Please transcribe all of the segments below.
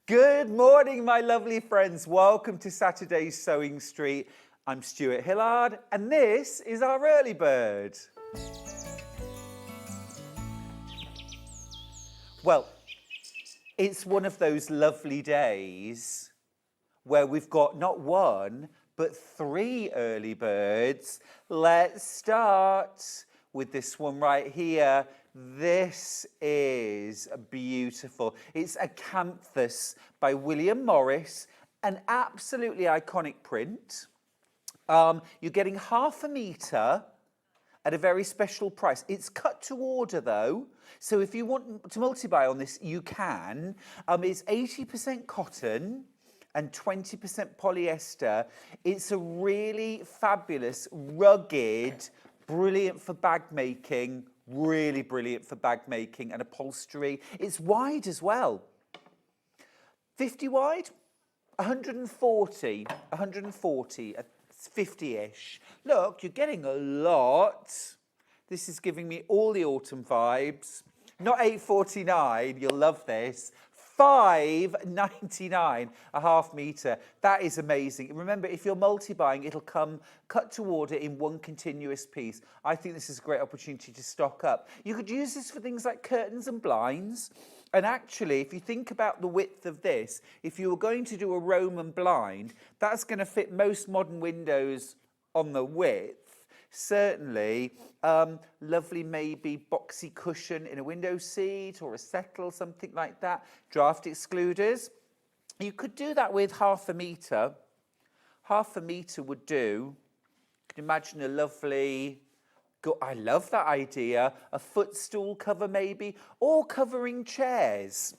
Good morning, my lovely friends. Welcome to Saturday's Sewing Street. I'm Stuart Hillard, and this is our early bird. Well, it's one of those lovely days where we've got not one, but 3 early birds. Let's start with this one right here. This is beautiful. It's Acanthus by William Morris, an absolutely iconic print. You're getting half a metre at a very special price. It's cut to order though, so if you want to multi-buy on this, you can. It's 80% cotton and 20% polyester. It's a really fabulous, rugged, brilliant for bag making, really brilliant for bag making and upholstery. It's wide as well. 50 wide, 140, 50-ish. Look, you're getting a lot. This is giving me all the autumn vibes. Not $8.49, you'll love this. $5.99 a half metre. That is amazing. Remember, if you're multi-buying, it'll come cut to order in one continuous piece. I think this is a great opportunity to stock up. You could use this for things like curtains and blinds. And actually, if you think about the width of this, if you were going to do a Roman blind, that's going to fit most modern windows on the width. Certainly, lovely maybe boxy cushion in a window seat or a settle, something like that. Draft excluders. You could do that with half a metre. Half a metre would do. You can imagine a lovely, I love that idea, a footstool cover maybe, or covering chairs.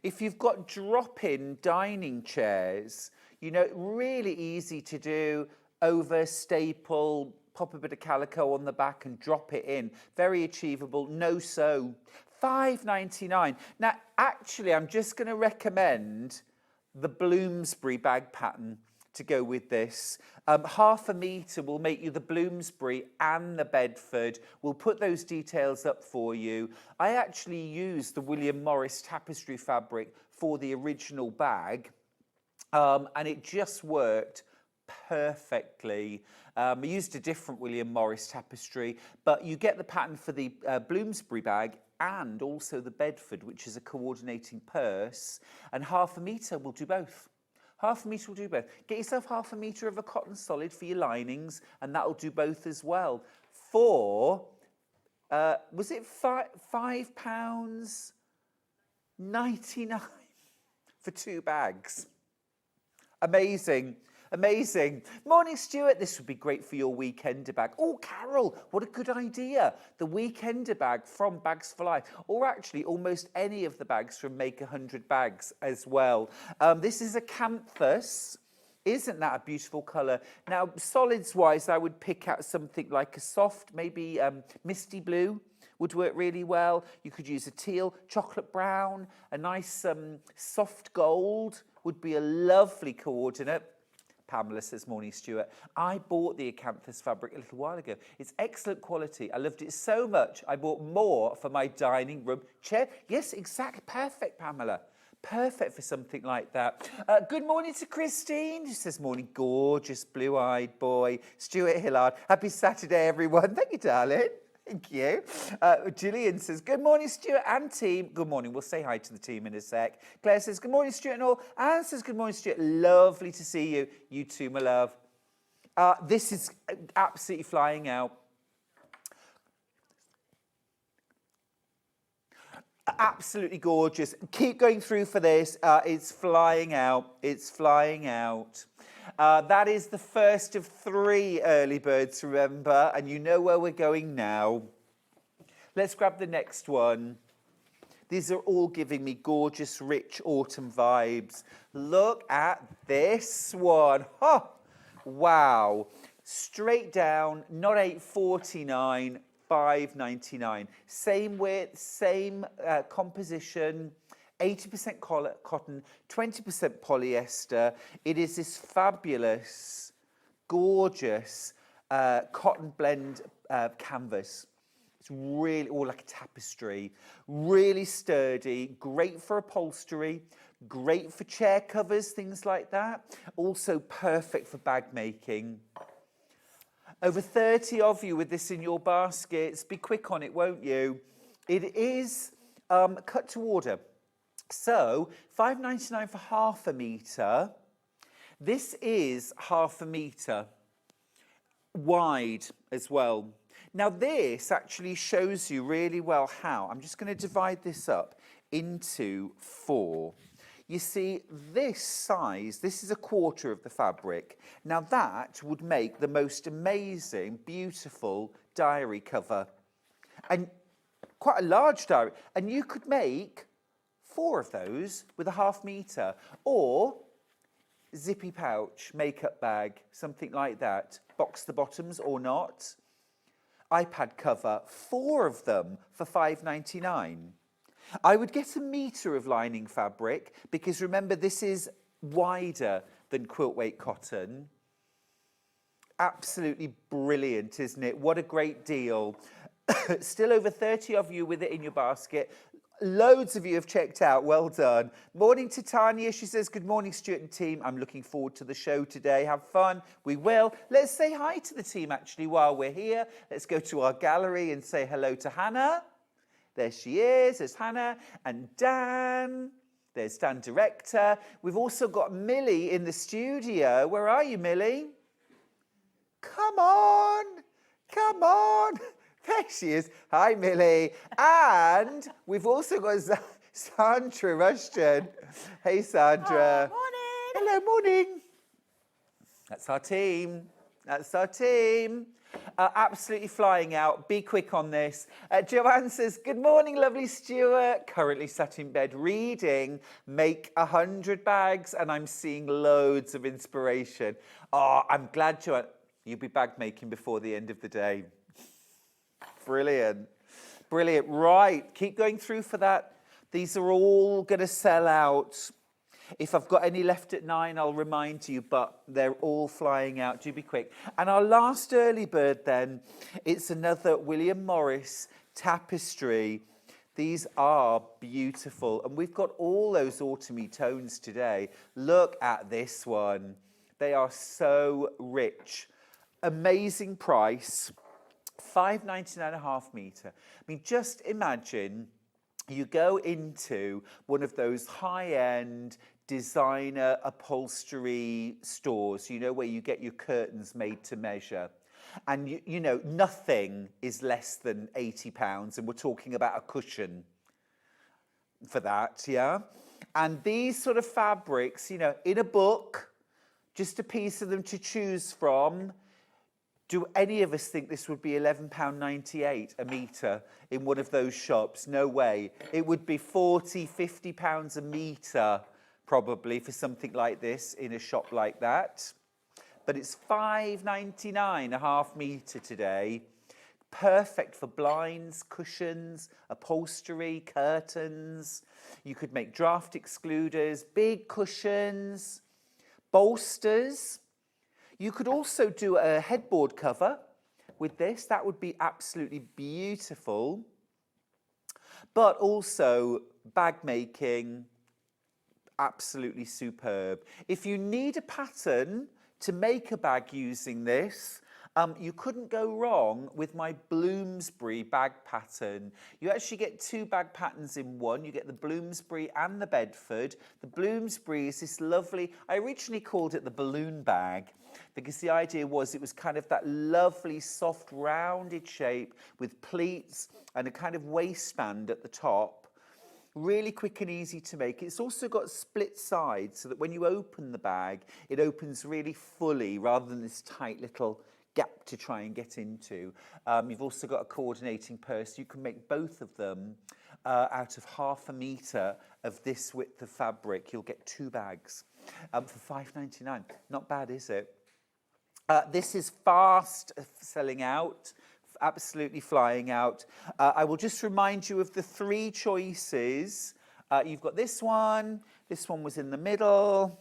If you've got drop-in dining chairs, you know, really easy to do, over staple, pop a bit of calico on the back and drop it in. Very achievable, no sew. $5.99. Now, actually, I'm just going to recommend the Bloomsbury bag pattern to go with this. Half a metre will make you the Bloomsbury and the Bedford. We'll put those details up for you. I actually used the William Morris tapestry fabric for the original bag, and it just worked perfectly. I used a different William Morris tapestry, but you get the pattern for the Bloomsbury bag and also the Bedford, which is a coordinating purse, and half a metre will do both. Half a metre will do both. Get yourself half a metre of a cotton solid for your linings, and that'll do both as well. For, was it £5.99 for 2 bags? Amazing. Amazing. Morning, Stuart. This would be great for your weekender bag. Oh, Carol, what a good idea. The weekender bag from Bags for Life, or actually almost any of the bags from Make 100 Bags as well. This is Acanthus. Isn't that a beautiful colour? Now, solids-wise, I would pick out something like a soft, maybe misty blue would work really well. You could use a teal, chocolate brown, a nice soft gold would be a lovely coordinate. Pamela says, morning, Stuart. I bought the Acanthus fabric a little while ago. It's excellent quality. I loved it so much, I bought more for my dining room chair. Yes, exactly. Perfect, Pamela. Perfect for something like that. Good morning to Christine. She says, morning, gorgeous blue-eyed boy. Stuart Hillard. Happy Saturday, everyone. Thank you, darling. Thank you. Gillian says, good morning, Stuart and team. Good morning. We'll say hi to the team in a sec. Claire says, good morning, Stuart and all. Anne says, good morning, Stuart. Lovely to see you. You too, my love. This is absolutely flying out. Absolutely gorgeous. Keep going through for this. It's flying out. It's flying out. That is the first of 3 early birds, remember, and you know where we're going now. Let's grab the next one. These are all giving me gorgeous, rich autumn vibes. Look at this one. Oh, wow. Straight down, not $8.49, $5.99. Same width, same composition. 80% cotton, 20% polyester. It is this fabulous, gorgeous cotton blend canvas. It's really all like a tapestry, really sturdy, great for upholstery, Great for chair covers, things like that. Also perfect for bag making. Over 30 of you with this in your baskets. Be quick on it, won't you? It is cut to order. So, £5.99 for half a metre. This is half a metre wide as well. Now this actually shows you really well how. I'm just going to divide this up into 4. You see, this size, this is a quarter of the fabric. Now that would make the most amazing, beautiful diary cover. And quite a large diary. And you could make 4 of those with a half metre. Or zippy pouch, makeup bag, something like that. Box the bottoms or not. iPad cover, 4 of them for £5.99. I would get a metre of lining fabric because remember this is wider than quilt weight cotton. Absolutely brilliant, isn't it? What a great deal. Still over 30 of you with it in your basket. Loads of you have checked out. Well done. Morning to Tanya. She says, good morning, Stuart and team. I'm looking forward to the show today. Have fun. We will. Let's say hi to the team, actually, while we're here. Let's go to our gallery and say hello to Hannah. There she is. There's Hannah and Dan. There's Dan, director. We've also got Millie in the studio. Where are you, Millie? Come on. Come on. There she is. Hi, Millie. And we've also got Sandra Rushton. Hey, Sandra. Morning. Hello, morning. That's our team. That's our team. Absolutely flying out. Be quick on this. Joanne says, good morning, lovely Stuart. Currently sat in bed reading Make 100 Bags, and I'm seeing loads of inspiration. Oh, I'm glad, Joanne. You'll be bag making before the end of the day. Brilliant. Brilliant. Right. Keep going through for that. These are all going to sell out. If I've got any left at 9, I'll remind you, but they're all flying out. Do be quick. And our last early bird then, it's another William Morris tapestry. These are beautiful. And we've got all those autumny tones today. Look at this one. They are so rich. Amazing price. £5.99 a half metre. I mean, just imagine you go into one of those high-end designer upholstery stores, you know, where you get your curtains made to measure. And, you know, nothing is less than £80. And we're talking about a cushion for that, yeah? And these sort of fabrics, you know, in a book, just a piece of them to choose from. Do any of us think this would be £11.98 a metre in one of those shops? No way. It would be £40, £50 a metre probably for something like this in a shop like that. But it's £5.99 a half metre today. Perfect for blinds, cushions, upholstery, curtains. You could make draft excluders, big cushions, bolsters. You could also do a headboard cover with this. That would be absolutely beautiful. But also bag making, absolutely superb. If you need a pattern to make a bag using this, you couldn't go wrong with my Bloomsbury bag pattern. You actually get 2 bag patterns in one. You get the Bloomsbury and the Bedford. The Bloomsbury is this lovely, I originally called it the balloon bag, because the idea was it was kind of that lovely, soft, rounded shape with pleats and a kind of waistband at the top. Really quick and easy to make. It's also got split sides so that when you open the bag, it opens really fully rather than this tight little gap to try and get into. You've also got a coordinating purse. You can make both of them out of half a metre of this width of fabric. You'll get 2 bags for £5.99. Not bad, is it? This is fast selling out, absolutely flying out. I will just remind you of the 3 choices. You've got this one was in the middle,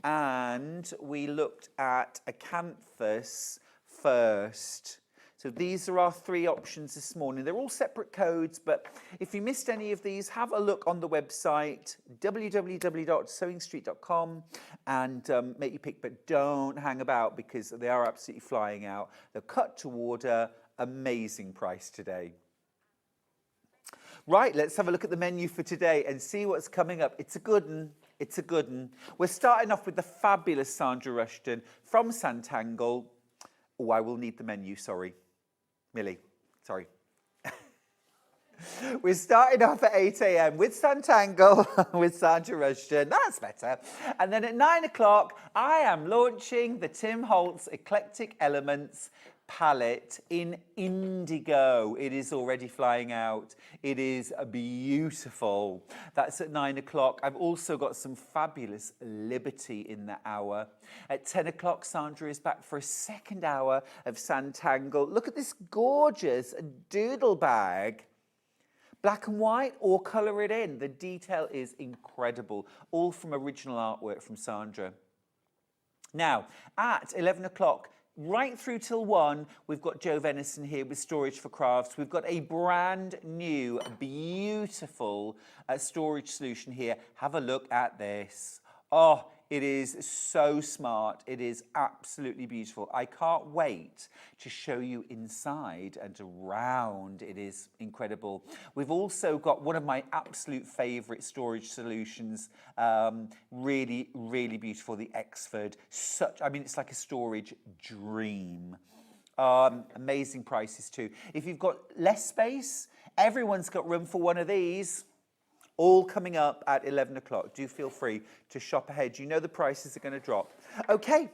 and we looked at a canvas first. So So these are our 3 options this morning. They're all separate codes, but if you missed any of these, have a look on the website, www.sewingstreet.com, and make your pick, but don't hang about because they are absolutely flying out. They're cut to order, amazing price today. Right, let's have a look at the menu for today and see what's coming up. It's a good one. It's a good one. We're starting off with the fabulous Sandra Rushton from Sanntangle. Oh, I will need the menu, sorry. Millie, sorry. We're starting off at 8 a.m. with Sanntangle, with Sandra Rushton. That's better. And then at 9 o'clock, I am launching the Tim Holtz Eclectic Elements palette in Indigo. It is already flying out. It is beautiful. That's at 9 o'clock. I've also got some fabulous Liberty in the hour. At 10 o'clock, Sandra is back for a second hour of Sanntangle. Look at this gorgeous doodle bag. Black and white or colour it in. The detail is incredible. All from original artwork from Sandra. Now, at 11 o'clock, right through till 1, we've got Venison here with Storage for Crafts. We've got a brand new, beautiful storage solution here. Have a look at this. Oh, it is so smart. It is absolutely beautiful. I can't wait to show you inside and around. It is incredible. We've also got one of my absolute favourite storage solutions. Really, really beautiful. The Exford. I mean, it's like a storage dream. Amazing prices too. If you've got less space, everyone's got room for one of these. All coming up at 11 o'clock. Do feel free to shop ahead. You know the prices are going to drop. Okay,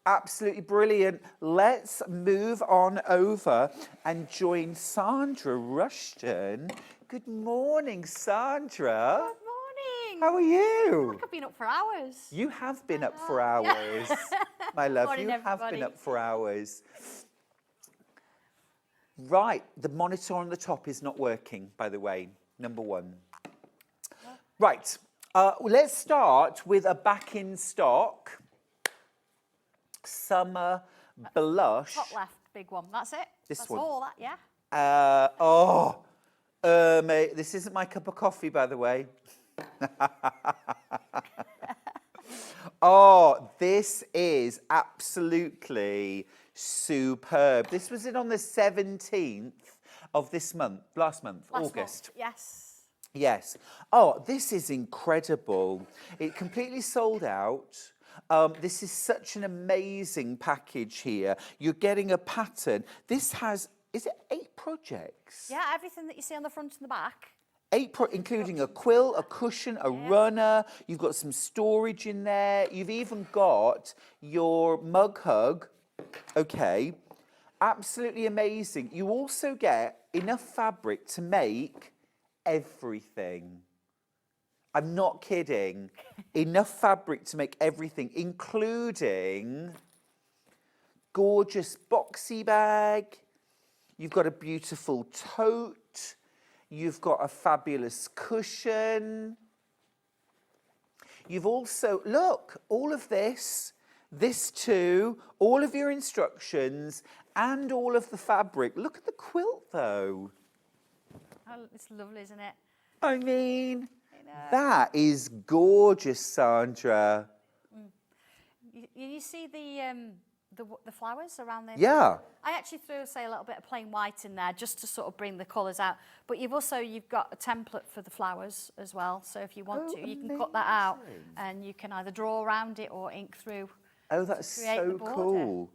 absolutely brilliant. Let's move on over and join Sandra Rushton. Good morning, Sandra. Good morning. How are you? Like I've been up for hours. You have been up for hours. My love, Morning, you have everybody. been up for hours. Right, the monitor on the top is not working, by the way, number 1. Right, let's start with a back in stock summer blush. Top left, big one. That's it. This one. That's all that, yeah. Mate, this isn't my cup of coffee, by the way. Oh, this is absolutely superb. This was in on the 17th of this month, last month, August. Month. Yes. Yes. Oh, this is incredible. It completely sold out. This is such an amazing package here. You're getting a pattern. This has, is it 8 projects? Yeah, everything that you see on the front and the back. 8, including a quill, a cushion, a runner. You've got some storage in there. You've even got your mug hug. Okay. Absolutely amazing. You also get enough fabric to make everything. I'm not kidding. Enough fabric to make everything, including gorgeous boxy bag. You've got a beautiful tote. You've got a fabulous cushion. You've also, look, all of this too, all of your instructions and all of the fabric. Look at the quilt though. Oh, it's lovely, isn't it? I mean, that is gorgeous, Sandra. You see the flowers around there? Yeah. I actually threw, say, a little bit of plain white in there just to sort of bring the colours out. But you've got a template for the flowers as well. So if you want to, you can cut that out and you can either draw around it or ink through. Oh, that's so cool.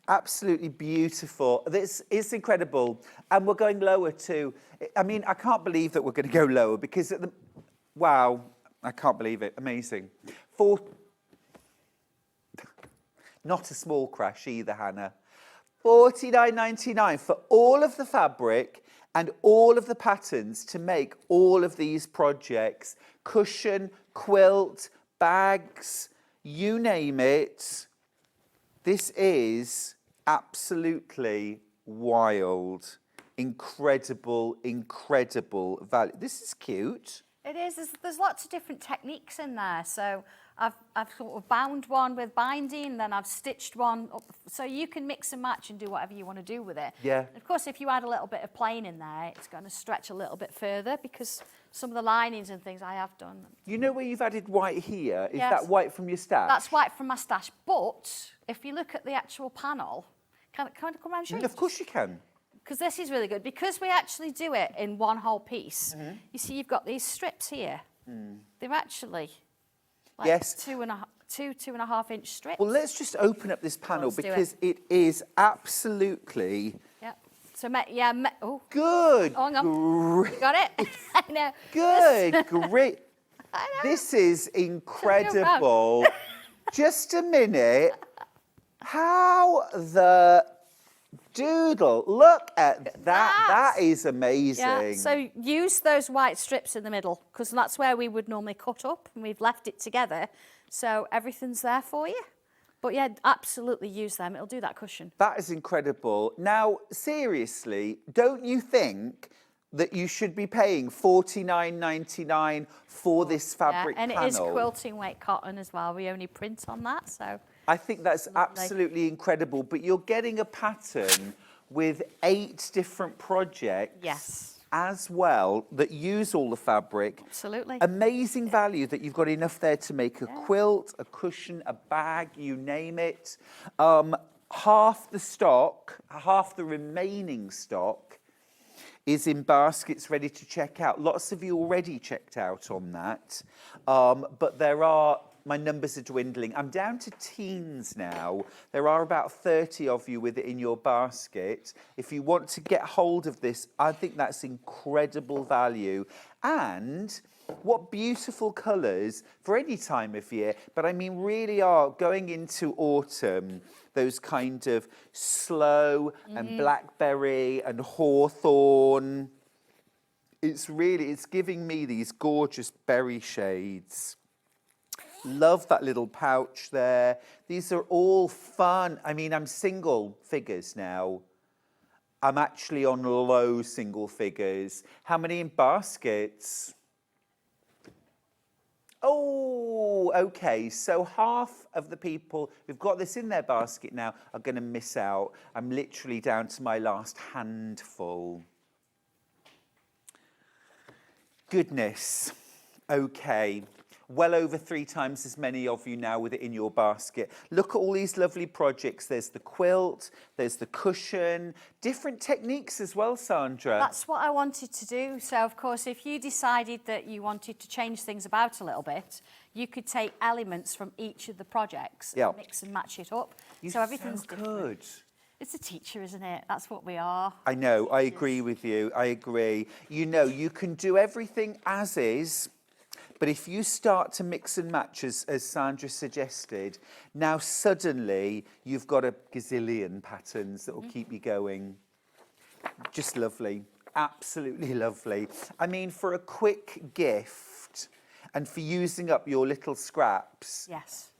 Absolutely beautiful. This is incredible. And we're going lower too. I mean, I can't believe that we're going to go lower because wow, I can't believe it. Amazing. Not a small crash either, Hannah. $49.99 for all of the fabric and all of the patterns to make all of these projects. Cushion, quilt, bags, you name it. This is absolutely wild. Incredible, incredible value. This is cute. It is. There's lots of different techniques in there. So I've sort of bound one with binding, then I've stitched one up. So you can mix and match and do whatever you want to do with it. Yeah. Of course, if you add a little bit of plain in there, it's going to stretch a little bit further because some of the linings and things I have done. You know where you've added white here? Is Yes. that white from your stash? That's white from my stash. But if you look at the actual panel, can I come around and show you? Of course you can. Because this is really good. Because we actually do it in one whole piece, Mm-hmm. you see you've got these strips here. They're actually like Yes. 2.5 inch strips. Well, let's just open up this panel Let's do it. because it is absolutely Yep. So, oh, good. hang on. Great. You got it? I know. Good, great. I know. This is incredible. Just a minute. How the doodle? Look at that. That is amazing. Yeah, so use those white strips in the middle because that's where we would normally cut up and we've left it together. So everything's there for you. But yeah, absolutely use them. It'll do that cushion. That is incredible. Now, seriously, don't you think that you should be paying $49.99 for this fabric and panel? it is quilting weight cotton as well. We only print on that, so. I think that's Lovely. absolutely incredible. But you're getting a pattern with 8 different projects. Yes. As well that use all the fabric. Absolutely. Amazing value that you've got enough there to make a quilt, a cushion, a bag, you name it. Half the stock, half the remaining stock is in baskets ready to check out. Lots of you already checked out on that. But there are, my numbers are dwindling. I'm down to teens now. There are about 30 of you with it in your basket. If you want to get hold of this, I think that's incredible value. And what beautiful colours for any time of year, but I mean really are going into autumn, those kind of sloe and blackberry and hawthorn. It's giving me these gorgeous berry shades. Love that little pouch there. These are all fun. I mean, I'm single figures now. I'm actually on low single figures. How many in baskets? Oh, okay. So half of the people who've got this in their basket now are going to miss out. I'm literally down to my last handful. Goodness. Okay. Well over 3 times as many of you now with it in your basket. Look at all these lovely projects. There's the quilt, there's the cushion, different techniques as well, Sandra. That's what I wanted to do. So, of course, if you decided that you wanted to change things about a little bit, you could take elements from each of the projects and mix and match it up. You're so everything's so different. good. It's a teacher, isn't it? That's what we are. I know, I agree with you, I agree. You know, you can do everything as is, but if you start to mix and match, as Sandra suggested, now suddenly you've got a gazillion patterns that will keep you going. Just lovely, absolutely lovely. I mean, for a quick gift and for using up your little scraps, Yes.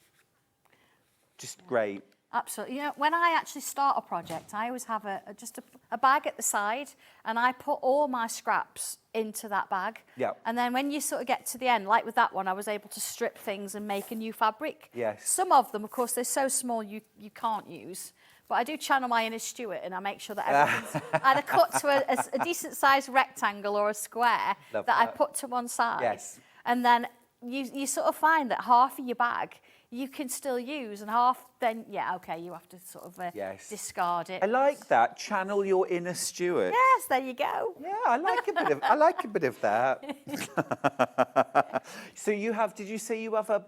just great. Absolutely. You know, when I actually start a project, I always have just a bag at the side, and I put all my scraps into that bag. Yeah. And then when you sort of get to the end, like with that one, I was able to strip things and make a new fabric. Yes. Some of them, of course, they're so small you can't use. But I do channel my inner Stuart, and I make sure that everything's either cut to a decent-sized rectangle or a square Love that I that. put to one side. Yes. And then you sort of find that half of your bag you can still use, and half then, yeah, okay, you have to sort of discard it. I like that. Channel your inner Stuart. Yes, there you go. Yeah, I like a bit of that. So you have, did you say you have a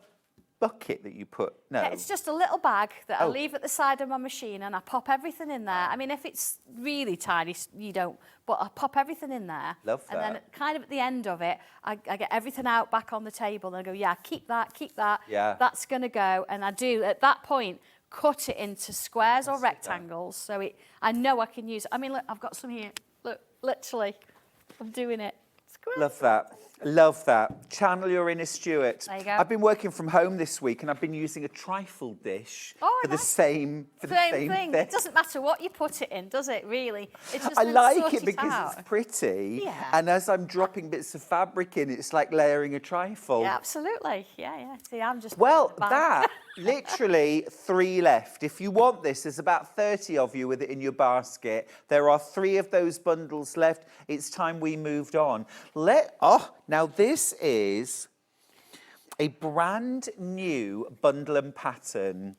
bucket that you put? No. Yeah, it's just a little bag that I Oh. leave at the side of my machine, and I pop everything in there. I mean, if it's really tiny, you don't, but I pop everything in there. Love And then that. kind of at the end of it, I get everything out back on the table, and I go, yeah, keep that. Yeah. That's going to go. And I do, at that point, cut it into squares or rectangles, so I know I can use it. I mean, look, I've got some here. Look, literally, I'm doing it. It's great. Love that. Love that. Channel your inner Stuart. There you go. I've been working from home this week and I've been using a trifle dish for the same thing. thing. It doesn't matter what you put it in, does it, really? It's just I then like sort it because out. it's pretty. Yeah. And as I'm dropping bits of fabric in, it's like layering a trifle. Yeah, absolutely. Yeah. See, I'm just... Well, putting it back. that, literally 3 left. If you want this, there's about 30 of you with it in your basket. There are 3 of those bundles left. It's time we moved on. Now this is a brand new bundle and pattern.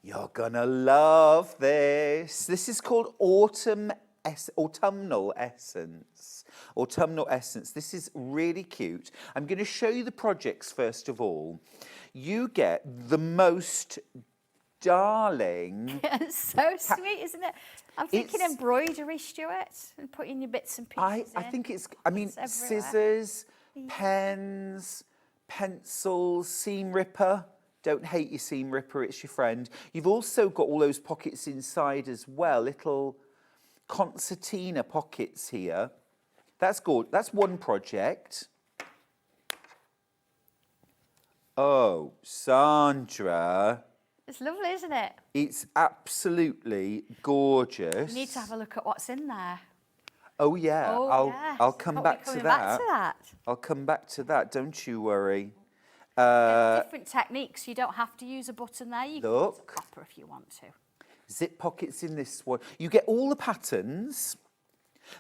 You're gonna love this. This is called Autumnal Essence. Autumnal Essence. This is really cute. I'm going to show you the projects first of all. You get the most darling... It's so sweet, isn't it? I'm thinking embroidery, Stuart, and putting your bits and pieces I think it's... I mean, scissors, pens, pencils, seam ripper. Don't hate your seam ripper, it's your friend. You've also got all those pockets inside as well, little concertina pockets here. That's good. That's one project. Oh, Sandra. It's lovely, isn't it? It's absolutely gorgeous. You need to have a look at what's in there. Oh, yeah. I'll come back to that. I'll come back to that, don't you worry. Different techniques. You don't have to use a button there. You can use a copper if you want to. Zip pockets in this one. You get all the patterns,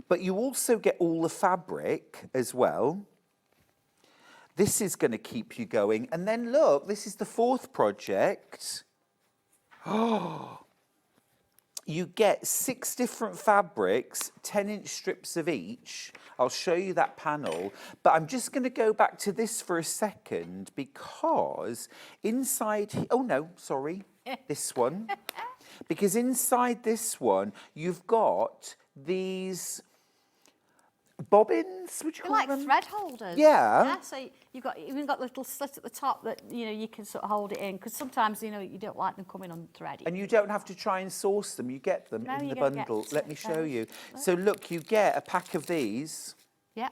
but you also get all the fabric as well. This is going to keep you going. And then look, this is the 4th project. Oh, you get 6 different fabrics, 10-inch strips of each. I'll show you that panel. But I'm just going to go back to this for a second because inside... Oh, no, sorry. This one. Because inside this one, you've got these bobbins, would you call like them? thread holders. Yeah. So you've even got a little slit at the top that, you can sort of hold it in. Because sometimes, you don't like them coming unthreaded. And you don't have to try and source them. You get them in the bundle. Let me show you. So look, you get a pack of these. Yeah.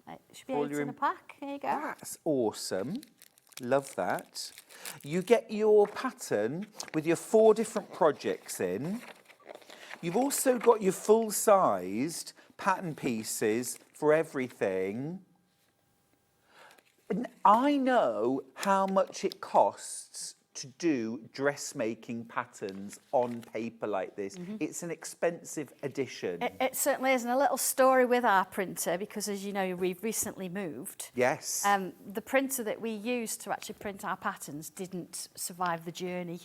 It should be 8 in a pack. There you go. That's awesome. Love that. You get your pattern with your 4 different projects in. You've also got your full-sized pattern pieces for everything. And I know how much it costs to do dressmaking patterns on paper like this. It's an expensive addition. It certainly is. And a little story with our printer, because as you know, we've recently moved. Yes. The printer that we used to actually print our patterns didn't survive the journey.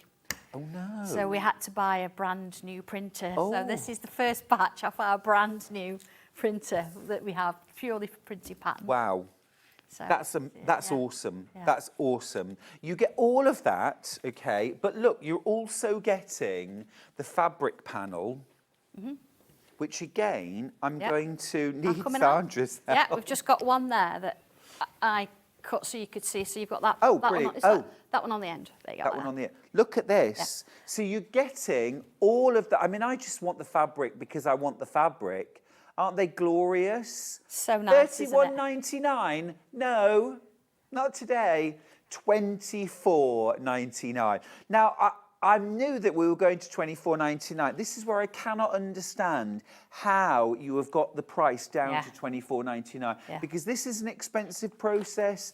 Oh, no. So we had to buy a brand new printer. Oh. So this is the first batch of our brand new printer that we have purely for printing patterns. Wow. So, That's awesome. Yeah. That's awesome. You get all of that, okay, but look, you're also getting the fabric panel, which again, I'm going to need Sandra's help. Yeah, we've just got one there that I cut so you could see. So you've got that. Oh, that brilliant. One that one on the end. There you go. That one on the end. Look at this. Yeah. So you're getting all of that. I mean, I just want the fabric because I want the fabric. Aren't they glorious? So nice, $31.99? No, not today. $24.99. Now, I knew that we were going to $24.99. This is where I cannot understand how you have got the price down to $24.99 because this is an expensive process.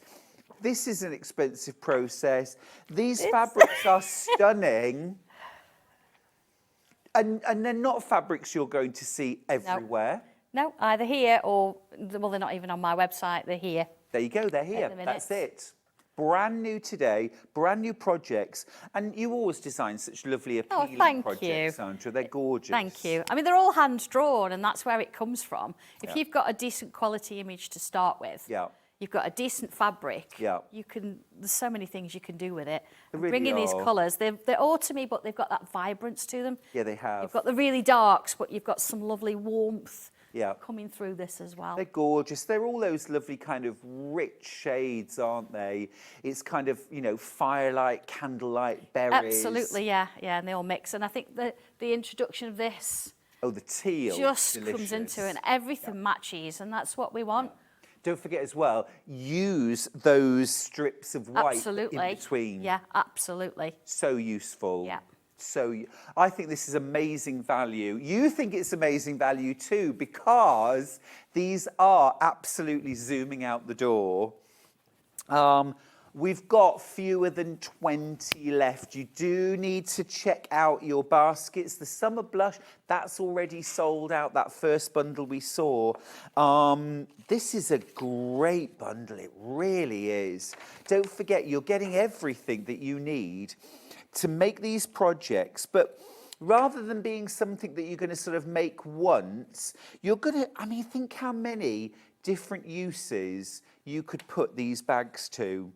This is an expensive process. These fabrics are stunning. And they're not fabrics you're going to see everywhere. No, either here or, well, they're not even on my website. They're here. There you go, they're here. That's it. Brand new today, brand new projects. And you always design such lovely appealing projects, Sandra. They're gorgeous. Thank you. I mean, they're all hand-drawn, and that's where it comes from. If you've got a decent quality image to start with, you've got a decent fabric, there's so many things you can do with it. Really bringing these colours, they're autumny, but they've got that vibrance to them. Yeah, they have. You've got the really darks, but you've got some lovely warmth coming through this as well. They're gorgeous. They're all those lovely kind of rich shades, aren't they? It's kind of, firelight, candlelight, berries. Absolutely, yeah, and they all mix. And I think the introduction of this... Oh, the teal. Just comes into it, and everything matches, and that's what we want. Don't forget as well, use those strips of white Absolutely. in between. Yeah, absolutely. So useful. Yeah. I think this is amazing value. You think it's amazing value too, because these are absolutely zooming out the door. We've got fewer than 20 left. You do need to check out your baskets. The summer blush, that's already sold out, that first bundle we saw. This is a great bundle, it really is. Don't forget, you're getting everything that you need to make these projects, but rather than being something that you're going to sort of make once, you're going to, I mean, think how many different uses you could put these bags to,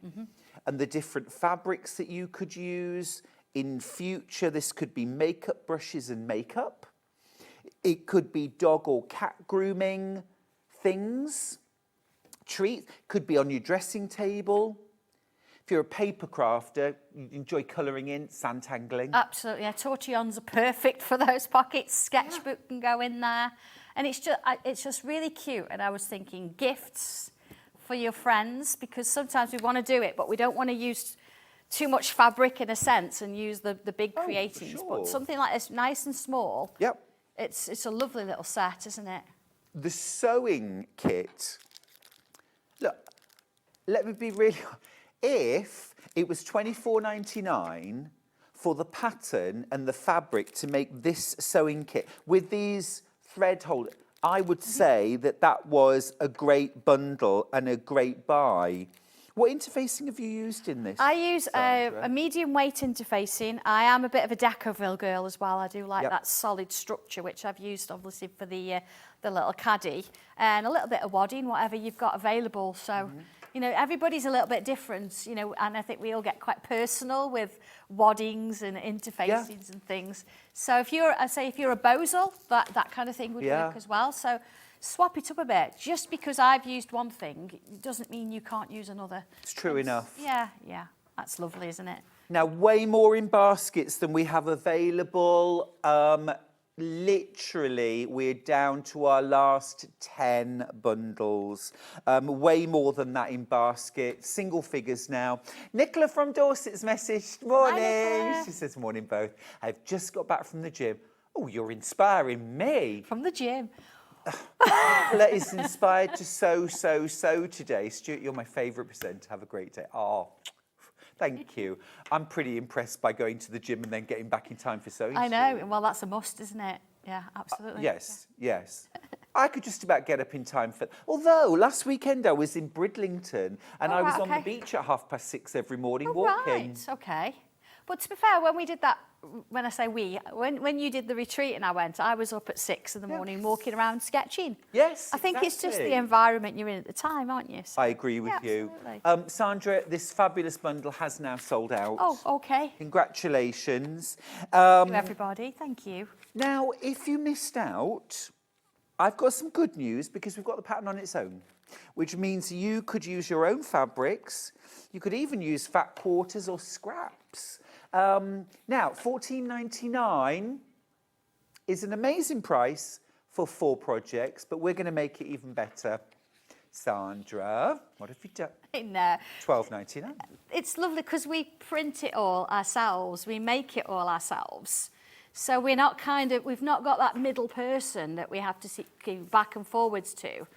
and the different fabrics that you could use. In future, this could be makeup brushes and makeup. It could be dog or cat grooming things, treats, could be on your dressing table. If you're a paper crafter, you enjoy colouring in, Sanntangling. Absolutely, yeah. Tortillons are perfect for those pockets. Sketchbook can go in there. And it's just really cute. And I was thinking gifts for your friends, because sometimes we want to do it, but we don't want to use too much fabric in a sense and use the big creatings. Sure. But something like this, nice and small, Yep. it's a lovely little set, isn't it? The sewing kit. Look, let me be really... If it was $24.99 for the pattern and the fabric to make this sewing kit with these thread holders, I would say that was a great bundle and a great buy. What interfacing have you used in this? I use Sandra? a medium weight interfacing. I am a bit of a Decoville girl as well. I do like Yep. that solid structure, which I've used obviously for the little caddy, and a little bit of wadding, whatever you've got available. So, you know, everybody's a little bit different, you know, and I think we all get quite personal with waddings and interfacings and things. So if you're a bozel, that kind of thing would work as well. So swap it up a bit. Just because I've used one thing doesn't mean you can't use another. It's true enough. Yeah, that's lovely, isn't it? Now, way more in baskets than we have available. Literally, we're down to our last 10 bundles. Way more than that in baskets. Single figures now. Nicola from Dorset's messaged. Morning. Nicola. She says, morning both. I've just got back from the gym. Oh, you're inspiring me. From the gym. Nicola is inspired to sew today. Stuart, you're my favourite presenter. Have a great day. Oh, thank you. I'm pretty impressed by going to the gym and then getting back in time for sewing. I know. Well, that's a must, isn't it? Yeah, absolutely. Yes. I could just about get up in time for... Although, last weekend I was in Bridlington and I was on the beach at 6:30 every morning walking. Right, okay. But to be fair, when we did that, when I say we, when you did the retreat and I was up at 6 in the morning walking around sketching. Yes, I think it's just the exactly. environment you're in at the time, aren't you? So, I agree with you. absolutely. Sandra, this fabulous bundle has now sold out. Oh, okay. Congratulations. Thank you, everybody. Thank you. Now, if you missed out, I've got some good news because we've got the pattern on its own, which means you could use your own fabrics. You could even use fat quarters or scraps. Now, $14.99 is an amazing price for 4 projects, but we're going to make it even better. Sandra, what have you done? $12.99. It's lovely because we print it all ourselves. We make it all ourselves. So we've not got that middle person that we have to go back and forwards to.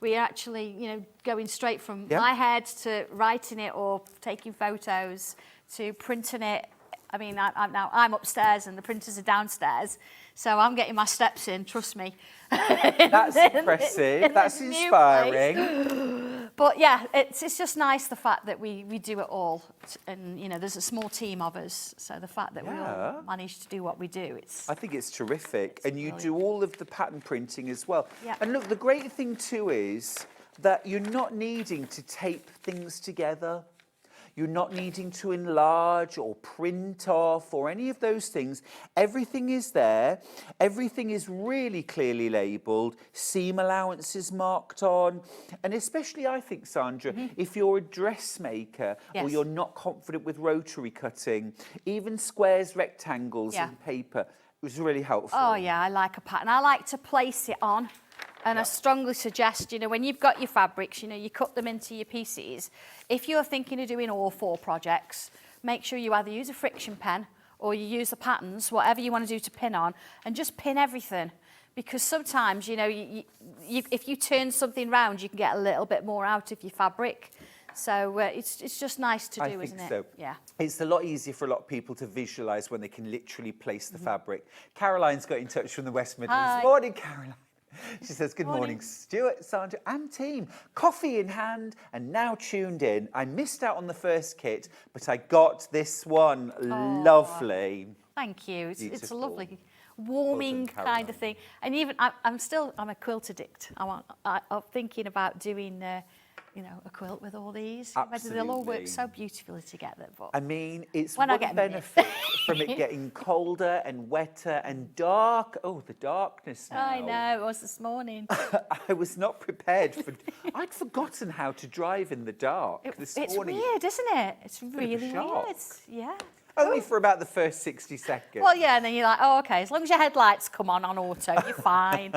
We're actually, you know, going straight from my head to writing it or taking photos to printing it. I mean, I'm upstairs and the printers are downstairs, so I'm getting my steps in, trust me. That's impressive. That's inspiring. But yeah, it's just nice the fact that we do it all, and you know, there's a small team of us, so the fact that we all manage to do what we do, I think it's terrific, and you brilliant. do all of the pattern printing as well. Yeah. And look, the great thing too is that you're not needing to tape things together. You're not needing to enlarge or print off or any of those things. Everything is there. Everything is really clearly labelled. Seam allowances marked on. And especially, I think, Sandra, if you're a dressmaker or you're not confident with rotary cutting, even squares, rectangles and paper, it was really helpful. Oh yeah, I like a pattern. I like to place it on And I strongly suggest, you know, when you've got your fabrics, you know, you cut them into your pieces. If you're thinking of doing all 4 projects, make sure you either use a friction pen or you use the patterns, whatever you want to do to pin on, and just pin everything. Because sometimes, you know, if you turn something round, you can get a little bit more out of your fabric. So it's just nice to do, isn't it? I think so. Yeah. It's a lot easier for a lot of people to visualise when they can literally place the fabric. Caroline's got in touch from the West Midlands. Hi. Morning, Caroline. She says, good morning, Morning. Stuart, Sandra and team. Coffee in hand and now tuned in. I missed out on the first kit, but I got this one. Lovely. Thank you. It's a Beautiful. lovely, warming kind of thing. And even, I'm a quilt addict. I'm thinking about doing, you know, a quilt with all these. Whether they'll all work so beautifully together. But I mean, it's when I one get benefit from it getting colder and wetter and dark. Oh, the darkness now. I know, it was this morning. I was not prepared for... I'd forgotten how to drive in the dark this morning. It's weird, isn't it? It's really shock. weird. Yeah. Only for about the first 60 seconds. Well, yeah, and then you're like, oh, okay, as long as your headlights come on auto, you're fine.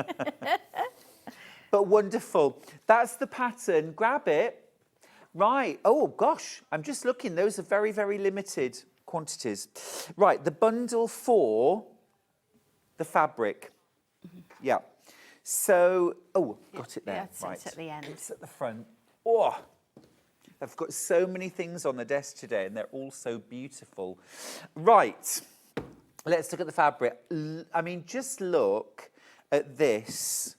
But wonderful. That's the pattern. Grab it. Right. Oh, gosh. I'm just looking. Those are very, very limited quantities. Right. The bundle for the fabric. Yeah. So, oh, got it there. Yeah, right. it's at the end. It's at the front. Oh, I've got so many things on the desk today and they're all so beautiful. Right. Let's look at the fabric. I mean, just look at this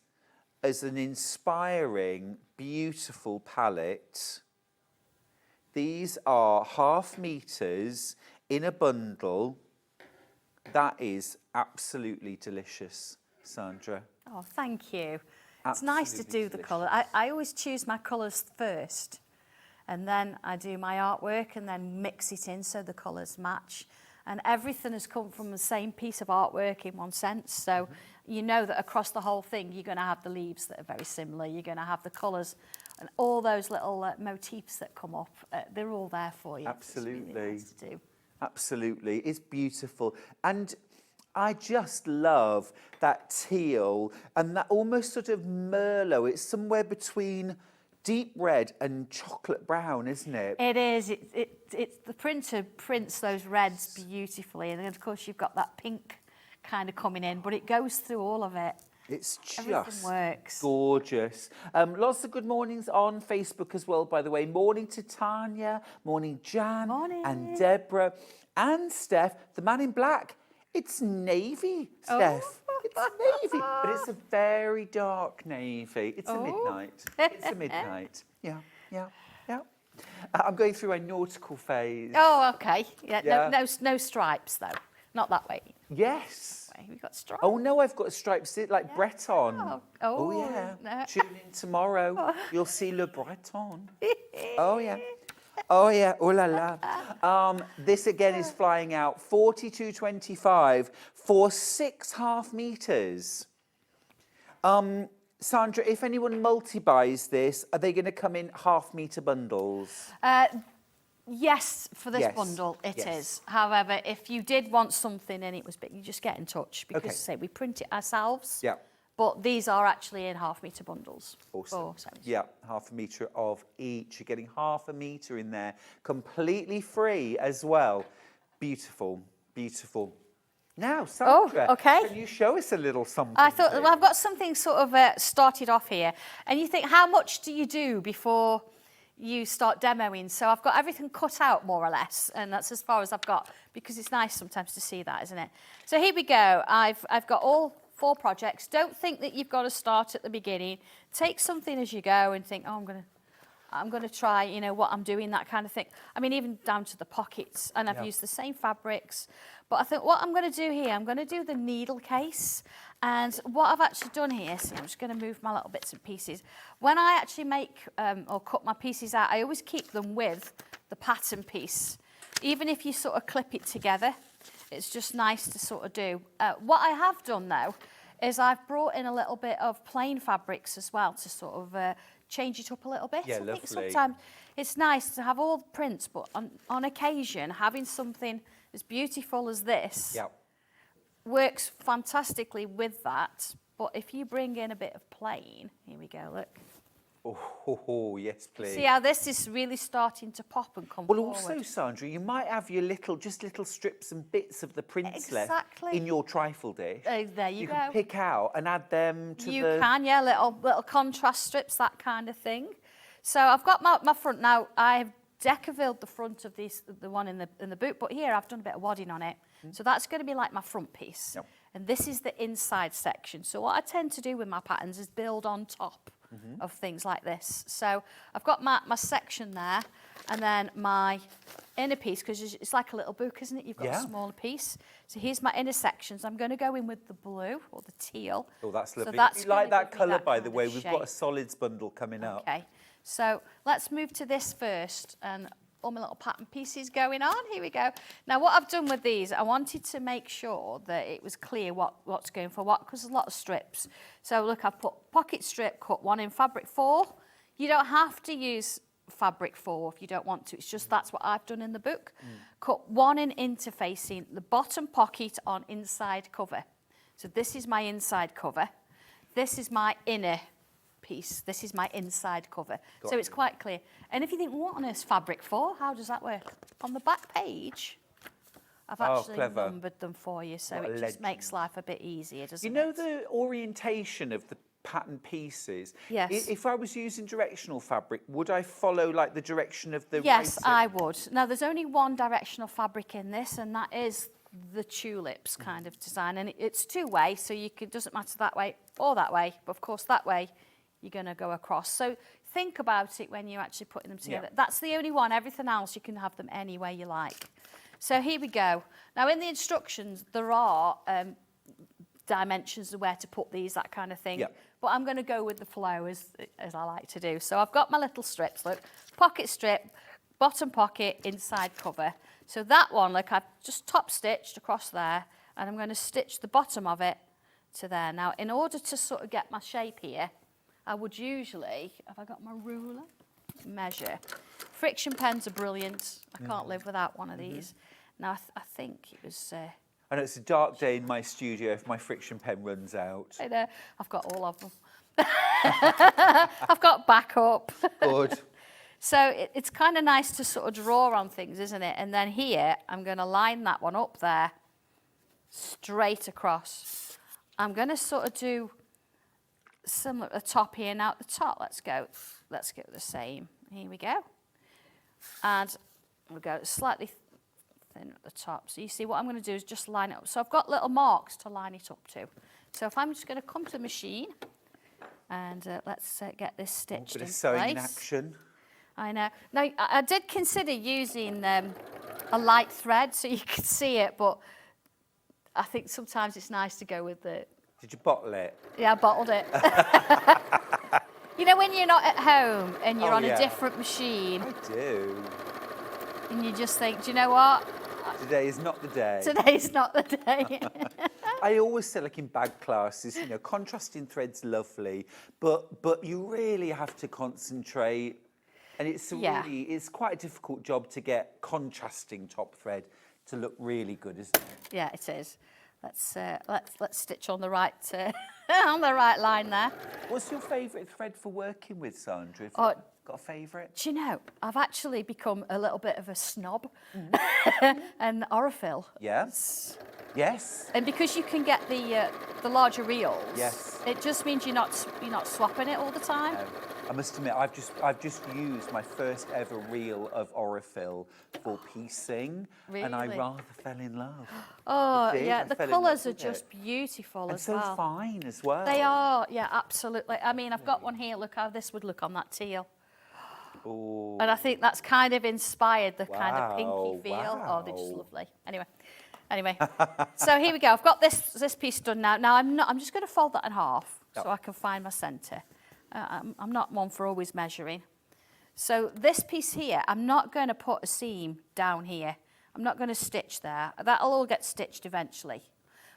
as an inspiring, beautiful palette. These are 1/2 meters in a bundle. That is absolutely delicious, Sandra. Oh, thank you. It's Absolutely nice to do the delicious. colour. I always choose my colours first, and then I do my artwork and then mix it in so the colours match. And everything has come from the same piece of artwork in one sense. So you know that across the whole thing, you're going to have the leaves that are very similar. You're going to have the colours and all those little motifs that come up. They're all there for you. Absolutely. It's really nice to do. Absolutely. It's beautiful. And I just love that teal and that almost sort of merlot. It's somewhere between deep red and chocolate brown, isn't it? It is. It's the printer prints those reds beautifully, and then of course you've got that pink kind of coming in, but it goes through all of it. It's just Everything works. gorgeous. Lots of good mornings on Facebook as well, by the way. Morning to Tanya, morning Jan, Morning. and Deborah, and Steph, the man in black. It's navy, Steph. It's navy, but it's a very dark navy. It's a midnight. It's a midnight. Yeah, yeah, yeah. I'm going through a nautical phase. Oh, okay. Yeah, Yeah. No stripes though. Not that way. Yes. We've got stripes. Oh no, I've got stripes like Breton. Oh, yeah. no. Tune in tomorrow. You'll see Le Breton. Oh yeah. Oh yeah. Oh la la. This again is flying out 42.25 for 6.5 meters. Sandra, if anyone multi-buys this, are they going to come in 1/2 meter bundles? Yes, for this Yes, bundle, it yes. is. However, if you did want something and it was big, you just get in touch because, Okay. say, we print it ourselves. Yeah. But these are actually in 1/2 meter bundles. Awesome. for sewing. Yeah, 1/2 meter of each. You're getting 1/2 meter in there, completely free as well. Beautiful, beautiful. Now, Sandra, okay. can you show us a little something? I thought, well, I've got something sort of started off here. And you think, how much do you do before you start demoing? So I've got everything cut out more or less, and that's as far as I've got, because it's nice sometimes to see that, isn't it? So here we go. I've got all 4 projects. Don't think that you've got to start at the beginning. Take something as you go and think, oh, I'm going to try, you know, what I'm doing, that kind of thing. I mean, even down to the pockets, and I've used the same fabrics. But I think what I'm going to do here, I'm going to do the needle case. And what I've actually done here, see, I'm just going to move my little bits and pieces. When I actually make or cut my pieces out, I always keep them with the pattern piece. Even if you sort of clip it together, it's just nice to sort of do. What I have done, though, is I've brought in a little bit of plain fabrics as well to sort of change it up a little bit. Yeah, I think lovely. sometimes it's nice to have all the prints, but on occasion, having something as beautiful as this works fantastically with that. But if you bring in a bit of plain, here we go, look. Oh, yes, please. See how this is really starting to pop and come Well, forward. also, Sandra, you might have your little strips and bits of the prints left in your trifle dish. There you go. You can pick out and add them to You can, yeah, little contrast strips, that kind of thing. So I've got my front now. I've decavilled the front of the one in the boot, but here I've done a bit of wadding on it. So that's going to be like my front piece. Yep. And this is the inside section. So what I tend to do with my patterns is build on top of things like this. So I've got my section there, and then my inner piece, because it's like a little book, isn't it? You've got a smaller piece. So here's my inner sections. I'm going to go in with the blue or the teal. Oh, that's lovely. So that's you like that colour, by kind the of way. We've got a shape. solids bundle coming up. Okay, so let's move to this first, and all my little pattern pieces going on. Here we go. Now, what I've done with these, I wanted to make sure that it was clear what's going for what, because there's a lot of strips. So look, I've put pocket strip, cut one in fabric 4. You don't have to use fabric 4 if you don't want to. It's just that's what I've done in the book. Cut one in interfacing, the bottom pocket on inside cover. So this is my inside cover. This is my inner piece. This is my inside cover. So it's quite clear. And if you think, what on earth is fabric for? How does that work? On the back page, I've actually numbered them for you, so it just makes life a bit easier, doesn't it? You know the orientation of the pattern pieces? Yes. If I was using directional fabric, would I follow like the direction of the Yes, writing? I would. Now, there's only one directional fabric in this, and that is the tulips kind of design. And it's two-way, so it doesn't matter that way or that way. But, of course, that way you're going to go across. So think about it when you're actually putting them together. Yeah. That's the only one. Everything else, you can have them any way you like. So here we go. Now, in the instructions, there are dimensions of where to put these, that kind of thing. Yeah. But I'm going to go with the flow as I like to do. So I've got my little strips, look. Pocket strip, bottom pocket, inside cover. So that one, look, I've just top stitched across there, and I'm going to stitch the bottom of it to there. Now, in order to sort of get my shape here, I would usually, have I got my ruler? Measure. Friction pens are brilliant. I can't live without one of these. Now, I think it was... I know it's a dark day in my studio if my friction pen runs out. I know, I've got all of them. I've got backup. Good. So it's kind of nice to sort of draw on things, isn't it? And then here, I'm going to line that one up there, straight across. I'm going to sort of do similar at the top here. Now at the top, let's go the same. Here we go. And we'll go slightly thin at the top. So you see what I'm going to do is just line it up. So I've got little marks to line it up to. So if I'm just going to come to the machine and let's get this stitched in Bit of place. sewing in action. I know. Now, I did consider using a light thread so you could see it, but I think sometimes it's nice to go with the... Did you bottle it? Yeah, I bottled it. You know when you're not at home and you're on a different machine? I do. And you just think, do you know what? Today is not the day. Today's not the day. I always say, like in bag classes, you know, contrasting thread's lovely, but you really have to concentrate. And it's it's quite a difficult job to get contrasting top thread to look really good, isn't it? Yeah, it is. Let's stitch on the right on the right line there. What's your favourite thread for working with, Sandra? Oh, got a favourite? Do you know, I've actually become a little bit of a snob. And Orifil. Yes. Yes. And because you can get the larger reels, yes, it just means you're not swapping it all the time. I must admit, I've just used my first ever reel of Orifil for piecing, and I rather fell in love. Oh yeah, the colours are just beautiful as well. And so fine as well. They are, yeah, absolutely. I mean, I've got one here. Look how this would look on that teal. Ooh. And I think that's kind of inspired the kind of pinky feel. Oh, they're just lovely. Anyway, so here we go. I've got this piece done now. Now I'm just going to fold that in half so I can find my centre. I'm not one for always measuring. So this piece here, I'm not going to put a seam down here. I'm not going to stitch there. That'll all get stitched eventually.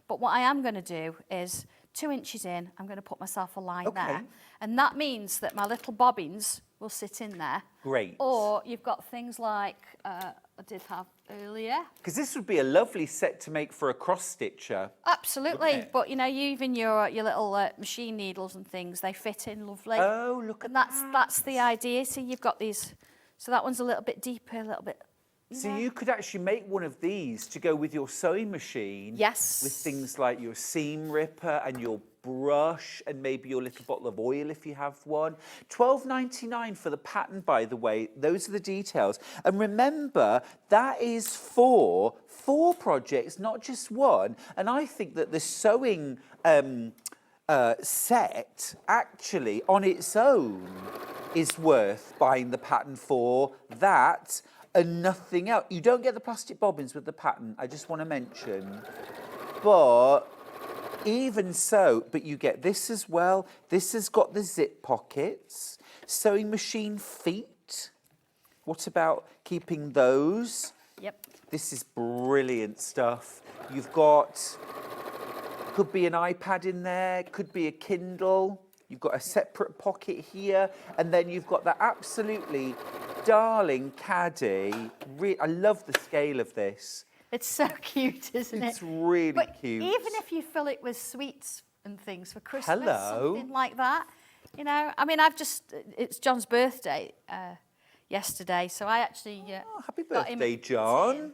But what I am going to do is 2 inches in, I'm going to put myself a line there. And that means that my little bobbins will sit in there. Great. Or you've got things like I did have earlier. Because this would be a lovely set to make for a cross-stitcher. Absolutely, but you know, even your little machine needles and things, they fit in lovely. Oh, look at and that's the idea. So you've got these, so that one's a little bit deeper, a little bit. So you could actually make one of these to go with your sewing machine. Yes. With things like your seam ripper and your brush and maybe your little bottle of oil if you have one. £12.99 for the pattern, by the way. Those are the details. And remember, that is for 4 projects, not just one. And I think that the sewing set actually on its own is worth buying the pattern for. That and nothing else. You don't get the plastic bobbins with the pattern, I just want to mention. But even so, but you get this as well. This has got the zip pockets, sewing machine feet. What about keeping those? Yep. This is brilliant stuff. You've got, could be an iPad in there, could be a Kindle. You've got a separate pocket here, and then you've got that absolutely darling caddy. I love the scale of this. It's so cute, isn't it? It's really cute. Even if you fill it with sweets and things for Christmas, Hello. something like that. You know, I mean, it's John's birthday yesterday, so I actually Happy got him birthday, a John. tin,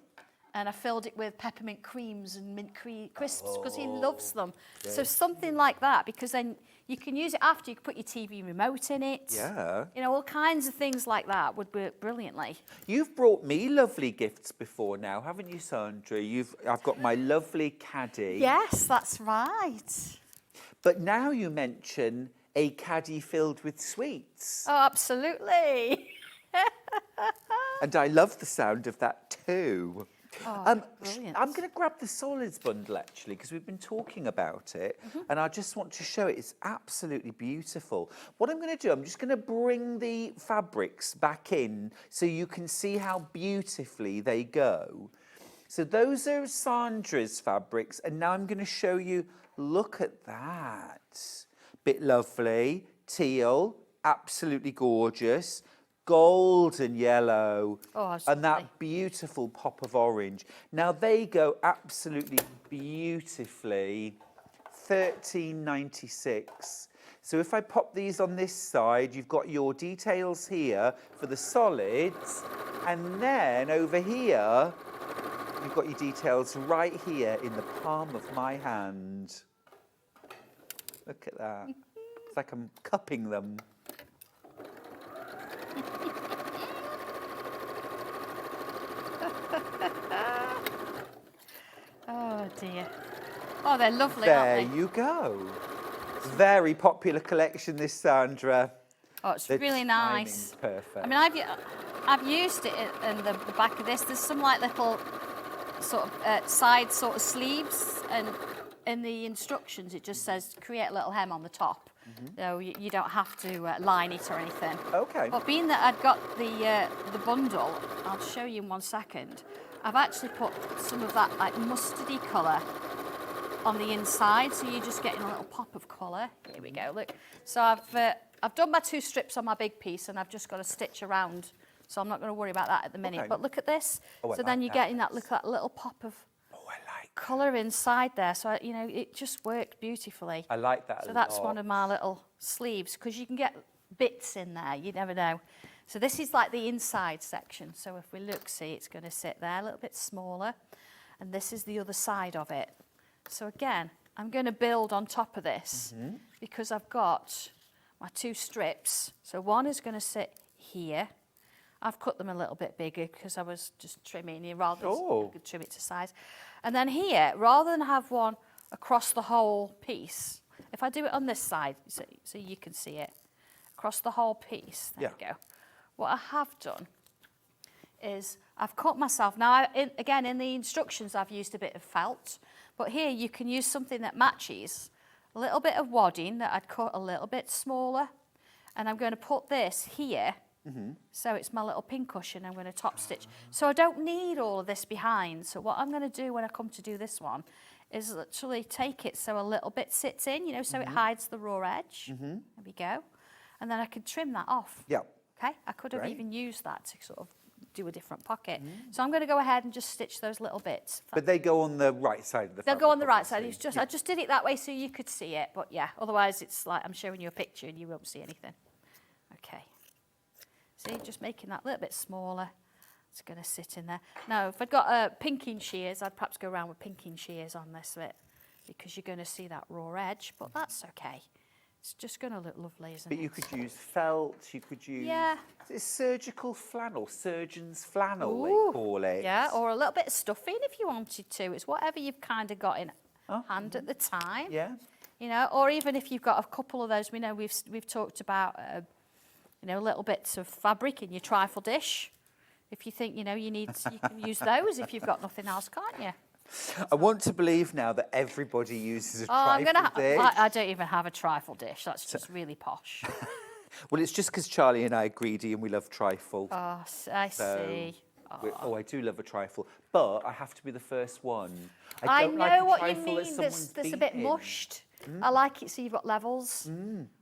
and I filled it with peppermint creams and mint crisps because he loves them. Great. So something like that, because then you can use it after. You can put your TV remote in it. Yeah. You know, all kinds of things like that would work brilliantly. You've brought me lovely gifts before now, haven't you, Sandra? I've got my lovely caddy. Yes, that's right. But now you mention a caddy filled with sweets. Oh, absolutely. And I love the sound of that too. Oh, brilliant. I'm going to grab the solids bundle actually because we've been talking about it and I just want to show it. It's absolutely beautiful. What I'm going to do, I'm just going to bring the fabrics back in so you can see how beautifully they go. So those are Sandra's fabrics and now I'm going to show you, look at that. Bit lovely, teal, absolutely gorgeous. Golden yellow, and that beautiful pop of orange. Now they go absolutely beautifully, £13.96. So if I pop these on this side, you've got your details here for the solids, and then over here, you've got your details right here in the palm of my hand. Look at that. It's like I'm cupping them. Oh dear. Oh, they're lovely, there aren't they? You go. Very popular collection, this, Sandra. Oh, it's really nice. Perfect. I mean, I've used it in the back of this. There's some like little sort of side sort of sleeves, and in the instructions it just says create a little hem on the top. So you don't have to line it or anything. Okay. But being that I'd got the bundle, I'll show you in 1 second. I've actually put some of that like mustardy colour on the inside, so you're just getting a little pop of colour. Here we go. Look. So I've done my 2 strips on my big piece, and I've just got to stitch around. So I'm not going to worry about that at the minute. Okay. But look at this. Oh, so then you're getting that little pop of colour inside there, so you know it just worked beautifully. I like that. So that's one of my little sleeves, because you can get bits in there. You never know. So this is like the inside section. So if we look, see, it's going to sit there a little bit smaller, and this is the other side of it. So again, I'm going to build on top of this because I've got my 2 strips. So one is going to sit here. I've cut them a little bit bigger because I was just trimming here rather than I could trim it to size. And then here, rather than have one across the whole piece, if I do it on this side, so you can see it, across the whole piece, there we go. What I have done is I've cut myself. Now, again, in the instructions, I've used a bit of felt, but here you can use something that matches. A little bit of wadding that I'd cut a little bit smaller, and I'm going to put this here. So it's my little pin cushion. I'm going to top stitch. So I don't need all of this behind. So what I'm going to do when I come to do this one is literally take it so a little bit sits in, you know, so it hides the raw edge. There we go. And then I can trim that off. Yeah. Okay, I could have Great. even used that to sort of do a different pocket. So I'm going to go ahead and just stitch those little bits. But they go on the right side of the They'll fabric. go on the right side. obviously. It's just I just did it that way so you could see it. But yeah, otherwise it's like I'm showing you a picture and you won't see anything. Okay. See, just making that a little bit smaller. It's going to sit in there. Now, if I'd got pinking shears, I'd perhaps go around with pinking shears on this bit because you're going to see that raw edge, but that's okay. It's just going to look lovely, isn't it? But you could use felt, you could use... Yeah. It's surgical flannel, surgeon's flannel, Ooh, they call it. Yeah, or a little bit of stuffing if you wanted to. It's whatever you've kind of got in hand at the time. Yeah. You know, or even if you've got a couple of those, we know we've talked about, you know, little bits of fabric in your trifle dish. If you think, you know, you can use those if you've got nothing else, can't you? I want to believe now that everybody uses a I'm trifle gonna. dish. I don't even have a trifle dish. That's just really posh. Well, it's just because Charlie and I are greedy and we love trifle. Oh, I see. Oh, I do love a trifle, but I have to be the first one. I don't know like a what you trifle mean. That's a bit beaten. mushed. I like it so you've got levels.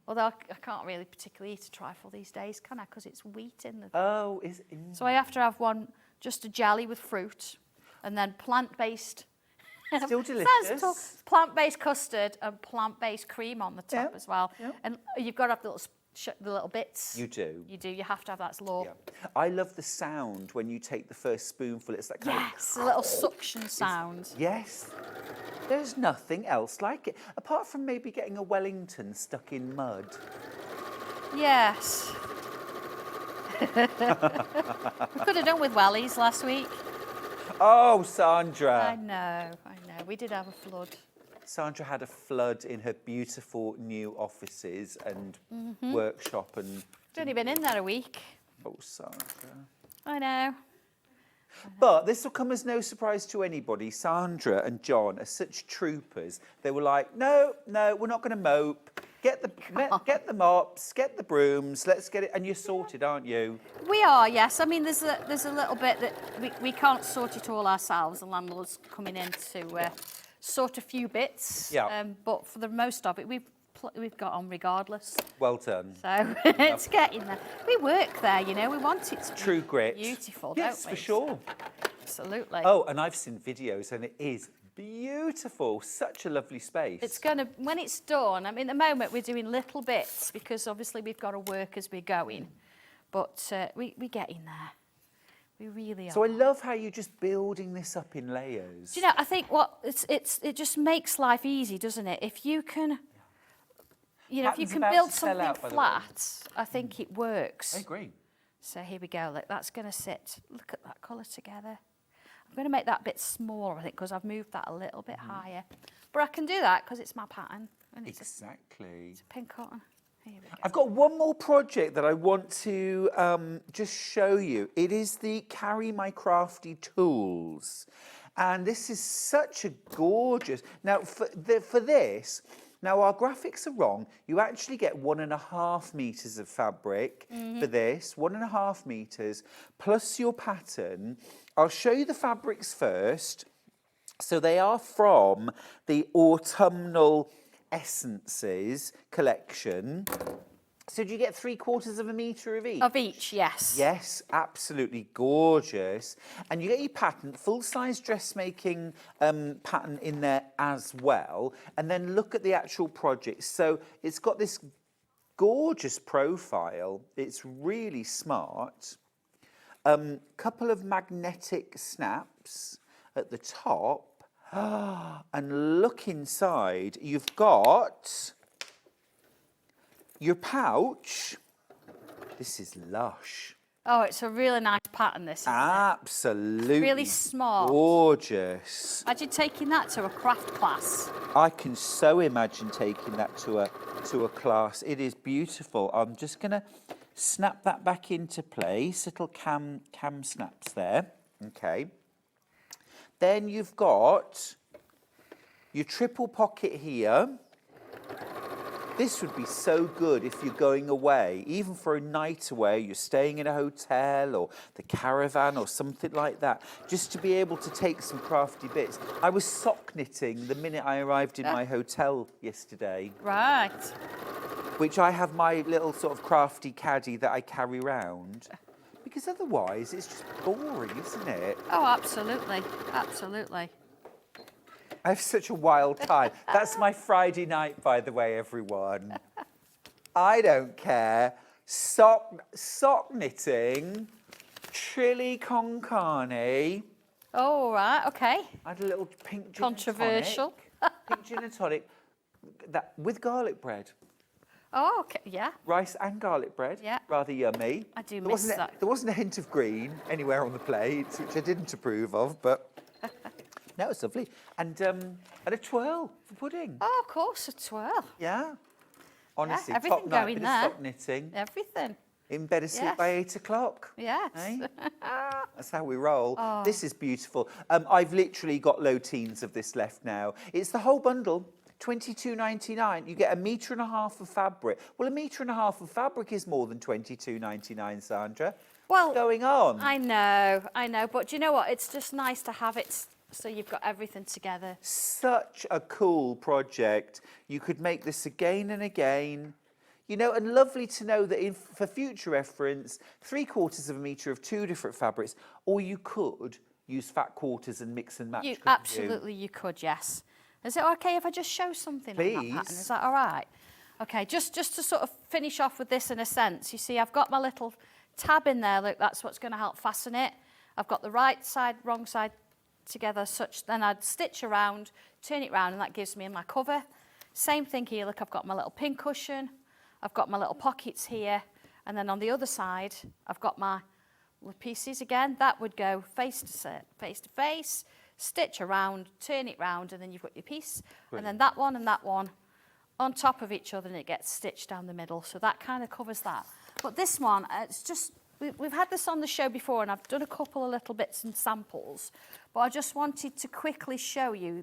Although I can't really particularly eat a trifle these days, can I? Because it's wheat in the. Oh, So I have to have one, just a jelly with fruit, and then plant-based. Still Sounds delicious. tall. Plant-based custard and plant-based cream on the top Yeah, as well. yeah. And you've got to have the little bits. You do. You do. You have to have that. It's law. Yeah. I love the sound when you take the first spoonful. It's that kind Yes, a little suction sound. Yes. There's nothing else like it, apart from maybe getting a Wellington stuck in mud. Yes. We could have done with wellies last week. Oh, Sandra. I know. We did have a flood. Sandra had a flood in her beautiful new offices and workshop and... It's only been in there a week. Oh, Sandra. I know. But this will come as no surprise to anybody. Sandra and John are such troopers. They were like, no, we're not going to mope. Get the mops, get the brooms, let's get it. And you're sorted, aren't you? We are, yes. I mean, there's a little bit that we can't sort it all ourselves. The landlord's coming in to sort a few bits. Yeah. But for the most of it, we've got on regardless. Well done. So it's getting there. We work there, you know. We want it to be True grit. beautiful, Yes, don't we? for sure. Absolutely. Oh, and I've seen videos and it is beautiful. Such a lovely space. It's going to, when it's done, I mean, at the moment we're doing little bits because obviously we've got to work as we're going. But we get in there. We really are. So I love how you're just building this up in layers. Do you know, I think it just makes life easy, doesn't it? If you can, you know, if you Pattern's can about build to sell something out, by the way. flat, I think it works. I agree. So here we go. Look, that's going to sit. Look at that colour together. I'm going to make that a bit smaller, I think, because I've moved that a little bit higher. But I can do that because it's my pattern. And it's Exactly. a pink cotton. Here we go. I've got one more project that I want to just show you. It is the Carry My Crafty Tools. And this is such a gorgeous... Now, for this... Now, our graphics are wrong. You actually get 1.5 metres of fabric for this, 1.5 metres, plus your pattern. I'll show you the fabrics first. So they are from the Autumnal Essences collection. So do you get 3/4 metre of each? Of each, yes. Yes, absolutely gorgeous. And you get your pattern, full-size dressmaking pattern in there as well. And then look at the actual project. So it's got this gorgeous profile. It's really smart. Couple of magnetic snaps at the top. And look inside. You've got your pouch. This is lush. Oh, it's a really nice pattern, this, isn't it? Absolutely. Really smart. Gorgeous. Imagine taking that to a craft class. I can so imagine taking that to a class. It is beautiful. I'm just going to snap that back into place. Little cam snaps there. Okay. Then you've got your triple pocket here. This would be so good if you're going away, even for a night away, you're staying in a hotel or the caravan or something like that, just to be able to take some crafty bits. I was sock knitting the minute I arrived in my hotel yesterday. Right. which I have my little sort of crafty caddy that I carry round. Because otherwise, it's just boring, isn't it? Oh, absolutely, absolutely. I have such a wild time. That's my Friday night, by the way, everyone. I don't care. Sock knitting, chili con carne. Oh, right, okay. I had a little pink gin Controversial. and tonic. Pink gin and tonic that, with garlic bread. Oh, okay, yeah. Rice and garlic bread. Yeah. Rather yummy. I do miss that. There wasn't a hint of green anywhere on the plate, which I didn't approve of, but no, it's lovely. And a twirl for pudding. Oh, of course, a twirl. Yeah. Honestly, everything top night, going bit there. of sock knitting. Everything. In bed asleep Yes. by 8 o'clock. Yes. Eh? That's how we roll. Oh. This is beautiful. I've literally got low teens of this left now. It's the whole bundle, $22.99. You get 1.5 meters of fabric. Well, 1.5 meters of fabric is more than $22.99, Sandra. Well, What's going on? I know. But do you know what? It's just nice to have it so you've got everything together. Such a cool project. You could make this again and again. You know, and lovely to know that for future reference, 3/4 of a metre of 2 different fabrics, or you could use fat quarters and mix and match. You couldn't absolutely you could, yes. Is it okay if I just show something on that Please. pattern? Is that all right? Okay, just to sort of finish off with this in a sense, you see I've got my little tab in there, look, that's what's going to help fasten it. I've got the right side, wrong side together, then I'd stitch around, turn it round, and that gives me my cover. Same thing here, look, I've got my little pin cushion, I've got my little pockets here, and then on the other side, I've got my little pieces again. That would go face to face, stitch around, turn it round, and then you've got your piece. Brilliant. And then that one and that one on top of each other, and it gets stitched down the middle. So that kind of covers that. But this one, it's just, we've had this on the show before, and I've done a couple of little bits and samples, but I just wanted to quickly show you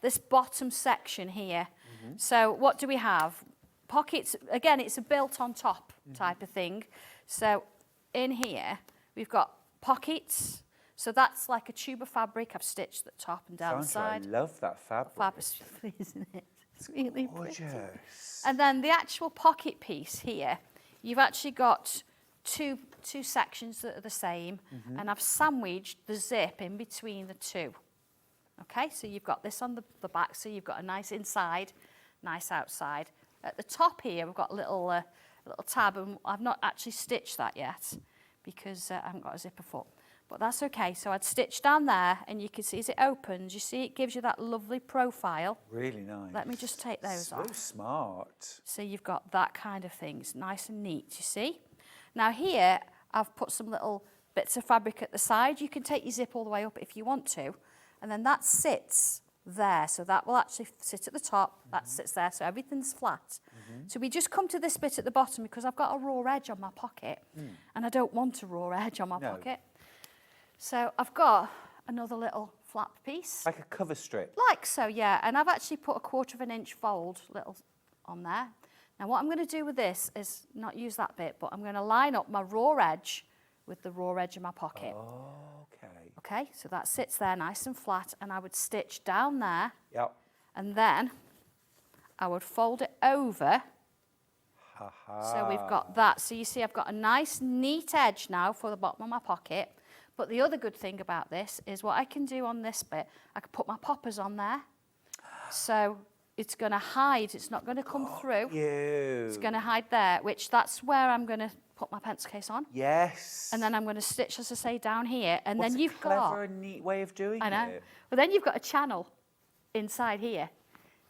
this bottom section here. Mm-hmm. So what do we have? Pockets, again, it's a built on top type of thing. So in here, we've got pockets. So that's like a tube of fabric. I've stitched the top and down the Sandra, side. I love that fabric. Fabulous, isn't it? It's really pretty. Gorgeous. And then the actual pocket piece here, you've actually got two sections that are the same, and I've sandwiched the zip in between the two. Okay, so you've got this on the back, so you've got a nice inside, nice outside. At the top here, we've got a little tab, and I've not actually stitched that yet because I haven't got a zipper foot. But that's okay. So I'd stitch down there, and you can see as it opens, you see it gives you that lovely profile. Really nice. Let me just take those off. So smart. So you've got that kind of thing. It's nice and neat, you see. Now here, I've put some little bits of fabric at the side. You can take your zip all the way up if you want to. And then that sits there. So that will actually sit at the top. That sits there. So everything's flat. So we just come to this bit at the bottom because I've got a raw edge on my pocket. And I don't want a raw edge on my pocket. So I've got another little flap piece. Like a cover strip. Like so, yeah. And I've actually put a 1/4 inch fold little on there. Now what I'm going to do with this is not use that bit, but I'm going to line up my raw edge with the raw edge of my pocket. Oh, okay. Okay, so that sits there nice and flat, and I would stitch down there. Yep. And then I would fold it over. So we've got that. So you see I've got a nice neat edge now for the bottom of my pocket. But the other good thing about this is what I can do on this bit, I can put my poppers on there. So it's going to hide, it's not going to come through. It's going to hide there, which that's where I'm going to put my pencil case on. Yes. And then I'm going to stitch, as I say, down here. And then you've got... got... clever and neat way of doing it. I know. Well, then you've got a channel inside here,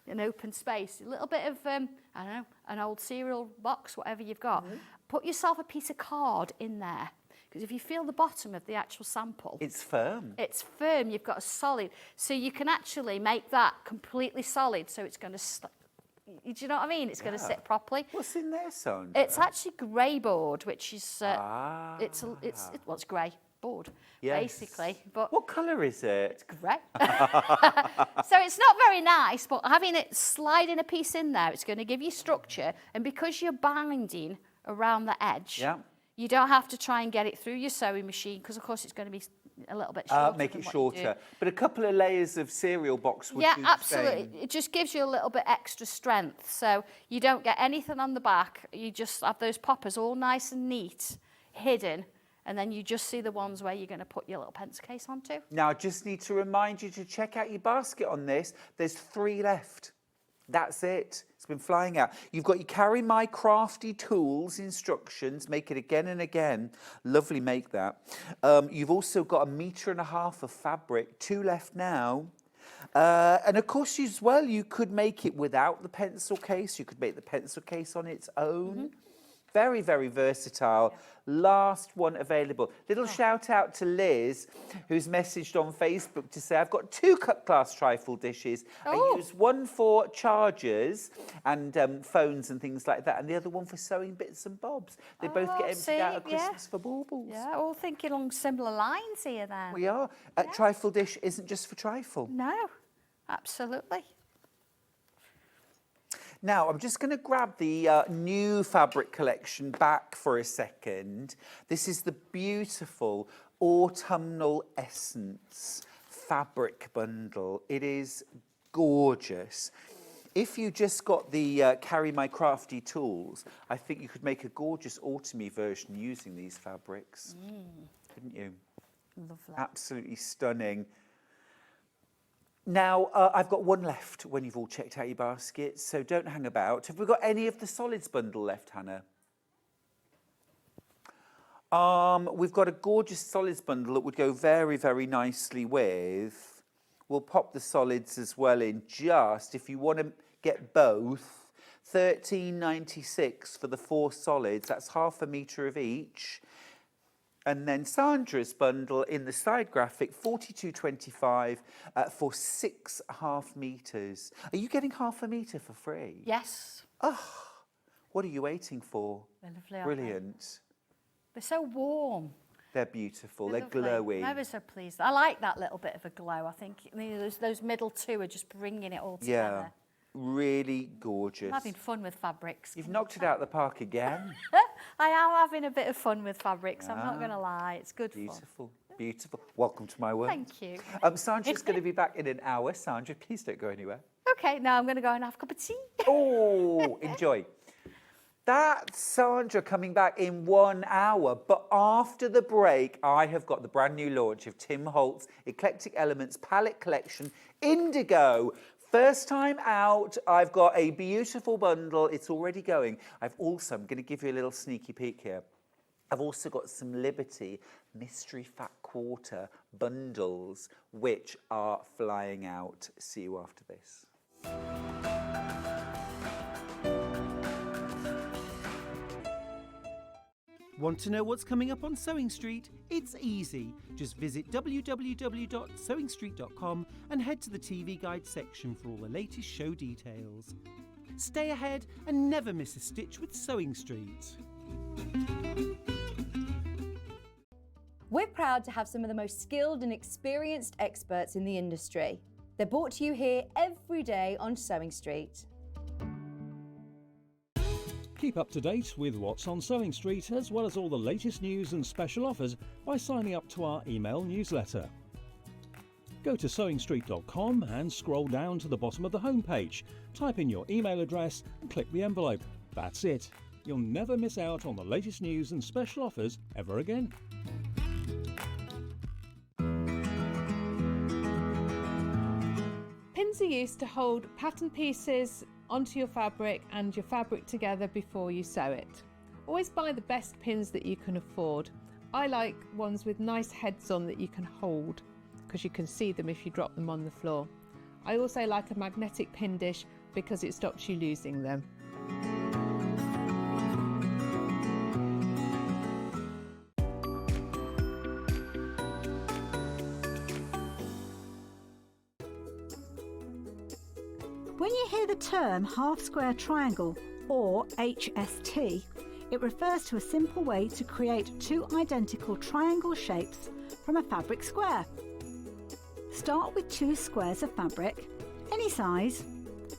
an open space, a little bit of, I don't know, an old cereal box, whatever you've got. Put yourself a piece of card in there. Because if you feel the bottom of the actual sample... It's firm. It's firm. You've got a solid. So you can actually make that completely solid, so it's going to... Do you know what I mean? It's going to sit properly. What's in there, Sandra? It's actually grey board, which is... it's grey board, basically. But what colour is it? It's grey. So it's not very nice, but having it sliding a piece in there, it's going to give you structure. And because you're binding around the edge... Yeah. You don't have to try and get it through your sewing machine because, of course, it's going to be a little bit shorter. Make than it what you shorter. do. But a couple of layers of cereal box would Yeah, do the absolutely. same. It just gives you a little bit extra strength. So you don't get anything on the back. You just have those poppers all nice and neat, hidden. And then you just see the ones where you're going to put your little pencil case onto. Now, I just need to remind you to check out your basket on this. There's 3 left. That's it. It's been flying out. You've got your Carry My Crafty Tools instructions. Make it again and again. Lovely, make that. You've also got 1.5 meters of fabric. 2 left now. And of course, as well, you could make it without the pencil case. You could make the pencil case on its own. Very, very versatile. Last one available. Little shout out to Liz, who's messaged on Facebook to say, I've got 2 cut glass trifle dishes. I use one for chargers and phones and things like that, and the other one for sewing bits and bobs. They both get emptied out at Christmas for baubles. Yeah, all thinking along similar lines here then. We are. A trifle dish isn't just for trifle. No, absolutely. Now, I'm just going to grab the new fabric collection back for a second. This is the beautiful Autumnal Essence fabric bundle. It is gorgeous. If you just got the Carry My Crafty Tools, I think you could make a gorgeous autumny version using these fabrics. Couldn't you? Lovely. Absolutely stunning. Now, I've got 1 left when you've all checked out your baskets, so don't hang about. Have we got any of the solids bundle left, Hannah? We've got a gorgeous solids bundle that would go very, very nicely with. We'll pop the solids as well in just, if you want to get both, £13.96 for the 4 solids. That's 0.5 metre of each. And then Sandra's bundle in the side graphic, £42.25 for 6.5 metres. Are you getting 0.5 metre for free? Yes. Oh, what are you waiting for? They're lovely, aren't they? Brilliant. They're so warm. They're beautiful. They're lovely. glowy. I'm ever so pleased. I like that little bit of a glow. I think those middle 2 are just bringing it all together. Yeah, really gorgeous. I'm having fun with fabrics. You've knocked it out of the park again. I am having a bit of fun with fabrics, I'm not going to lie. It's good fun. Beautiful, beautiful. Welcome to my world. Thank you. Sandra's going to be back in an hour. Sandra, please don't go anywhere. Okay, now I'm going to go and have a cup of tea. Oh, enjoy. That's Sandra coming back in 1 hour. But after the break, I have got the brand new launch of Tim Holtz Eclectic Elements Palette Collection Indigo. First time out, I've got a beautiful bundle. It's already going. I'm going to give you a little sneaky peek here. I've also got some Liberty Mystery Fat Quarter bundles, which are flying out. See you after this. Want to know what's coming up on Sewing Street? It's easy. Just visit www.sewingstreet.com and head to the TV Guide section for all the latest show details. Stay ahead and never miss a stitch with Sewing Street. We're proud to have some of the most skilled and experienced experts in the industry. They're brought to you here every day on Sewing Street. Keep up to date with what's on Sewing Street, as well as all the latest news and special offers by signing up to our email newsletter. Go to sewingstreet.com and scroll down to the bottom of the homepage. Type in your email address and click the envelope. That's it. You'll never miss out on the latest news and special offers ever again. Pins are used to hold pattern pieces onto your fabric and your fabric together before you sew it. Always buy the best pins that you can afford. I like ones with nice heads on that you can hold because you can see them if you drop them on the floor. I also like a magnetic pin dish because it stops you losing them. When you hear the term half-square triangle, or HST, it refers to a simple way to create 2 identical triangle shapes from a fabric square. Start with 2 squares of fabric, any size,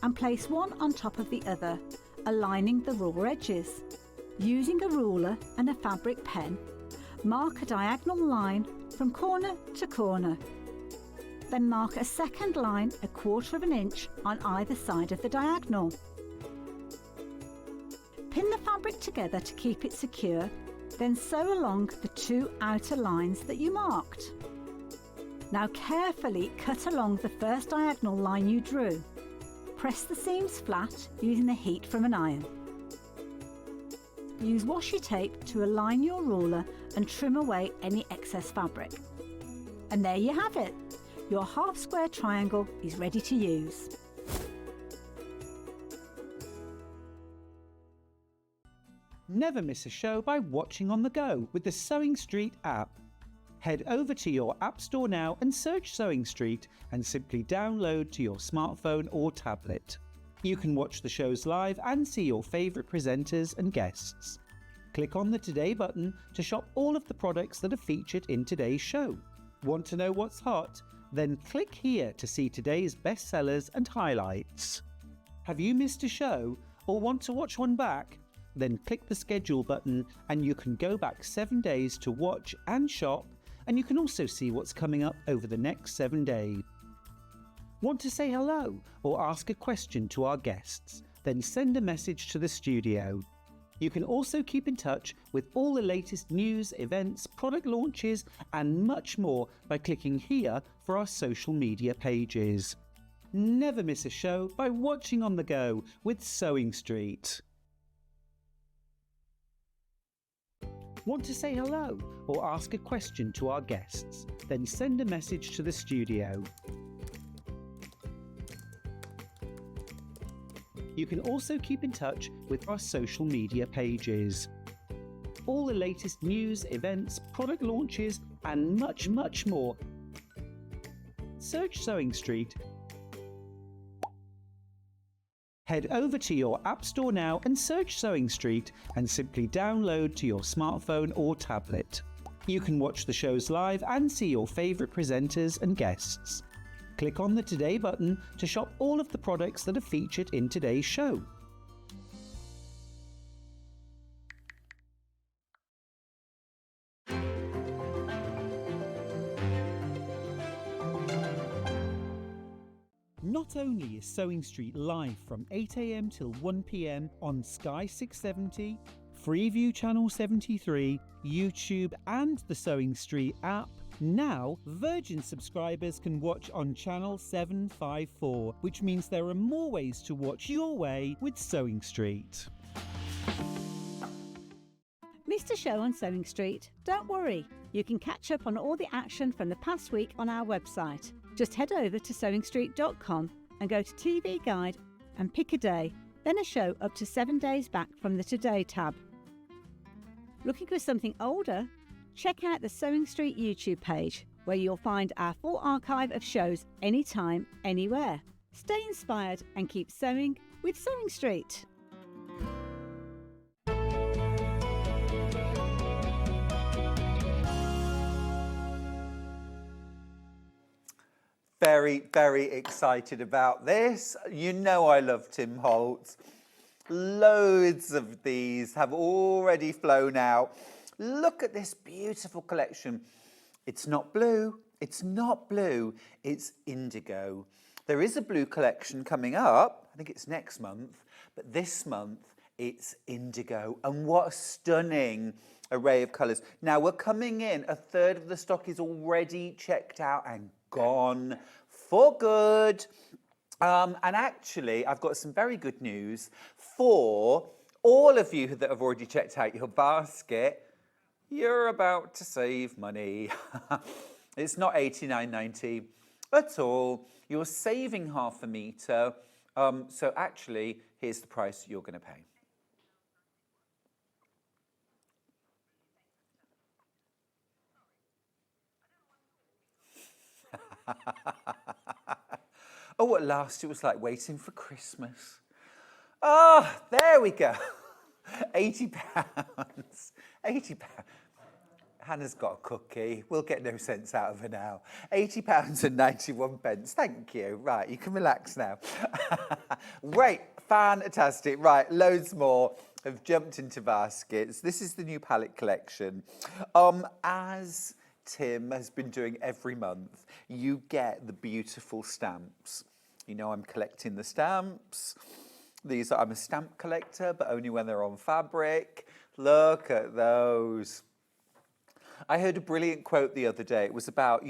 and place one on top of the other, aligning the raw edges. Using a ruler and a fabric pen, mark a diagonal line from corner to corner. Then mark a second line 1/4 inch on either side of the diagonal. Pin the fabric together to keep it secure, then sew along the 2 outer lines that you marked. Now carefully cut along the first diagonal line you drew. Press the seams flat using the heat from an iron. Use washi tape to align your ruler and trim away any excess fabric. And there you have it. Your half square triangle is ready to use. Never miss a show by watching on the go with the Sewing Street app. Head over to your App Store now and search Sewing Street and simply download to your smartphone or tablet. You can watch the shows live and see your favourite presenters and guests. Click on the Today button to shop all of the products that are featured in today's show. Want to know what's hot? Then click here to see today's bestsellers and highlights. Have you missed a show or want to watch one back? Then click the schedule button and you can go back 7 days to watch and shop, and you can also see what's coming up over the next 7 days. Want to say hello or ask a question to our guests? Then send a message to the studio. You can also keep in touch with all the latest news, events, product launches and much more by clicking here for our social media pages. Never miss a show by watching on the go with Sewing Street. Want to say hello or ask a question to our guests? Then send a message to the studio. You can also keep in touch with our social media pages. All the latest news, events, product launches and much more. Search Sewing Street. Head over to your App Store now and search Sewing Street and simply download to your smartphone or tablet. You can watch the shows live and see your favourite presenters and guests. Click on the Today button to shop all of the products that are featured in today's show. Not only is Sewing Street live from 8 AM till 1 PM on Sky 670, Freeview Channel 73, YouTube and the Sewing Street app, now Virgin subscribers can watch on Channel 754, which means there are more ways to watch your way with Sewing Street. Missed a show on Sewing Street? Don't worry, you can catch up on all the action from the past week on our website. Just head over to sewingstreet.com and go to TV Guide and pick a day, then a show up to 7 days back from the Today tab. Looking for something older? Check out the Sewing Street YouTube page, where you'll find our full archive of shows anytime, anywhere. Stay inspired and keep sewing with Sewing Street. Very, very excited about this. You know I love Tim Holtz. Loads of these have already flown out. Look at this beautiful collection. It's not blue, it's indigo. There is a blue collection coming up, I think it's next month, but this month it's indigo. And what a stunning array of colours. Now we're coming in, a third of the stock is already checked out and gone for good. And actually, I've got some very good news for all of you that have already checked out your basket. You're about to save money. It's not $89.90 at all. You're saving half a metre. So actually, here's the price you're going to pay. Oh, at last it was like waiting for Christmas. Ah, there we go. £80. £80. Hannah's got a cookie. We'll get no sense out of her now. £80.91. Thank you. Right, you can relax now. Great, fantastic. Right, loads more. have jumped into baskets. This is the new palette collection. As Tim has been doing every month, you get the beautiful stamps. You know, I'm collecting the stamps. I'm a stamp collector, but only when they're on fabric. Look at those. I heard a brilliant quote the other day. It was about,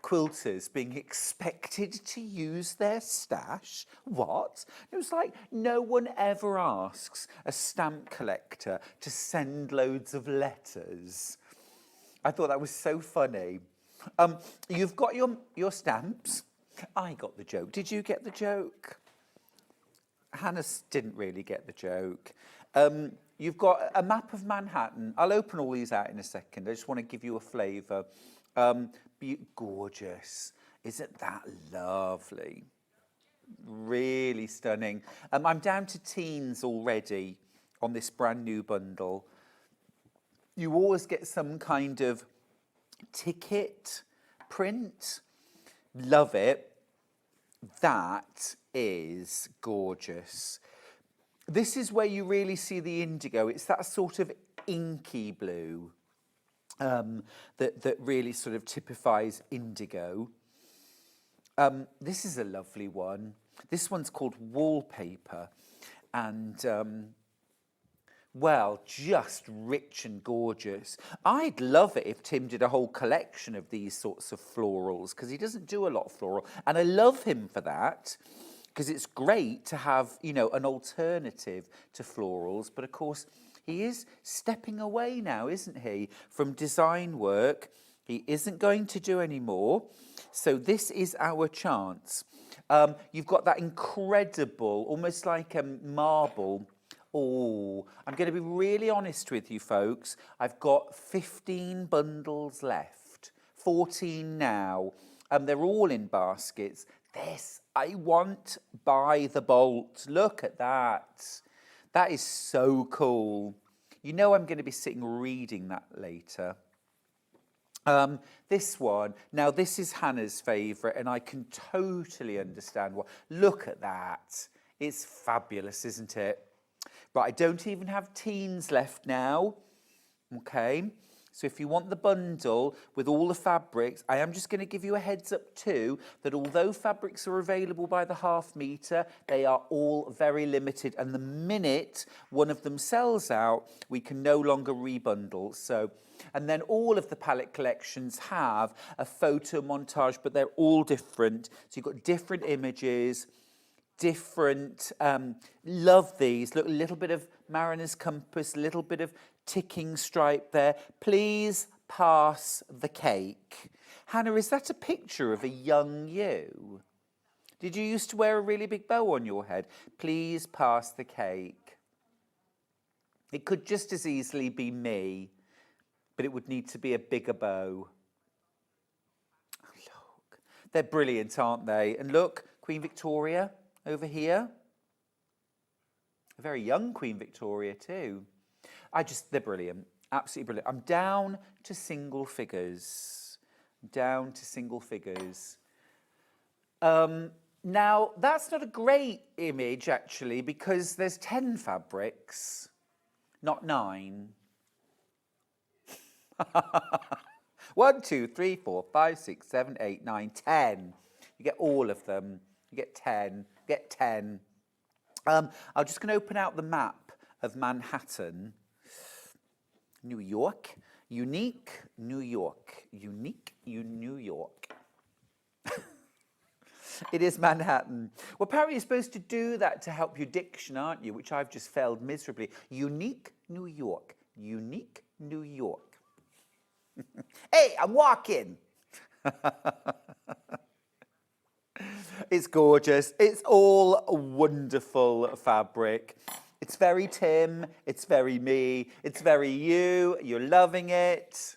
quilters being expected to use their stash. What? It was like, no one ever asks a stamp collector to send loads of letters. I thought that was so funny. You've got your stamps. I got the joke. Did you get the joke? Hannah didn't really get the joke. You've got a map of Manhattan. I'll open all these out in a second. I just want to give you a flavour. Gorgeous. Isn't that lovely? Really stunning. I'm down to teens already on this brand new bundle. You always get some kind of ticket print. Love it. That is gorgeous. This is where you really see the indigo. It's that sort of inky blue that really sort of typifies indigo. This is a lovely one. This one's called Wallpaper, and well, just rich and gorgeous. I'd love it if Tim did a whole collection of these sorts of florals, because he doesn't do a lot of floral, and I love him for that, because it's great to have, an alternative to florals. But of course, he is stepping away now, isn't he, from design work. He isn't going to do any more. So this is our chance. You've got that incredible, almost like a marble. Oh, I'm going to be really honest with you, folks. I've got 15 bundles left, 14 now. They're all in baskets. This I want by the bolt. Look at that. That is so cool. I'm going to be sitting reading that later. This one, now this is Hannah's favourite, and I can totally understand why. Look at that. It's fabulous, isn't it? Right, I don't even have teens left now. Okay, so if you want the bundle with all the fabrics, I am just going to give you a heads up too, that although fabrics are available by the half metre, they are all very limited. And the minute one of them sells out, we can no longer rebundle. So, and then all of the palette collections have a photo montage, but they're all different. So you've got different images, different, love these. Look, a little bit of Mariner's Compass, a little bit of ticking stripe there. Please pass the cake. Hannah, is that a picture of a young you? Did you used to wear a really big bow on your head? Please pass the cake. It could just as easily be me, but it would need to be a bigger bow. Oh, look, they're brilliant, aren't they? And look, Queen Victoria over here. A very young Queen Victoria too. They're brilliant, absolutely brilliant. I'm down to single figures. Now, that's not a great image, actually, because there's 10 fabrics, not 9. 1, 2, 3, 4, 5, 6, 7, 8, 9, 10. You get all of them. You get 10. I'm just going to open out the map of Manhattan. New York. Unique, New York. Unique, New York. It is Manhattan. Well, apparently you're supposed to do that to help your diction, aren't you? Which I've just failed miserably. Unique, New York. Unique, New York. Hey, I'm walking. It's gorgeous. It's all wonderful fabric. It's very Tim. It's very me. It's very you. You're loving it.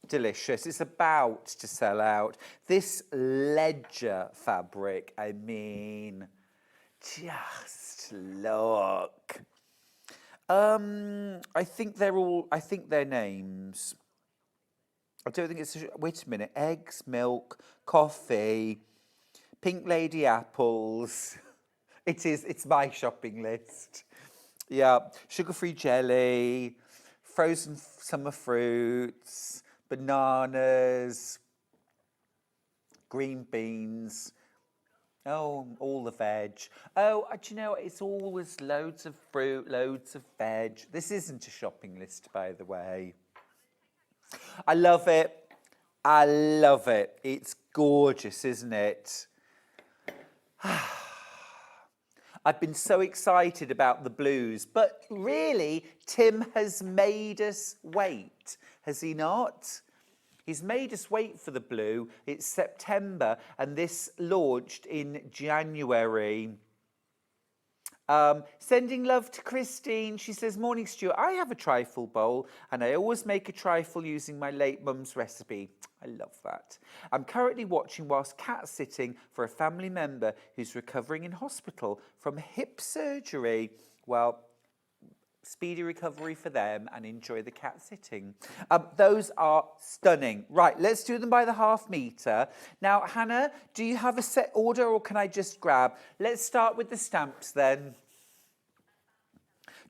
Delicious. It's about to sell out. This ledger fabric, I mean, just look. I think they're names. I don't think it's, wait a minute, eggs, milk, coffee, pink lady apples. It's my shopping list. Yeah, sugar-free jelly, frozen summer fruits, bananas, green beans. Oh, all the veg. Oh, do you know, it's always loads of fruit, loads of veg. This isn't a shopping list, by the way. I love it. I love it. It's gorgeous, isn't it? I've been so excited about the blues, but really, Tim has made us wait, has he not? He's made us wait for the blue. It's September, and this launched in January. Sending love to Christine. She says, morning, Stuart. I have a trifle bowl, and I always make a trifle using my late mum's recipe. I love that. I'm currently watching whilst cat sitting for a family member who's recovering in hospital from hip surgery. Well, speedy recovery for them, and enjoy the cat sitting. Those are stunning. Right, let's do them by the half metre. Now, Hannah, do you have a set order, or can I just grab? Let's start with the stamps then.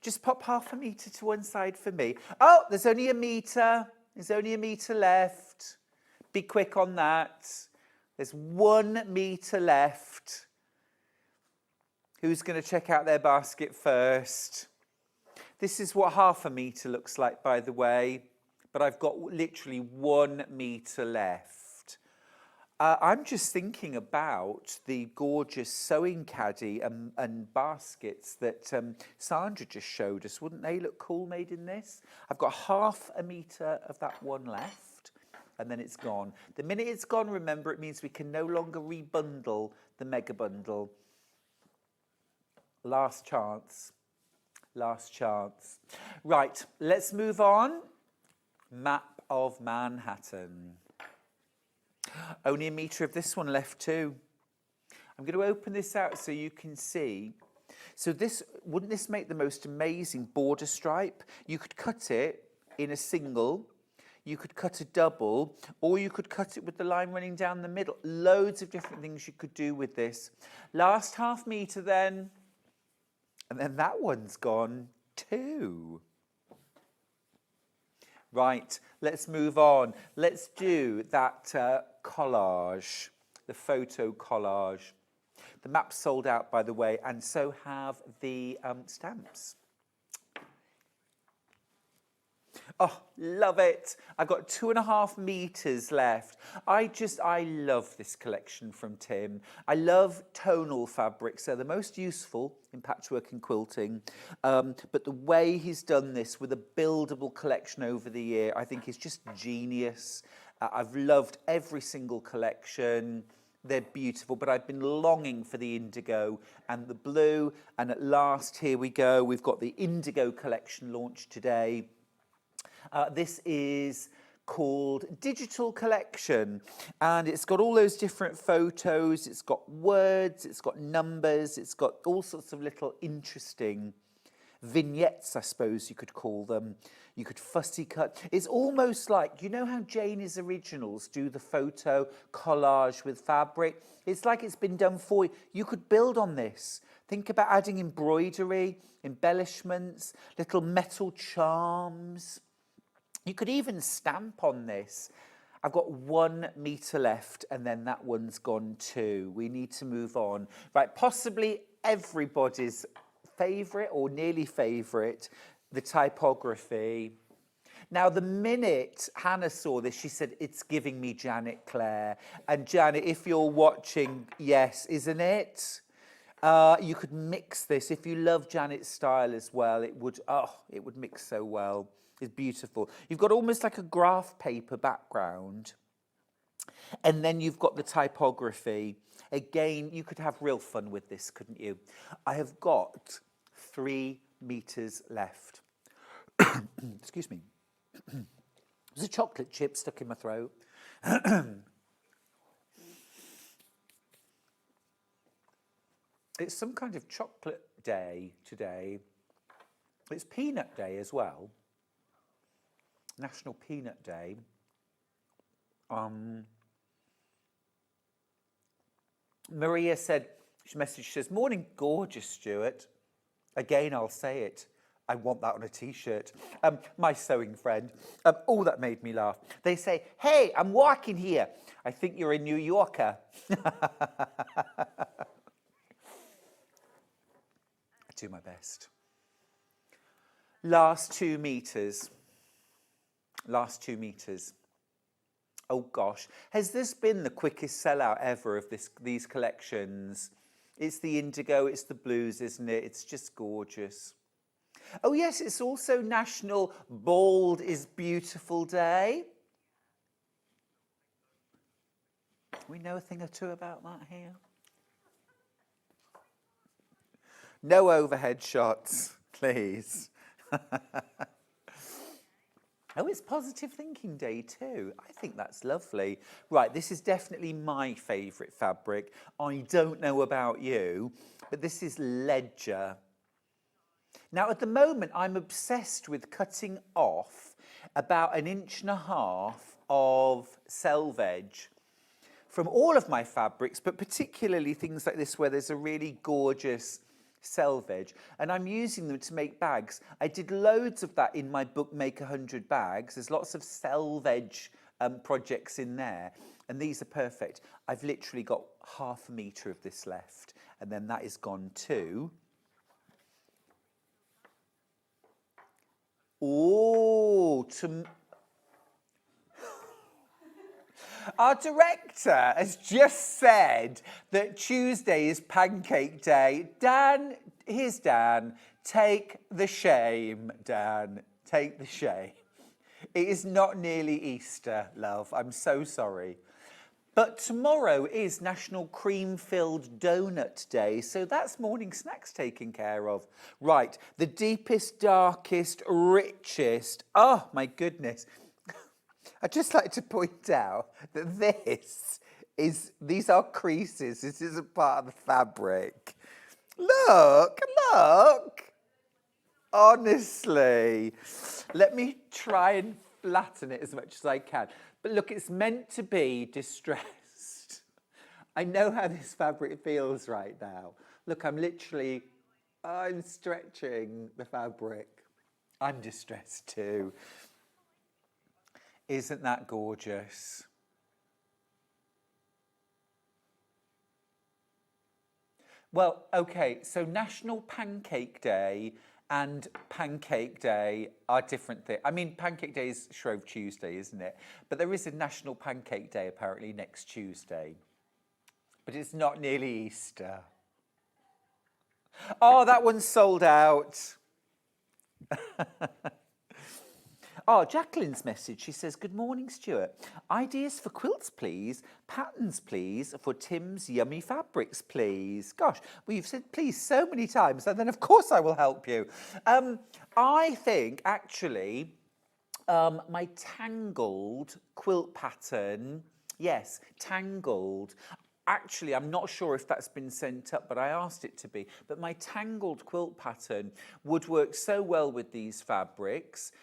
Just pop half a metre to one side for me. Oh, there's only a metre. There's only a metre left. Be quick on that. There's 1 metre left. Who's going to check out their basket first? This is what half a metre looks like, by the way, but I've got literally 1 metre left. I'm just thinking about the gorgeous sewing caddy and baskets that Sandra just showed us. Wouldn't they look cool made in this? I've got half a metre of that one left, and then it's gone. The minute it's gone, remember, it means we can no longer rebundle the mega bundle. Last chance. Last chance. Right, let's move on. Map of Manhattan. Only a metre of this one left too. I'm going to open this out so you can see. So this, wouldn't this make the most amazing border stripe? You could cut it in a single, you could cut a double, or you could cut it with the line running down the middle. Loads of different things you could do with this. Last half metre then. And then that one's gone too. Right, let's move on. Let's do that collage, the photo collage. The map's sold out, by the way, and so have the stamps. Oh, love it. I've got 2.5 metres left. I love this collection from Tim. I love tonal fabrics. They're the most useful in patchwork and quilting. But the way he's done this with a buildable collection over the year, I think is just genius. I've loved every single collection. They're beautiful, but I've been longing for the indigo and the blue. And at last, here we go. We've got the indigo collection launched today. This is called Digital Collection, and it's got all those different photos, it's got words, it's got numbers, it's got all sorts of little interesting vignettes, I suppose you could call them. You could fussy cut. It's almost like, you know how Janie's Originals do the photo collage with fabric? It's like it's been done for you. You could build on this. Think about adding embroidery, embellishments, little metal charms. You could even stamp on this. I've got 1 metre left, and then that one's gone too. We need to move on. Right, possibly everybody's favourite or nearly favourite, the typography. Now, the minute Hannah saw this, she said, it's giving me Janet Clare. And Janet, if you're watching, yes, isn't it? You could mix this. If you love Janet's style as well, it would mix so well. It's beautiful. You've got almost like a graph paper background. And then you've got the typography. Again, you could have real fun with this, couldn't you? I have got 3 metres left. Excuse me. There's a chocolate chip stuck in my throat. It's some kind of chocolate day today. It's peanut day as well. National Peanut Day. Maria said, she messaged, she says, morning, gorgeous, Stuart. Again, I'll say it. I want that on a T-shirt. My sewing friend. Oh, that made me laugh. They say, hey, I'm walking here. I think you're a New Yorker. I do my best. Last 2 meters. Last 2 meters. Oh gosh, has this been the quickest sellout ever of these collections? It's the indigo, it's the blues, isn't it? It's just gorgeous. Oh yes, it's also National Bald is Beautiful Day. We know a thing or two about that here. No overhead shots, please. Oh, it's Positive Thinking Day too. I think that's lovely. Right, this is definitely my favourite fabric. I don't know about you, but this is Ledger. Now, at the moment, I'm obsessed with cutting off about 1.5 inches of selvage from all of my fabrics, but particularly things like this where there's a really gorgeous selvage, and I'm using them to make bags. I did loads of that in my book, Make 100 Bags. There's lots of selvage projects in there, and these are perfect. I've literally got 1/2 metre of this left, and then that is gone too. Oh, our director has just said that Tuesday is Pancake Day. Dan, here's Dan. Take the shame, Dan. Take the shame. It is not nearly Easter, love. I'm so sorry. But tomorrow is National Cream-Filled Donut Day, so that's morning snacks taken care of. Right, the deepest, darkest, richest. Oh, my goodness. I'd just like to point out that these are creases. This isn't part of the fabric. Look, look. Honestly. Let me try and flatten it as much as I can. But look, it's meant to be distressed. I know how this fabric feels right now. Look, I'm stretching the fabric. I'm distressed too. Isn't that gorgeous? Well, okay, so National Pancake Day and Pancake Day are different things. I mean, Pancake Day is Shrove Tuesday, isn't it? But there is a National Pancake Day apparently next Tuesday. But it's not nearly Easter. Oh, that one's sold out. Oh, Jacqueline's message. She says, good morning, Stuart. Ideas for quilts, please. Patterns, please, for Tim's Yummy Fabrics, please. Gosh, well, you've said please so many times, and then, of course, I will help you. I think, actually, my Tangled quilt pattern, yes, Tangled. Actually, I'm not sure if that's been sent up, but I asked it to be. But my Tangled quilt pattern would work so well with these fabrics.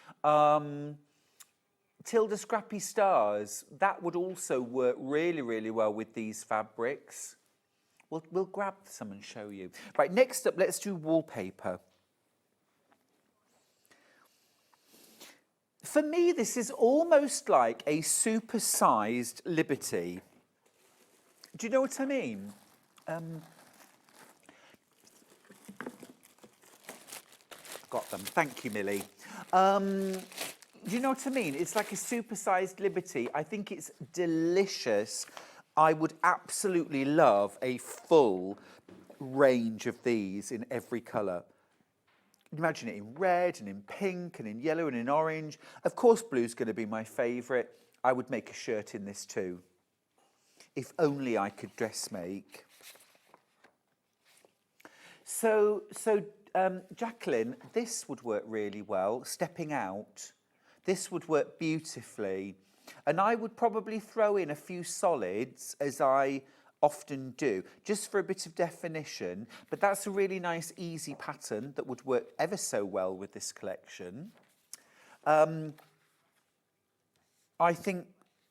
Tilda Scrappy Stars, that would also work really, really well with these fabrics. We'll grab some and show you. Right, next up, let's do wallpaper. For me, this is almost like a super-sized Liberty. Do you know what I mean? Got them. Thank you, Millie. Do you know what I mean? It's like a super-sized Liberty. I think it's delicious. I would absolutely love a full range of these in every colour. Imagine it in red and in pink and in yellow and in orange. Of course, blue's going to be my favourite. I would make a shirt in this too. If only I could dressmake. So Jacqueline, this would work really well, stepping out. This would work beautifully. And I would probably throw in a few solids, as I often do, just for a bit of definition. But that's a really nice, easy pattern that would work ever so well with this collection. I think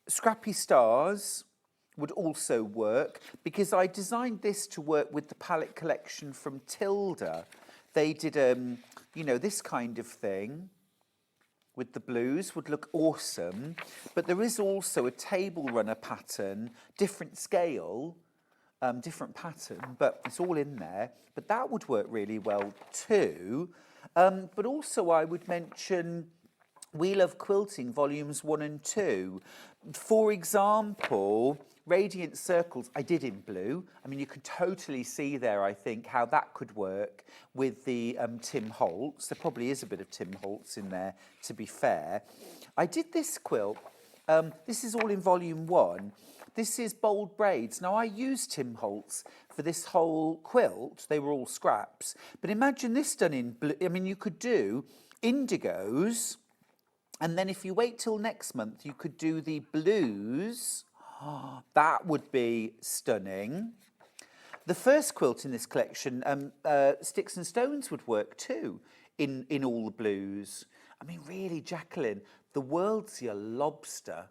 Scrappy Stars would also work, because I designed this to work with the palette collection from Tilda. they did, you know, this kind of thing with the blues would look awesome. But there is also a table runner pattern, different scale, different pattern, but it's all in there. But that would work really well too. But also I would mention We Love Quilting Volumes 1 and 2. For example, Radiant Circles, I did in blue. I mean, you can totally see there, I think, how that could work with the Tim Holtz. There probably is a bit of Tim Holtz in there, to be fair. I did this quilt. This is all in Volume 1. This is Bold Braids. Now, I used Tim Holtz for this whole quilt. They were all scraps. But imagine this done in blue. I mean, you could do indigos, and then if you wait till next month, you could do the blues. Oh, that would be stunning. The first quilt in this collection, Sticks and Stones, would work too in all the blues. I mean, really, Jacqueline, the world's your lobster.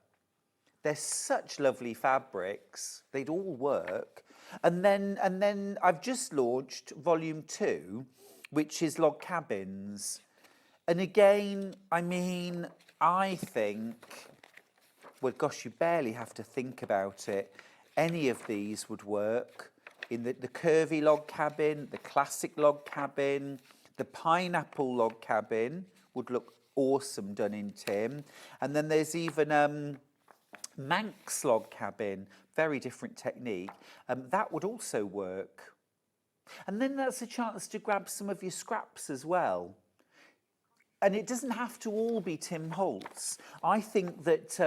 They're such lovely fabrics. They'd all work. And then I've just launched Volume 2, which is Log Cabins. And again, I mean, I think, well, gosh, you barely have to think about it. Any of these would work. In the curvy log cabin, the classic log cabin, the pineapple log cabin would look awesome done in Tim. And then there's even Manx log cabin, very different technique. That would also work. And then that's a chance to grab some of your scraps as well. And it doesn't have to all be Tim Holtz. I think that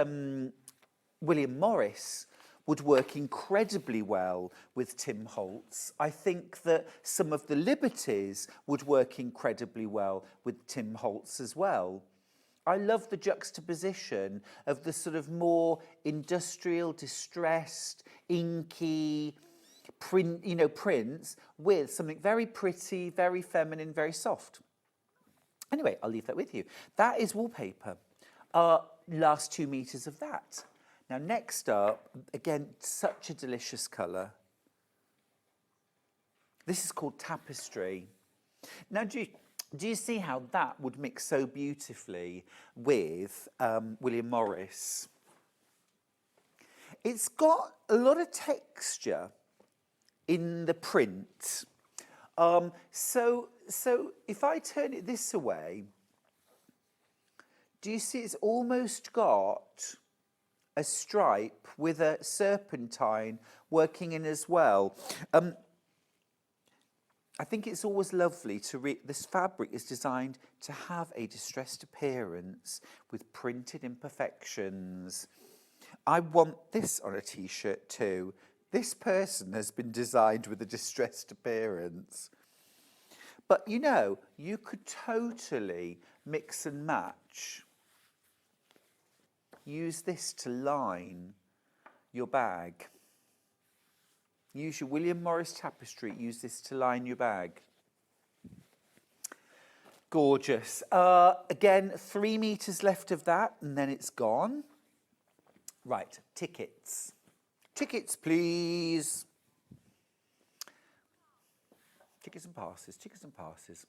William Morris would work incredibly well with Tim Holtz. I think that some of the Liberties would work incredibly well with Tim Holtz as well. I love the juxtaposition of the sort of more industrial, distressed, inky print, you know, prints with something very pretty, very feminine, very soft. Anyway, I'll leave that with you. That is wallpaper. Last 2 meters of that. Now, next up, again, such a delicious colour. This is called Tapestry. Now, do you see how that would mix so beautifully with William Morris? It's got a lot of texture in the print. So if I turn it this way, do you see it's almost got a stripe with a serpentine working in as well? I think it's always lovely to read. This fabric is designed to have a distressed appearance with printed imperfections. I want this on a t-shirt too. This person has been designed with a distressed appearance. But, you know, you could totally mix and match. Use this to line your bag. Use your William Morris tapestry. Use this to line your bag. Gorgeous. Again, 3 meters left of that, and then it's gone. Right, tickets. Tickets, please. Tickets and passes, tickets and passes.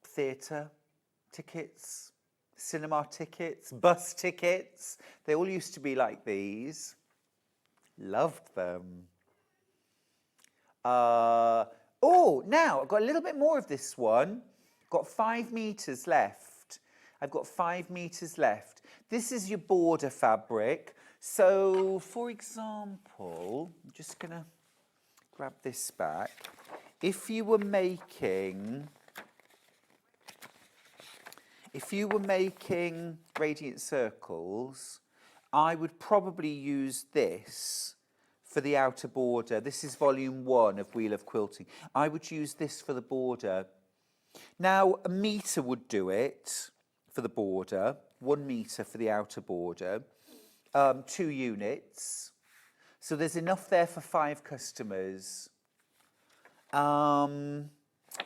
Theatre tickets, cinema tickets, bus tickets. They all used to be like these. Loved them. Oh, now I've got a little bit more of this one. Got 5 meters left. I've got 5 meters left. This is your border fabric. So, for example, I'm just going to grab this back. If you were making Radiant Circles, I would probably use this for the outer border. This is volume 1 of Wheel of Quilting. I would use this for the border. Now, a metre would do it for the border, 1 metre for the outer border, 2 units. So there's enough there for 5 customers.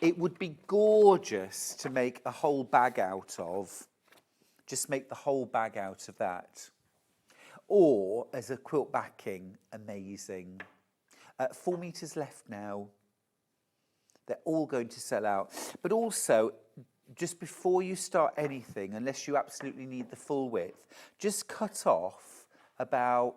It would be gorgeous to make a whole bag out of. Just make the whole bag out of that. Or as a quilt backing, amazing. 4 meters left now. They're all going to sell out. But also, just before you start anything, unless you absolutely need the full width, just cut off about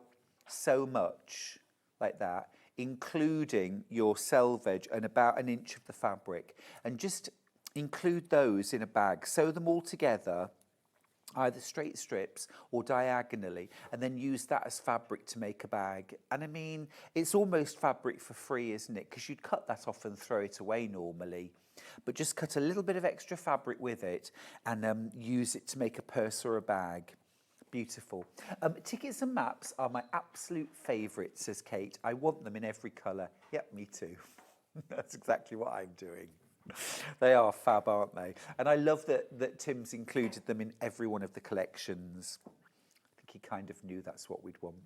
so much, like that, including your selvage and about an inch of the fabric, and just include those in a bag. Sew them all together, either straight strips or diagonally, and then use that as fabric to make a bag. And I mean, it's almost fabric for free, isn't it? Because you'd cut that off and throw it away normally. But just cut a little bit of extra fabric with it and use it to make a purse or a bag. Beautiful. Tickets and maps are my absolute favourite, says Kate. I want them in every colour. Yep, me too. That's exactly what I'm doing. They are fab, aren't they? And I love that Tim's included them in every one of the collections. I think he kind of knew that's what we'd want.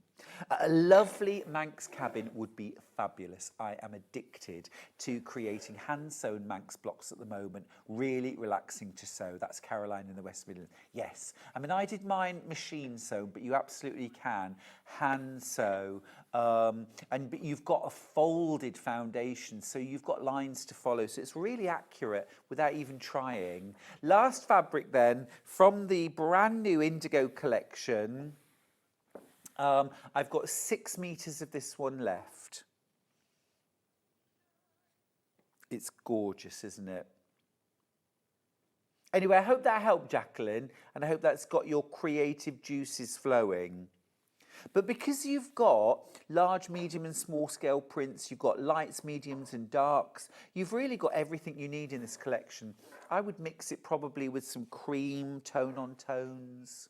A lovely Manx cabin would be fabulous. I am addicted to creating hand-sewn Manx blocks at the moment. Really relaxing to sew. That's Caroline in the West Midlands. Yes. I mean, I did mine machine sewn, but you absolutely can hand sew. But you've got a folded foundation, so you've got lines to follow. So it's really accurate without even trying. Last fabric then, from the brand new Indigo collection. I've got 6 meters of this one left. It's gorgeous, isn't it? Anyway, I hope that helped, Jacqueline, and I hope that's got your creative juices flowing. But because you've got large, medium and small scale prints, you've got lights, mediums and darks, you've really got everything you need in this collection. I would mix it probably with some cream, tone on tones.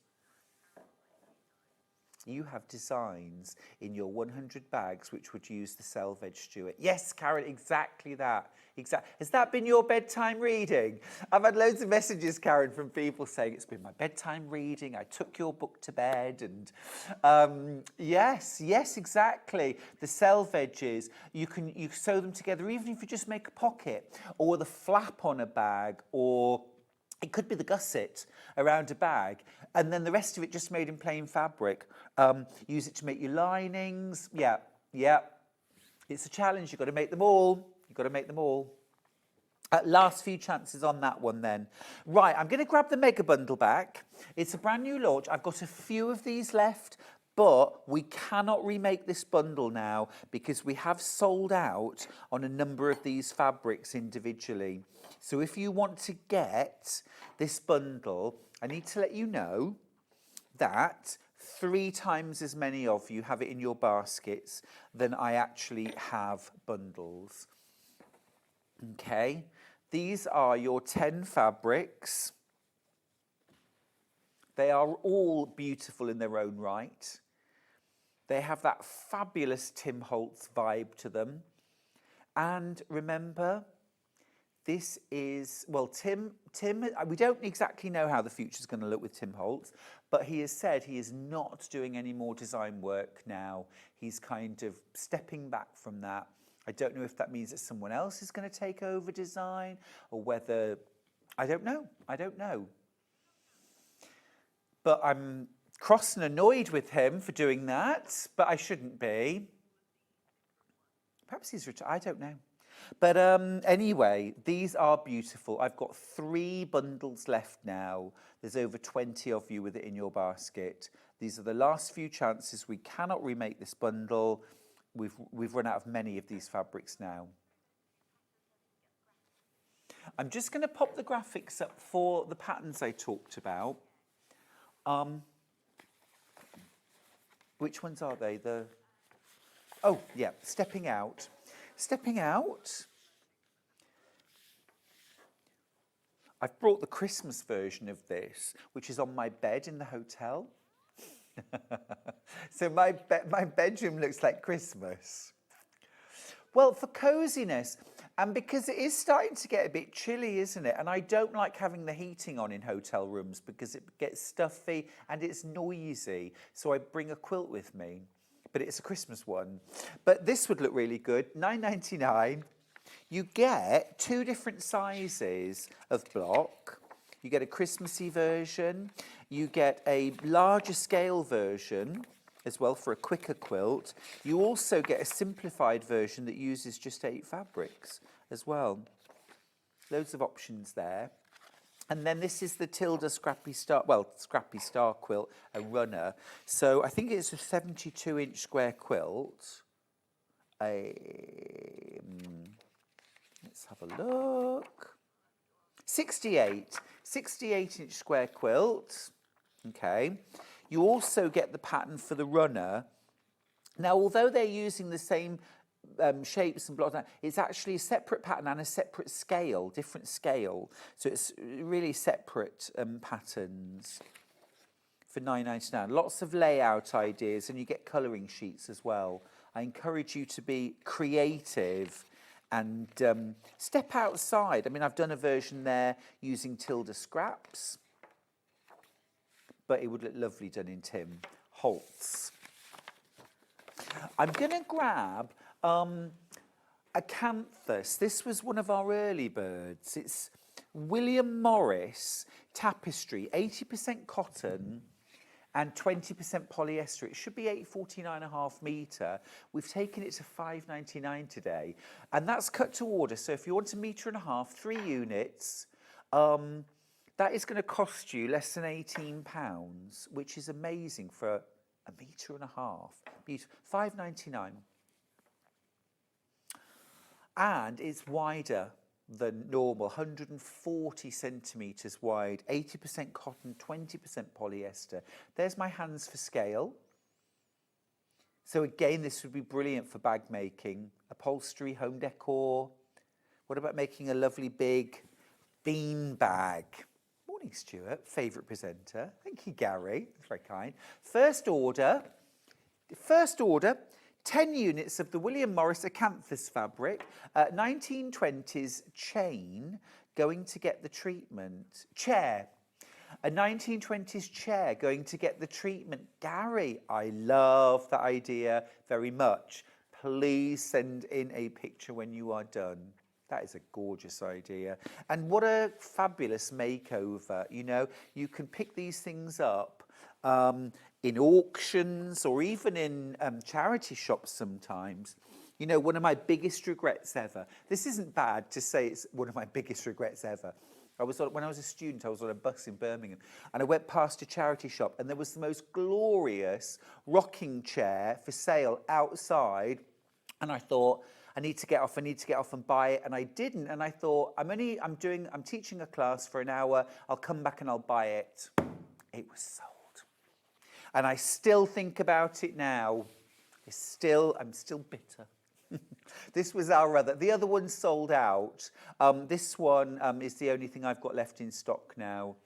You have designs in your 100 bags which would use the selvage, Stuart. Yes, Karen, exactly that. Has that been your bedtime reading? I've had loads of messages, Karen, from people saying it's been my bedtime reading. I took your book to bed, and yes, exactly. The selvages, you sew them together, even if you just make a pocket or the flap on a bag, or it could be the gusset around a bag, and then the rest of it just made in plain fabric. Use it to make your linings. Yeah. It's a challenge. You've got to make them all. Last few chances on that one then. Right, I'm going to grab the mega bundle back. It's a brand new launch. I've got a few of these left, but we cannot remake this bundle now because we have sold out on a number of these fabrics individually. So if you want to get this bundle, I need to let you know that 3 times as many of you have it in your baskets than I actually have bundles. Okay, these are your 10 fabrics. They are all beautiful in their own right. They have that fabulous Tim Holtz vibe to them. And remember, this is, well, Tim, we don't exactly know how the future's going to look with Tim Holtz, but he has said he is not doing any more design work now. He's kind of stepping back from that. I don't know if that means that someone else is going to take over design, or whether, I don't know. But I'm cross and annoyed with him for doing that, but I shouldn't be. Perhaps he's retired, I don't know. But anyway, these are beautiful. I've got 3 bundles left now. There's over 20 of you with it in your basket. These are the last few chances. We cannot remake this bundle. We've run out of many of these fabrics now. I'm just going to pop the graphics up for the patterns I talked about. Which ones are they? Oh, yeah, Stepping Out. Stepping Out. I've brought the Christmas version of this, which is on my bed in the hotel. So my bedroom looks like Christmas. Well, for coziness, and because it is starting to get a bit chilly, isn't it? And I don't like having the heating on in hotel rooms because it gets stuffy and it's noisy. So I bring a quilt with me, but it's a Christmas one. But this would look really good, $9.99. You get 2 different sizes of block. You get a Christmassy version. You get a larger scale version as well for a quicker quilt. You also get a simplified version that uses just 8 fabrics as well. Loads of options there. And then this is the Tilda Scrappy Star quilt, a runner. So I think it's a 72-inch square quilt. Let's have a look. 68-inch square quilt. Okay. You also get the pattern for the runner. Now, although they're using the same shapes and blocks, it's actually a separate pattern and a separate scale, different scale. So it's really separate patterns for £9.99. Lots of layout ideas, and you get colouring sheets as well. I encourage you to be creative and step outside. I mean, I've done a version there using Tilda scraps, but it would look lovely done in Tim Holtz. I'm going to grab acanthus. This was one of our early birds. It's William Morris tapestry, 80% cotton and 20% polyester. It should be 849.5 metre. We've taken it to £5.99 today, and that's cut to order. So if you want 1.5 metres, 3 units, that is going to cost you less than £18, which is amazing for 1.5 metres. Beautiful. £5.99. And it's wider than normal, 140 centimetres wide, 80% cotton, 20% polyester. There's my hands for scale. So again, this would be brilliant for bag making, upholstery, home decor. What about making a lovely big bean bag? Morning, Stuart, favourite presenter. Thank you, Gary. That's very kind. First order, 10 units of the William Morris acanthus fabric, 1920s chain going to get the treatment. Chair. A 1920s chair going to get the treatment. Gary, I love that idea very much. Please send in a picture when you are done. That is a gorgeous idea. And what a fabulous makeover. You know, you can pick these things up in auctions or even in charity shops sometimes. You know, one of my biggest regrets ever. This isn't bad to say it's one of my biggest regrets ever. When I was a student, I was on a bus in Birmingham, and I went past a charity shop, and there was the most glorious rocking chair for sale outside, and I thought, I need to get off and buy it, and I didn't, and I thought, I'm teaching a class for an hour, I'll come back and I'll buy it. It was sold. And I still think about it now. I'm still bitter. This was our other. The other one sold out. This one is the only thing I've got left in stock now.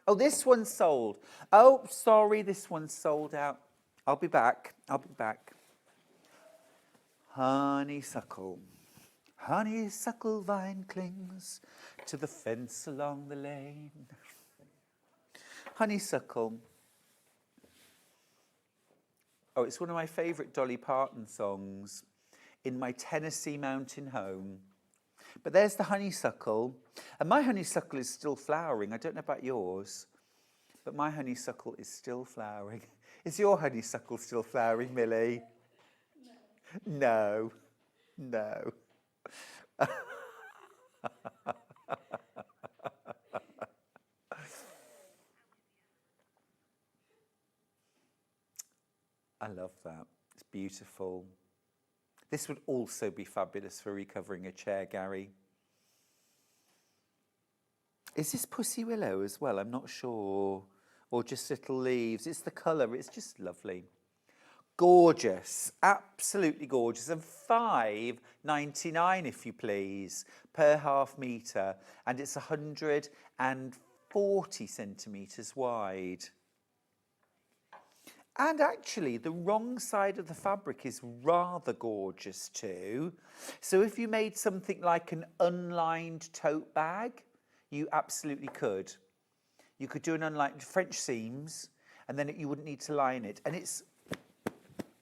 Oh, this one's sold. Oh, sorry, this one's sold out. I'll be back. Honeysuckle. Honeysuckle vine clings to the fence along the lane. Honeysuckle. Oh, it's one of my favourite Dolly Parton songs, In My Tennessee Mountain Home. But there's the honeysuckle, and my honeysuckle is still flowering. I don't know about yours, but my honeysuckle is still flowering. Is your honeysuckle still flowering, Millie? No. No. I love that. It's beautiful. This would also be fabulous for recovering a chair, Gary. Is this Pussy Willow as well? I'm not sure. Or just little leaves. It's the colour. It's just lovely. Gorgeous. Absolutely gorgeous. And £5.99, if you please, per half metre. And it's 140 centimetres wide. And actually, the wrong side of the fabric is rather gorgeous too. So if you made something like an unlined tote bag, you absolutely could. You could do an unlined French seams, and then you wouldn't need to line it. And it's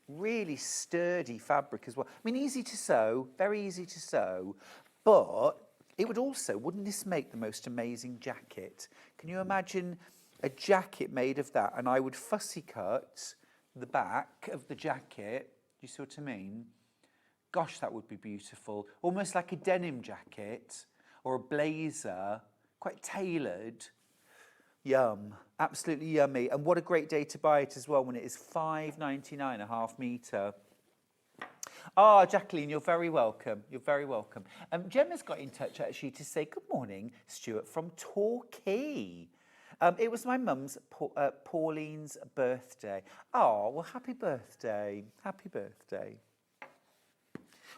really sturdy fabric as well. I mean, easy to sew, very easy to sew, but it would also, wouldn't this make the most amazing jacket? Can you imagine a jacket made of that? And I would fussy cut the back of the jacket. Do you see what I mean? Gosh, that would be beautiful. Almost like a denim jacket, or a blazer, quite tailored. Yum, absolutely yummy. And what a great day to buy it as well when it is £5.99 a half metre. Ah, Jacqueline, you're very welcome. You're very welcome. Gemma's got in touch actually to say, good morning, Stuart from Torquay. It was my mum's, Pauline's birthday. Oh, well, happy birthday. Happy birthday.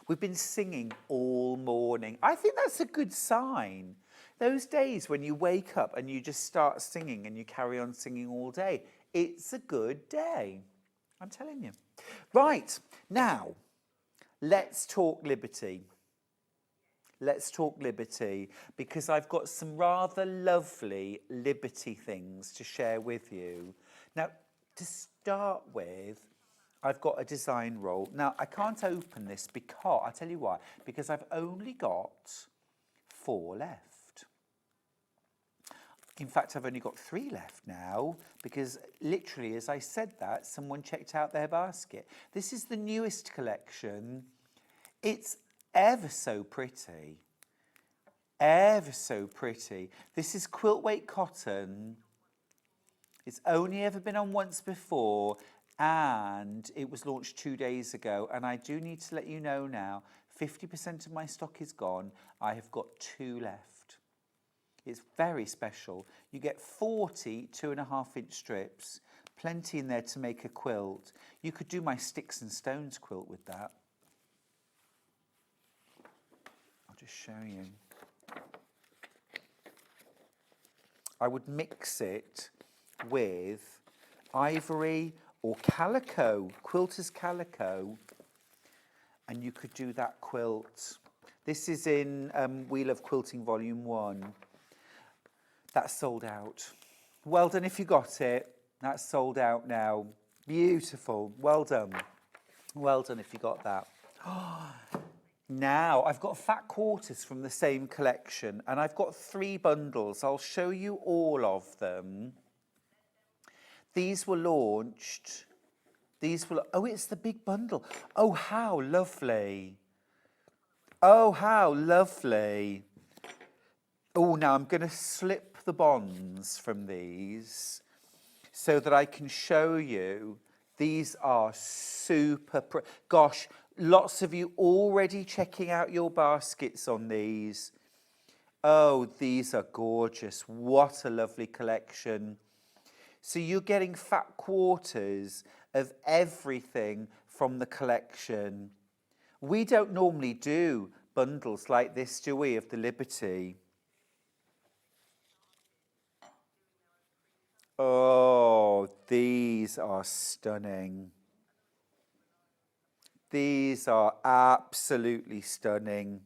We've been singing all morning. I think that's a good sign. Those days when you wake up and you just start singing and you carry on singing all day, it's a good day. I'm telling you. Right, now, let's talk liberty. Let's talk liberty, because I've got some rather lovely liberty things to share with you. Now, to start with, I've got a design roll. Now, I can't open this because, I'll tell you why, because I've only got 4 left. In fact, I've only got 3 left now, because literally, as I said that, someone checked out their basket. This is the newest collection. It's ever so pretty. Ever so pretty. This is quilt weight cotton. It's only ever been on once before, and it was launched 2 days ago. And I do need to let you know now, 50% of my stock is gone. I have got 2 left. It's very special. You get 40 2.5-inch strips, plenty in there to make a quilt. You could do my sticks and stones quilt with that. I'll just show you. I would mix it with ivory or calico, quilter's calico, and you could do that quilt. This is in We Love Quilting Volume 1. That's sold out. Well done if you got it. That's sold out now. Beautiful. Well done. Well done if you got that. Now, I've got fat quarters from the same collection, and I've got 3 bundles. I'll show you all of them. These were launched. Oh, it's the big bundle. Oh, how lovely. Oh, how lovely. Oh, now I'm going to slip the bonds from these so that I can show you. These are super, gosh, lots of you already checking out your baskets on these. Oh, these are gorgeous. What a lovely collection. So you're getting fat quarters of everything from the collection. We don't normally do bundles like this, do we, of the Liberty? Oh, these are stunning. These are absolutely stunning.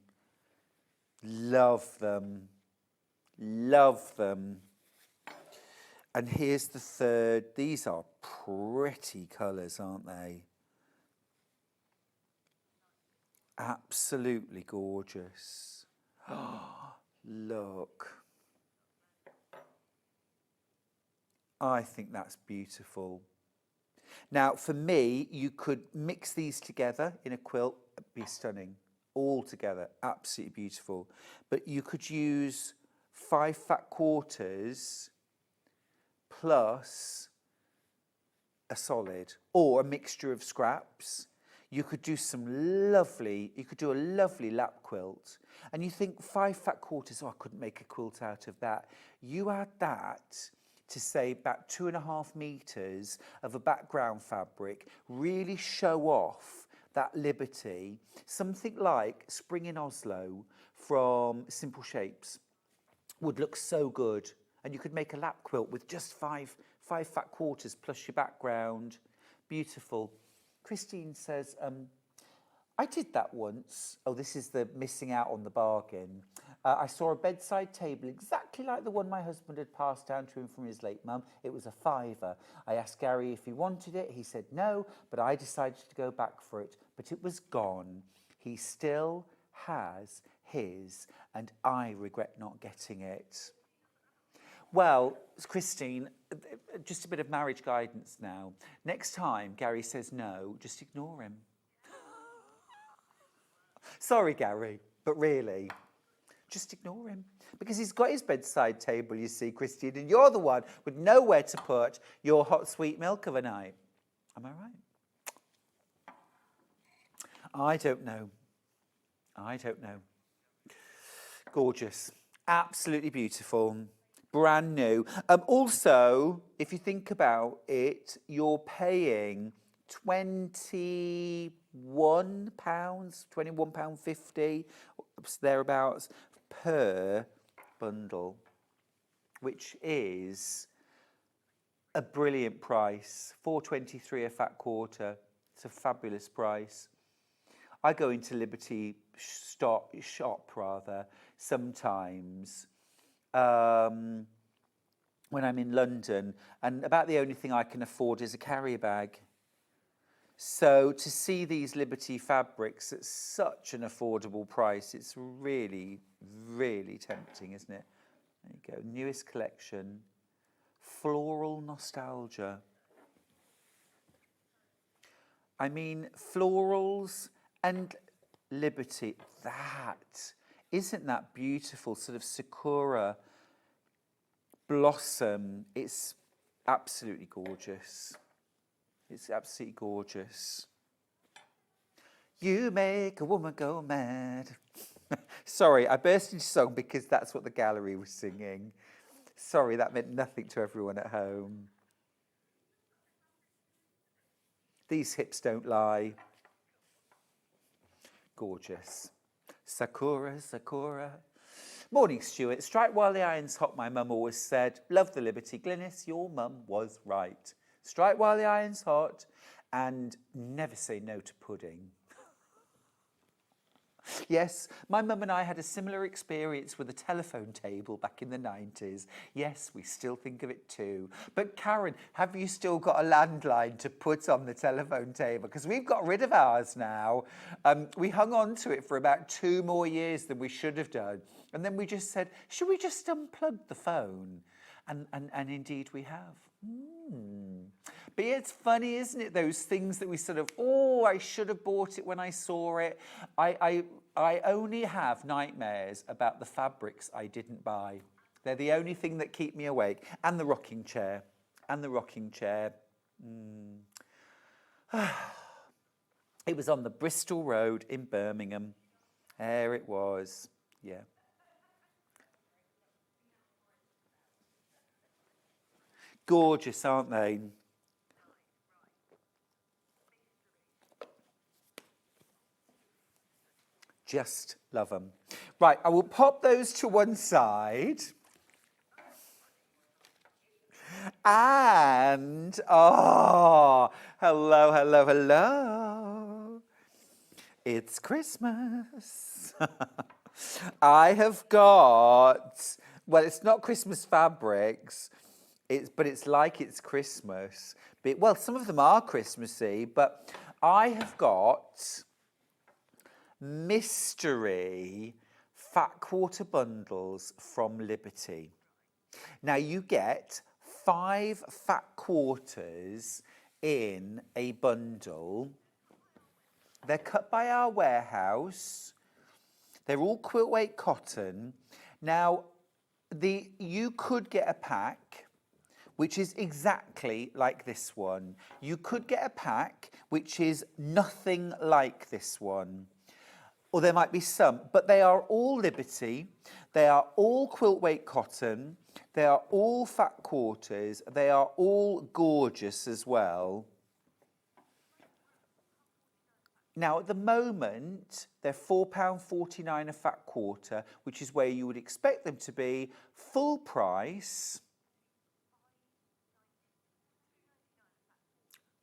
Love them. Love them. And here's the third. These are pretty colours, aren't they? Absolutely gorgeous. Look. I think that's beautiful. Now, for me, you could mix these together in a quilt. It'd be stunning. All together. Absolutely beautiful. But you could use 5 fat quarters plus a solid or a mixture of scraps. You could do you could do a lovely lap quilt. And you think 5 fat quarters, oh, I couldn't make a quilt out of that. You add that to say about 2.5 meters of a background fabric, really show off that liberty. Something like Spring in Oslo from Simple Shapes would look so good. And you could make a lap quilt with just 5 fat quarters plus your background. Beautiful. Christine says, I did that once. Oh, this is the missing out on the bargain. I saw a bedside table exactly like the one my husband had passed down to him from his late mum. It was a £5. I asked Gary if he wanted it. He said no, but I decided to go back for it. But it was gone. He still has his, and I regret not getting it. Well, Christine, just a bit of marriage guidance now. Next time Gary says no, just ignore him. Sorry, Gary, but really, just ignore him. Because he's got his bedside table, you see, Christine, and you're the one with nowhere to put your hot sweet milk of a night. Am I right? I don't know. I don't know. Gorgeous. Absolutely beautiful. Brand new. Also, if you think about it, you're paying £21, £21.50, thereabouts, per bundle, which is a brilliant price. £4.23 a fat quarter. It's a fabulous price. I go into Liberty shop sometimes when I'm in London, and about the only thing I can afford is a carrier bag. So to see these Liberty fabrics at such an affordable price, it's really, really tempting, isn't it? There you go, newest collection, floral nostalgia. I mean, florals and Liberty, isn't that beautiful sort of sakura blossom? It's absolutely gorgeous. It's absolutely gorgeous. You make a woman go mad. Sorry, I burst into song because that's what the gallery was singing. Sorry, that meant nothing to everyone at home. These hips don't lie. Gorgeous. Sakura, Sakura. Morning, Stuart. Strike while the iron's hot, my mum always said. Love the Liberty. Glynis, your mum was right. Strike while the iron's hot and never say no to pudding. Yes, my mum and I had a similar experience with a telephone table back in the 90s. Yes, we still think of it too. But Karen, have you still got a landline to put on the telephone table? Because we've got rid of ours now. We hung on to it for about 2 more years than we should have done. And then we just said, should we just unplug the phone? And indeed we have. But yeah, it's funny, isn't it? Those things that we sort of, I should have bought it when I saw it. I only have nightmares about the fabrics I didn't buy. They're the only thing that keep me awake. And the rocking chair. And the rocking chair. It was on the Bristol Road in Birmingham. There it was. Yeah. Gorgeous, aren't they? Just love them. Right, I will pop those to one side. And, hello, hello, hello. It's Christmas. I have got, well, it's not Christmas fabrics, but it's like it's Christmas. Well, some of them are Christmassy, but I have got mystery fat quarter bundles from Liberty. Now you get 5 fat quarters in a bundle. They're cut by our warehouse. They're all quilt weight cotton. Now, you could get a pack which is exactly like this one. You could get a pack which is nothing like this one. Or there might be some, but they are all Liberty. They are all quilt weight cotton. They are all fat quarters. They are all gorgeous as well. Now, at the moment, they're £4.49 a fat quarter, which is where you would expect them to be. Full price.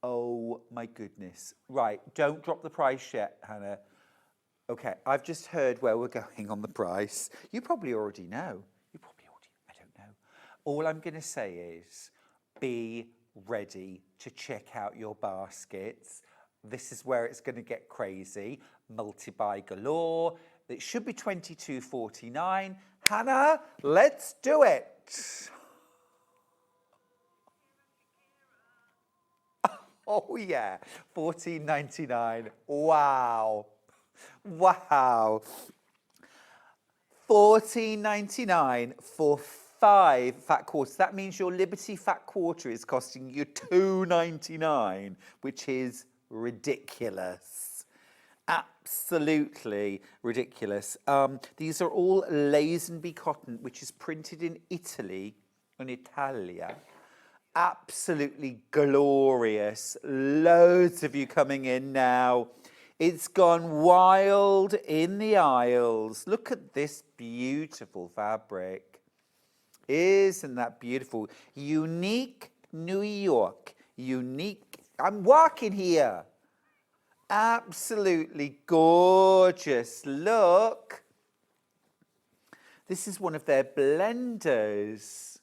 Oh, my goodness. Right, don't drop the price yet, Hannah. Okay, I've just heard where we're going on the price. You probably already know. I don't know. All I'm going to say is be ready to check out your baskets. This is where it's going to get crazy. Multi-buy galore. It should be £22.49. Hannah, let's do it. Oh, yeah, £14.99. Wow. Wow. 14.99 for 5 fat quarters. That means your Liberty fat quarter is costing you $2.99, which is ridiculous. Absolutely ridiculous. These are all Lazenby cotton, which is printed in Italy, in Italia. Absolutely glorious. Loads of you coming in now. It's gone wild in the aisles. Look at this beautiful fabric. Isn't that beautiful? Unique New York. Unique. I'm walking here. Absolutely gorgeous. Look. This is one of their blenders.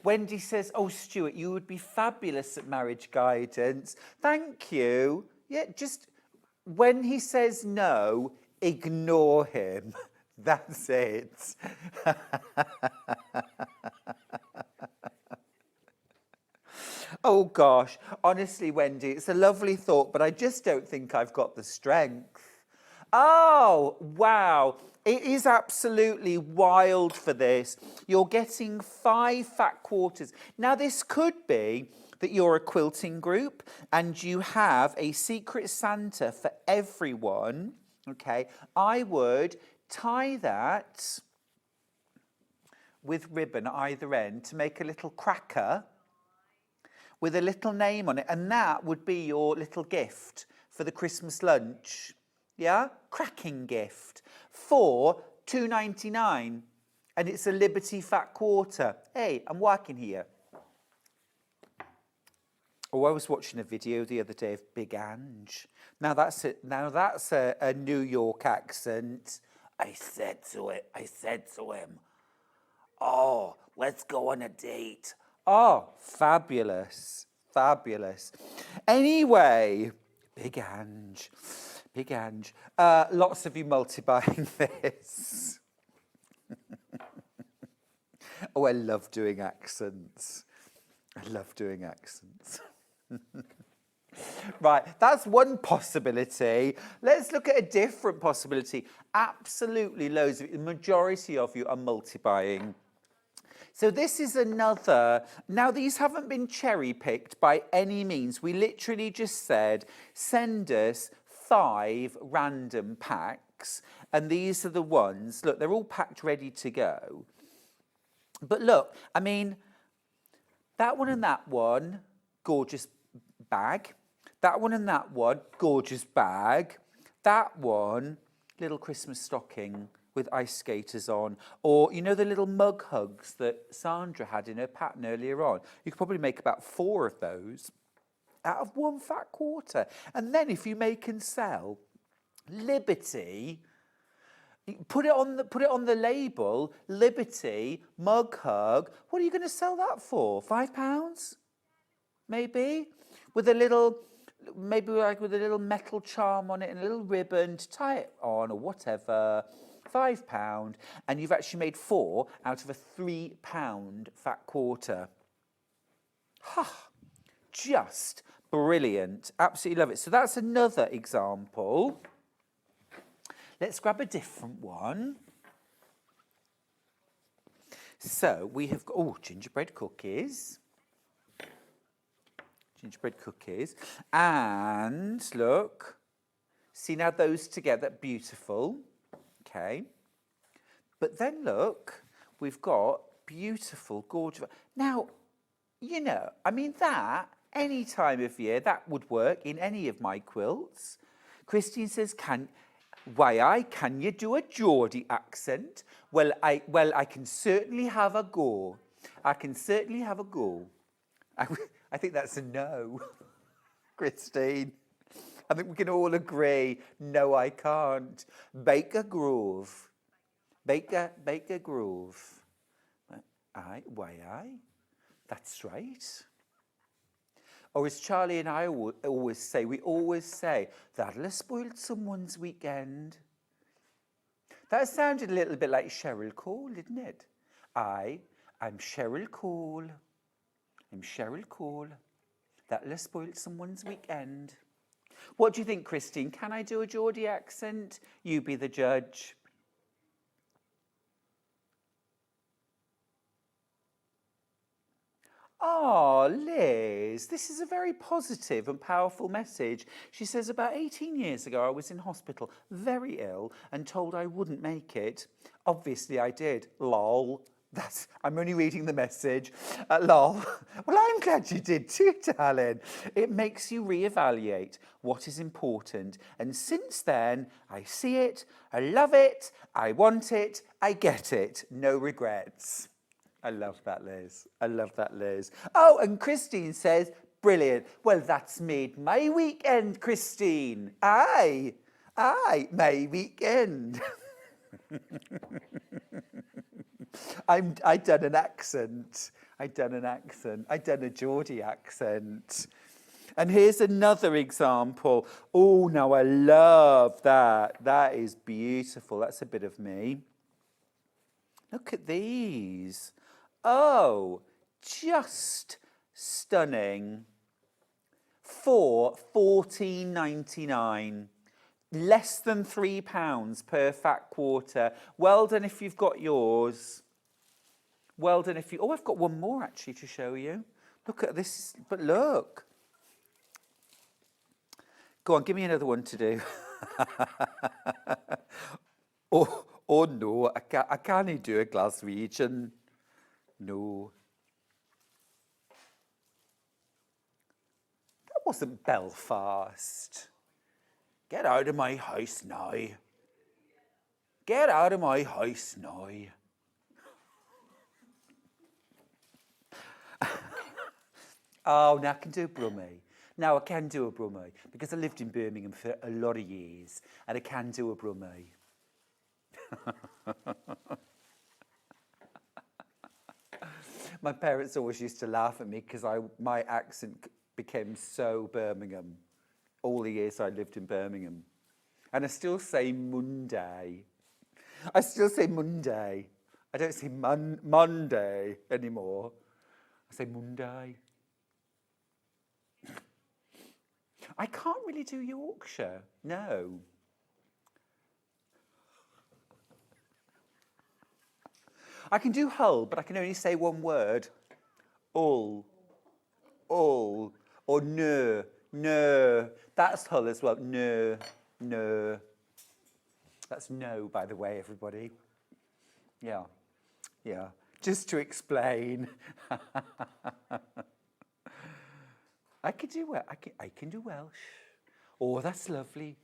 Wendy says, oh, Stuart, you would be fabulous at marriage guidance. Thank you. Yeah, just when he says no, ignore him. That's it. Oh, gosh. Honestly, Wendy, it's a lovely thought, but I just don't think I've got the strength. Oh, wow. It is absolutely wild for this. You're getting 5 fat quarters. Now, this could be that you're a quilting group and you have a Secret Santa for everyone. Okay, I would tie that with ribbon at either end to make a little cracker with a little name on it, and that would be your little gift for the Christmas lunch. Yeah, cracking gift for $2.99, and it's a Liberty fat quarter. Hey, I'm working here. Oh, I was watching a video the other day of Big Ange. Now that's a New York accent. I said to him, oh, let's go on a date. Oh, fabulous, fabulous. Anyway, Big Ange. Big Ange. Lots of you multi-buying this. Oh, I love doing accents. I love doing accents. Right, that's one possibility. Let's look at a different possibility. Absolutely loads of you, the majority of you are multi-buying. So this is another, now these haven't been cherry-picked by any means. We literally just said, send us 5 random packs, and these are the ones. Look, they're all packed ready to go. But look, I mean, that one and that one, gorgeous bag. That one and that one, gorgeous bag. That one, little Christmas stocking with ice skaters on. Or, you know, the little mug hugs that Sandra had in her pattern earlier on. You could probably make about 4 of those out of 1 fat quarter. And then if you make and sell Liberty, put it on the label, Liberty mug hug. What are you going to sell that for? £5? Maybe? With a little, maybe like with a little metal charm on it and a little ribbon to tie it on or whatever. £5, and you've actually made 4 out of a £3 fat quarter. Ha! Just brilliant. Absolutely love it. So that's another example. Let's grab a different one. So we have got, oh, gingerbread cookies. Gingerbread cookies. And look, see now those together, beautiful. Okay. But then look, we've got beautiful, gorgeous. Now, you know, I mean that, any time of year, that would work in any of my quilts. Christine says, can you do a Geordie accent? Well, I can certainly have a go. I can certainly have a go. I think that's a no, Christine. I think we can all agree, no, I can't. Baker Grove. Baker Grove. Aye? That's right. Or as Charlie and I always say, that'll have spoiled someone's weekend. That sounded a little bit like Cheryl Cole, didn't it? I'm Cheryl Cole. I'm Cheryl Cole. That'll have spoiled someone's weekend. What do you think, Christine? Can I do a Geordie accent? You be the judge. Oh, Liz, this is a very positive and powerful message. She says, about 18 years ago, I was in hospital, very ill, and told I wouldn't make it. Obviously, I did. Lol. I'm only reading the message. Lol. Well, I'm glad you did too, darling. It makes you reevaluate what is important. And since then, I see it, I love it, I want it, I get it. No regrets. I love that, Liz. I love that, Liz. Oh, and Christine says, brilliant. Well, that's made my weekend, Christine. Aye, my weekend. I done an accent. I done a Geordie accent. And here's another example. Oh, now I love that. That is beautiful. That's a bit of me. Look at these. Oh, just stunning. For £14.99. Less than £3 per fat quarter. Well done if you've got yours. Well done if you... Oh, I've got one more actually to show you. Look at this. But look. Go on, give me another one to do. Oh no, I can't do a Glaswegian. No. That wasn't Belfast. Get out of my house now. Get out of my house now. Oh, now I can do a Brummie. Now I can do a Brummie because I lived in Birmingham for a lot of years and I can do a Brummie. My parents always used to laugh at me because my accent became so Birmingham all the years I lived in Birmingham. And I still say Monday. I still say Monday. I don't say Monday anymore. I say Monday. I can't really do Yorkshire, no. I can do Hull, but I can only say one word. All, or no. That's Hull as well. No. That's no, by the way, everybody. Yeah. Just to explain. I can do Welsh. Oh, that's lovely.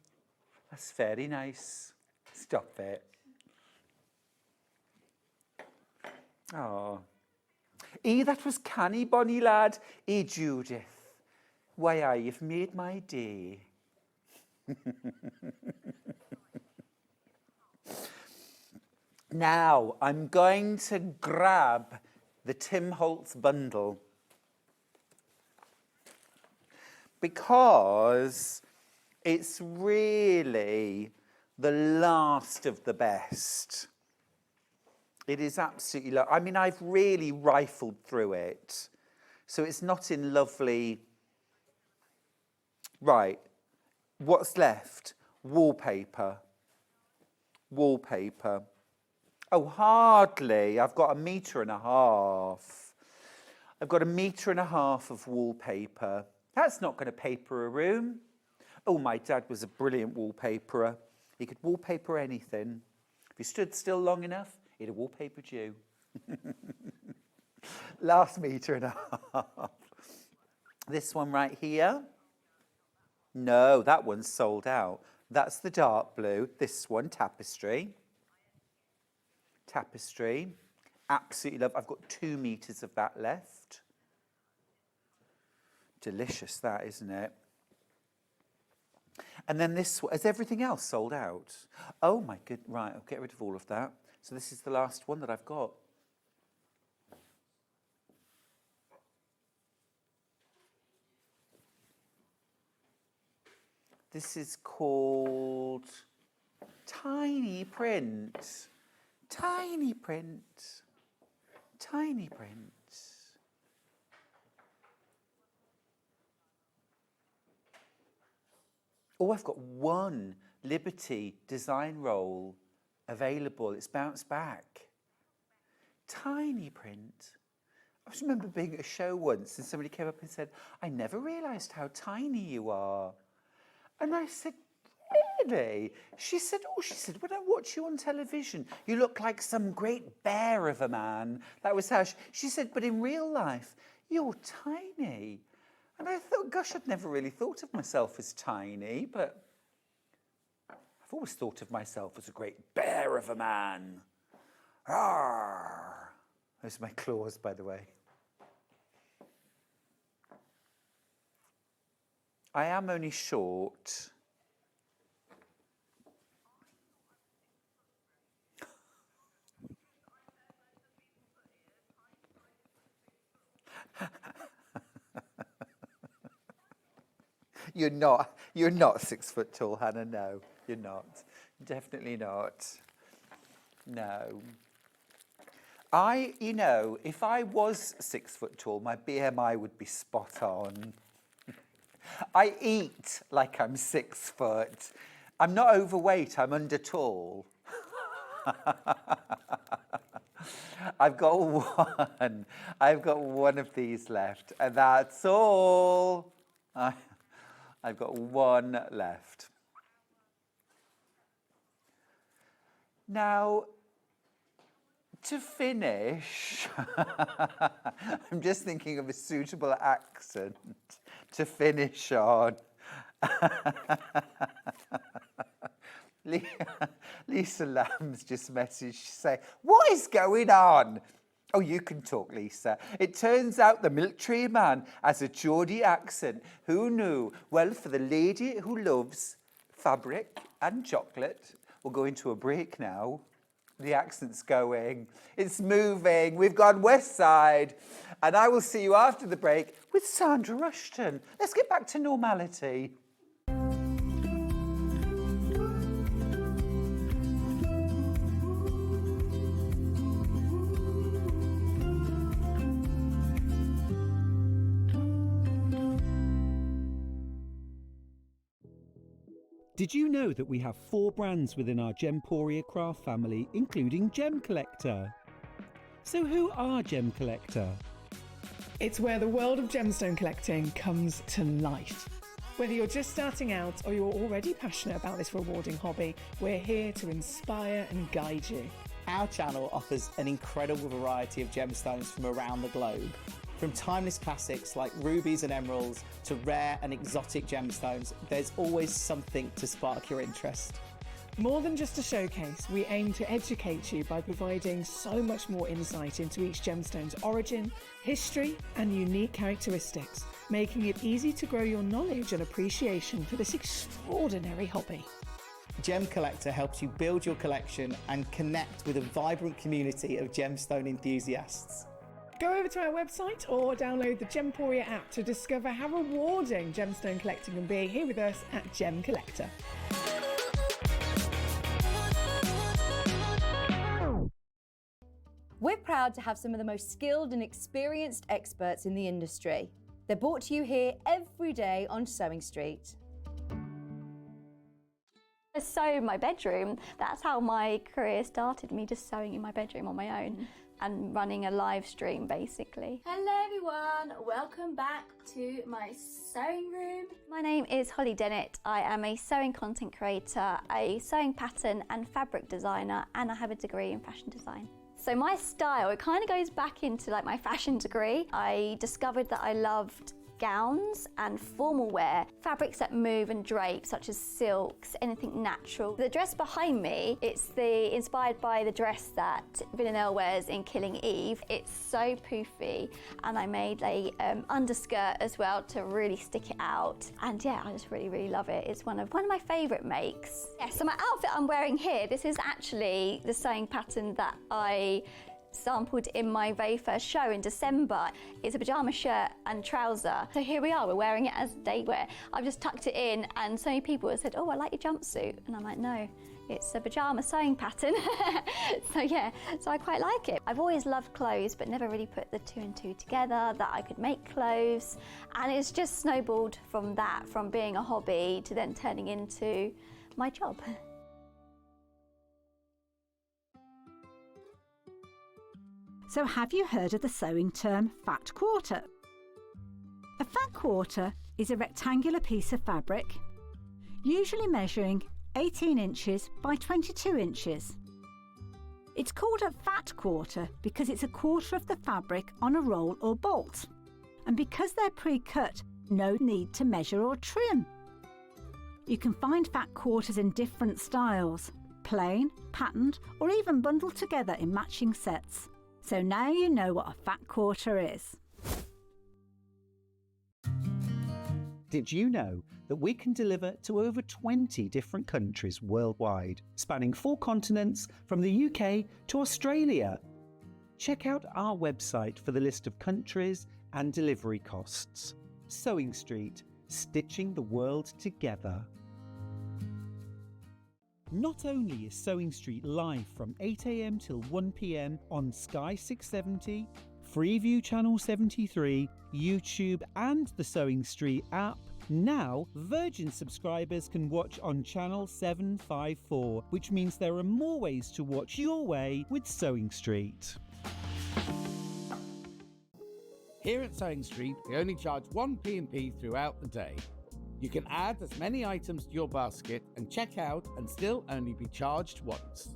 That's very nice. Stop it. Oh. That was canny, bonny lad. Judith. Why, you've made my day. Now, I'm going to grab the Tim Holtz bundle because it's really the last of the best. It is absolutely I mean, I've really rifled through it. So it's not in lovely... Right. What's left? Wallpaper. Oh, hardly. I've got 1.5 meters. I've got 1.5 meters of wallpaper. That's not going to paper a room. Oh, my dad was a brilliant wallpaperer. He could wallpaper anything. If you stood still long enough, he'd have wallpapered you. Last 1.5 meters. This one right here. No, that one's sold out. That's the dark blue. This one, tapestry. Absolutely love. I've got 2 meters of that left. Delicious, that, isn't it? And then this one, is everything else sold out? Oh my good, right, I'll get rid of all of that. So this is the last one that I've got. This is called Tiny Print. Tiny Print. Oh, I've got one Liberty design roll available. It's bounced back. Tiny Print. I just remember being at a show once and somebody came up and said, I never realised how tiny you are. And I said, really? She said, when I watch you on television, you look like some great bear of a man. That was how she said, but in real life, you're tiny. And I thought, gosh, I'd never really thought of myself as tiny, but I've always thought of myself as a great bear of a man. Arr! Those are my claws, by the way. I am only short. You're not 6 foot tall, Hannah. No, you're not. Definitely not. No. If I was 6 foot tall, my BMI would be spot on. I eat like I'm 6 foot. I'm not overweight, I'm under tall. I've got one of these left, and that's all. I've got one left. Now, to finish, I'm just thinking of a suitable accent to finish on. Lisa Lamb's just messaged to say, what is going on? Oh, you can talk, Lisa. It turns out the military man has a Geordie accent. Who knew? Well, for the lady who loves fabric and chocolate, we'll go into a break now. The accent's going. It's moving. We've gone west side. And I will see you after the break with Sandra Rushton. Let's get back to normality. Did you know that we have 4 brands within our Gemporia craft family, including Gem Collector? So who are Gem Collector? It's where the world of gemstone collecting comes to life. Whether you're just starting out or you're already passionate about this rewarding hobby, we're here to inspire and guide you. Our channel offers an incredible variety of gemstones from around the globe. From timeless classics like rubies and emeralds to rare and exotic gemstones, there's always something to spark your interest. More than just a showcase, we aim to educate you by providing so much more insight into each gemstone's origin, history, and unique characteristics, making it easy to grow your knowledge and appreciation for this extraordinary hobby. Gem Collector helps you build your collection and connect with a vibrant community of gemstone enthusiasts. Go over to our website or download the Gemporia app to discover how rewarding gemstone collecting can be here with us at Gem Collector. We're proud to have some of the most skilled and experienced experts in the industry. They're brought to you here every day on Sewing Street. I sew in my bedroom. That's how my career started, me just sewing in my bedroom on my own and running a live stream basically. Hello everyone, welcome back to my sewing room. My name is Holly Dennett. I am a sewing content creator, a sewing pattern and fabric designer, and I have a degree in fashion design. So my style, it kind of goes back into like my fashion degree. I discovered that I loved gowns and formal wear, fabrics that move and drape such as silks, anything natural. The dress behind me, it's inspired by the dress that Villanelle wears in Killing Eve. It's so poofy, and I made a underskirt as well to really stick it out. And yeah, I just really love it. It's one of my favorite makes. Yeah, so my outfit I'm wearing here, this is actually the sewing pattern that I sampled in my very first show in December. It's a pyjama shirt and trouser. So here we are, we're wearing it as day wear. I've just tucked it in, and so many people have said, oh, I like your jumpsuit. And I'm like, no, it's a pyjama sewing pattern. So yeah, so I quite like it. I've always loved clothes, but never really put the 2 and 2 together, that I could make clothes. And it's just snowballed from that, from being a hobby to then turning into my job. So have you heard of the sewing term fat quarter? A fat quarter is a rectangular piece of fabric, usually measuring 18 inches by 22 inches. It's called a fat quarter because it's a quarter of the fabric on a roll or bolt, and because they're pre-cut, no need to measure or trim. You can find fat quarters in different styles, plain, patterned, or even bundled together in matching sets. So now you know what a fat quarter is. Did you know that we can deliver to over 20 different countries worldwide, spanning 4 continents from the UK to Australia? Check out our website for the list of countries and delivery costs. Sewing Street, stitching the world together. Not only is Sewing Street live from 8 AM till 1 PM on Sky 670, Freeview Channel 73, YouTube and the Sewing Street app, now Virgin subscribers can watch on Channel 754, which means there are more ways to watch your way with Sewing Street. Here at Sewing Street, we only charge 1 P&P throughout the day. You can add as many items to your basket and check out and still only be charged once.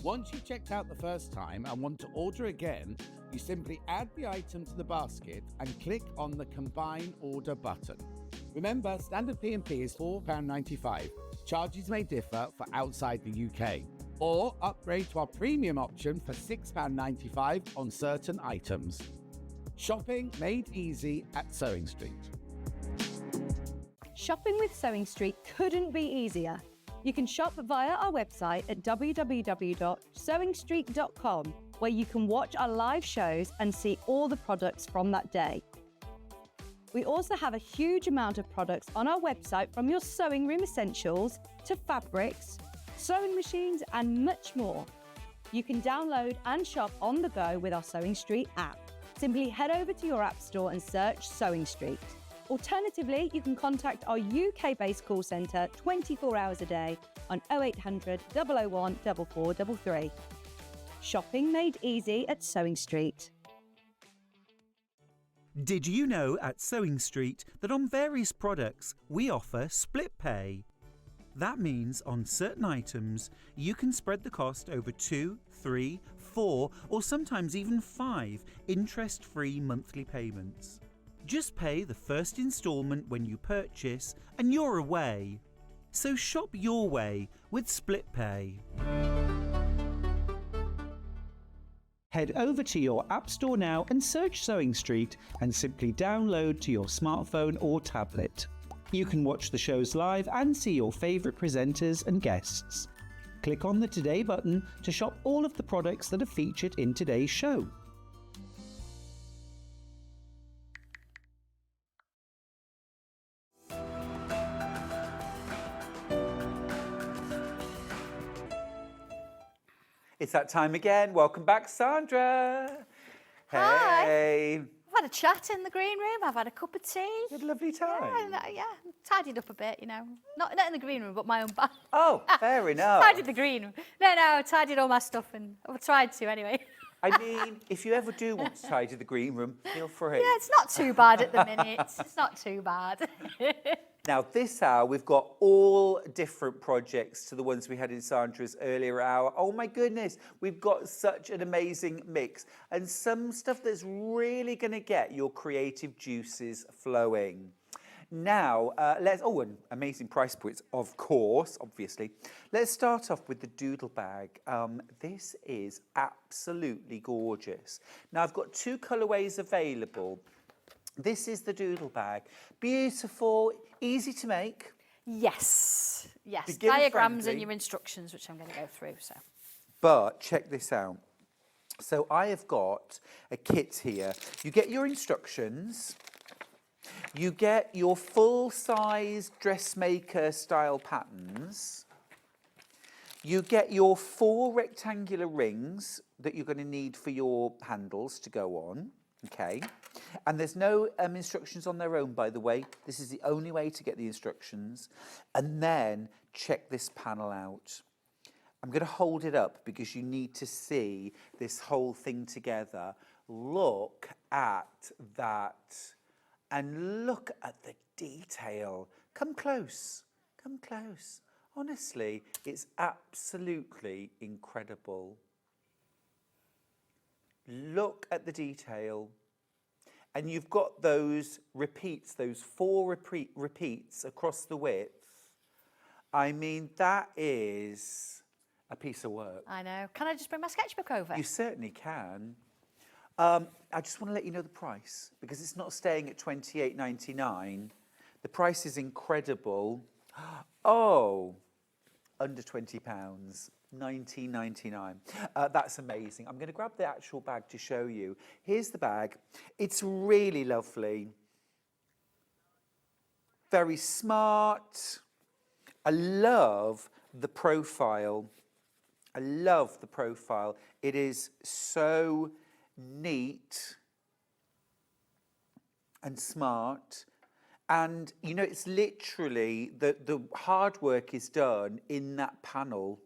Once you've checked out the first time and want to order again, you simply add the item to the basket and click on the Combine Order button. Remember, standard P&P is £4.95. Charges may differ for outside the UK. Or upgrade to our premium option for £6.95 on certain items. Shopping made easy at Sewing Street. Shopping with Sewing Street couldn't be easier. You can shop via our website at www.sewingstreet.com, where you can watch our live shows and see all the products from that day. We also have a huge amount of products on our website, from your sewing room essentials to fabrics, sewing machines and much more. You can download and shop on the go with our Sewing Street app. Simply head over to your app store and search Sewing Street. Alternatively, you can contact our UK-based call centre 24 hours a day on 0800 001 4433. Shopping made easy at Sewing Street. Did you know at Sewing Street that on various products we offer split pay? That means on certain items you can spread the cost over 2, 3, 4 or sometimes even 5 interest-free monthly payments. Just pay the first instalment when you purchase and you're away. So shop your way with split pay. Head over to your App Store now and search Sewing Street and simply download to your smartphone or tablet. You can watch the shows live and see your favourite presenters and guests. Click on the Today button to shop all of the products that are featured in today's show. It's that time again. Welcome back, Sandra. Hi. Hey. I've had a chat in the green room. I've had a cup of tea. You had a lovely time. Yeah, tidied up a bit, you know. Not in the green room, but my own bath. Oh, fair enough. Tidied the green room. No, tidied all my stuff, and I've tried to anyway. I mean, if you ever do want to tidy the green room, feel free. Yeah, it's not too bad at the minute. It's not too bad. Now, this hour, we've got all different projects to the ones we had in Sandra's earlier hour. Oh, my goodness. We've got such an amazing mix and some stuff that's really going to get your creative juices flowing. Now, and amazing price points, of course, obviously. Let's start off with the doodle bag. This is absolutely gorgeous. Now, I've got 2 colourways available. This is the doodle bag. Beautiful, easy to make. Yes. Beginner Diagrams friendly. and your instructions, which I'm going to go through. So. But check this out. So I have got a kit here. You get your instructions. You get your full-size dressmaker style patterns. You get your 4 rectangular rings that you're going to need for your handles to go on. Okay, and there's no instructions on their own, by the way. This is the only way to get the instructions. And then check this panel out. I I'm going to hold it up because you need to see this whole thing together. Look at that. And look at the detail. Come close. Come close. Honestly, it's absolutely incredible. Look at the detail. And you've got those repeats, those 4 repeats across the width. I mean, that is a piece of work. I know. Can I just bring my sketchbook over? You certainly can. I just want to let you know the price, because it's not staying at $28.99. The price is incredible. Oh, under £20, $19.99. That's amazing. I'm going to grab the actual bag to show you. Here's the bag. It's really lovely. Very smart. I love the profile. I love the profile. It is so neat and smart. And, you know, it's literally, the hard work is done in that panel.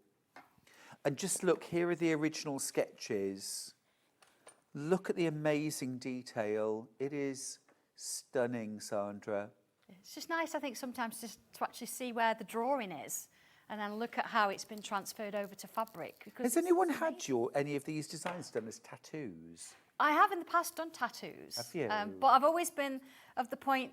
And just look, here are the original sketches. Look at the amazing detail. It is stunning, Sandra. It's just nice, I think, sometimes just to actually see where the drawing is and then look at how it's been transferred over to fabric. Has anyone had any of these designs done as tattoos? I have in the past done tattoos. Have you? But I've always been of the point,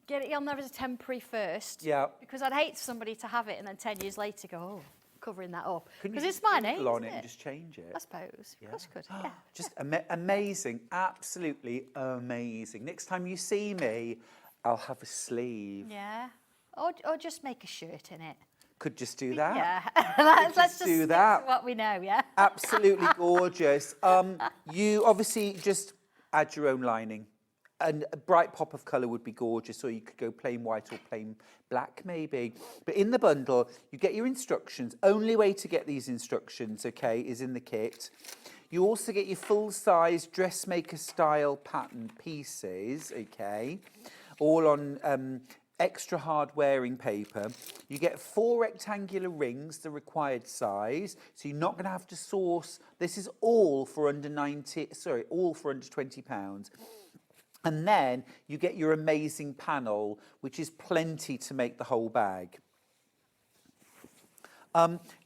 get it on there as a temporary first. Yeah. Because I'd hate somebody to have it and then 10 years later go, oh, covering that up. Because it's my name, on isn't it it? and just change it. I suppose. Yeah. Of course you could. Yeah. Just amazing. Absolutely amazing. Next time you see me, I'll have a sleeve. Yeah. Or just make a shirt in it. Could just do that. Yeah. Let's just do stick that. to what we know, yeah? Absolutely gorgeous. You obviously just add your own lining. And a bright pop of colour would be gorgeous, or you could go plain white or plain black maybe. But in the bundle, you get your instructions. Only way to get these instructions, okay, is in the kit. You also get your full-size dressmaker style pattern pieces, okay, all on extra hard wearing paper. You get 4 rectangular rings, the required size, so you're not going to have to source. This is all for under £20. And then you get your amazing panel, which is plenty to make the whole bag.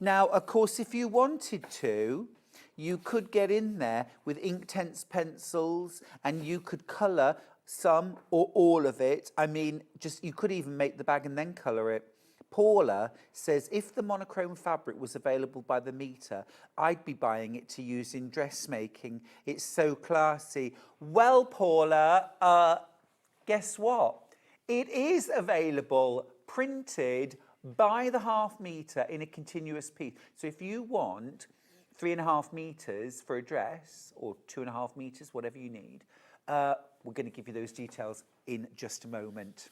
Now, of course, if you wanted to, you could get in there with Inktense pencils and you could colour some or all of it. I mean, you could even make the bag and then colour it. Paula says, if the monochrome fabric was available by the metre, I'd be buying it to use in dressmaking. It's so classy. Well, Paula, guess what? It is available, printed by the ½ metre in a continuous piece. So if you want 3.5 metres for a dress, or 2.5 metres, whatever you need, we're going to give you those details in just a moment.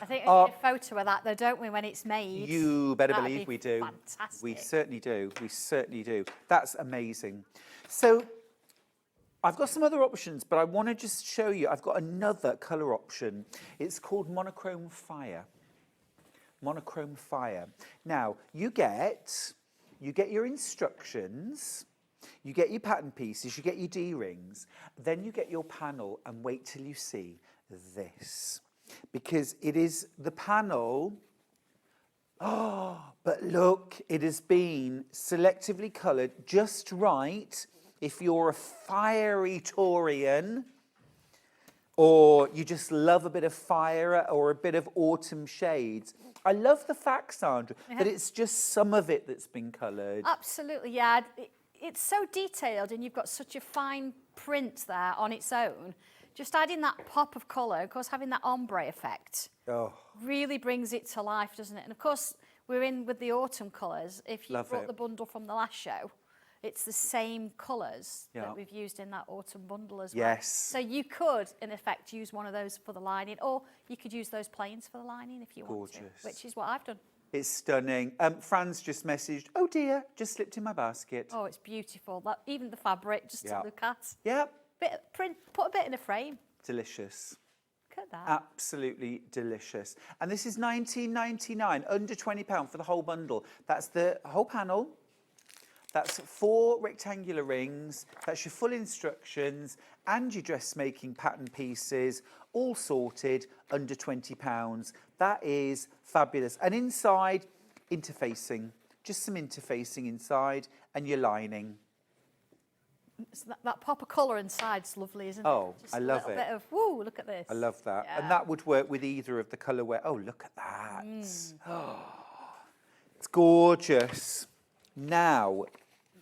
I think we need a photo of that, though, don't we, when it's made? You better That'd believe be we do. Fantastic. We certainly do. We certainly do. That's amazing. So I've got some other options, but I want to just show you. I've got another colour option. It's called Monochrome Fire. Monochrome Fire. Now, you get your instructions. You get your pattern pieces, you get your D-rings, then you get your panel, and wait till you see this. Because it is the panel, but look, it has been selectively coloured just right if you're a fiery Taurian, or you just love a bit of fire or a bit of autumn shades. I love the fact, Sandra, that it's just some of it that's been coloured. Absolutely, yeah. It's so detailed and you've got such a fine print there on its own. Just adding that pop of colour, of course, having that ombre effect really brings it to life, doesn't it? And of course, we're in with the autumn colours. If you brought the bundle from the last show, it's the same colours that we've used in that autumn bundle as well. Yes. So you could, in effect, use one of those for the lining, or you could use those plains for the lining if you want to, which is what I've done. It's stunning. Fran's just messaged, oh dear, just slipped in my basket. Oh, it's beautiful. Even the fabric, just to look at. Yep. Put a bit in a frame. Delicious. Look at that. Absolutely delicious. And this is $19.99, under £20 for the whole bundle. That's the whole panel, That's 4 rectangular rings. That's your full instructions and your dressmaking pattern pieces, all sorted, under £20. That is fabulous. And inside, interfacing. Just some interfacing inside and your lining. So that pop of colour inside's lovely, isn't it? Oh, Just I love a it. bit of, woo, look at this. I love that. Yeah. And that would work with either of the colourway. Oh, look at that. It's gorgeous. Now,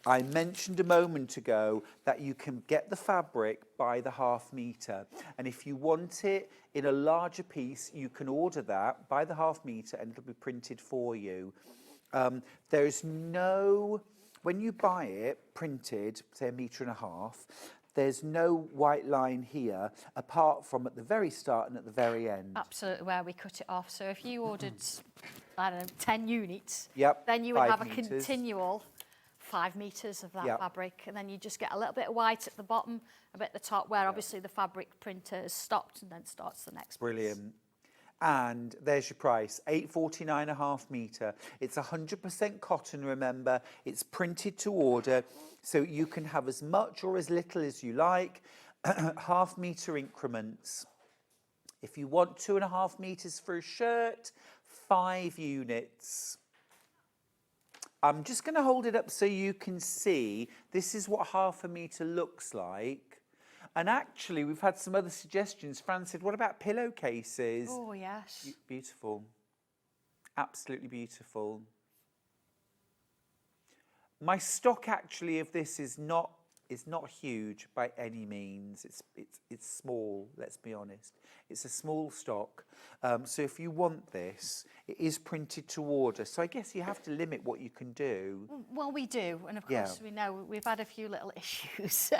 I mentioned a moment ago that you can get the fabric by the ½ metre. And if you want it in a larger piece, you can order that by the ½ metre and it'll be printed for you. There's no, when you buy it printed, say 1.5 metres, there's no white line here, apart from at the very start and at the very end. Absolutely, where we cut it off. So if you ordered, I don't know, 10 units, Yep, then you would 5 have a metres. continual 5 metres of that Yep. fabric, and then you just get a little bit of white at the bottom, a bit at the top, where obviously the fabric printer has stopped and then starts the next piece. Brilliant. And there's your price, £8.49 a ½ metre. It's 100% cotton, remember. It's printed to order, so you can have as much or as little as you like, ½ metre increments. If you want 2.5 metres for a shirt, 5 units. I'm just going to hold it up so you can see. This is what ½ metre looks like. And actually, we've had some other suggestions. Fran said, what about pillowcases? Oh, yes. Beautiful. Absolutely beautiful. My stock, actually, of this is not huge by any means. It's small, let's be honest. It's a small stock. So if you want this, it is printed to order. So I guess you have to limit what you can do. Well, we do. And of course, we know we've had a few little issues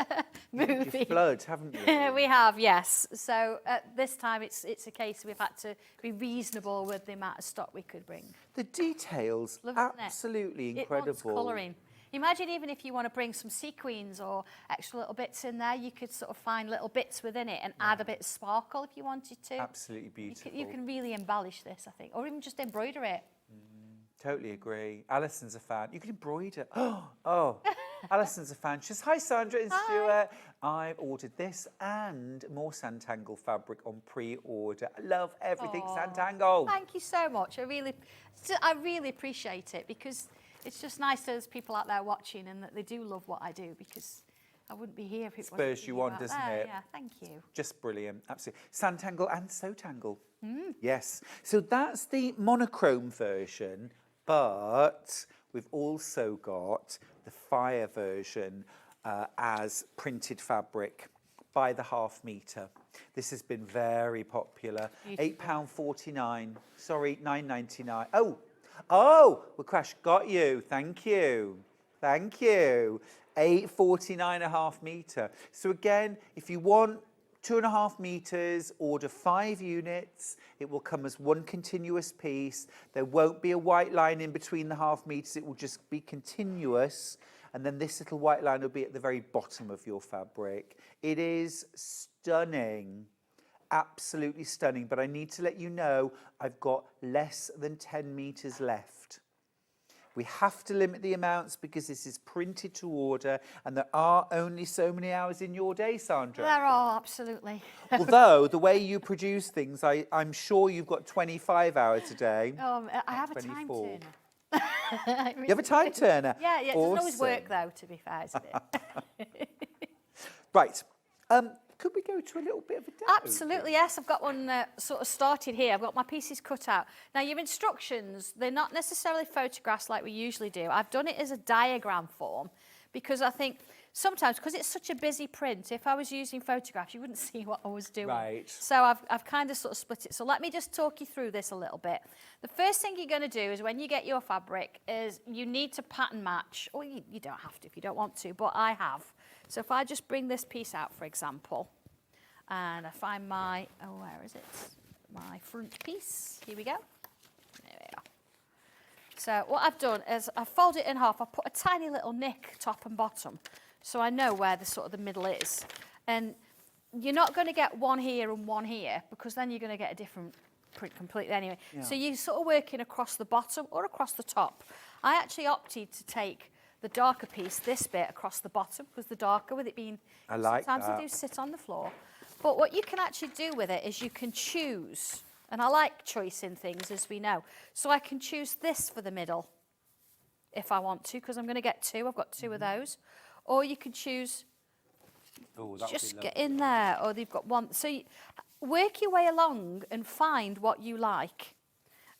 You've moving. flood, haven't you? We have, yes. So at this time, it's a case we've had to be reasonable with the amount of stock we could bring. The details, Lovely, isn't it? absolutely It incredible. wants colouring. Imagine even if you want to bring some sequins or extra little bits in there, you could sort of find little bits within it and add a bit of sparkle if you wanted to. Absolutely beautiful. You can really embellish this, I think, or even just embroider it. Totally agree. Alison's a fan. You can embroider. Oh, Alison's a fan. She says, hi, Sandra and Stuart. I've ordered this and more Sanntangle fabric on pre-order. I love everything Sanntangle. Thank you so much. I really appreciate it, because it's just nice there's people out there watching and that they do love what I do, because I wouldn't be here if it wasn't Spurs for you on, out doesn't there. it? Yeah, thank you. Just brilliant. Absolutely. Sanntangle and Sanntangle. Yes. So that's the monochrome version, but we've also got the fire version as printed fabric by the ½ metre. This has been very popular. £8.49. Sorry, £9.99. Oh, well, Crash, got you. Thank you. Thank you. £8.49 a ½ metre. So again, if you want 2.5 metres, order 5 units. It will come as one continuous piece. There won't be a white line in between the ½ metres. It will just be continuous. And then this little white line will be at the very bottom of your fabric. It is stunning. Absolutely stunning. But I need to let you know I've got less than 10 metres left. We have to limit the amounts because this is printed to order and there are only so many hours in your day, Sandra. There are, absolutely. Although, the way you produce things, I'm sure you've got 25 hours a day. I have a time 24. turner. You have a time turner? Yeah, it doesn't always Awesome. work, though, to be fair, isn't it? Right. Could we go to a little bit of a demo? Absolutely, yes. I've got one sort of started here. I've got my pieces cut out. Now, your instructions, they're not necessarily photographs like we usually do. I've done it as a diagram form because I think sometimes, because it's such a busy print, if I was using photographs, you wouldn't see what I was doing. Right. So I've kind of sort of split it. So let me just talk you through this a little bit. The first thing you're going to do is when you get your fabric is you need to pattern match. Or you don't have to if you don't want to, but I have. So if I just bring this piece out, for example, and I find my, where is it? My front piece. Here we go. There we are. So what I've done is I've folded it in half. I put a tiny little nick top and bottom so I know where the sort of the middle is. And you're not going to get one here and one here because then you're going to get a different print completely anyway. Yeah. So you're sort of working across the bottom or across the top. I actually opted to take the darker piece, this bit across the bottom, because the darker with it being, I like sometimes that. they do sit on the floor. But what you can actually do with it is you can choose, and I like choicing things, as we know. So I can choose this for the middle if I want to, because I'm going to get 2. I've got 2 of those. Or you can choose, just get in there, or they've got 1. So you work your way along and find what you like.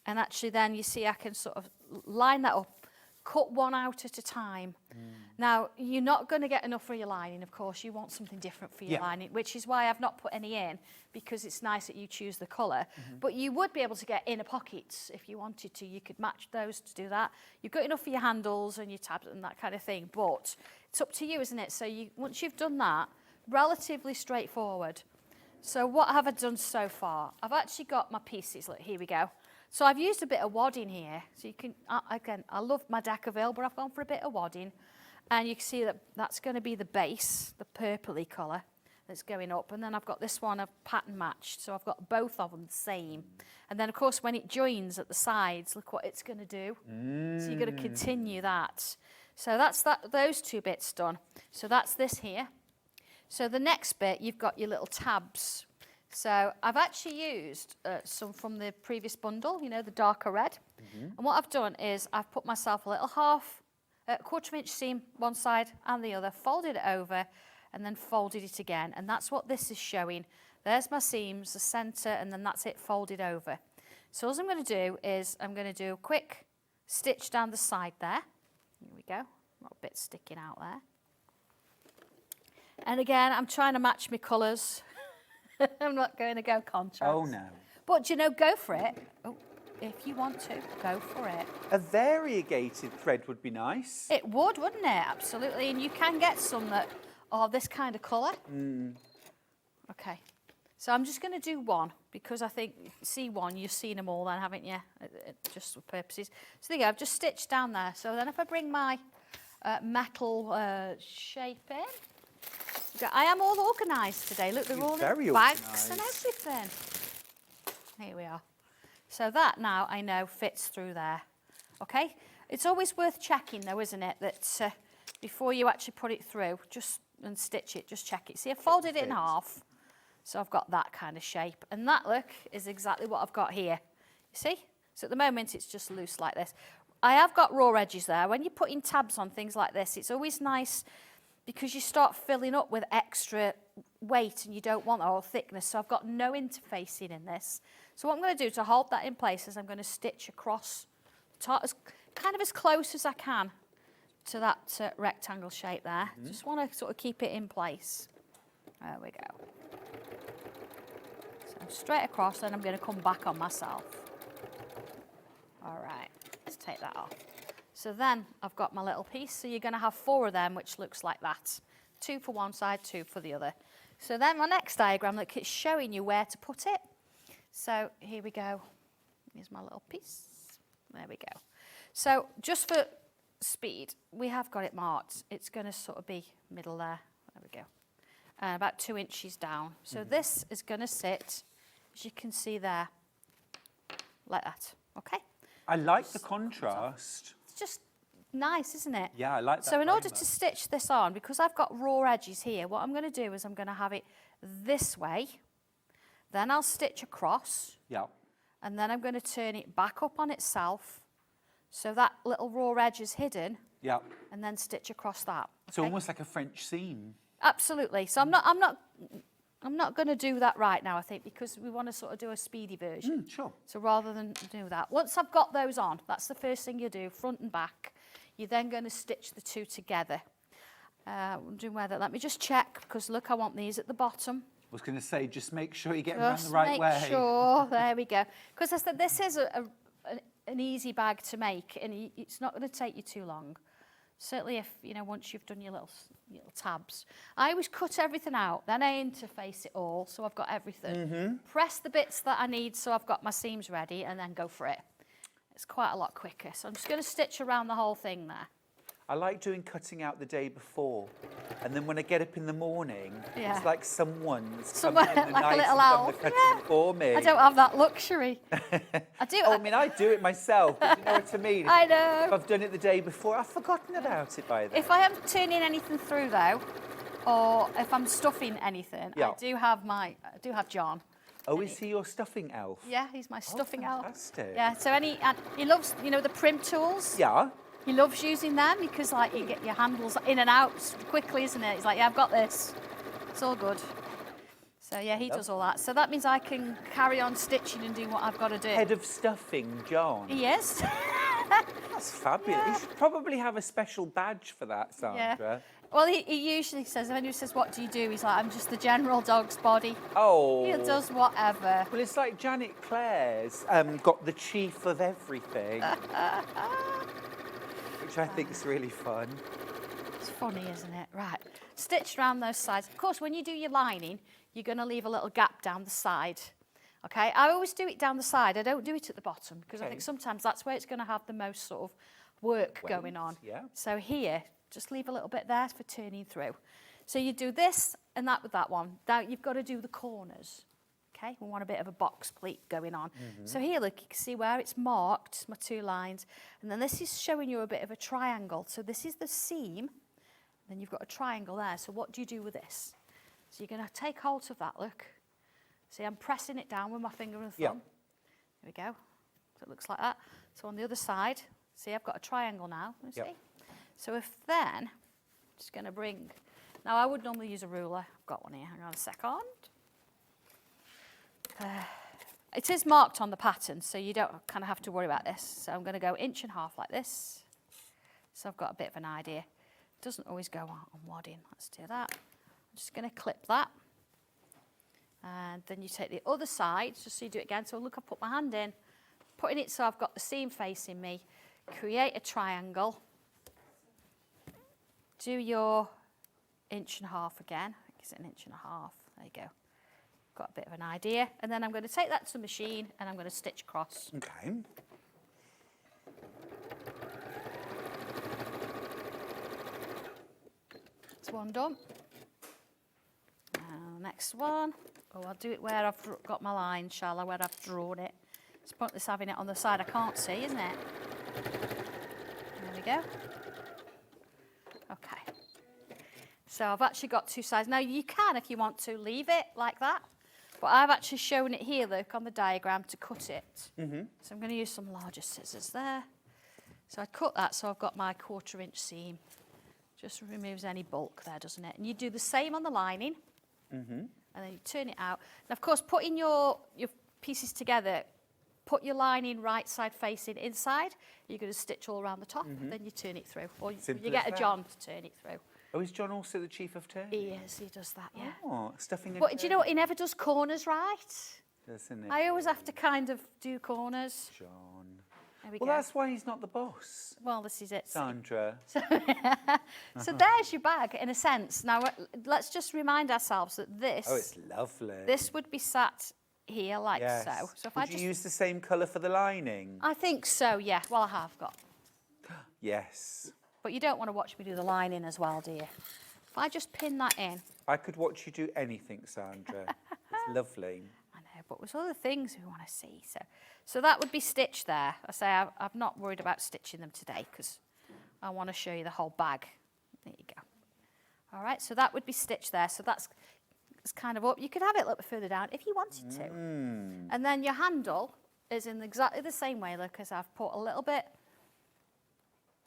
And actually then you see I can sort of line that up, cut 1 out at a time. Now, you're not going to get enough for your lining, of course. You want something different for your lining, which is why I've not put any in, because it's nice that you choose the colour. But you would be able to get inner pockets if you wanted to. You could match those to do that. You've got enough for your handles and your tabs and that kind of thing. But it's up to you, isn't it? So once you've done that, relatively straightforward. So what have I done so far? I've actually got my pieces. Look, here we go. So I've used a bit of wadding here. So you can, again, I love my Decaville, but I've gone for a bit of wadding. And you can see that that's going to be the base, the purpley colour that's going up. And then I've got this one, a pattern matched. So I've got both of them the same. And then, of course, when it joins at the sides, look what it's going to do. So you're going to continue that. So that's those 2 bits done. So that's this here. So the next bit, you've got your little tabs. So I've actually used some from the previous bundle, you know, the darker red. And what I've done is I've put myself a little quarter-inch seam one side and the other, folded it over, and then folded it again. And that's what this is showing. There's my seams, the centre, and then that's it folded over. So all I'm going to do is I'm going to do a quick stitch down the side there. Here we go. Got a bit sticking out there. And again, I'm trying to match my colours. I'm not going to go contrast. Oh, no. But, you know, go for it. Oh, if you want to, go for it. A variegated thread would be nice. It would, wouldn't it? Absolutely. And you can get some that are this kind of colour. Okay. So I'm just going to do 1, because I think, see 1, you've seen them all then, haven't you? Just for purposes. So there you go. I've just stitched down there. So then if I bring my metal shape in, I am all organised today. Look, they're all in bags and everything. Here we are. So that now I know fits through there. Okay? It's always worth checking though, isn't it, that before you actually put it through, and stitch it, just check it. See, I folded it in half, so I've got that kind of shape. And that, look, is exactly what I've got here. You see? So at the moment, it's just loose like this. I have got raw edges there. When you're putting tabs on things like this, it's always nice, because you start filling up with extra weight and you don't want that, or thickness. So I've got no interfacing in this. So what I'm going to do to hold that in place is I'm going to stitch across, kind of as close as I can to that rectangle shape there. Just want to sort of keep it in place. There we go. So straight across, then I'm going to come back on myself. All right, let's take that off. So then I've got my little piece. So you're going to have 4 of them, which looks like that. 2 for one side, 2 for the other. So then my next diagram, look, it's showing you where to put it. So here we go. Here's my little piece. There we go. So just for speed, we have got it marked. It's going to sort of be middle there. There we go. And about 2 inches down. So this is going to sit, as you can see there, like that. Okay? I like the contrast. Just nice, isn't it? Yeah, I like that. So in order to stitch this on, because I've got raw edges here, what I'm going to do is I'm going to have it this way. Then I'll stitch across. Yeah. And then I'm going to turn it back up on itself, so that little raw edge is hidden. Yeah. And then stitch across that. Okay? So almost like a French seam. Absolutely. So I'm not going to do that right now, I think, because we want to sort of do a speedy version. Sure. So rather than do that, once I've got those on, that's the first thing you do, front and back. You're then going to stitch the 2 together. Let me just check, because look, I want these at the bottom. I was going to say, just make sure you get them around the right way. Make sure, there we go. Because I said this is an easy bag to make, and it's not going to take you too long. Certainly if, once you've done your little tabs. I always cut everything out, then I interface it all, so I've got everything. Press the bits that I need, so I've got my seams ready, and then go for it. It's quite a lot quicker. So I'm just going to stitch around the whole thing there. I like doing cutting out the day before. And then when I get up in the morning, Yeah. it's like someone's Someone, come in the like a night little and done elf. the cutting for me. I don't have that luxury. I do. Oh, I mean, I do it myself, but you know what I mean? I know. If I've done it the day before, I've forgotten about it by then. If I am turning anything through though, or if I'm stuffing anything, Yeah. I do have John. Oh, is he your stuffing elf? Yeah, he's my stuffing elf. Fantastic. Yeah, so and he loves, you know, the prim tools. Yeah. He loves using them because like you get your handles in and out quickly, isn't it? He's like, yeah, I've got this. It's all good. So yeah, he does all that. So that means I can carry on stitching and do what I've got to do. Head of stuffing, John. He is. That's fabulous. You should probably have a special badge for that, Sandra. Yeah. Well, he usually says, if anyone says, what do you do? He's like, I'm just the general dog's body. Oh. He does whatever. Well, it's like Janet Clare's got the chief of everything. Which I think is really fun. It's funny, isn't it? Right. Stitched around those sides. Of course, when you do your lining, you're going to leave a little gap down the side. Okay? I always do it down the side. I don't do it at the bottom because I think sometimes that's where it's going to have the most sort of work going on. Yeah. So here, just leave a little bit there for turning through. So you do this and that with that one. Now you've got to do the corners. Okay, we want a bit of a box pleat going on. So here, look, you can see where it's marked, my 2 lines. And then this is showing you a bit of a triangle. So this is the seam. Then you've got a triangle there. So what do you do with this? So you're going to take hold of that, look. See, I'm pressing it down with my finger and thumb. Yeah. There we go. So it looks like that. So on the other side, see, I've got a triangle now. You see? So if then, I'm just going to bring... Now, I would normally use a ruler. I've got one here. Hang on a second. It is marked on the pattern, so you don't kind of have to worry about this. So I'm going to go 1.5 inches like this. So I've got a bit of an idea. It doesn't always go on wadding. Let's do that. I'm just going to clip that. And then you take the other side, just so you do it again. So look, I put my hand in, putting it so I've got the seam facing me. Create a triangle. Do your 1.5 inches again. I think it's 1.5 inches. There you go. Got a bit of an idea. And then I'm going to take that to the machine and I'm going to stitch across. Okay. That's one done. Next one. Oh, I'll do it where I've got my line, shall I? Where I've drawn it. It's pointless having it on the side I can't see, isn't it? There we go. Okay. So I've actually got 2 sides. Now you can, if you want to, leave it like that. But I've actually shown it here, look, on the diagram to cut it. So I'm going to use some larger scissors there. So I cut that so I've got my 1/4 inch seam. Just removes any bulk there, doesn't it? And you do the same on the lining. And then you turn it out. And of course, putting your pieces together, put your lining right side facing inside. You're going to stitch all around the top, and then you turn it through. Or you get a John to turn it through. Oh, is John also the chief of turning? He is, he does that, yeah. Oh, stuffing a But do you know what? He never does corners right. Doesn't it? I always have to kind of do corners. John. There we Well, go. that's why he's not the boss. Well, this is it. Sandra. So there's your bag, in a sense. Now, let's just remind ourselves that this... Oh, it's lovely. This would be sat here like Yes. so. So if Would I you just... use the same colour for the lining? I think so, yeah. Well, I have got. Yes. But you don't want to watch me do the lining as well, do you? If I just pin that in... I could watch you do anything, Sandra. It's lovely. I know, but there's other things we want to see. So that would be stitched there. I say I'm not worried about stitching them today because I want to show you the whole bag. There you go. All right, so that would be stitched there. So that's kind of up. You could have it a little bit further down if you wanted to. And then your handle is in exactly the same way, look, as I've put a little bit,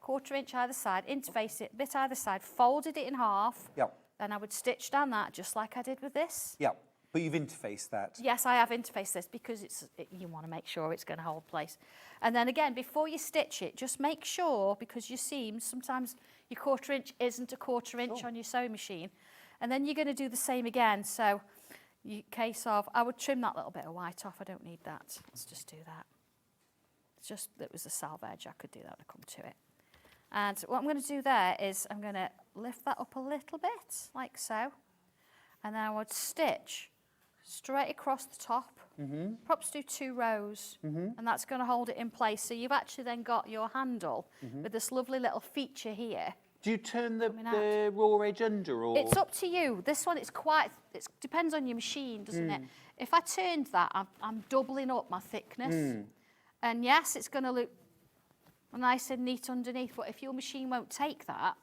1/4 inch either side, interface it, bit either side, folded it in half. Yep. Then I would stitch down that just like I did with this. Yep. But you've interfaced that. Yes, I have interfaced this because you want to make sure it's going to hold place. And then again, before you stitch it, just make sure, because your seams, sometimes your 1/4 inch isn't a 1/4 inch on your sewing machine. And then you're going to do the same again. So in case of, I would trim that little bit of white off. I don't need that. Let's just do that. It's just, it was a salve edge. I could do that when I come to it. And what I'm going to do there is I'm going to lift that up a little bit, like so. And then I would stitch straight across the top. Perhaps do 2 rows, and that's going to hold it in place. So you've actually then got your handle with this lovely little feature here. Do you turn the raw edge under, or? It's up to you. This one, it depends on your machine, doesn't it? If I turned that, I'm doubling up my thickness. And yes, it's going to look nice and neat underneath, but if your machine won't take that,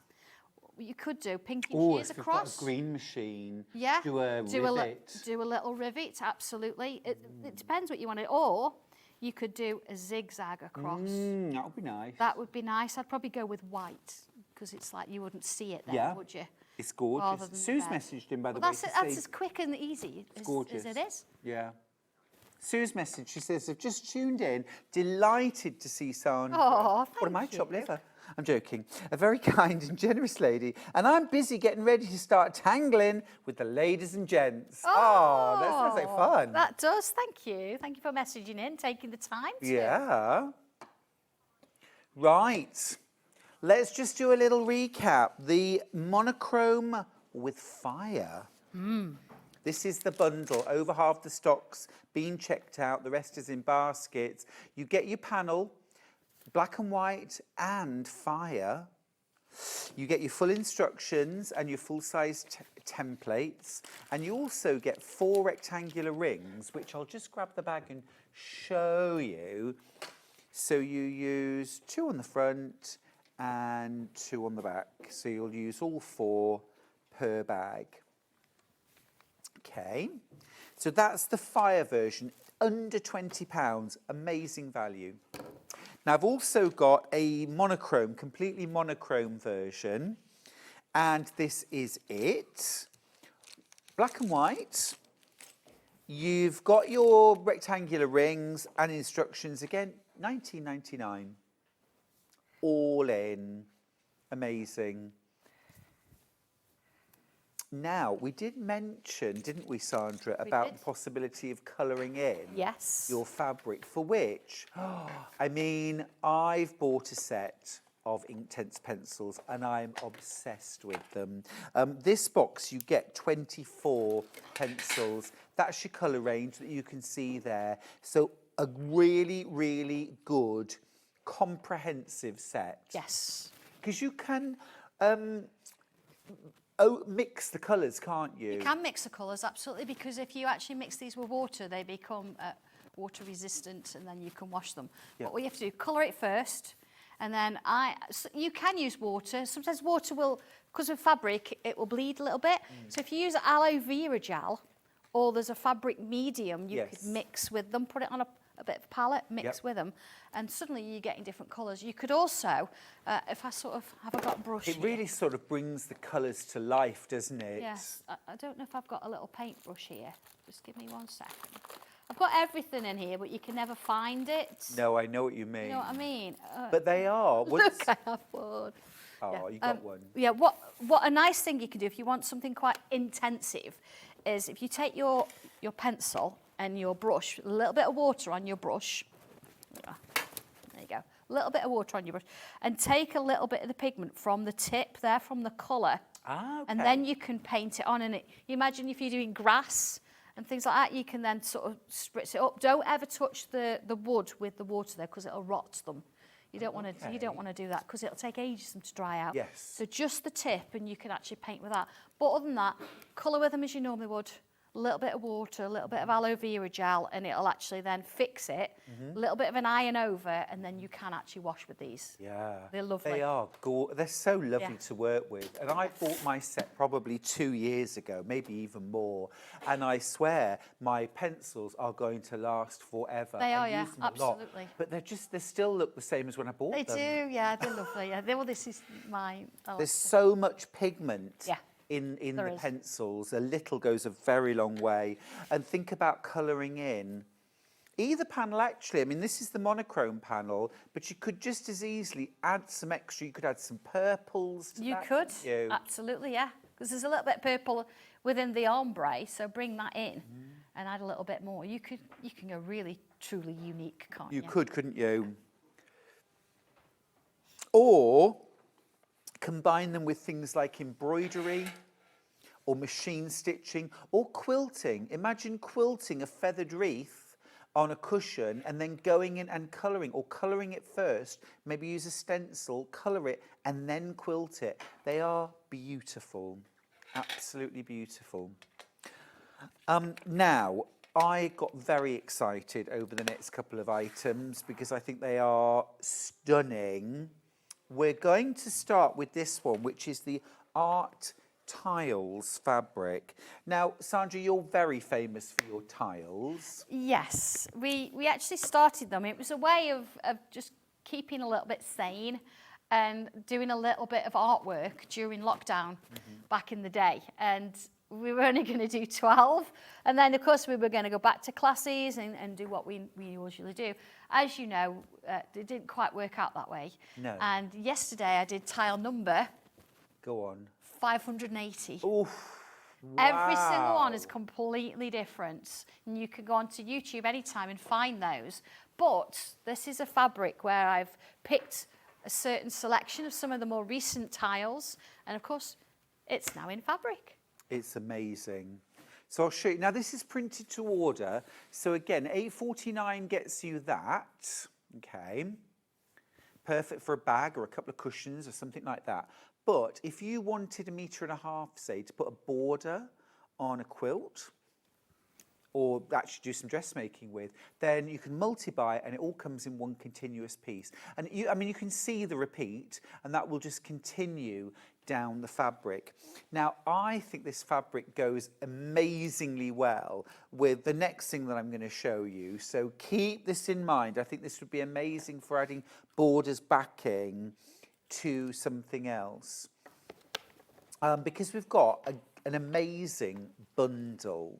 what you could do, pinky shears across. Got a green machine, yeah, do a rivet. Do a little rivet, absolutely. It depends what you want to, or you could do a zigzag across. That would be nice. That would be nice. I'd probably go with white, because it's like you wouldn't see it then, would you? It's gorgeous. Sue's messaged in, by the way. That's as quick and easy as it is. Yeah. Sue's message, she says, I've just tuned in, delighted to see Sandra. Oh, thank What am I, chopped liver? I'm joking. A very kind and generous lady, and I'm busy getting ready to start tangling with the ladies and gents. Oh, that sounds like fun. That does, thank you. Thank you for messaging in, taking the time to. Yeah. Right. Let's just do a little recap. The monochrome with fire. This is the bundle. Over half the stock's been checked out. The rest is in baskets. You get your panel, black and white and fire. You get your full instructions and your full-size templates. And you also get 4 rectangular rings, which I'll just grab the bag and show you. So you use 2 on the front and 2 on the back. So you'll use all 4 per bag. Okay, so that's the fire version, under £20, amazing value. Now I've also got a monochrome, completely monochrome version, and this is it. Black and white. You've got your rectangular rings and instructions, again, £19.99. All in, amazing. Now, we did mention, didn't we, Sandra, about the possibility of colouring in your fabric, for which, I mean, I've bought a set of Inktense pencils and I'm obsessed with them. This box, you get 24 pencils. That's your colour range that you can see there. So a really, really good, comprehensive set. Yes. Because you can... mix the colours, can't you? You can mix the colours, absolutely, because if you actually mix these with water, they become water resistant, and then you can wash them. Yep. But what you have to do, colour it first, and then you can use water. Sometimes water will, because of fabric, it will bleed a little bit. So if you use aloe vera gel, or there's a fabric medium, you could mix with them, put it on a bit of palette, mix with them, and suddenly you're getting different colours. You could also, if I sort of, have I got a brush It really sort of brings the colours to life, doesn't it? Yes. I don't know if I've got a little paintbrush here. Just give me 1 second. I've got everything in here, but you can never find it. No, I know what you mean. You know what I mean? But they are. Look, I have one. Oh, you got one. Yeah, what a nice thing you can do if you want something quite intensive is if you take your pencil and your brush, a little bit of water on your brush. There you go. A little bit of water on your brush. And take a little bit of the pigment from the tip there, from the colour. Ah, okay. And then you can paint it on. And you imagine if you're doing grass and things like that, you can then sort of spritz it up. Don't ever touch the wood with the water there, because it'll rot them. You don't want to. You don't want to do that, because it'll take ages for them to dry out. Yes. So just the tip, and you can actually paint with that. But other than that, colour with them as you normally would. A little bit of water, a little bit of aloe vera gel, and it'll actually then fix it. A little bit of an iron over, and then you can actually wash with these. Yeah. They're lovely. They are gorgeous. They're so lovely to work with. And I bought my set probably 2 years ago, maybe even more. And I swear my pencils are going to last forever. They are, I use them a lot. absolutely. But they still look the same as when I bought them. They do, yeah, they're lovely. Yeah, well, this is mine. There's so much pigment. Yeah. In There the is. pencils, a little goes a very long way. And think about colouring in. Either panel, actually, I mean, this is the monochrome panel, but you could just as easily add some extra. You could add some purples to You that, could, couldn't you? absolutely, yeah. Because there's a little bit of purple within the ombre, so bring that in and add a little bit more. You can go really, truly unique, can't you? You could, couldn't you? Or combine them with things like embroidery or machine stitching, or quilting. Imagine quilting a feathered wreath on a cushion and then going in and colouring, or colouring it first, maybe use a stencil, colour it, and then quilt it. They are beautiful, absolutely beautiful. Now, I got very excited over the next couple of items because I think they are stunning. We're going to start with this one, which is the Art Tiles fabric. Now, Sandra, you're very famous for your tiles. Yes, we actually started them. It was a way of just keeping a little bit sane and doing a little bit of artwork during lockdown back in the day. And we were only going to do 12. And then, of course, we were going to go back to classes and do what we usually do. As you know, it didn't quite work out that way. No. And yesterday I did tile number... Go on. 580. Oof. Every single one Wow. is completely different. And you can go onto YouTube anytime and find those. But this is a fabric where I've picked a certain selection of some of the more recent tiles. And of course, it's now in fabric. It's amazing. So I'll show you. Now, this is printed to order. So again, £8.49 gets you that. Okay. Perfect for a bag or a couple of cushions or something like that. But if you wanted 1.5 meters, say, to put a border on a quilt, or actually do some dressmaking with, then you can multi-buy it and it all comes in one continuous piece. And you can see the repeat, and that will just continue down the fabric. Now, I think this fabric goes amazingly well with the next thing that I'm going to show you. So keep this in mind. I think this would be amazing for adding borders backing to something else. Because we've got an amazing bundle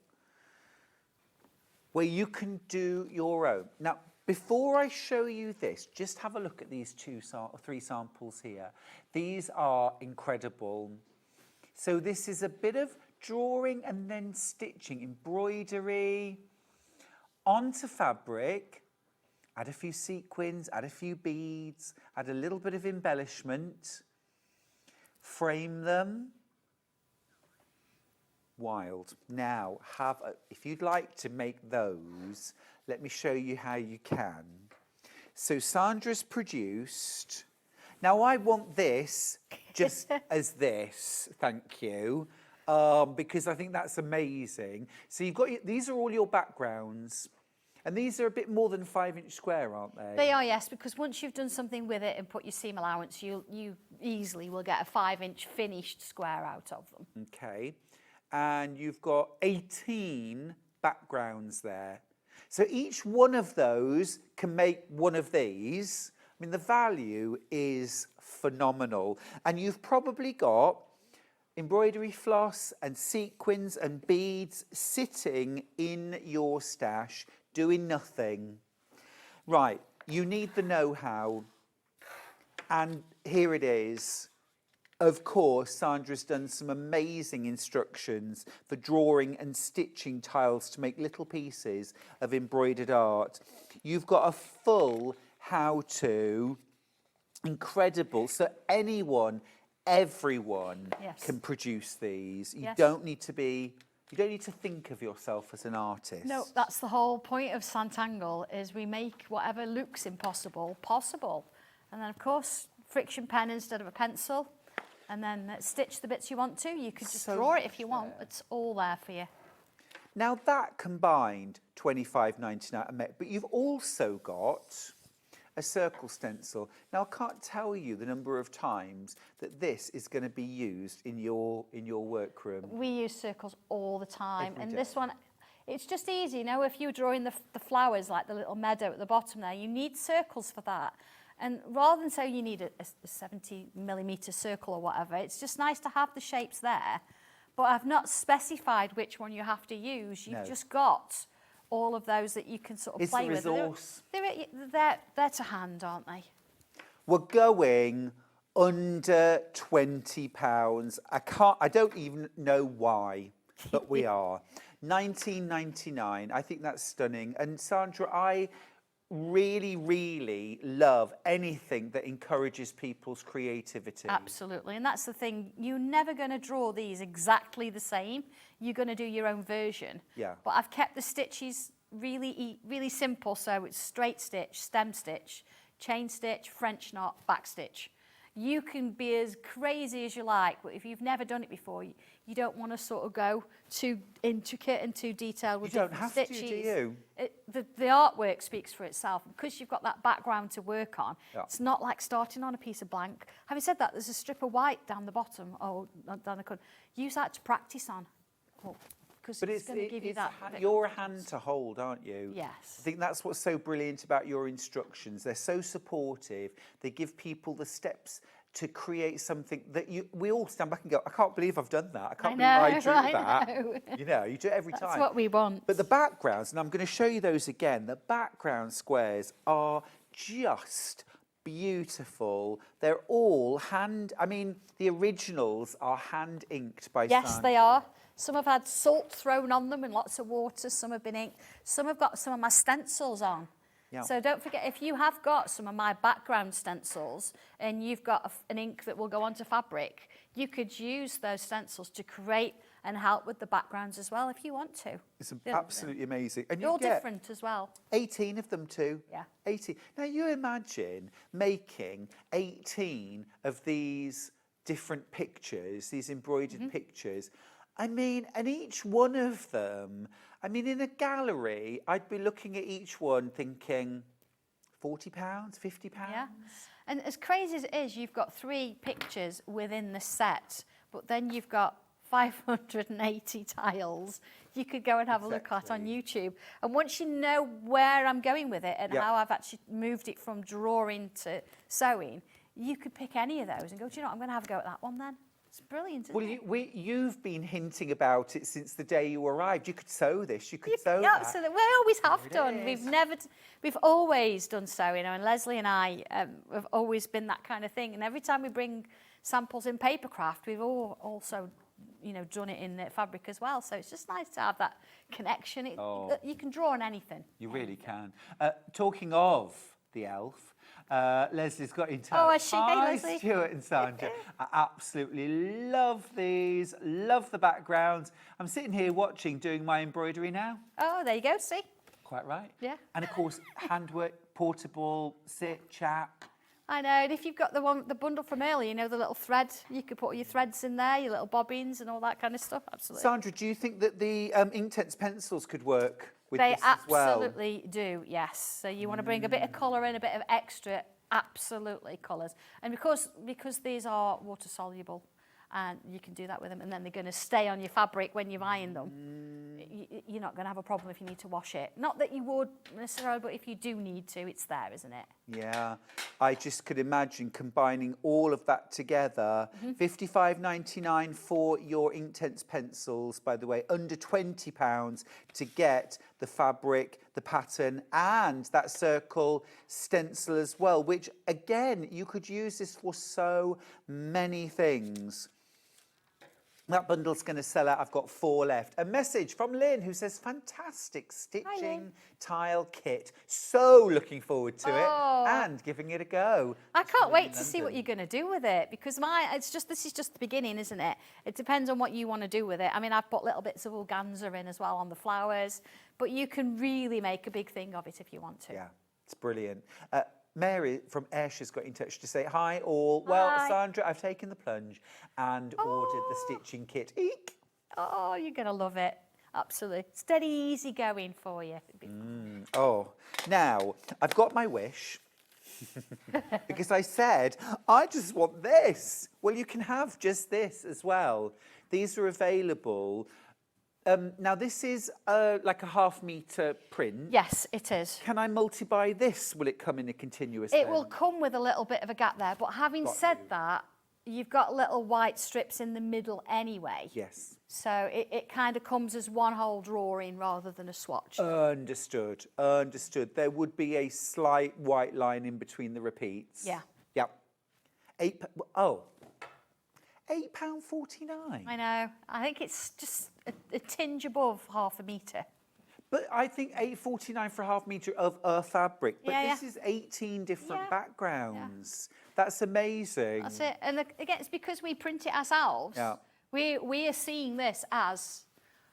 where you can do your own. Now, before I show you this, just have a look at these 3 samples here. These are incredible. So this is a bit of drawing and then stitching, embroidery onto fabric. Add a few sequins, add a few beads, add a little bit of embellishment, frame them. Wild. Now, if you'd like to make those, let me show you how you can. So Sandra's produced. Now, I want this just as this, thank you, because I think that's amazing. So you've got, these are all your backgrounds. And these are a bit more than 5-inch square, aren't they? They are, yes, because once you've done something with it and put your seam allowance, you easily will get a 5-inch finished square out of them. Okay. And you've got 18 backgrounds there. So each one of those can make one of these. I mean, the value is phenomenal. And you've probably got embroidery floss and sequins and beads sitting in your stash, doing nothing. Right, you need the know-how. And here it is. Of course, Sandra's done some amazing instructions for drawing and stitching tiles to make little pieces of embroidered art. You've got a full how-to, incredible. So anyone, everyone can produce these. You don't need to think of yourself as an artist. No, that's the whole point of Sanntangle, is we make whatever looks impossible, possible. And then, of course, friction pen instead of a pencil. And then stitch the bits you want to. You could just draw it if you want. It's all there for you. Now that combined, $25.99, but you've also got a circle stencil. Now I can't tell you the number of times that this is going to be used in your workroom. We use circles all the time. Every and day. this one, it's just easy. You know, if you're drawing the flowers, like the little meadow at the bottom there, you need circles for that. And rather than say you need a 70mm circle or whatever, it's just nice to have the shapes there. But I've not specified which one you have to use. You've just got all of those that you can sort of play with. It's a resource. They're to hand, aren't they? We're going under £20. I don't even know why, but we are. £19.99. I think that's stunning. And Sandra, really, really love anything that encourages people's creativity. Absolutely, and that's the thing. You're never going to draw these exactly the same. You're going to do your own version. Yeah. But I've kept the stitches really simple, so it's straight stitch, stem stitch, chain stitch, French knot, back stitch. You can be as crazy as you like, but if you've never done it before, you don't want to sort of go too intricate and too detailed with different stitches. You don't have to, do you? The artwork speaks for itself. Because you've got that background to work on, it's not like starting on a piece of blank. Having said that, there's a strip of white down the bottom, down the corner. Use that to practice on. Because it's going to give you that. You're a hand to hold, aren't you? Yes. I think that's what's so brilliant about your instructions. They're so supportive. They give people the steps to create something that we all stand back and go, I can't believe I've done that. I can't believe I drew that. You know, you do it every time. That's what we want. But the backgrounds, and I'm going to show you those again, the background squares are just beautiful. They're all the originals are hand inked by Yes, Sandra. they are. Some have had salt thrown on them and lots of water. Some have been inked. Some have got some of my stencils on. Yeah. So don't forget, if you have got some of my background stencils and you've got an ink that will go onto fabric, you could use those stencils to create and help with the backgrounds as well if you want to. It's absolutely amazing. And they're all different as well. 18 of them too. Yeah. 18. Now you imagine making 18 of these different pictures, these embroidered pictures. I mean, and each one of them, in a gallery, I'd be looking at each one thinking, £40, £50? Yeah. And as crazy as it is, you've got 3 pictures within the set, but then you've got 580 tiles you could go and have a look at on YouTube. And once you know where I'm going with it and how I've actually moved it from drawing to sewing, you could pick any of those and go, do you know what, I'm going to have a go at that one then. It's brilliant, isn't it? You've been hinting about it since the day you arrived. You could sew this, you could sew that. Absolutely. We always have done. We've always done sewing. And Leslie and I have always been that kind of thing. And every time we bring samples in papercraft, we've also, done it in fabric as well. So it's just nice to have that connection. You can draw on anything. You really can. Talking of the elf, Leslie's got in touch. Oh, is she? Hey, Hi, Leslie. Stuart and Sandra. I absolutely love these, love the backgrounds. I'm sitting here doing my embroidery now. Oh, there you go, see? Quite right. Yeah. And of course, handwork, portable, sit, chat. I know, and if you've got the bundle from earlier, the little thread, you could put your threads in there, your little bobbins and all that kind of stuff, absolutely. Sandra, do you think that the Inktense pencils could work with this as well? They absolutely do, yes. So you want to bring a bit of colour in, a bit of extra, absolutely colours. And because these are water soluble, and you can do that with them, and then they're going to stay on your fabric when you're ironing them. You're not going to have a problem if you need to wash it. Not that you would necessarily, but if you do need to, it's there, isn't it? Yeah, I just could imagine combining all of that together. $55.99 for your Inktense pencils, by the way, under £20 to get the fabric, the pattern, and that circle stencil as well, which, again, you could use this for so many things. That bundle's going to sell out. I've got 4 left. A message from Lynn who says, fantastic stitching tile kit. So looking forward to it and giving it a go. I can't wait to see what you're going to do with it, because this is just the beginning, isn't it? It depends on what you want to do with it. I've put little bits of organza in as well on the flowers, but you can really make a big thing of it if you want to. Yeah, it's brilliant. Mary from Ayrshire got in touch to say, hi all. Well, Hi. Sandra, I've taken the plunge and ordered the stitching kit. Eek! Oh, you're going to love it. Absolutely. Steady, easy going for you. Now, I've got my wish. Because I said, I just want this. Well, you can have just this as well. These are available. Now, this is like a half-metre print. Yes, it is. Can I multi-buy this? Will it come in a continuous It will come with a little bit of a gap there, but having said that, you've got little white strips in the middle anyway. Yes. So it kind of comes as one whole drawing rather than a swatch. Understood. Understood. There would be a slight white line in between the repeats. Yeah. Yep. £8.49. I know. I think it's just a tinge above half a metre. But I think £8.49 for a half metre of a fabric. But Yeah, this is 18 different Yeah. backgrounds. That's amazing. That's it. And again, it's because we print it ourselves. Yeah. We are seeing this as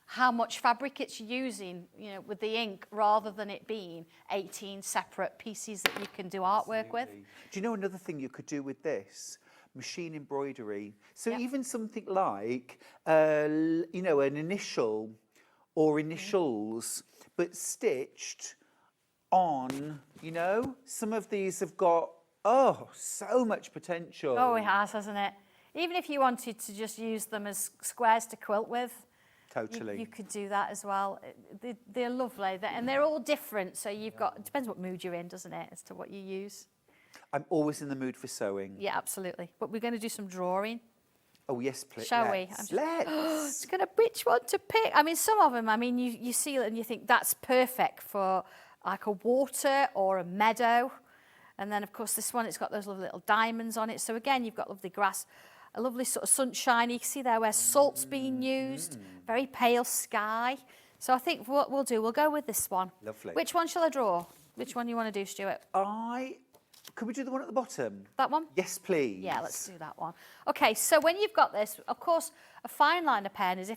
how much fabric it's using, you know, with the ink, rather than it being 18 separate pieces that you can do artwork with. Do you know another thing you could do with this? Machine embroidery. So Yeah. even something like, you know, an initial or initials, but stitched on, you know, some of these have got, so much potential. Oh, it has, hasn't it? Even if you wanted to just use them as squares to quilt with, Totally. you could do that as well. They're lovely, and they're all different. So you've got, it depends what mood you're in, doesn't it, as to what you use. I'm always in the mood for sewing. Yeah, absolutely. But we're going to do some drawing. Oh, yes, please. Shall we? Let's. It's going to which one to pick. I mean, some of them, I mean, you see it and you think that's perfect for like a water or a meadow. And then, of course, this one, it's got those lovely little diamonds on it. So again, you've got lovely grass, a lovely sort of sunshine. You can see there where salt's being used, very pale sky. So I think what we'll do, we'll go with this one. Lovely. Which one shall I draw? Which one you want to do, Stuart? Could we do the one at the bottom? That one? Yes, please. Yeah, let's do that one. Okay, so when you've got this, of course, a fine liner pen is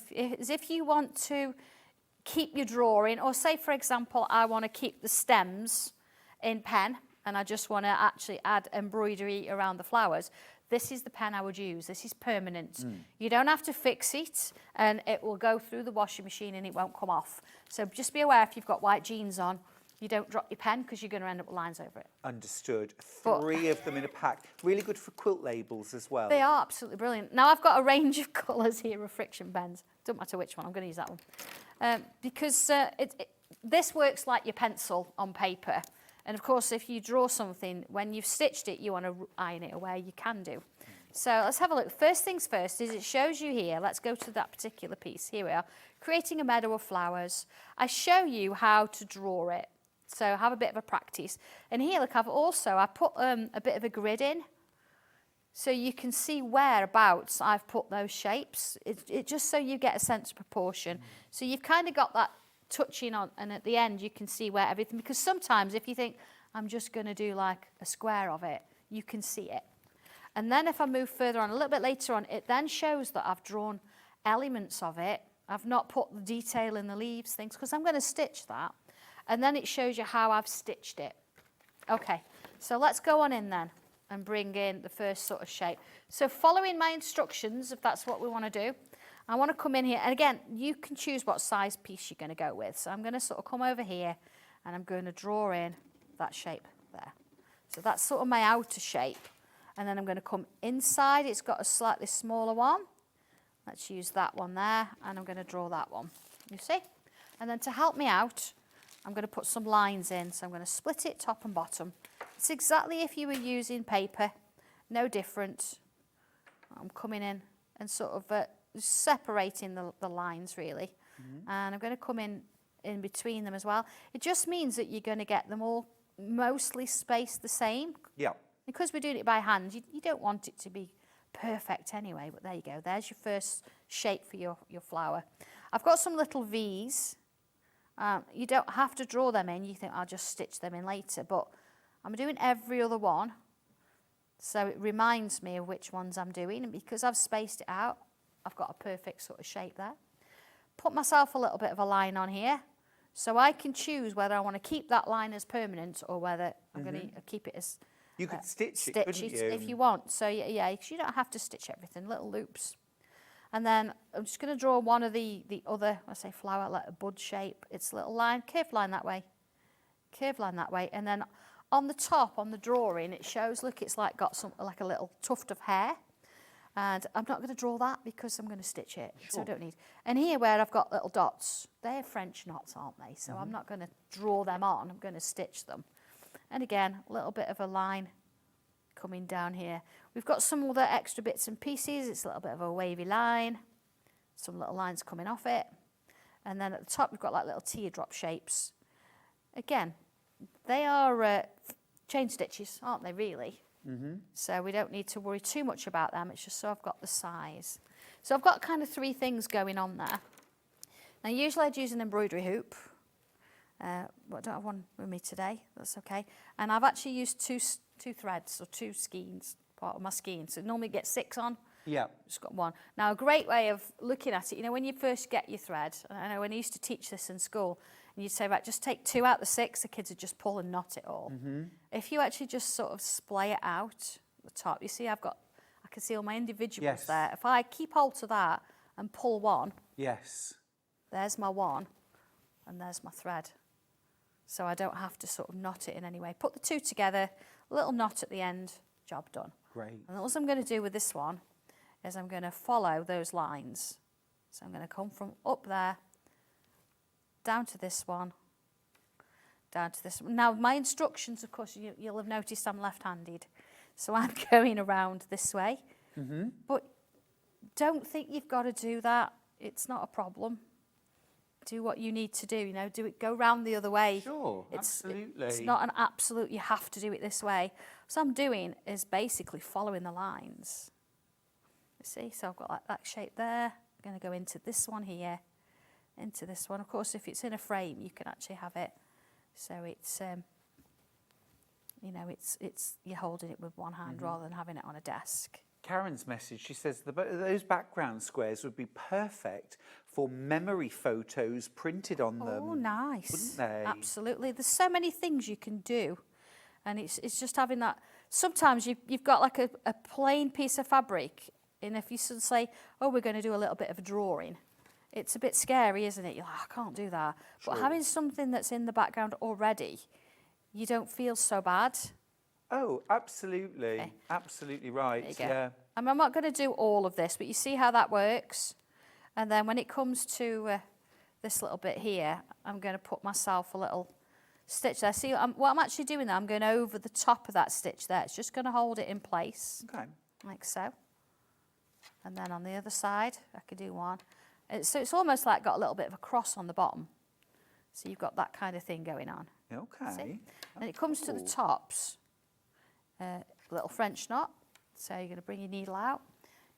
if you want to keep your drawing, or say, for example, I want to keep the stems in pen, and I just want to actually add embroidery around the flowers, this is the pen I would use. This is permanent. You don't have to fix it, and it will go through the washing machine and it won't come off. So just be aware, if you've got white jeans on, you don't drop your pen, because you're going to end up with lines over it. Understood. 3 of them in a pack. Really good for quilt labels as well. They are absolutely brilliant. Now, I've got a range of colours here of friction pens. Don't matter which one, I'm going to use that one. Because this works like your pencil on paper. And, of course, if you draw something, when you've stitched it, you want to iron it away, you can do. So let's have a look. First things first is it shows you here. Let's go to that particular piece. Here we are. Creating a meadow of flowers. I show you how to draw it. So have a bit of a practice. And here, look, I put a bit of a grid in, so you can see whereabouts I've put those shapes. It just so you get a sense of proportion. So you've kind of got that touching on, and at the end you can see where everything, because sometimes if you think, I'm just going to do like a square of it, you can see it. And then if I move further on, a little bit later on, it then shows that I've drawn elements of it. I've not put the detail in the leaves, things, because I'm going to stitch that. And then it shows you how I've stitched it. Okay, so let's go on in then and bring in the first sort of shape. So following my instructions, if that's what we want to do, I want to come in here. And again, you can choose what size piece you're going to go with. So I'm going to sort of come over here and I'm going to draw in that shape there. So that's sort of my outer shape. And then I'm going to come inside. It's got a slightly smaller one. Let's use that one there. And I'm going to draw that one. You see? And then to help me out, I'm going to put some lines in. So I'm going to split it top and bottom. It's exactly if you were using paper, no different. I'm coming in and sort of separating the lines really. And I'm going to come in between them as well. It just means that you're going to get them all mostly spaced the same. Yeah. Because we're doing it by hand, you don't want it to be perfect anyway, but there you go. There's your first shape for your flower. I've got some little V's. You don't have to draw them in. You think, I'll just stitch them in later. But I'm doing every other one. So it reminds me of which ones I'm doing. And because I've spaced it out, I've got a perfect sort of shape there. Put myself a little bit of a line on here. So I can choose whether I want to keep that line as permanent or whether I'm going to keep it as... You could stitch it, couldn't you? If you want. So yeah, because you don't have to stitch everything, little loops. And then I'm just going to draw one of the other, I say flower, like a bud shape. It's a little line, curved line that way. Curved line that way. And then on the top, on the drawing, it shows, look, it's like got some, like a little tuft of hair. And I'm not going to draw that because I'm going to stitch it. Sure. So I don't need. And here where I've got little dots, they're French knots, aren't they? So I'm not going to draw them on, I'm going to stitch them. And again, a little bit of a line coming down here. We've got some other extra bits and pieces. It's a little bit of a wavy line. Some little lines coming off it. And then at the top, we've got like little teardrop shapes. Again, they are chain stitches, aren't they, really? So we don't need to worry too much about them. It's just so I've got the size. So I've got kind of 3 things going on there. Now, usually I'd use an embroidery hoop. But I don't have one with me today. That's okay. And I've actually used two threads or 2 skeins, part of my skein. So normally get 6 on. Yeah. Just got 1. Now, a great way of looking at it, you know, when you first get your thread, and I know when I used to teach this in school, and you'd say, right, just take 2 out the 6, the kids would just pull and knot it all. If you actually just sort of splay it out the top, you see I can see all my individuals there. If I keep hold to that and pull 1, there's my 1, and there's my thread. So I don't have to sort of knot it in any way. Put the 2 together, a little knot at the end, job done. Great. And all I'm going to do with this one is I'm going to follow those lines. So I'm going to come from up there, down to this one, down to this one. Now, my instructions, of course, you'll have noticed I'm left-handed. So I'm going around this way. But don't think you've got to do that. It's not a problem. Do what you need to do, you know, go round the other way. Sure, absolutely. It's not an absolute, you have to do it this way. So I'm doing is basically following the lines. You see, so I've got like that shape there. I'm going to go into this one here, into this one. Of course, if it's in a frame, you can actually have it. So it's, you know, it's you're holding it with one hand rather than having it on a desk. Karen's message, she says those background squares would be perfect for memory photos printed on them. Oh, nice. Wouldn't they? Absolutely. There's so many things you can do. And it's just having that. Sometimes you've got like a plain piece of fabric. And if you sort of say, oh, we're going to do a little bit of a drawing, it's a bit scary, isn't it? You're like, I can't do that. Sure. But having something that's in the background already, you don't feel so bad. Oh, absolutely. Okay. Absolutely right. There you go. Yeah. And I'm not going to do all of this, but you see how that works? And then when it comes to this little bit here, I'm going to put myself a little stitch there. See, what I'm actually doing there, I'm going over the top of that stitch there. It's just going to hold it in place. Okay. Like so. And then on the other side, I could do one. So it's almost like got a little bit of a cross on the bottom. So you've got that kind of thing going on. Okay. See? And it comes to the tops. Little French knot. So you're going to bring your needle out.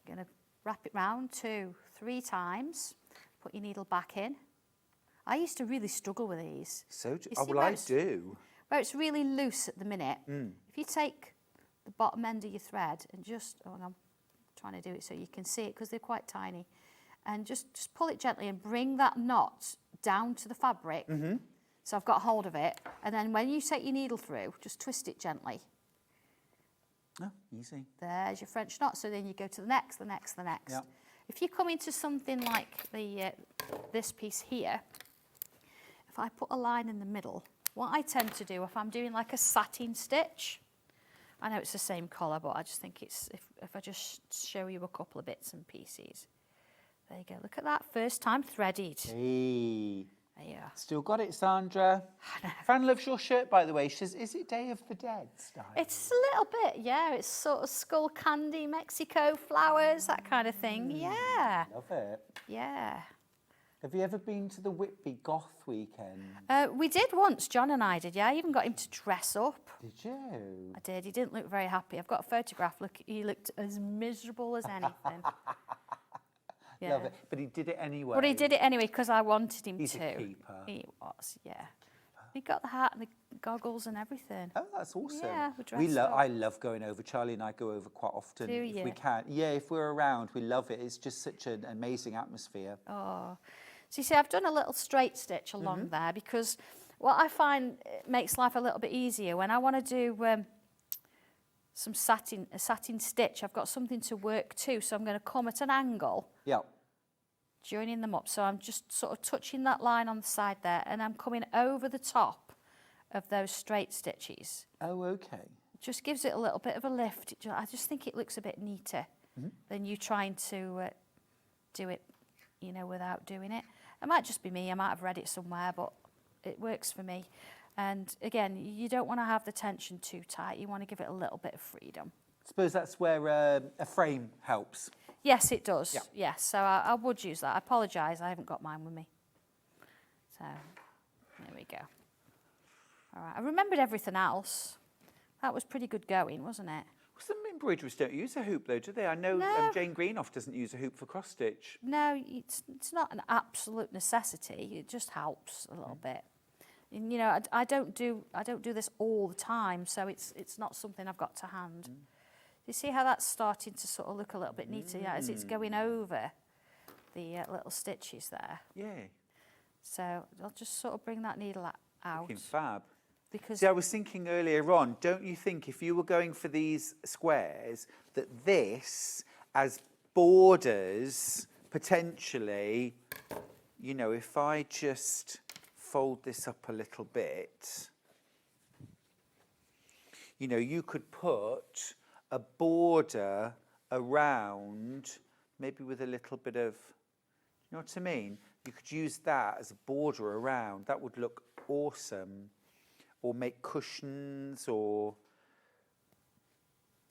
You're going to wrap it round 2, 3 times. Put your needle back in. I used to really struggle with these. So do, You oh, see well, where I it's- do. Where it's really loose at the minute. If you take the bottom end of your thread and just, and I'm trying to do it so you can see it because they're quite tiny, and just pull it gently and bring that knot down to the fabric. So I've got hold of it. And then when you take your needle through, just twist it gently. Oh, easy. There's your French knot. So then you go to the next, the next, the next. Yep. If you come into something like this piece here, if I put a line in the middle, what I tend to do if I'm doing like a satin stitch, I know it's the same colour, but I just think it's, if I just show you a couple of bits and pieces. There you go. Look at that. First time threaded. Hey. There you are. Still got it, Sandra. Fran loves your shirt, by the way. She says, is it Day of the Dead style? It's a little bit, yeah. It's sort of skull candy, Mexico flowers, that kind of thing. Yeah. Love it. Yeah. Have you ever been to the Whitby Goth weekend? We did once, John and I did, yeah. I even got him to dress up. Did you? I did. He didn't look very happy. I've got a photograph. Look, he looked as miserable as anything. Yeah. Love it. But he did it anyway. But he did it anyway because I wanted him He's to. a keeper. He was, yeah. He got the hat and the goggles and everything. Oh, that's awesome. Yeah, we dressed up. I love going over. Charlie and I go over quite often Do if we you? can. Yeah, if we're around, we love it. It's just such an amazing atmosphere. Oh. So you see, I've done a little straight stitch along there because what I find makes life a little bit easier when I want to do a satin stitch, I've got something to work to, so I'm going to come at an angle. Yeah. Joining them up. So I'm just sort of touching that line on the side there and I'm coming over the top of those straight stitches. Oh, okay. It just gives it a little bit of a lift. I just think it looks a bit neater than you trying to do it, you know, without doing it. It might just be me. I might have read it somewhere, but it works for me. And again, you don't want to have the tension too tight. You want to give it a little bit of freedom. I suppose that's where a frame helps. Yes, it does. Yeah. Yes, so I would use that. I apologise, I haven't got mine with me. So, there we go. All right, I remembered everything else. That was pretty good going, wasn't it? Well, some embroiderers don't use a hoop, though, do they? I know No. Jane Greenoff doesn't use a hoop for cross-stitch. No, it's not an absolute necessity. It just helps a little bit. And, you know, I don't do this all the time, so it's not something I've got to hand. You see how that's starting to sort of look a little bit neater, yeah, as it's going over the little stitches there. Yeah. So I'll just sort of bring that needle out. Looking fab. Because See, I was thinking earlier on, don't you think if you were going for these squares, that this, as borders, potentially, you know, if I just fold this up a little bit, you know, you could put a border around, maybe with a little bit of, you know what I mean? You could use that as a border around. That would look awesome. Or make cushions, or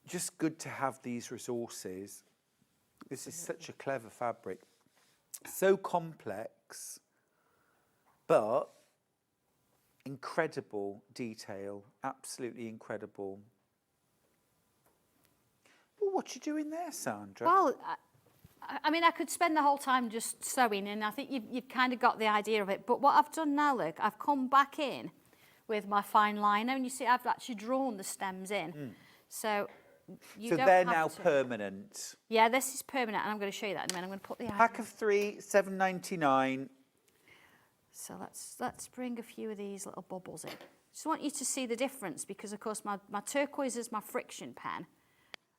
just good to have these resources. This is such a clever fabric. So complex, but incredible detail, absolutely incredible. Well, what you doing there, Sandra? Well, I mean, I could spend the whole time just sewing, and I think you've kind of got the idea of it. But what I've done now, look, I've come back in with my fine liner, and you see I've actually drawn the stems in. So you don't they're have now to. Permanent. Yeah, this is permanent, and I'm going to show you that in a minute. I'm going to put the Pack of 3, $7.99. So let's bring a few of these little bubbles in. Just want you to see the difference, because of course my turquoise is my friction pen,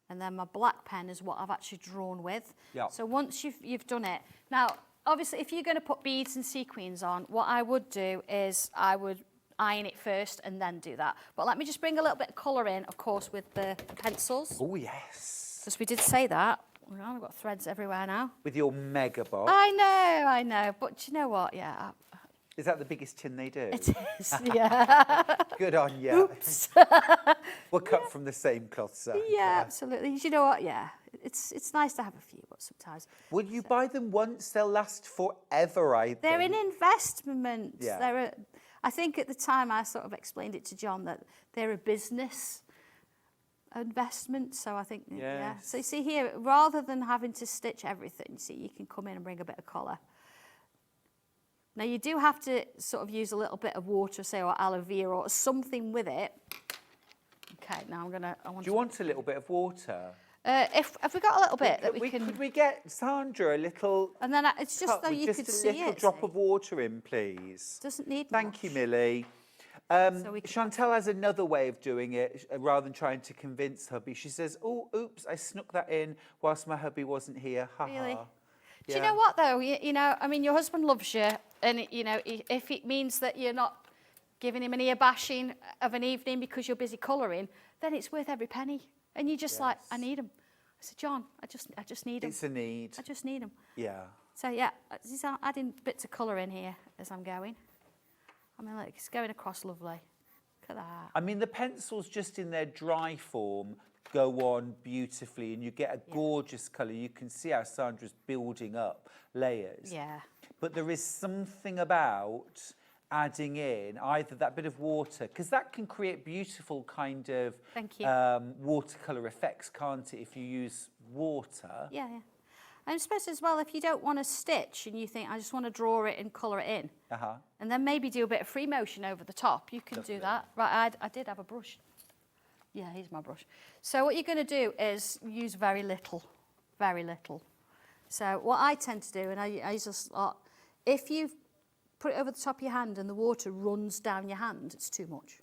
and then my black pen is what I've actually drawn with. Yep. So once you've done it, now obviously if you're going to put beads and sequins on, what I would do is I would iron it first and then do that. But let me just bring a little bit of colour in, of course, with the pencils. Oh, yes. Because we did say that. Well, I've got threads everywhere now. With your mega box. I know. But you know what? Yeah. Is that the biggest tin they do? It is, yeah. Good on you. Oops. We're cut from the same cloth, Sandra. Yeah, absolutely. You know what? Yeah. It's nice to have a few, but sometimes. Would you buy them once? They'll last forever, I think. They're an investment. Yeah. I think at the time I sort of explained it to John that they're a business investment. So I think, yeah. So you see here, rather than having to stitch everything, you see, you can come in and bring a bit of colour. Now you do have to sort of use a little bit of water, say, or aloe vera or something with it. Okay, now Do you want a little bit of water? Have we got a little bit that we can... Could we get Sandra a little... And then it's just so you could see it. Just a little drop of water in, please. Doesn't need Thank you, Millie. Chantal has another way of doing it, rather than trying to convince hubby. She says, oh, oops, I snuck that in whilst my hubby wasn't here. Ha Really? ha. Do you know what, though? You know, I mean, your husband loves you, and, you know, if it means that you're not giving him an ear bashing of an evening because you're busy colouring, then it's worth every penny. And you're just like, I need them. I said, John, I just need them. It's a need. I just need them. Yeah. So, yeah, just adding bits of colour in here as I'm going. I mean, look, it's going across lovely. Look at that. I mean, the pencils just in their dry form go on beautifully, and you get a gorgeous colour. You can see how Sandra's building up layers. Yeah. But there is something about adding in either that bit of water, because that can create beautiful kind of watercolour effects, can't it, if you use water? Yeah, yeah. And I suppose as well, if you don't want to stitch and you think, I just want to draw it and colour it in, and then maybe do a bit of free motion over the top, you can do that. Right, I did have a brush. Yeah, here's my brush. So what you're going to do is use very little, very little. So what I tend to do, and I use this a lot, if you put it over the top of your hand and the water runs down your hand, it's too much.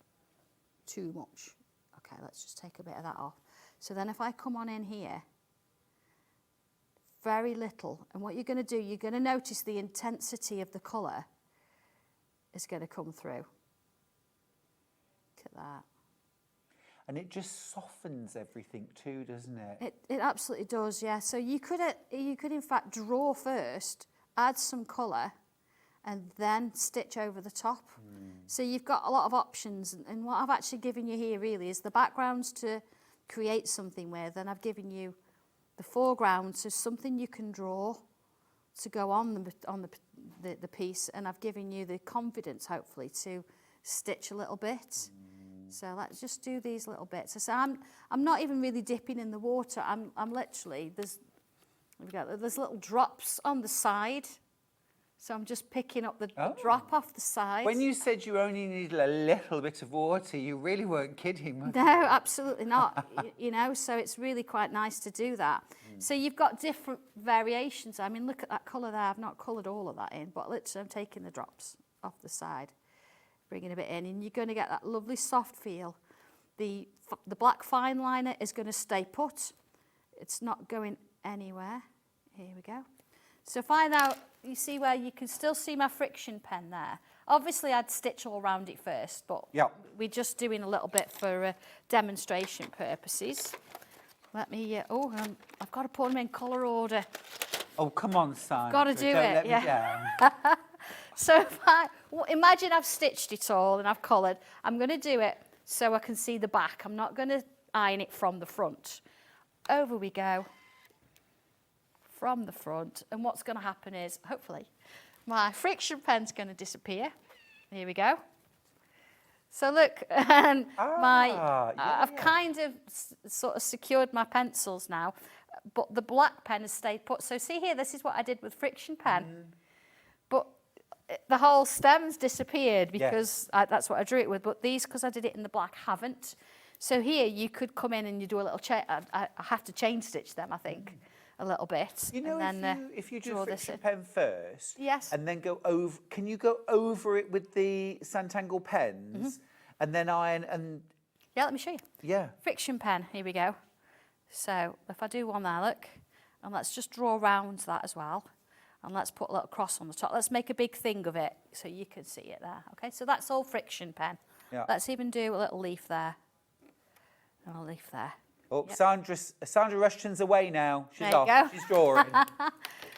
Too much. Okay, let's just take a bit of that off. So then if I come on in here, very little, and what you're going to do, you're going to notice the intensity of the colour is going to come through. Look at that. And it just softens everything too, doesn't it? It absolutely does, yeah. So you could in fact draw first, add some colour, and then stitch over the top. So you've got a lot of options, and what I've actually given you here really is the backgrounds to create something with, and I've given you the foreground, so something you can draw to go on the piece, and I've given you the confidence hopefully to stitch a little bit. So let's just do these little bits. So I'm not even really dipping in the water. I'm literally there's little drops on the side So I'm just picking up the drop off the side. When you said you only needed a little bit of water, you really weren't kidding, were you? No, absolutely not. You know, so it's really quite nice to do that. So you've got different variations. I mean, look at that colour there. I've not coloured all of that in, but literally I'm taking the drops off the side, bringing a bit in, and you're going to get that lovely soft feel. The black fine liner is going to stay put. It's not going anywhere. Here we go. So if I now, you see where you can still see my friction pen there. Obviously I'd stitch all around it first, but we're just doing a little bit for demonstration purposes. Let me, I've got to put them in colour order. Oh, come on, Sandra. Got to do Don't it, let me down. So if imagine I've stitched it all and I've collared. I'm going to do it so I can see the back. I'm not going to iron it from the front. Over we go. From the front, and what's going to happen is, hopefully, my friction pen's going to disappear. Here we go. So look, and I've kind of sort of secured my pencils now, but the black pen has stayed put. So see here, this is what I did with friction pen, but the whole stem's disappeared because that's what I drew it with, but these, because I did it in the black, haven't. So here you could come in and you do a little I have to chain stitch them, I think. A little bit. You know, and then, if you do friction pen first, yes, and then go over, can you go over it with the Sanntangle pens, and then iron and... Yeah, let me show you. Yeah. Friction pen, here we go. So if I do one there, look, and let's just draw around that as well, and let's put a little cross on the top. Let's make a big thing of it so you can see it there. Okay, so that's all friction pen. Yeah. Let's even do a little leaf there, and a leaf there. Oh, Sandra Rushton's away now. She's there you off. go. She's drawing.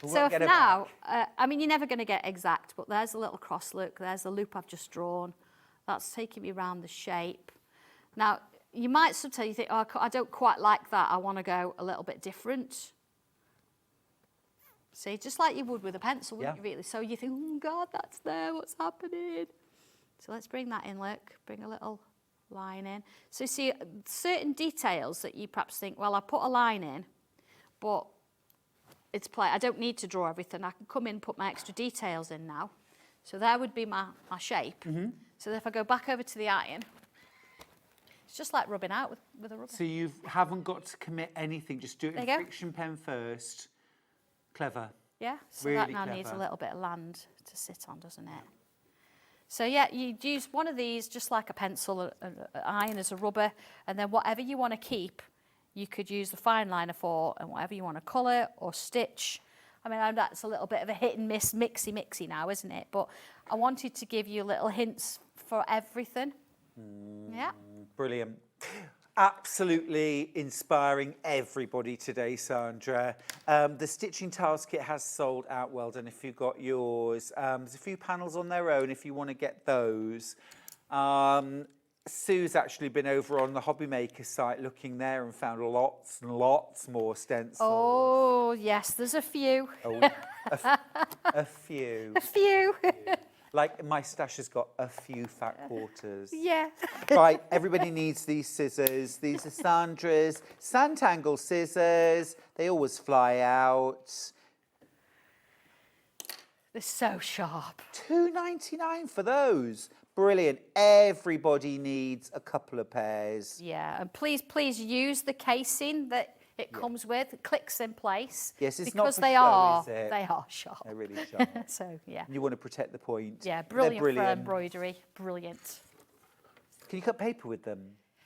So if now, I mean, you're never going to get exact, but there's a little cross look. There's the loop I've just drawn. That's taking me around the shape. Now, you might sometimes think, oh, I don't quite like that. I want to go a little bit different. See, just like you would with a pencil, wouldn't you, really? So you think, oh, God, that's there. What's happening? So let's bring that in, look. Bring a little line in. So you see certain details that you perhaps think, well, I put a line in, but it's I don't need to draw everything. I can come in and put my extra details in now. So there would be my shape. So if I go back over to the iron, it's just like rubbing out with a rubber. So you haven't got to commit anything. Just do it in friction pen first. Clever. Yeah, so really that now needs a little bit of land to sit on, doesn't it? So yeah, you use one of these just like a pencil, an iron as a rubber, and then whatever you want to keep, you could use the fine liner for, and whatever you want to colour or stitch. I mean, that's a little bit of a hit and miss, mixy now, isn't it? But I wanted to give you little hints for everything. Yeah. Brilliant. Absolutely inspiring everybody today, Sandra. The Stitching Tiles Kit has sold out. Well done if you got yours. There's a few panels on their own if you want to get those. Sue's actually been over on the Hobby Maker site looking there and found lots and lots more stencils. Oh, yes, there's a few. Oh, a few. A few. Like my stash has got a few fat quarters. Yeah. Right, everybody needs these scissors. These are Sandra's Sanntangle scissors. They always fly out. They're so sharp. $2.99 for those. Brilliant. Everybody needs a couple of pairs. Yeah, and please use the casing that it comes with. It clicks in place. Yes, it's because not for they show, are. is it? They are sharp. They're really sharp. So yeah. You want to protect the point. Yeah, They're brilliant for embroidery. Brilliant. Can you cut paper with them?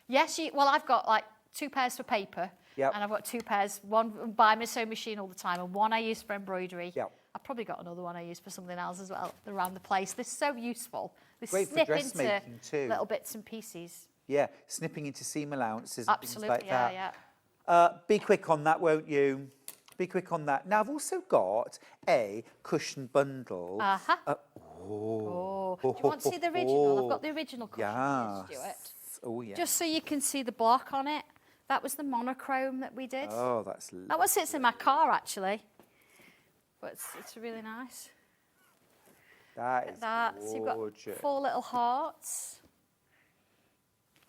Yes, well, I've got like 2 pairs for paper. Yep. And I've got 2 pairs, one by my sewing machine all the time, and one I use for embroidery. Yep. I've probably got another one I use for something else as well around the place. They're so useful. They Great for snip dressmaking into too. little bits and pieces. Yeah, snipping into seam allowances Absolutely, and things like that. yeah. Be quick on that, won't you? Be quick on that. Now, I've also got a cushion bundle. Uh-huh. Do you want to see the original? I've got the original cushion here, Stuart. Oh, yeah. Just so you can see the block on it. That was the monochrome that we did. Oh, that's lovely. That one sits in my car, actually. But it's really nice. That is So you've got gorgeous. 4 little hearts.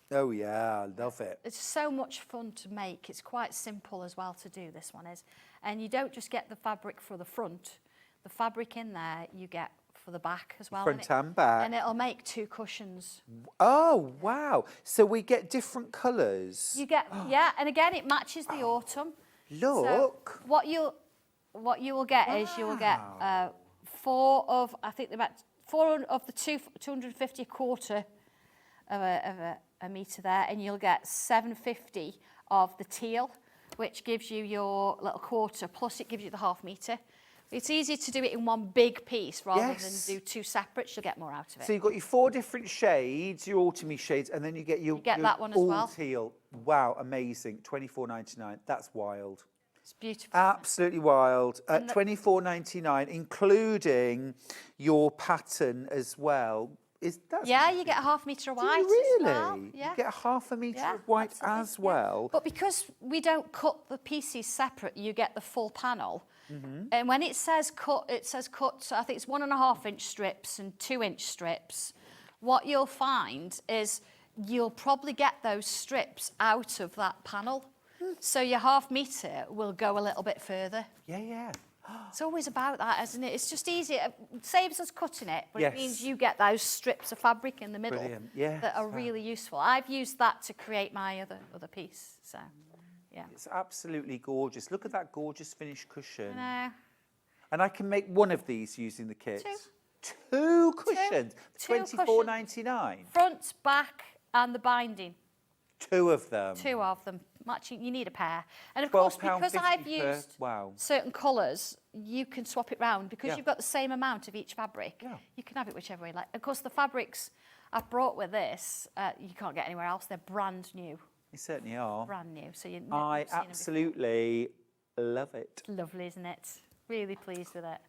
Oh, yeah, I love it. It's so much fun to make. It's quite simple as well to do, this one is. And you don't just get the fabric for the front the fabric in there you get for the back as well. Front and back. And it'll make 2 cushions. Oh, wow. So we get different colours. You get, yeah, and again, it matches the autumn. Look. So what you will get is you will get 4 of, I think about 4 of the 250 a quarter of a metre there, and you'll get 750 of the teal, which gives you your little quarter, plus it gives you the half metre. It's easier to do it in one big piece rather than do 2 separate. You'll get more out of it. So you've got your 4 different shades, your autumny shades, and then you get your that one as all well. teal. Wow, amazing. $24.99. That's wild. It's beautiful. Absolutely wild. At $24.99, including your pattern as well. Yeah, you get a half metre of white. Really? As well. Yeah. You get a half a metre of white as well. But because we don't cut the pieces separate, you get the full panel. And when it says cut, so I think it's 1.5-inch strips and 2-inch strips. What you'll find is you'll probably get those strips out of that panel. So your half metre will go a little bit further. Yeah, yeah. It's always about that, isn't it? It's just easier. It saves us cutting it, but Yes. it means you get those strips of fabric in the middle that are really useful. I've used that to create my other piece. So, yeah. It's absolutely gorgeous. Look at that gorgeous finished cushion. I know. And I can make one of these using the kit. 2 cushions. Two $24.99. Front, back, and the binding. 2 of them. 2 of them. Matching, you need a pair. And of course, because I've £12.50 used wow. certain colours, you can swap it round because you've got the same amount of each fabric. You can have it whichever way you like. Of course, the fabrics I've brought with this, you can't get anywhere else. They're brand new. They certainly are. Brand new. So you. I absolutely love it. Lovely, isn't it? Really pleased with it.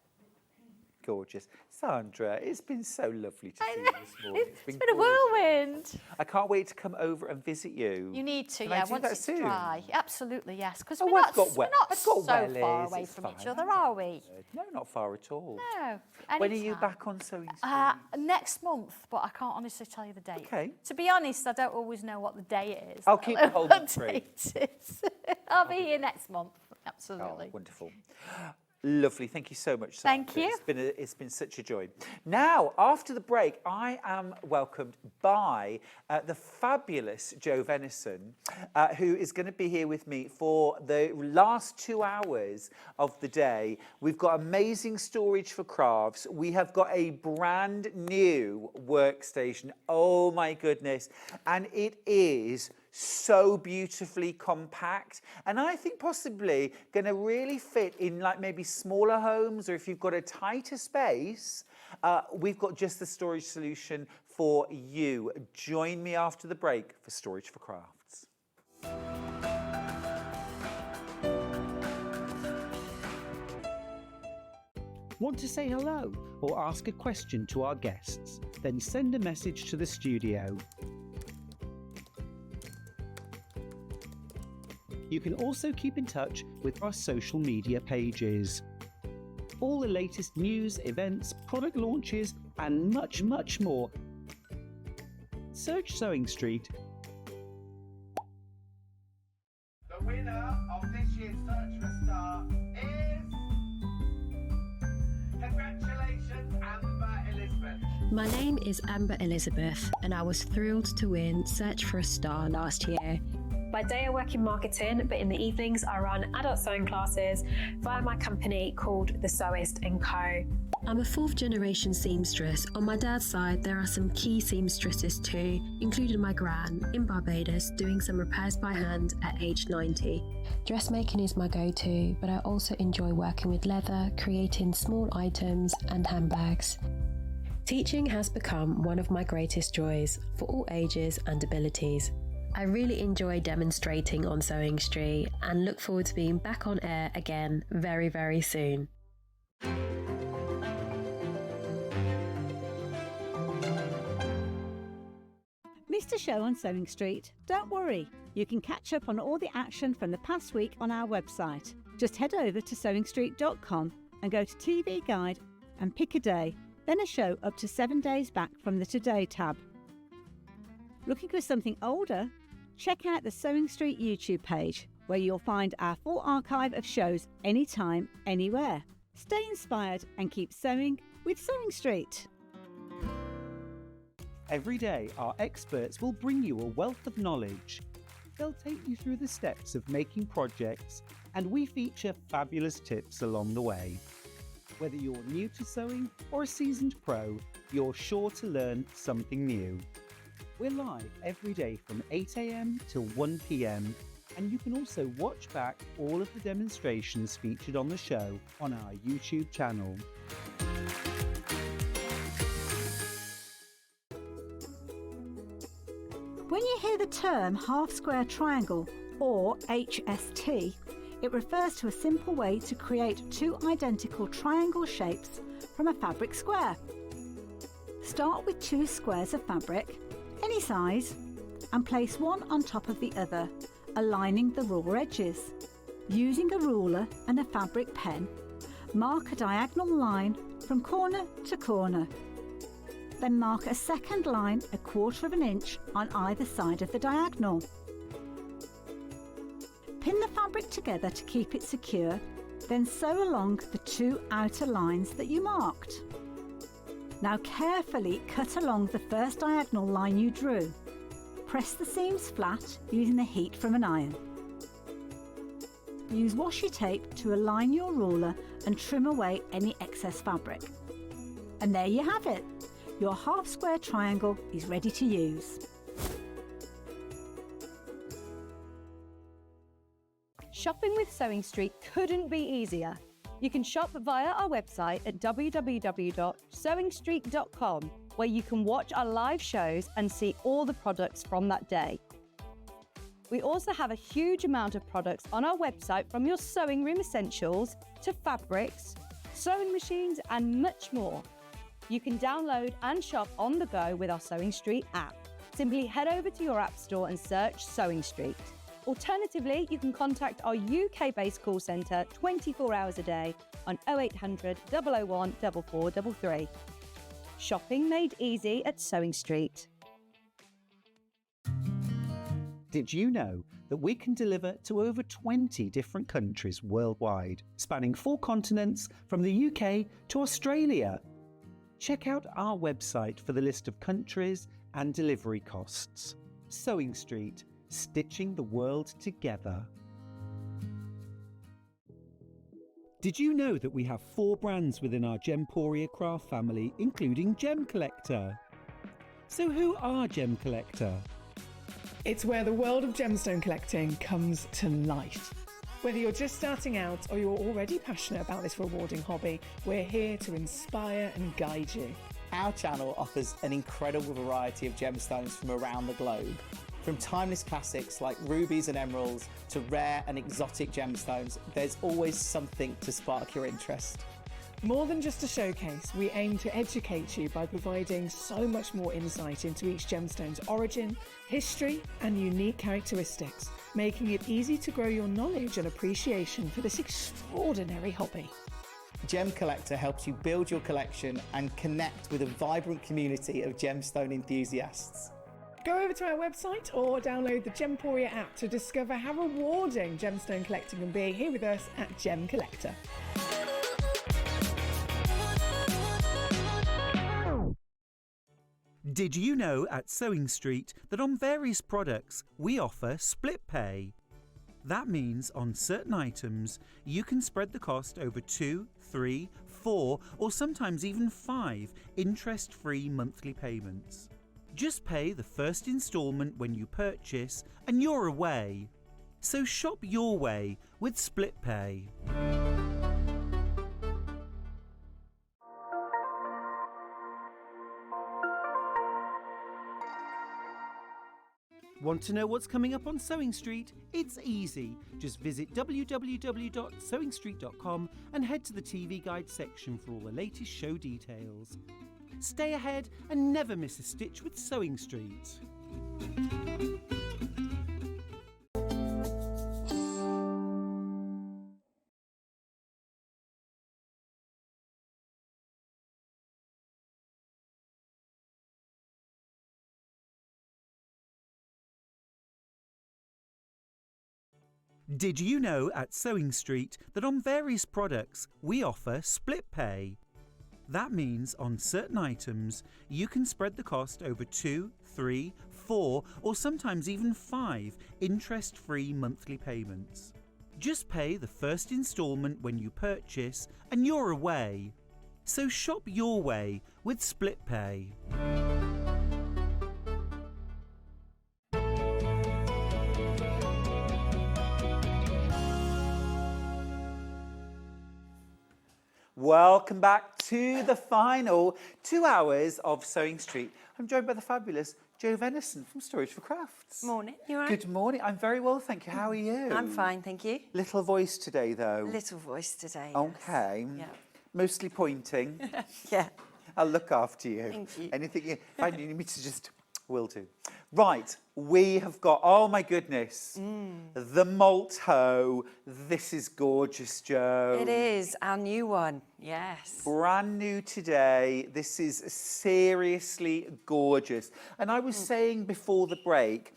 Gorgeous. Sandra, it's been so lovely to see you this morning. It's been a whirlwind. I can't wait to come over and visit you. You need to, Can I do once that it's soon? dry. Absolutely, yes. Because Oh, we're I've got not well- I've got so wellies, far away it's from each fine, other, I'm are we? No, not far at all. No. When are you Anytime. back on Sewing Street? Next month, but I can't honestly tell you the date. Okay. To be honest, I don't always know what the day is. I'll keep the whole month free. date is. I'll be here next month. Absolutely. Oh, wonderful. Lovely. Thank you so much, Sandra. Thank you. It's been such a joy. Now, after the break, I am welcomed by the fabulous Jo Venison, who is going to be here with me for the last 2 hours of the day. We've got amazing storage for crafts. We have got a brand new workstation. Oh, my goodness. And it is so beautifully compact, and I think possibly going to really fit in like maybe smaller homes, or if you've got a tighter space, we've got just the storage solution for you. Join me after the break for Storage for Crafts. Want to say hello or ask a question to our guests? Then send a message to the studio. You can also keep in touch with our social media pages. All the latest news, events, product launches, and much, much more. Search Sewing Street. The winner of this year's Search for a Star is... Congratulations, Amber Elizabeth. My name is Amber Elizabeth, and I was thrilled to win Search for a Star last year. By day I work in marketing, but in the evenings I run adult sewing classes via my company called The Sewist & Co. I'm a 4th generation seamstress. On my dad's side, there are some key seamstresses too, including my gran in Barbados doing some repairs by hand at age 90. Dressmaking is my go-to, but I also enjoy working with leather, creating small items and handbags. Teaching has become one of my greatest joys for all ages and abilities. I really enjoy demonstrating on Sewing Street and look forward to being back on air again very, very soon. Missed a show on Sewing Street? Don't worry, you can catch up on all the action from the past week on our website. Just head over to sewingstreet.com and go to TV Guide and pick a day, then a show up to 7 days back from the Today tab. Looking for something older? Check out the Sewing Street YouTube page, where you'll find our full archive of shows anytime, anywhere. Stay inspired and keep sewing with Sewing Street. Every day, our experts will bring you a wealth of knowledge. They'll take you through the steps of making projects, and we feature fabulous tips along the way. Whether you're new to sewing or a seasoned pro, you're sure to learn something new. We're live every day from 8 a.m. till 1 p.m, and you can also watch back all of the demonstrations featured on the show on our YouTube channel. When you hear the term half-square triangle, or HST, it refers to a simple way to create two identical triangle shapes from a fabric square. Start with two squares of fabric, any size, and place one on top of the other, aligning the raw edges. Using a ruler and a fabric pen, mark a diagonal line from corner to corner. Then mark a second line 1/4 inch on either side of the diagonal. Pin the fabric together to keep it secure, then sew along the two outer lines that you marked. Now carefully cut along the first diagonal line you drew. Press the seams flat using the heat from an iron. Use washi tape to align your ruler and trim away any excess fabric. And there you have it. Your half-square triangle is ready to use. Shopping with Sewing Street couldn't be easier. You can shop via our website at www.sewingstreet.com, where you can watch our live shows and see all the products from that day. We also have a huge amount of products on our website, from your sewing room essentials to fabrics, sewing machines and much more. You can download and shop on the go with our Sewing Street app. Simply head over to your app store and search Sewing Street. Alternatively, you can contact our UK-based call centre 24 hours a day on 0800 001 4433. Shopping made easy at Sewing Street. Did you know that we can deliver to over 20 different countries worldwide, spanning 4 continents from the UK to Australia? Check out our website for the list of countries and delivery costs. Sewing Street, stitching the world together. Did you know that we have 4 brands within our Gemporia craft family, including Gem Collector? So who are Gem Collector? It's where the world of gemstone collecting comes to life. Whether you're just starting out or you're already passionate about this rewarding hobby, we're here to inspire and guide you. Our channel offers an incredible variety of gemstones from around the globe. From timeless classics like rubies and emeralds to rare and exotic gemstones, there's always something to spark your interest. More than just a showcase, we aim to educate you by providing so much more insight into each gemstone's origin, history, and unique characteristics, making it easy to grow your knowledge and appreciation for this extraordinary hobby. Gem Collector helps you build your collection and connect with a vibrant community of gemstone enthusiasts. Go over to our website or download the Gemporia app to discover how rewarding gemstone collecting can be here with us at Gem Collector. Did you know at Sewing Street that on various products we offer split pay? That means on certain items you can spread the cost over 2, 3, 4 or sometimes even 5 interest-free monthly payments. Just pay the first instalment when you purchase and you're away. So shop your way with split pay. Want to know what's coming up on Sewing Street? It's easy. Just visit www.sewingstreet.com and head to the TV Guide section for all the latest show details. Stay ahead and never miss a stitch with Sewing Street. Did you know at Sewing Street that on various products we offer split pay? That means on certain items you can spread the cost over 2, 3, 4 or sometimes even 5 interest-free monthly payments. Just pay the first instalment when you purchase and you're away. So shop your way with split pay. Welcome back to the final 2 hours of Sewing Street. I'm joined by the fabulous Jo Venison from Storage for Crafts. Morning, you all right? Good morning. I'm very well, thank you. How are you? I'm fine, thank you. Little voice today, though. Little voice today. Okay. Yes. Yeah. Mostly pointing. Yeah. I'll look after you. Thank you. Anything you find you need me to just will do. Right, we have got, oh my goodness, the malt hoe. This is gorgeous, Jo. It is, our new one, yes. Brand new today. This is seriously gorgeous. And I was saying before the break,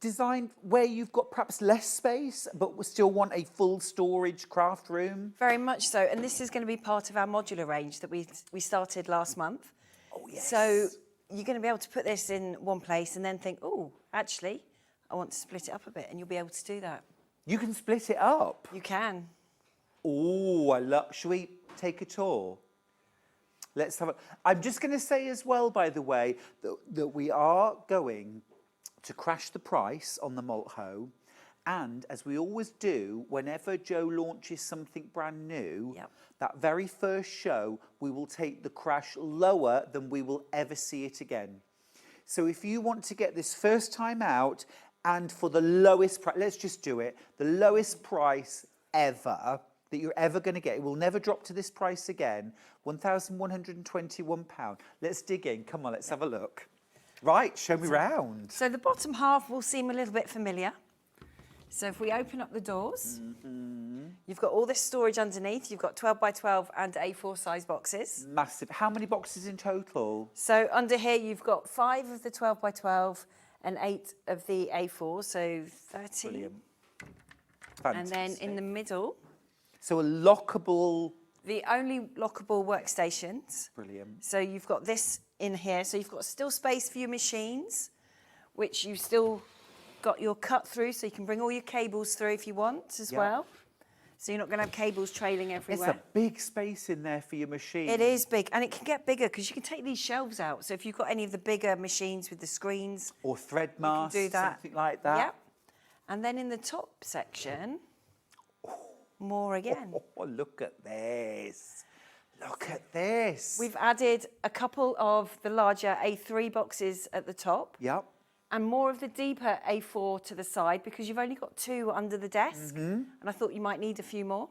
designed where you've got perhaps less space, but we still want a full storage craft room. Very much so, and this is going to be part of our modular range that we started last month. Oh, yes. So you're going to be able to put this in one place and then think, oh, actually, I want to split it up a bit, and you'll be able to do that. You can split it up? You can. Oh, I love... Shall we take a tour? Let's have a... I'm just going to say as well, by the way, that we are going to crash the price on the malt hoe. And as we always do, whenever Jo launches something brand new, that very first show, we will take the crash lower than we will ever see it again. So if you want to get this first time out and for the lowest price, let's just do it, the lowest price ever that you're ever going to get, it will never drop to this price again, £1,121. Let's dig in. Come on, let's have a look. Right, show me round. So the bottom half will seem a little bit familiar. So if we open up the doors, you've got all this storage underneath. You've got 12 by 12 and A4 size boxes. Massive. How many boxes in total? So under here, you've got 5 of the 12 by 12 and 8 of the A4, so 30. Brilliant. And then in the middle... So a lockable... The only lockable workstations. Brilliant. So you've got this in here. So you've got still space for your machines, which you've still got your cut through, so you can bring all your cables through if you want as well. So you're not going to have cables trailing everywhere. It's a big space in there for your machine. It is big, and it can get bigger because you can take these shelves out. So if you've got any of the bigger machines with the screens, or thread masts, do that. something like that. Yep. And then in the top section, more again. Oh, look at this. Look at this. We've added a couple of the larger A3 boxes at the top. Yep. And more of the deeper A4 to the side because you've only got 2 under the desk. And I thought you might need a few more.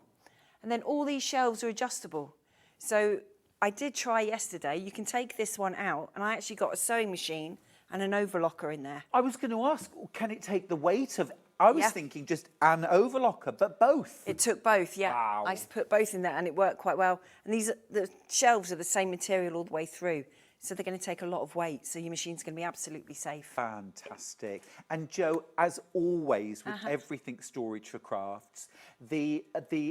And then all these shelves are adjustable. So I did try yesterday. You can take this one out, and I actually got a sewing machine and an overlocker in there. I was going to ask, can it take the weight of... I was thinking just an overlocker, but both. It took both, yeah. Wow. I put both in there, and it worked quite well. And the shelves are the same material all the way through. So they're going to take a lot of weight, so your machine's going to be absolutely safe. Fantastic. And Jo, as always with everything Storage for Crafts, the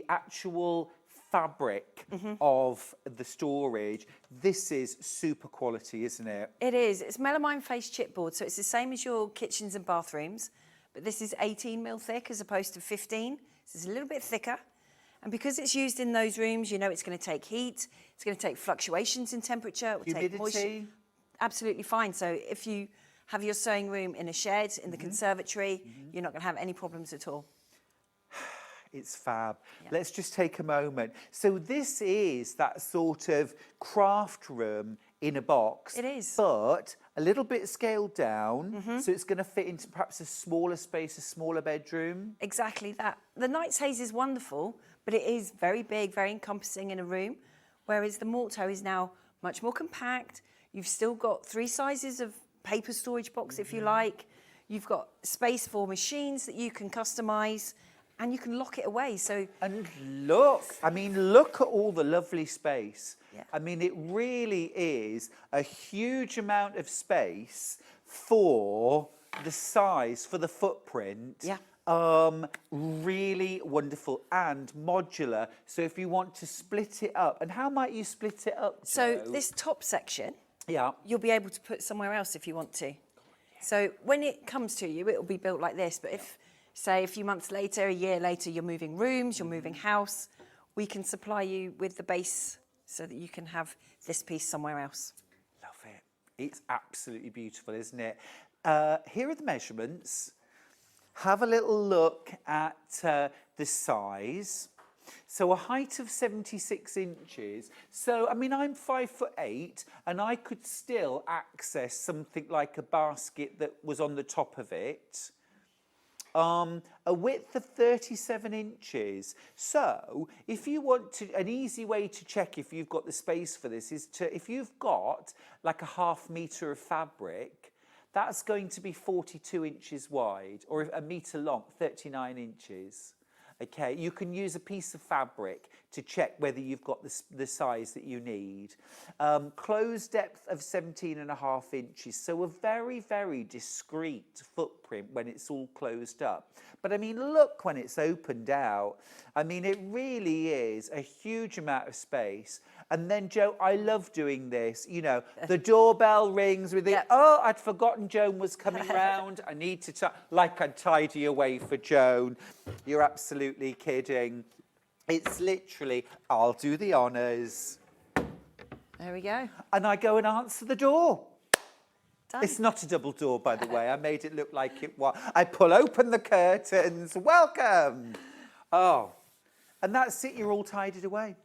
actual fabric of the storage, this is super quality, isn't it? It is. It's melamine face chipboard, so it's the same as your kitchens and bathrooms, but this is 18mm thick as opposed to 15. So it's a little bit thicker. And because it's used in those rooms, you know it's going to take heat, it's going to take fluctuations in temperature, it will take moisture. Absolutely fine. So if you have your sewing room in a shed, in the conservatory, you're not going to have any problems at all. It's fab. Yeah. Let's just take a moment. So this is that sort of craft room in a box. It is. But a little bit scaled down, so it's going to fit into perhaps a smaller space, a smaller bedroom. Exactly that. The Knight's Haze is wonderful, but it is very big, very encompassing in a room, whereas the malt hoe is now much more compact. You've still got 3 sizes of paper storage box, if you like. You've got space for machines that you can customise, and you can lock it away. So, and look, I mean, look at all the lovely space. Yeah. I mean, it really is a huge amount of space for the size, for the footprint. Yeah. Really wonderful and modular. So if you want to split it up, and how might you split it up, So Jo? this top section, Yeah. you'll be able to put somewhere else if you want to. So when it comes to you, it will be built like this. But if, say, a few months later, a year later, you're moving rooms, you're moving house, we can supply you with the base so that you can have this piece somewhere else. Love it. It's absolutely beautiful, isn't it? Here are the measurements. Have a little look at the size. So a height of 76 inches. So, I mean, I'm 5'8", and I could still access something like a basket that was on the top of it. A width of 37 inches. So, if you want to, an easy way to check if you've got the space for this is to, if you've got like a ½ metre of fabric, that's going to be 42 inches wide, or a metre long, 39 inches. Okay, you can use a piece of fabric to check whether you've got the size that you need. Closed depth of 17.5 inches, so a very, very discreet footprint when it's all closed up. But I mean, look when it's opened out. I mean, it really is a huge amount of space. And then, Jo, I love doing this. You know, the doorbell rings with it. Oh, I'd forgotten Joan was coming round. I need to, like I'd tidy away for Joan. You're absolutely kidding. It's literally, I'll do the honours. There we go. And I go and answer the door. Done. It's not a double door, by the way. I made it look like it was. I pull open the curtains. Welcome. Oh, and that's it. You're all tidied away.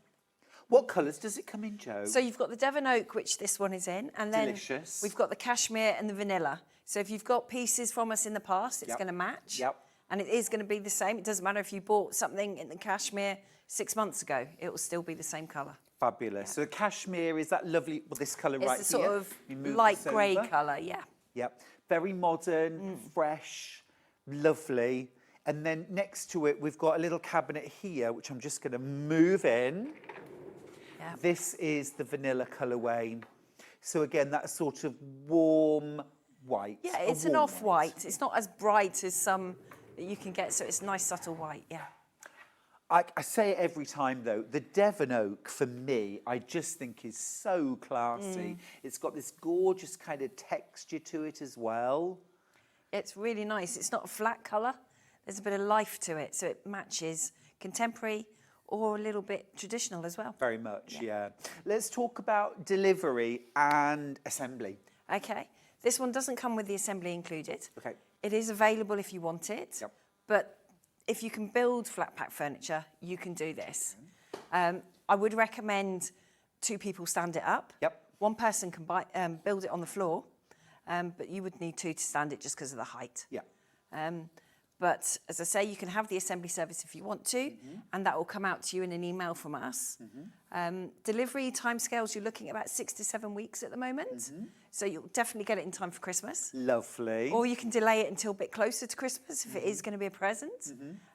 What colours does it come in, Jo? So you've got the Devon Oak, which this one is in, and then Delicious. we've got the cashmere and the vanilla. So if you've got pieces from us in the past, it's going to match. Yep. And it is going to be the same. It doesn't matter if you bought something in the cashmere 6 months ago, it will still be the same colour. Fabulous. So the cashmere is that lovely, well, this colour right here. It's a sort of You move light this grey over. colour, yeah. Yep. Very modern, fresh, lovely. And then next to it, we've got a little cabinet here, which I'm just going to move in. Yeah. This is the vanilla colourway. So again, that sort of warm white. Yeah, a it's an warm off-white. It's not as bright as some that you can get, so it's a nice subtle white, yeah. I say it every time, though, the Devon Oak, for me, I just think is so classy. It's got this gorgeous kind of texture to it as well. It's really nice. It's not a flat colour. There's a bit of life to it, so it matches contemporary or a little bit traditional as well. Very much, yeah. Let's talk about delivery and assembly. Okay. This one doesn't come with the assembly included. Okay. It is available if you want it. Yep. But if you can build flat pack furniture, you can do this. I would recommend 2 people stand it up. Yep. One person can build it on the floor, but you would need 2 to stand it just because of the height. Yeah. But as I say, you can have the assembly service if you want to, and that will come out to you in an email from us. Delivery timescales, you're looking at about 6 to 7 weeks at the moment. So you'll definitely get it in time for Christmas. Lovely. Or you can delay it until a bit closer to Christmas if it is going to be a present.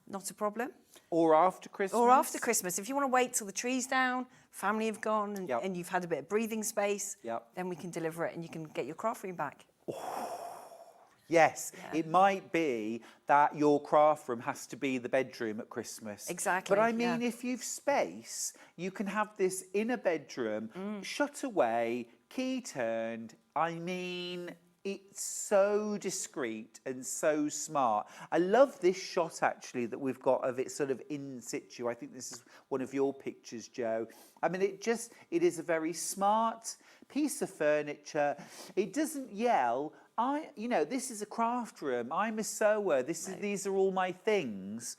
Not a problem. Or after Christmas. Or after Christmas. If you want to wait till the tree's down, family have gone, and you've had a bit of breathing space, then we can deliver it and you can get your craft room back. Yes, it might be that your craft room has to be the bedroom at Christmas. Exactly. But I mean, if you've space, you can have this in a bedroom, shut away, key turned. I mean, it's so discreet and so smart. I love this shot, actually, that we've got of it sort of in situ. I think this is one of your pictures, Jo. I mean, it is a very smart piece of furniture. It doesn't yell. You know, this is a craft room. I'm a sewer. These are all my things.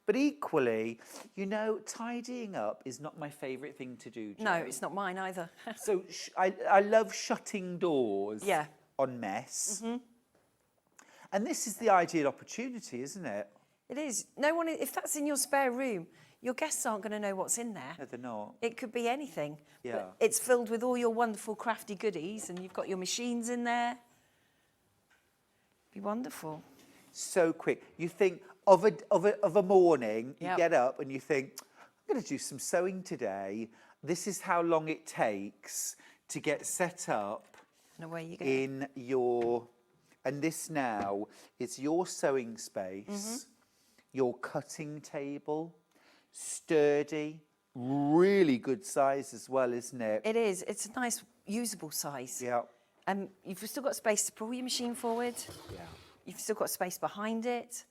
But equally, you know, tidying up is not my favourite thing to do, Jo. No, it's not mine either. So I love shutting doors on mess. And this is the ideal opportunity, isn't it? It is. No one, if that's in your spare room, your guests aren't going to know what's in there. No, they're not. It could be anything. Yeah. But it's filled with all your wonderful crafty goodies, and you've got your machines in there. Be wonderful. So quick. You think of a morning, you Yep. get up and you think, I'm going to do some sewing today. This is how long it takes to get set up And away you go. in your, and this now is your sewing space. your cutting table, sturdy, really good size as well, isn't it? It is. It's a nice, usable size. Yeah. You've still got space to pull your machine forward. Yeah. You've still got space behind it.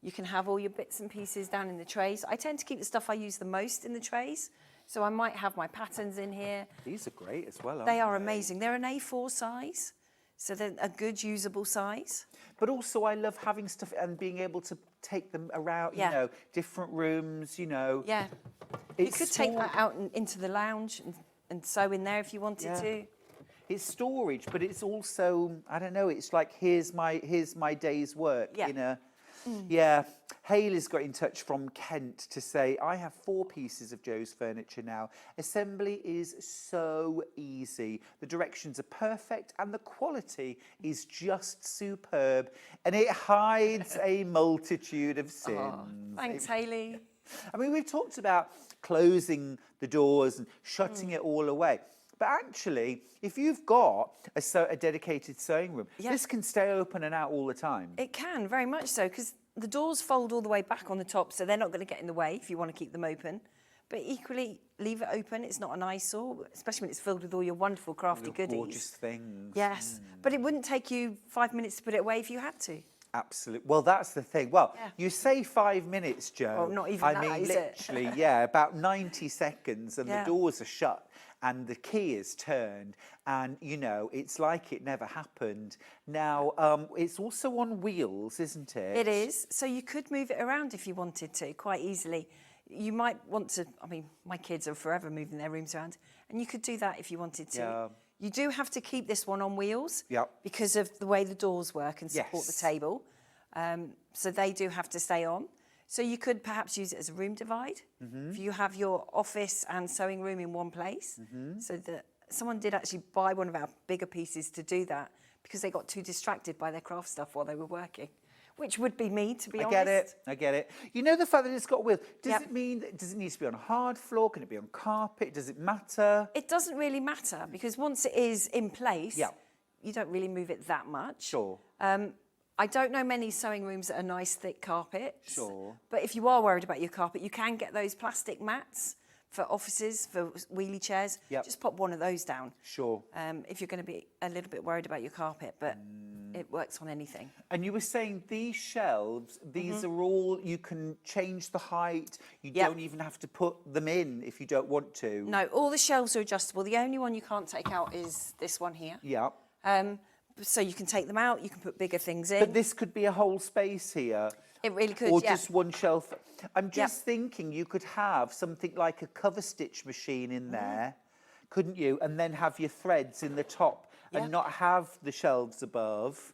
You can have all your bits and pieces down in the trays. I tend to keep the stuff I use the most in the trays. So I might have my patterns in here. These are great as well, aren't They are amazing. They're an A4 size, so they're a good usable size. But also I love having stuff and being able to take them around, you know, different rooms, you know. Yeah. You could take that out into the lounge and sew in there if you wanted to. It's storage, but it's also, I don't know, it's like here's my day's work in a Yeah, Haley's got in touch from Kent to say, I have 4 pieces of Joe's furniture now. Assembly is so easy. The directions are perfect and the quality is just superb. And it hides a multitude of sins. Oh, thanks, Haley. I mean, we've talked about closing the doors and shutting it all away. But actually, if you've got a dedicated sewing room, this can stay open and out all the time. It can, very much so, because the doors fold all the way back on the top, so they're not going to get in the way if you want to keep them open. But equally, leave it open. It's not an eyesore, especially when it's filled with all your wonderful crafty goodies. Gorgeous things. Yes, but it wouldn't take you 5 minutes to put it away if you had to. Absolutely. Well, that's the thing. Well, you say 5 minutes, Joe. Well, not even I that, mean, is it? literally, about 90 seconds and the doors are shut and the key is turned and, you know, it's like it never happened. Now, it's also on wheels, isn't it? It is. So you could move it around if you wanted to, quite easily. You might want to, I mean, my kids are forever moving their rooms around, and you could do that if you wanted to. Yeah. You do have to keep this one on wheels Yep. because of the way the doors work and support the table. So they do have to stay on. So you could perhaps use it as a room divide. If you have your office and sewing room in one place. So that someone did actually buy one of our bigger pieces to do that because they got too distracted by their craft stuff while they were working. Which would be me, to be honest. I get it. You know the fact that it's got wheels, does it mean, does it need to be on a hard floor? Can it be on carpet? Does it matter? It doesn't really matter because once it is in place, you don't really move it that much. Sure. I don't know many sewing rooms that are nice thick carpets. Sure. But if you are worried about your carpet, you can get those plastic mats for offices, for wheelie chairs. Just pop one of those down. Sure. If you're going to be a little bit worried about your carpet, but it works on anything. And you were saying these shelves, these are all, you can change the height. You don't even have to put them in if you don't want to. No, all the shelves are adjustable. The only one you can't take out is this one here. Yeah. So you can take them out, you can put bigger things in. But this could be a whole space here. It really could, Or just one shelf. I'm just thinking you could have something like a cover stitch machine in there, couldn't you? And then have your threads in the top and not have the shelves above.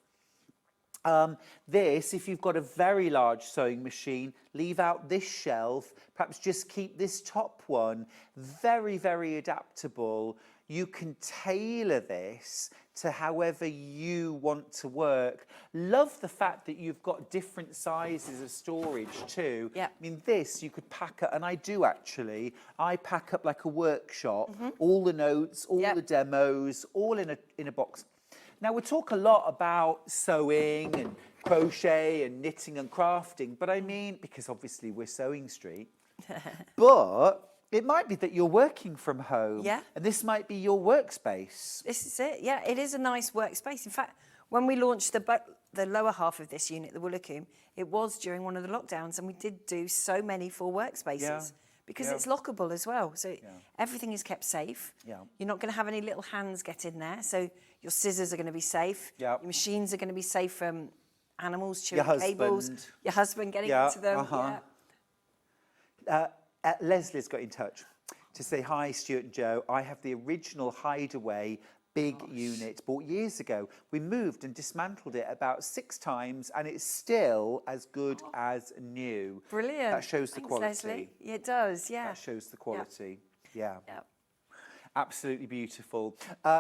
This, if you've got a very large sewing machine, leave out this shelf, perhaps just keep this top one. Very, very adaptable. You can tailor this to however you want to work. Love the fact that you've got different sizes of storage too. I mean, this you could pack up, and I do actually. I pack up like a workshop, all the notes, all the demos, all in a box. Now, we talk a lot about sewing and crochet and knitting and crafting, but I mean, because obviously we're Sewing Street, but it might be that you're working from home. And this might be your workspace. This is it. Yeah, it is a nice workspace. In fact, when we launched the lower half of this unit, the Woolacombe, it was during one of the lockdowns, and we did do so many full workspaces because it's lockable as well. So everything is kept safe. You're not going to have any little hands get in there. So your scissors are going to be safe. Your machines are going to be safe from animals chewing cables. Your husband getting into them. Leslie's got in touch to say, hi, Stuart and Joe. I have the original Hideaway big unit bought years ago. We moved and dismantled it about 6 times and it's still as good as new. Brilliant. That shows the Thanks, quality. Leslie. Yeah, it does, That shows the quality. Absolutely beautiful.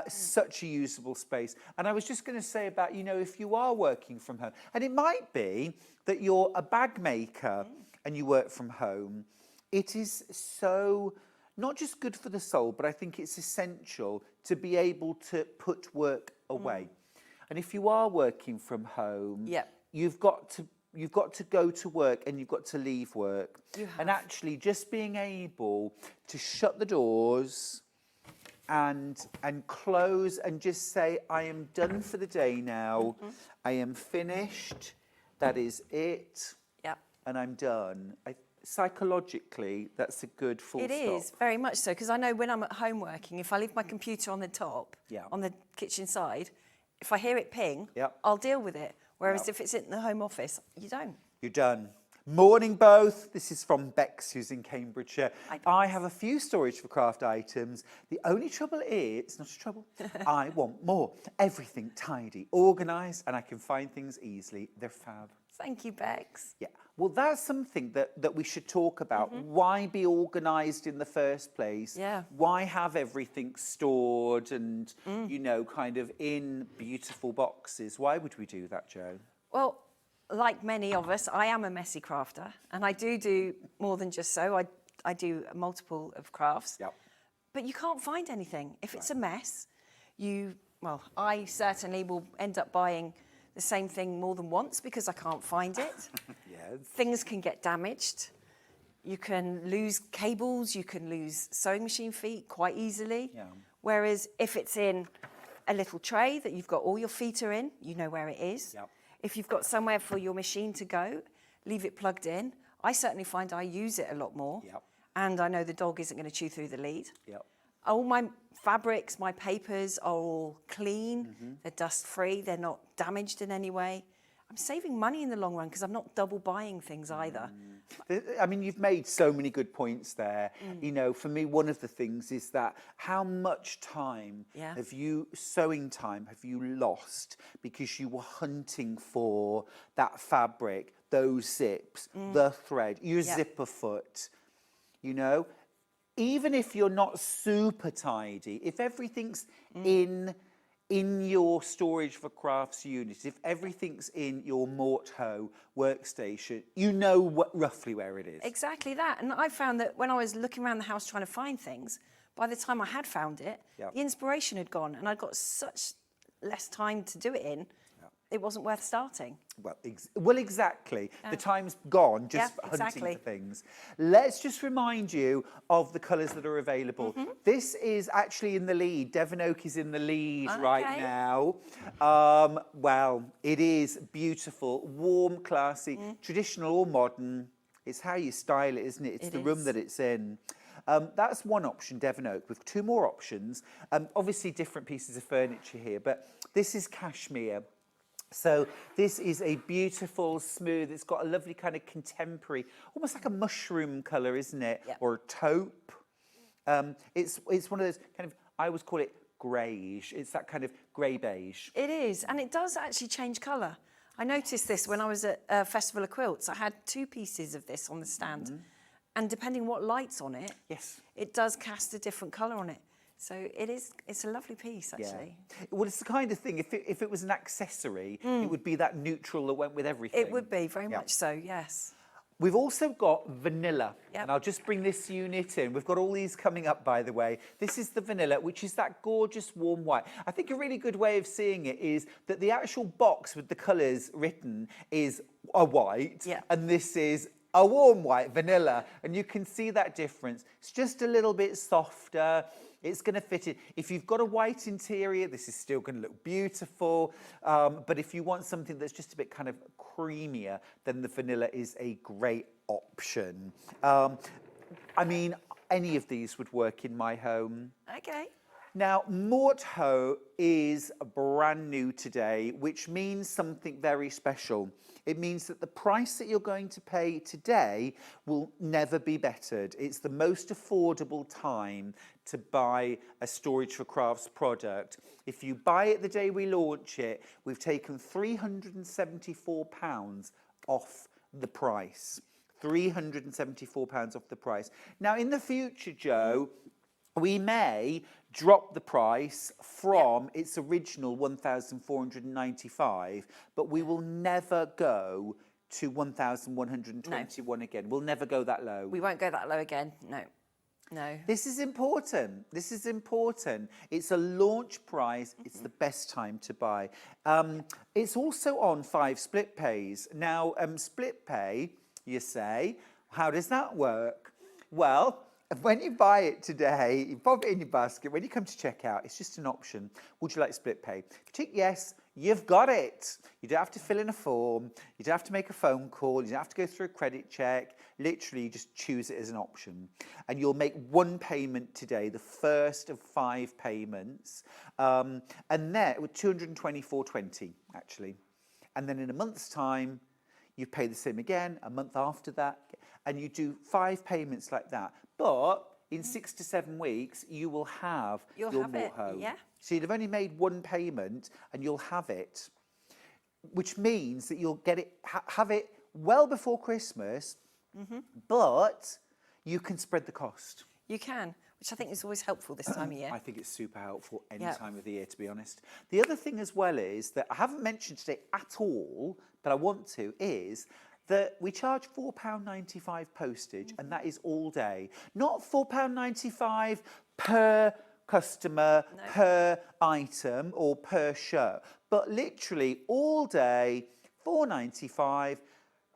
Such a usable space. And I was just going to say about, you know, if you are working from home, and it might be that you're a bag maker and you work from home, it is so, not just good for the soul, but I think it's essential to be able to put work away. And if you are working from home, you've got to you've got to go to work and you've got to leave work. And actually just being able to shut the doors and close and just say, I am done for the day now. I am finished. That is it. Yep. And I'm done. Psychologically, that's a good full stop. It is, very much so, because I know when I'm at home working, if I leave my computer on the top, on the kitchen side, if I hear it ping, I'll deal with it. Whereas if it's in the home office, you don't. You're done. Morning, both. This is from Bex, who's in Cambridgeshire. I have a few storage for craft items. The only trouble is, it's not a trouble, I want more. Everything tidy, organised, and I can find things easily. They're fab. Thank you, Bex. Yeah. Well, that's something that we should talk about. Why be organised in the first place? Yeah. Why have everything stored and, you know, kind of in beautiful boxes? Why would we do that, Jo? Well, like many of us, I am a messy crafter, and I do more than just sew. I do multiple of crafts. Yep. But you can't find anything. If it's a mess, I certainly will end up buying the same thing more than once because I can't find it. Yes. Things can get damaged. You can lose cables, you can lose sewing machine feet quite easily. Yeah. Whereas if it's in a little tray that you've got all your feet are in, you know where it is. Yep. If you've got somewhere for your machine to go, leave it plugged in. I certainly find I use it a lot more. Yep. And I know the dog isn't going to chew through the lead. Yep. All my fabrics, my papers are all clean. They're dust-free. They're not damaged in any way. I'm saving money in the long run because I'm not double buying things either. I mean, you've made so many good points there. You know, for me, one of the things is that how much time sewing time have you lost because you were hunting for that fabric, those zips, the thread, your zipper foot, you know? Even if you're not super tidy, if everything's in your storage for crafts unit, if everything's in your Mortho workstation, you know roughly where it is. Exactly that. And I found that when I was looking around the house trying to find things, by the time I had found it, the inspiration had gone and I'd got such less time to do it in, it wasn't worth starting. Well, exactly. The time's gone just hunting for things. Let's just remind you of the colours that are available. This is actually in the lead. Devon Oak is in the lead right now. Well, it is beautiful, warm, classy, traditional or modern. It's how you style it, isn't it? It's the room that it's in. That's one option, Devon Oak, with two more options. Obviously, different pieces of furniture here, but this is cashmere. So this is a beautiful, smooth, it's got a lovely kind of contemporary, almost like a mushroom colour, isn't it? Or taupe. It's one of those kind of, I always call it greyish. It's that kind of grey beige. It is, and it does actually change colour. I noticed this when I was at Festival of Quilts. I had two pieces of this on the stand. And depending what light's on it, it does cast a different colour on it. So it's a lovely piece, actually. Yeah. Well, it's the kind of thing, if it was an accessory, it would be that neutral that went with everything. It would be, very much so, yes. We've also got vanilla, and I'll just bring this unit in. We've got all these coming up, by the way. This is the vanilla, which is that gorgeous warm white. I think a really good way of seeing it is that the actual box with the colours written is a white, and this is a warm white, vanilla, and you can see that difference. It's just a little bit softer. It's going to fit in. If you've got a white interior, this is still going to look beautiful. But if you want something that's just a bit kind of creamier, then the vanilla is a great option. I mean, any of these would work in my home. Okay. Now, Mortho is brand new today, which means something very special. It means that the price that you're going to pay today will never be bettered. It's the most affordable time to buy a Storage for Crafts product. If you buy it the day we launch it, we've taken £374 off the price. £374 off the price. Now, in the future, Jo, we may drop the price from its original £1,495, but we will never go to £1,121 again. We'll never go that low. We won't go that low again, no. No. This is important. This is important. It's a launch price. It's the best time to buy. It's also on 5 split pays. Now, split pay, you say, how does that work? Well, when you buy it today, you pop it in your basket. When you come to checkout, it's just an option. Would you like split pay? Tick yes, you've got it. You don't have to fill in a form. You don't have to make a phone call. You don't have to go through a credit check. Literally, you just choose it as an option. And you'll make one payment today, the first of 5 payments. And there, with $224.20, actually. And then in a month's time, you pay the same again, a month after that, and you do 5 payments like that. But in 6 to 7 weeks, you will have your motorhome. Yeah. So you'd have only made one payment, and you'll have it, which means that you'll get it, have it well before Christmas, but you can spread the cost. You can, which I think is always helpful this time of year. I think it's super helpful any time of the year, to be honest. The other thing as well is that I haven't mentioned today at all, but I want to, is that we charge £4.95 postage, and that is all day. Not £4.95 per customer, per item, or per show, but literally all day, £4.95,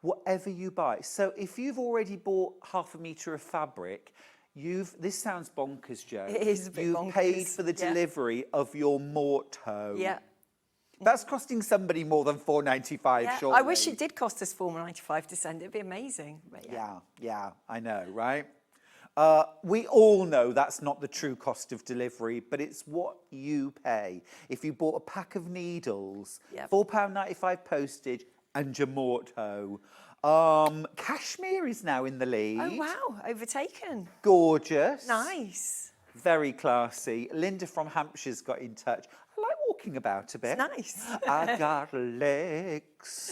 whatever you buy. So if you've already bought half a metre of fabric, this sounds bonkers, Jo. It is a bit bonkers. You've paid for the delivery of your morto. Yeah. That's costing somebody more than £4.95, surely. I wish it did cost us £4.95 to send. It'd be amazing. But yeah, I know, right? We all know that's not the true cost of delivery, but it's what you pay. If you bought a pack of needles, £4.95 postage, and your morto. Cashmere is now in the lead. Oh, wow. Overtaken. Gorgeous. Nice. Very classy. Linda from Hampshire's got in touch. I like walking about a bit. It's nice. I got legs.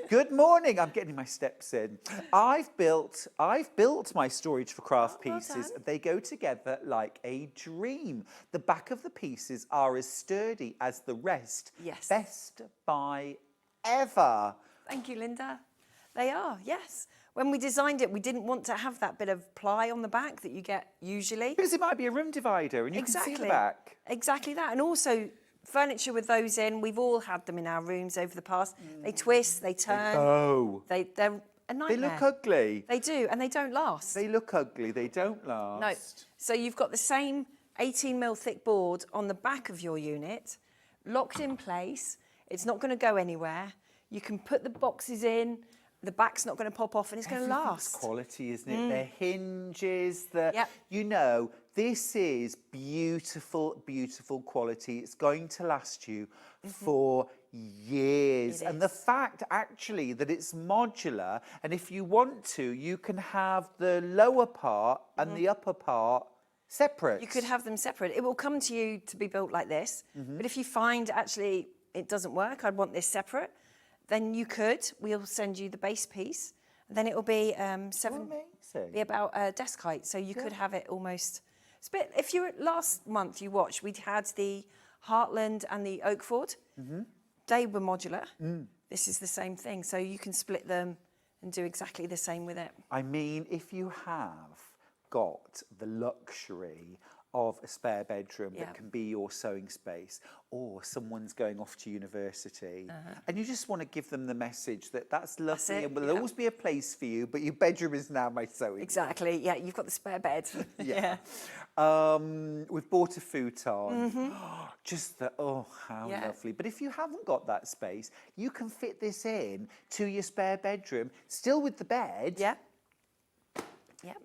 Good morning. I'm getting my steps in. I've built my storage for craft pieces. They go together like a dream. The back of the pieces are as sturdy as the rest. Yes. Best buy ever. Thank you, Linda. They are, yes. When we designed it, we didn't want to have that bit of ply on the back that you get usually. Because it might be a room divider and you can see the back. Exactly that. And also, furniture with those in, we've all had them in our rooms over the past. They twist, they turn. They're a nightmare. They look ugly. They do, and they don't last. They look ugly, they don't last. No. So you've got the same 18mm thick board on the back of your unit, locked in place. It's not going to go anywhere. You can put the boxes in. The back's not going to pop off, and it's going to last. Quality, isn't it? The hinges, you know, this is beautiful, beautiful quality. It's going to last you for years. And the fact, actually, that it's modular, and if you want to, you can have the lower part and the upper part separate. You could have them separate. It will come to you to be built like this. But if you find, actually, it doesn't work, I'd want this separate, then you could. We'll send you the base piece. And then it will be be about desk height. So you could have it almost. It's a bit. If you were last month, you watched. We had the Heartland and the Oakford. They were modular. This is the same thing. So you can split them and do exactly the same with it. I mean, if you have got the luxury of a spare bedroom that can be your sewing space, or someone's going off to university, and you just want to give them the message that that's lovely and will always be a place for you, but your bedroom is now my sewing. Exactly, yeah, you've got the spare bed. We've bought a futon. Just the, how lovely. But if you haven't got that space, you can fit this in to your spare bedroom, still with the bed.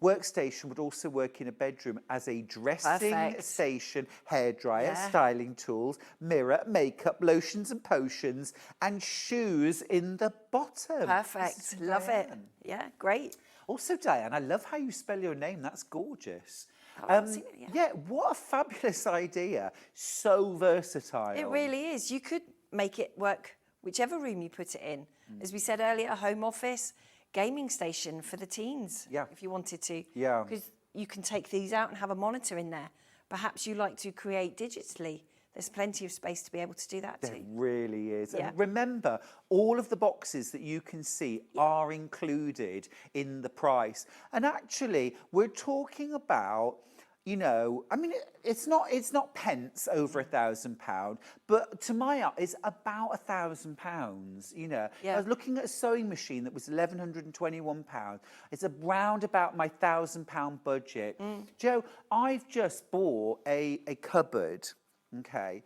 Workstation would also work in a bedroom as a dressing station, hairdryer, styling tools, mirror, makeup, lotions and potions, and shoes in the bottom. Perfect. Love it. Yeah, great. Also, Diane, I love how you spell your name. That's gorgeous. What a fabulous idea. So versatile. It really is. You could make it work whichever room you put it in. As we said earlier, a home office, gaming station for the teens, if you wanted to. Because you can take these out and have a monitor in there. Perhaps you like to create digitally. there's plenty of space to be able to do that There too. really is. Yeah. And remember, all of the boxes that you can see are included in the price. And actually, we're talking about, you know, I mean, it's not pence over £1,000, but to my eye, it's about £1,000. You know, I was looking at a sewing machine that was £1,121. It's around about my £1,000 budget. Joe, I've just bought a cupboard, okay,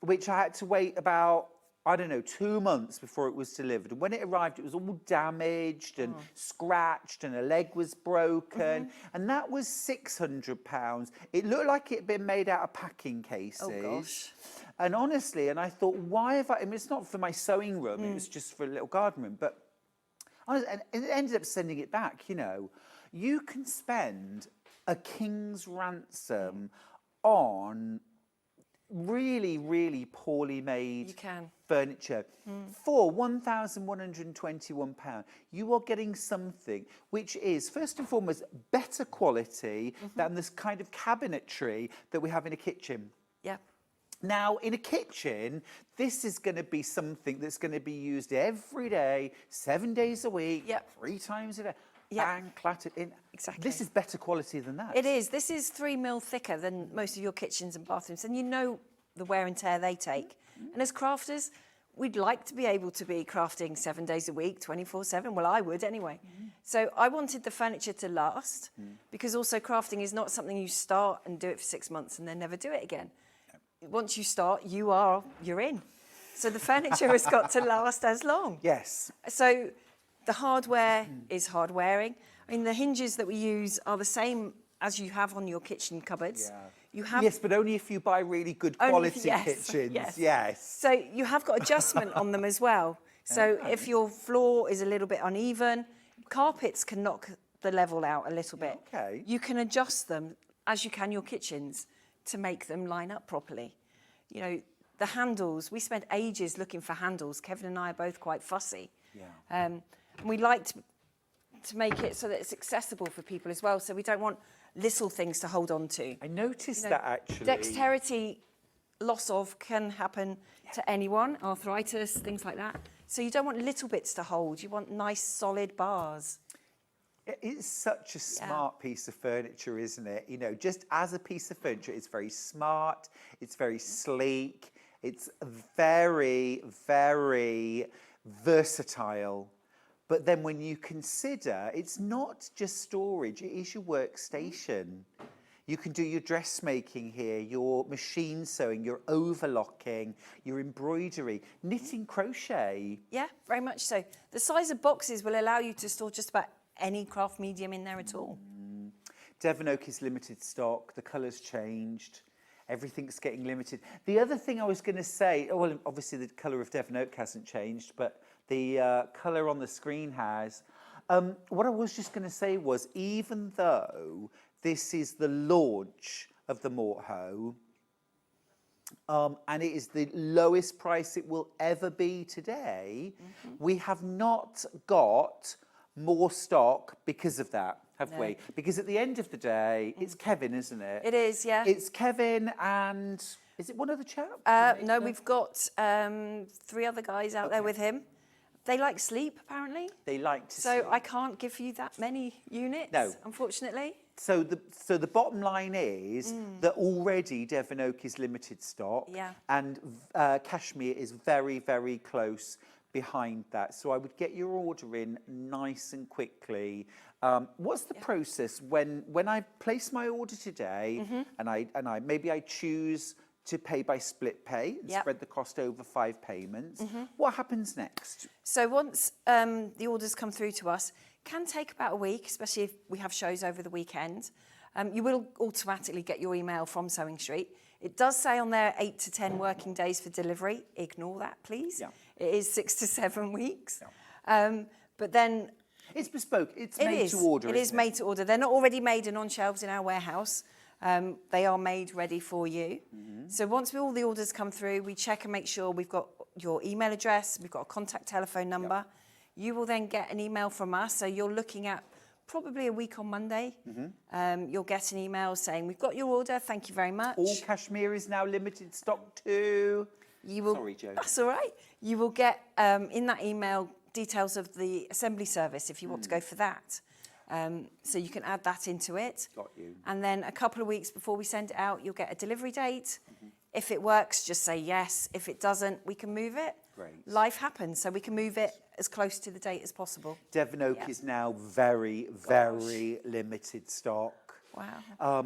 which I had to wait about, I don't know, 2 months before it was delivered. And when it arrived, it was all damaged and scratched, and a leg was broken. And that was £600. It looked like it had been made out of packing cases. Oh, gosh. And honestly, and I thought, why have I mean, it's not for my sewing room, it was just for a little garden room. But and it ended up sending it back, you know. You can spend a king's ransom on really, really poorly made furniture. For £1,121, you are getting something which is, first and foremost, better quality than this kind of cabinetry that we have in a kitchen. Yeah. Now, in a kitchen, this is going to be something that's going to be used every day, 7 days a week, 3 times a day. Bang, clattered in. Exactly. This is better quality than that. It is. This is 3 mil thicker than most of your kitchens and bathrooms, and you know the wear and tear they take. And as crafters, we'd like to be able to be crafting 7 days a week, 24/7. Well, I would anyway. So I wanted the furniture to last, because also crafting is not something you start and do it for 6 months and then never do it again. Once you start, you're in. So the furniture has got to last as long. Yes. So the hardware is hard wearing. I mean, the hinges that we use are the same as you have on your kitchen cupboards. You have yes, but only if you buy really good quality kitchens. Yes. So you have got adjustment on them as well. So if your floor is a little bit uneven, carpets can knock the level out a little bit. Okay. You can adjust them as you can your kitchens to make them line up properly. You know, the handles, we spent ages looking for handles. Kevin and I are both quite fussy. And we like to make it so that it's accessible for people as well. So we don't want little things to hold on to. I noticed that actually. Dexterity loss of can happen to anyone, arthritis, things like that. So you don't want little bits to hold. You want nice, solid bars. It's such a smart piece of furniture, isn't it? You know, just as a piece of furniture, it's very smart, it's very sleek, it's very, very versatile. But then when you consider, it's not just storage, it is your workstation. You can do your dressmaking here, your machine sewing, your overlocking, your embroidery, knitting, crochet. Yeah, very much so. The size of boxes will allow you to store just about any craft medium in there at all. Devon Oak is limited stock, the colour's changed, everything's getting limited. The other thing I was going to say, well, obviously the colour of Devon Oak hasn't changed, but the colour on the screen has. What I was just going to say was, even though this is the launch of the Mort Hoe, and it is the lowest price it will ever be today, we have not got more stock because of that, have we? Because at the end of the day, it's Kevin, isn't it? It is, yeah. It's Kevin and, is it one other chap? No, we've got 3 other guys out there with him. They like sleep, apparently. They like to sleep. So I can't give you that many units, unfortunately. So the bottom line is that already Devon Oak is limited stock, and Cashmere is very, very close behind that. So I would get your order in nice and quickly. What's the process when I place my order today, and I maybe I choose to pay by split pay and spread the cost over 5 payments? What happens next? So once the orders come through to us, can take about a week, especially if we have shows over the weekend. You will automatically get your email from Sewing Street. It does say on there 8 to 10 working days for delivery. Ignore that, please. It is 6 to 7 weeks. But then... It's bespoke. It's made to order, It is made to order. They're not already made and on shelves in our warehouse. They are made ready for you. So once all the orders come through, we check and make sure we've got your email address, we've got a contact telephone number. You will then get an email from us. So you're looking at probably a week on Monday. You'll get an email saying, we've got your order, thank you very much. All cashmere is now limited stock too. You will, Sorry, Jo. That's all right. You will get in that email details of the assembly service if you want to go for that. So you can add that into it. Got you. And then a couple of weeks before we send it out, you'll get a delivery date. If it works, just say yes. If it doesn't, we can move it. Great. Life happens, so we can move it as close to the date as possible. Devon Oak is now very, very limited stock. Wow.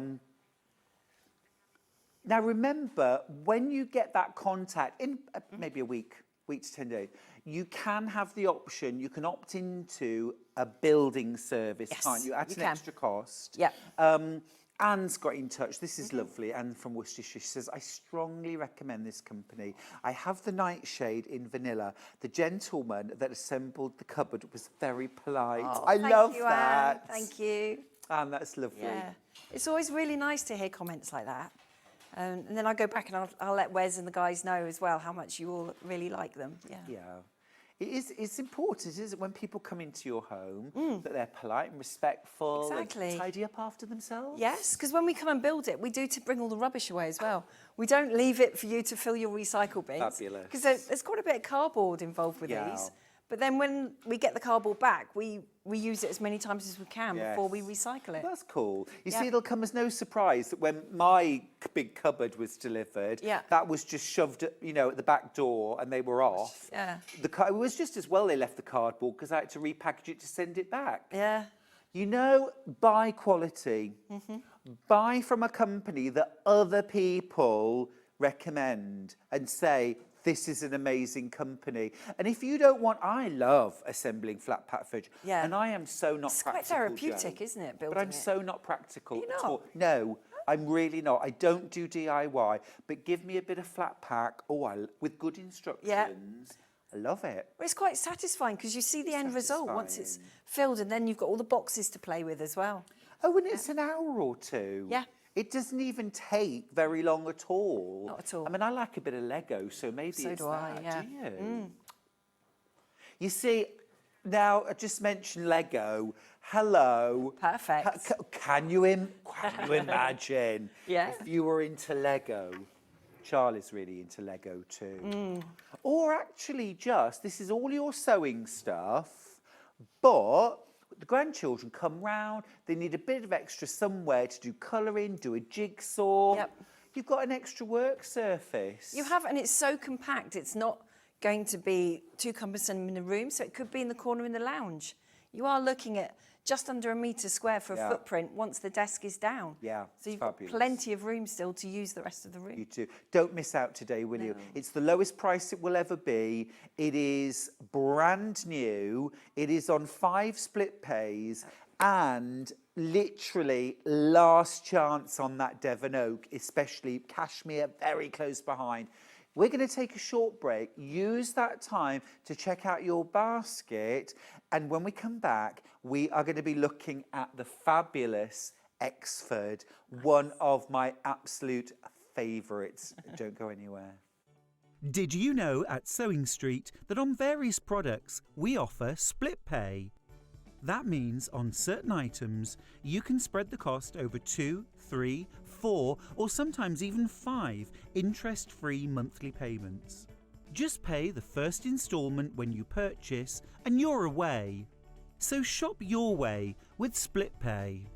Now remember, when you get that contact in maybe a week to 10 days, you can have the option, you can opt into a building service, can't you? At an extra cost. Yeah. Anne's got in touch. This is lovely. Anne from Worcestershire. She says, I strongly recommend this company. I have the nightshade in vanilla. The gentleman that assembled the cupboard was very polite. Oh, I love you, that. Anne. Thank you. Anne, that's lovely. Yeah. It's always really nice to hear comments like that. And then I'll go back and I'll let Wes and the guys know as well how much you all really like them. Yeah. Yeah. It's important, isn't it, when people come into your home, that they're polite and respectful Exactly. and tidy up after themselves? Yes, because when we come and build it, we do to bring all the rubbish away as well. We don't leave it for you to fill your recycle bins. Fabulous. Because there's quite a bit of cardboard involved with these. But then when we get the cardboard back, we use it as many times as we can before we recycle it. That's cool. You see, it'll come as no surprise that when my big cupboard was delivered, that was just shoved, at the back door and they were off. Yeah. It was just as well they left the cardboard because I had to repackage it to send it back. Yeah. Buy quality. Buy from a company that other people recommend and say, this is an amazing company. And if you don't want, I love assembling flat pack fridge. Yeah. And I am so not It's practical, quite therapeutic, Jo. isn't it, But building I'm so not practical You're at not? all. No, I'm really not. I don't do DIY, but give me a bit of flat pack, with good instructions. I love it. Well, it's quite satisfying because you see the end result once it's filled, and then you've got all the boxes to play with as well. Oh, and it's an hour or two. Yeah. It doesn't even take very long at all. Not at all. I mean, I like a bit of Lego, so maybe So it's do I, that. yeah. Do you? You see, now I just mentioned Lego. Hello. Perfect. Can you imagine if you were into Lego? Charlie's really into Lego too. Or actually this is all your sewing stuff, but the grandchildren come round, they need a bit of extra somewhere to do colouring, do a jigsaw. Yep. You've got an extra work surface. You have, and it's so compact, it's not going to be too cumbersome in the room, so it could be in the corner in the lounge. You are looking at just under a metre square for a footprint once the desk is down. Yeah, so you've got plenty of room still to use the rest of the room. You do. Don't miss out today, will you? It's the lowest price it will ever be. It is brand new. It is on 5 split pays and literally last chance on that Devon Oak, especially cashmere very close behind. We're going to take a short break. Use that time to check out your basket. And when we come back, we are going to be looking at the fabulous Exford, one of my absolute favourites. Don't go anywhere. Did you know at Sewing Street that on various products we offer split pay? That means on certain items you can spread the cost over 2, 3, 4 or sometimes even 5 interest-free monthly payments. Just pay the first instalment when you purchase and you're away. So shop your way with split pay.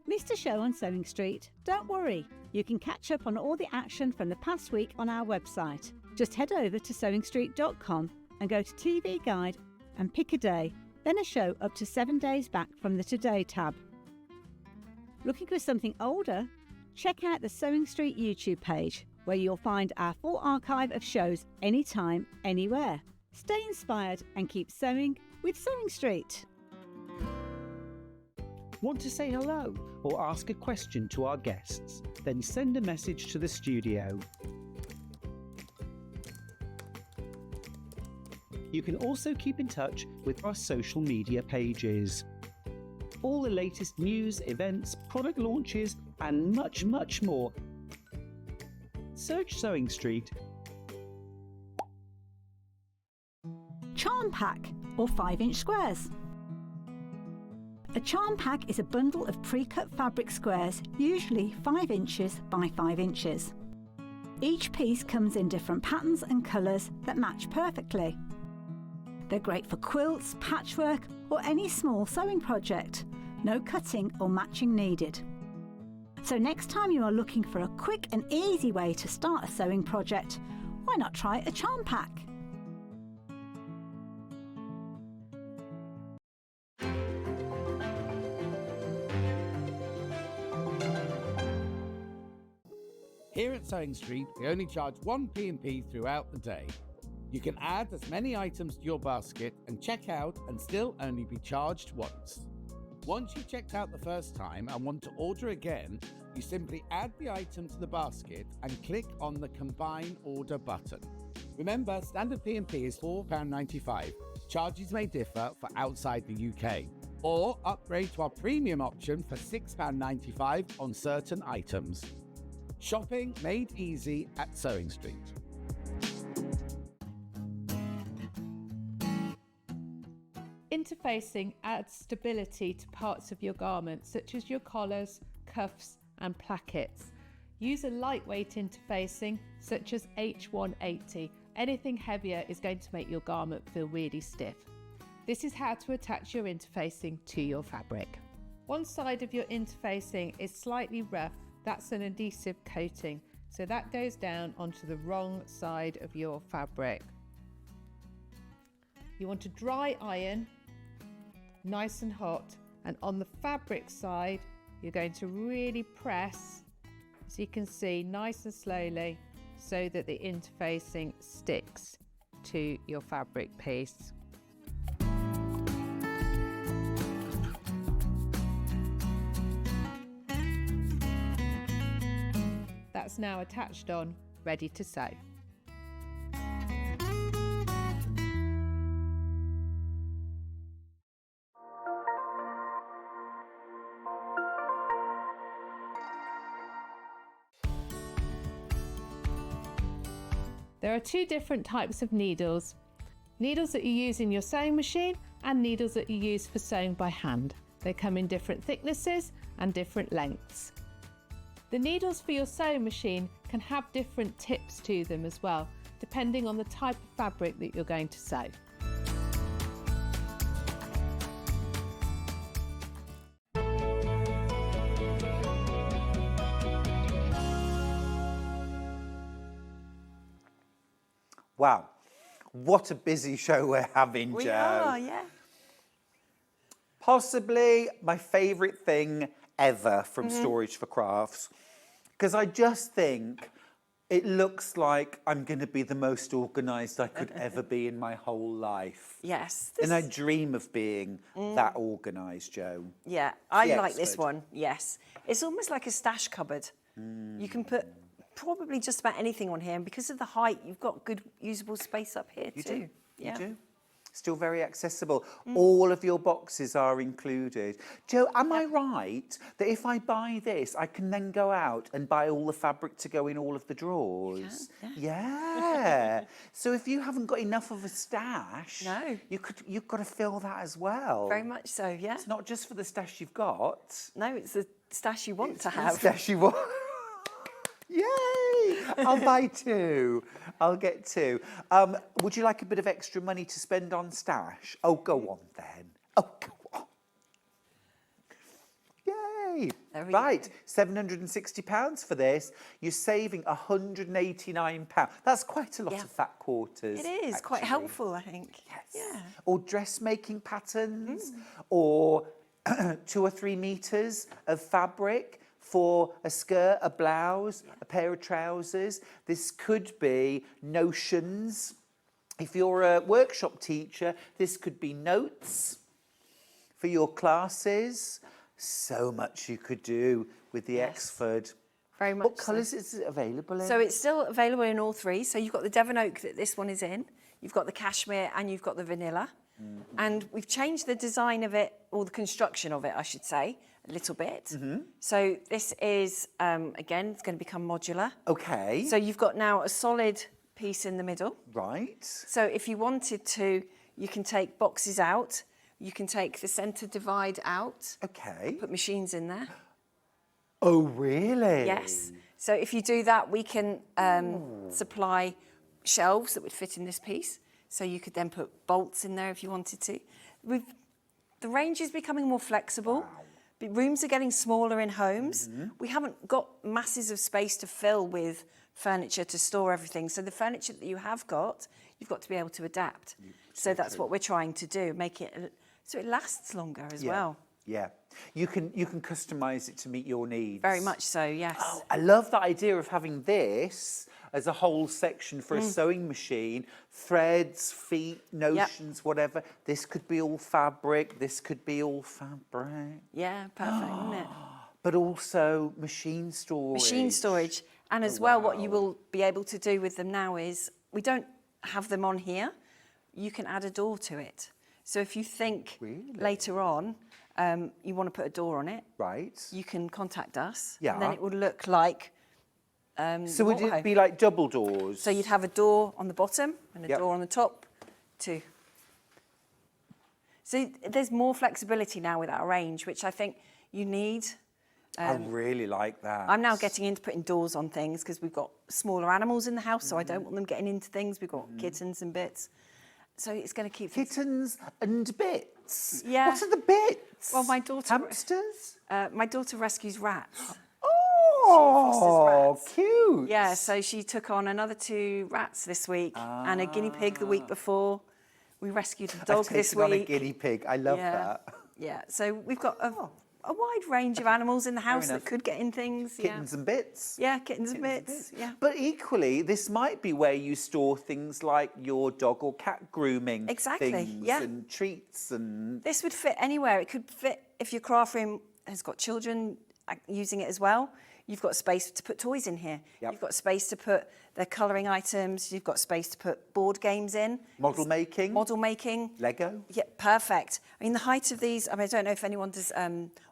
Missed a show on Sewing Street? Don't worry, you can catch up on all the action from the past week on our website. Just head over to sewingstreet.com and go to TV Guide and pick a day, then a show up to 7 days back from the Today tab. Looking for something older? Check out the Sewing Street YouTube page, where you'll find our full archive of shows anytime, anywhere. Stay inspired and keep sewing with Sewing Street. Want to say hello or ask a question to our guests? Then send a message to the studio. You can also keep in touch with our social media pages. All the latest news, events, product launches, and much, much more. Search Sewing Street. Charm Pack, or 5-inch squares. A charm pack is a bundle of pre-cut fabric squares, usually 5 inches by 5 inches. Each piece comes in different patterns and colours that match perfectly. They're great for quilts, patchwork or any small sewing project. No cutting or matching needed. So next time you are looking for a quick and easy way to start a sewing project, why not try a charm pack? Here at Sewing Street, we only charge one P&P throughout the day. You can add as many items to your basket and check out and still only be charged once. Once you've checked out the first time and want to order again, you simply add the item to the basket and click on the Combine Order button. Remember, standard P&P is £4.95. Charges may differ for outside the UK. Or upgrade to our premium option for £6.95 on certain items. Shopping made easy at Sewing Street. Interfacing adds stability to parts of your garment, such as your collars, cuffs and plackets. Use a lightweight interfacing, such as H180. Anything heavier is going to make your garment feel really stiff. This is how to attach your interfacing to your fabric. One side of your interfacing is slightly rough. That's an adhesive coating, so that goes down onto the wrong side of your fabric. You want to dry iron, nice and hot, and on the fabric side you're going to really press, as you can see, nice and slowly, so that the interfacing sticks to your fabric piece. That's now attached on, ready to sew. There are two different types of needles. Needles that you use in your sewing machine and needles that you use for sewing by hand. They come in different thicknesses and different lengths. The needles for your sewing machine can have different tips to them as well, depending on the type of fabric that you're going to sew. Wow, what a busy show we're having, We Jo. are, yeah. Possibly my favourite thing ever from Storage for Crafts, because I just think it looks like I'm going to be the most organised I could ever be in my whole life. Yes. And I dream of being that organised, Jo. Yeah, I The like this expert. one, yes. It's almost like a stash cupboard. You can put probably just about anything on here, and because of the height, you've got good usable space up here You too. do, Yeah. you do. Still very accessible. All of your boxes are included. Jo, am I right that if I buy this, I can then go out and buy all the fabric to go in all of the drawers? Yeah. So if you haven't got enough of a stash, you've got to fill that as well. Very much so, yeah. It's not just for the stash you've got. No, it's the stash you want to The have. stash you want. Yay! I'll buy two. I'll get two. Would you like a bit of extra money to spend on stash? Oh, go on then. Oh, go on. Yay! Right, £760 for this. You're saving £189. That's quite a lot of fat quarters. It is quite helpful, I think. Yes. Yeah. Or dressmaking patterns, or 2 or 3 metres of fabric for a skirt, a blouse, a pair of trousers. This could be notions. If you're a workshop teacher, this could be notes for your classes. So much you could do with the Exford. Very much. What colours is it available in? So it's still available in all three. So you've got the Devon Oak that this one is in, you've got the cashmere, and you've got the vanilla. And we've changed the design of it, or the construction of it, I should say, a little bit. So this is, again, it's going to become modular. Okay. So you've got now a solid piece in the middle. Right. So if you wanted to, You can take boxes out. You can take the centre divide out. Okay. Put machines in there. Oh, really? Yes. So if you do that, we can supply shelves that would fit in this piece. So you could then put bolts in there if you wanted to. The range is becoming more flexible. Wow. Rooms are getting smaller in homes. We haven't got masses of space to fill with furniture to store everything. So the furniture that you have got, you've got to be able to adapt. So that's what we're trying to do, make it so it lasts longer as well. Yeah. You can customise it to meet your needs. Very much so, yes. Oh, I love the idea of having this as a whole section for a sewing machine. Threads, feet, notions, whatever. This could be all fabric. This could be all fabric. Yeah, perfect, isn't it? But also machine storage. Machine storage. And as well, what you will be able to do with them now is, we don't have them on here. You can add a door to it. So if you think later on, you want to put a door on it, right? You can contact us. Yeah. And then it would look like. So would it be like double doors? So you'd have a door on the bottom and a door on the top, too. So there's more flexibility now with our range, which I think you need. I really like that. I'm now getting into putting doors on things because we've got smaller animals in the house, so I don't want them getting into things. We've got kittens and bits. So it's going to keep... Kittens and bits? Yeah. What are the bits? Well, my daughter... Hamsters? My daughter rescues rats. Oh, cute. Yeah, so she took on another 2 rats this week and a guinea pig the week before. We rescued a dog this week. On a guinea pig. I love that. Yeah, so we've got a wide range of animals in the house that could get in things. Kittens and bits. Yeah, kittens and bits. Yeah. But equally, this might be where you store things like your dog or cat grooming things and treats and... This would fit anywhere. It could fit if your craft room has got children using it as well. You've got space to put toys in here. Yep. You've got space to put the colouring items. You've got space to put board games in. Model making. Model making. Lego. Yeah, perfect. I mean, the height of these, I mean, I don't know if anyone does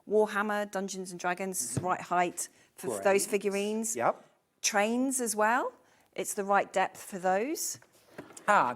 Warhammer, Dungeons and Dragons, it's the right height for those figurines. Yep. Trains as well. It's the right depth for those.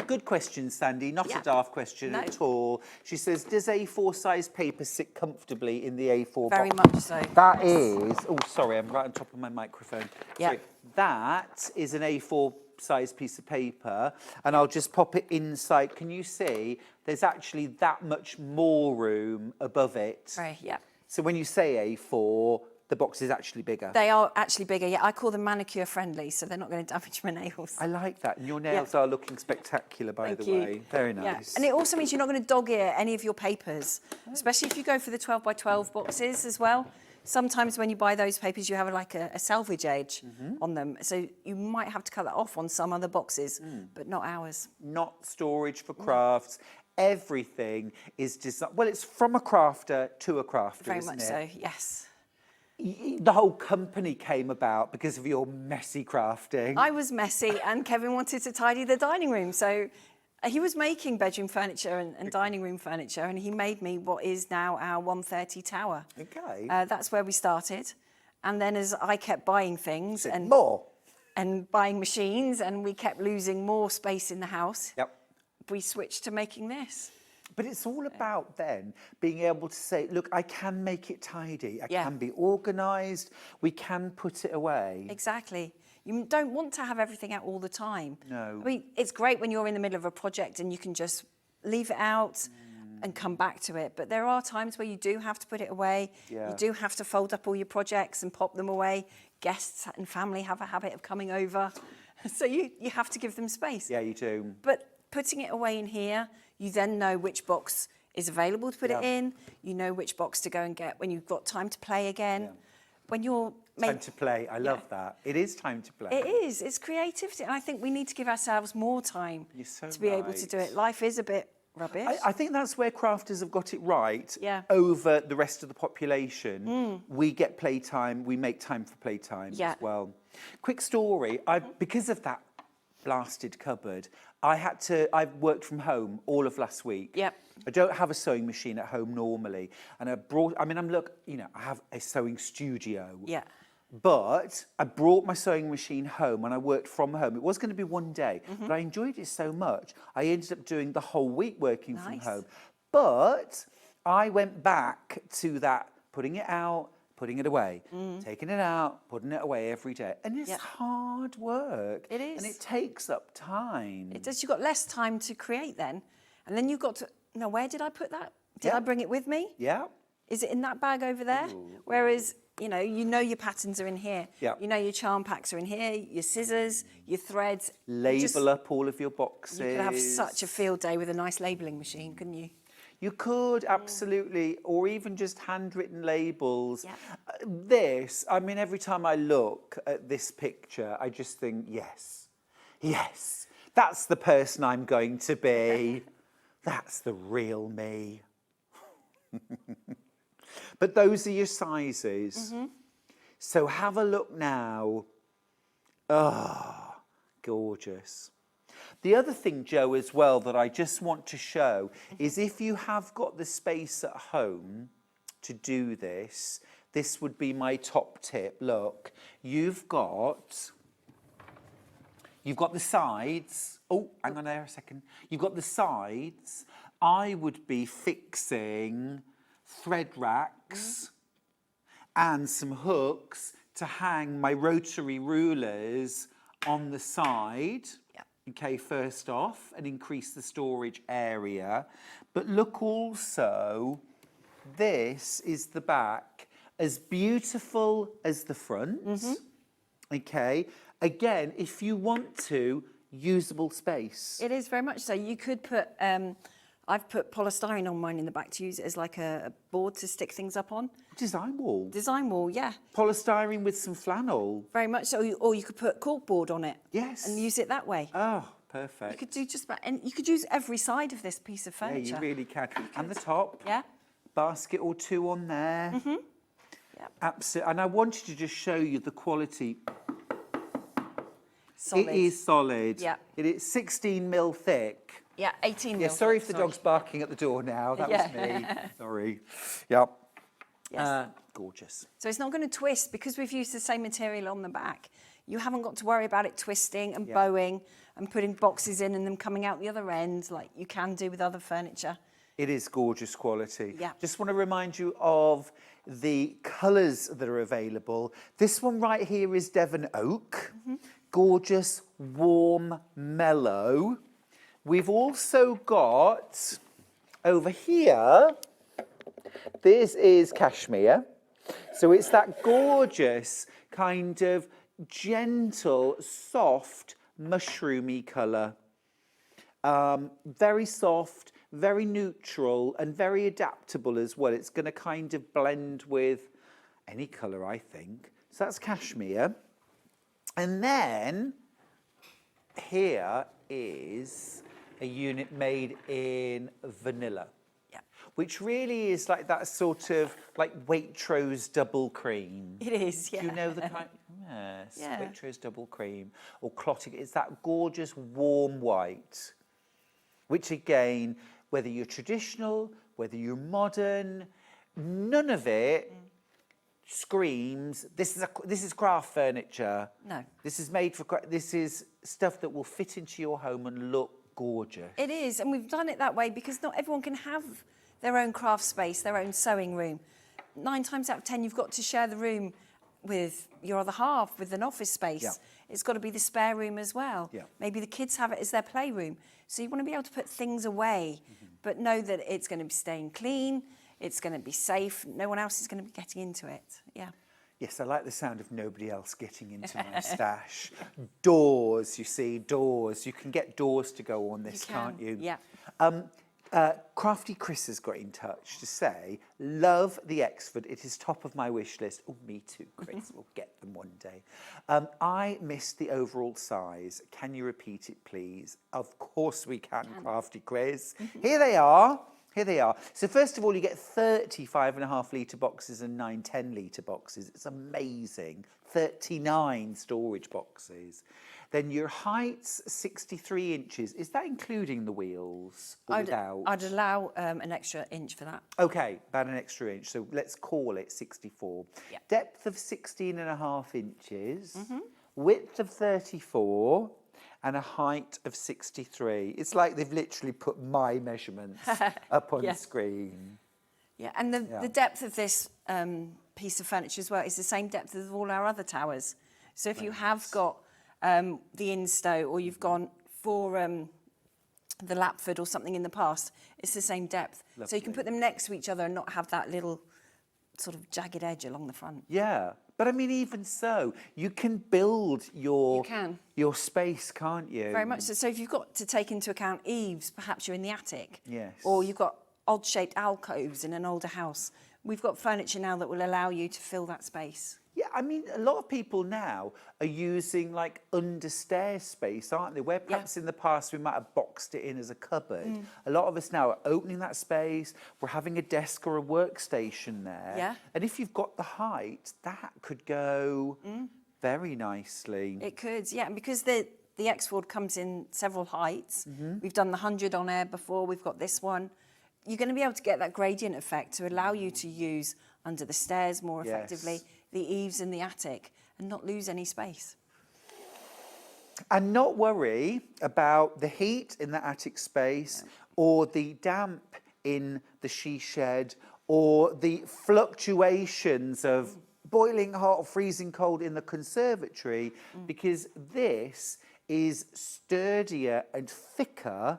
Good question, Sandy. Not a daft question at all. She says, does A4 size paper sit comfortably in the A4 box? Very much so. That is... Oh, sorry, I'm right on top of my microphone. Yeah. Sorry. That is an A4 size piece of paper, and I'll just pop it inside. Can you see? There's actually that much more room above it. Right, yeah. So when you say A4, the box is actually bigger. They are actually bigger, yeah. I call them manicure friendly, so they're not going to damage my nails. I like that. And your nails are looking spectacular, by the way. Very nice. Yeah. And it also means you're not going to dog ear any of your papers, especially if you go for the 12 by 12 boxes as well. Sometimes when you buy those papers, you have like a salvage edge on them. So you might have to cut that off on some other boxes, but not ours. Not storage for crafts. Everything is designed. Well, it's from a crafter to a crafter, Very isn't much it? so, yes. The whole company came about because of your messy crafting. I was messy and Kevin wanted to tidy the dining room. So he was making bedroom furniture and dining room furniture, and he made me what is now our 130 tower. Okay. That's where we started. And then as I kept buying things and buying machines, and we kept losing more space in the house, we switched to making this. But it's all about then being able to say, look, I can make it tidy. I can be organised. We can put it away. Exactly. You don't want to have everything out all the time. No. I mean, it's great when you're in the middle of a project and you can just leave it out and come back to it. But there are times where you do have to put it away. Yeah. You do have to fold up all your projects and pop them away. Guests and family have a habit of coming over. So you have to give them space. Yeah, you do. But putting it away in here, you then know which box is available to put it in. You know which box to go and get when you've got time to play again. When you're... Time to play. I love that. It is time to play. It is. It's creativity. And I think we need to give ourselves more time to be able to do it. Life is a bit rubbish. I think that's where crafters have got it right over the rest of the population. We get playtime. We make time for playtime as well. Quick story. Because of that blasted cupboard, I worked from home all of last week. Yep. I don't have a sewing machine at home normally. And I have a sewing studio. Yeah. But I brought my sewing machine home and I worked from home. It was going to be one day, but I enjoyed it so much. I ended up doing the whole week working from home. But I went back to that, putting it out, putting it away, taking it out, putting it away every day. And it's hard work. It is. And it takes up time. It does. You've got less time to create then. And then you've got to, now where did I put that? Did I bring it with me? Yeah. Is it in that bag over there? Whereas, you know your patterns are in here. Yeah. You know your charm packs are in here, your scissors, your threads. Label up all of your boxes. You could have such a field day with a nice labelling machine, couldn't you? You could, absolutely, or even just handwritten labels. This, I mean, every time I look at this picture, I just think, yes, that's the person I'm going to be. That's the real me. But those are your sizes. So have a look now. Ah, gorgeous. The other thing, Jo, as well, that I just want to show is if you have got the space at home to do this, this would be my top tip. Look, you've got the sides. Oh, hang on there a second. You've got the sides. I would be fixing thread racks and some hooks to hang my rotary rulers on the side. Okay, first off, and increase the storage area. But look also, this is the back, as beautiful as the front. Okay, again, if you want to, usable space. It is very much so. You could put, I've put polystyrene on mine in the back to use it as like a board to stick things up on. Design wall. Design wall, yeah. Polystyrene with some flannel. Very much so. Or you could put corkboard on it. Yes. And use it that way. Oh, perfect. You could do just about, and you could use every side of this piece of furniture. Yeah, you really can. And the top. Yeah. Basket or two on there. Absolutely. And I wanted to just show you the quality. Solid. It is solid. Yeah. It is 16 mil thick. Yeah, 18 mil. Yeah, sorry if the dog's barking at the door now. That was me. Sorry. Yep. Yes. Gorgeous. So it's not going to twist because we've used the same material on the back. You haven't got to worry about it twisting and bowing and putting boxes in and them coming out the other end like you can do with other furniture. It is gorgeous quality. Yeah. Just want to remind you of the colours that are available. This one right here is Devon Oak. Gorgeous, warm, mellow. We've also got over here, this is cashmere. So it's that gorgeous kind of gentle, soft, mushroomy colour. Very soft, very neutral and very adaptable as well. It's going to kind of blend with any colour, I think. So that's cashmere. And then here is a unit made in vanilla, which really is like that sort of like Waitrose double cream. It is, yeah. Do you know the kind? Yes, Waitrose double cream or clotting. It's that gorgeous warm white, which again, whether you're traditional, whether you're modern, none of it screams this is craft furniture. No. This is made for this is stuff that will fit into your home and look gorgeous. It is, and we've done it that way because not everyone can have their own craft space, their own sewing room. 9 times out of 10 you've got to share the room with your other half, with an office space. Yeah. It's got to be the spare room as well. Yeah. Maybe the kids have it as their playroom. So you want to be able to put things away, but know that it's going to be staying clean, it's going to be safe, no one else is going to be getting into it. Yeah. Yes, I like the sound of nobody else getting into my stash. Doors, you see, doors. You can get doors to go on this, can't you? Yeah. Crafty Chris has got in touch to say, love the Exford. It is top of my wish list. Oh, me too, Chris. We'll get them one day. I missed the overall size. Can you repeat it, please? Of course we can, Crafty Chris. Here they are. Here they are. So first of all, you get 30 5.5 litre boxes and 9 10 litre boxes. It's amazing. 39 storage boxes. Then your height's 63 inches. Is that including the wheels or without? I'd allow an extra inch for that. Okay, about an extra inch. So let's call it 64. Yep. Depth of 16.5 inches, width of 34, and a height of 63. It's like they've literally put my measurements up on the screen. Yeah, and the depth of this piece of furniture as well is the same depth as all our other towers. So if you have got the Instow or you've gone for the Lapford or something in the past, it's the same depth. Lovely. So you can put them next to each other and not have that little sort of jagged edge along the front. Yeah, but I mean, even so, you can build your space, can't you? Very much so. So if you've got to take into account eaves, perhaps you're in the attic. Yes. Or you've got odd-shaped alcoves in an older house. We've got furniture now that will allow you to fill that space. Yeah, I mean, a lot of people now are using like understairs space, aren't they? Where perhaps in the past we might have boxed it in as a cupboard. A lot of us now are opening that space. We're having a desk or a workstation there. Yeah. And if you've got the height, that could go very nicely. It could, yeah. And because the X-Ford comes in several heights, we've done the 100 on air before, we've got this one. You're going to be able to get that gradient effect to allow you to use under the stairs more effectively, the eaves in the attic, and not lose any space. And not worry about the heat in the attic space or the damp in the she shed or the fluctuations of boiling hot or freezing cold in the conservatory, because this is sturdier and thicker,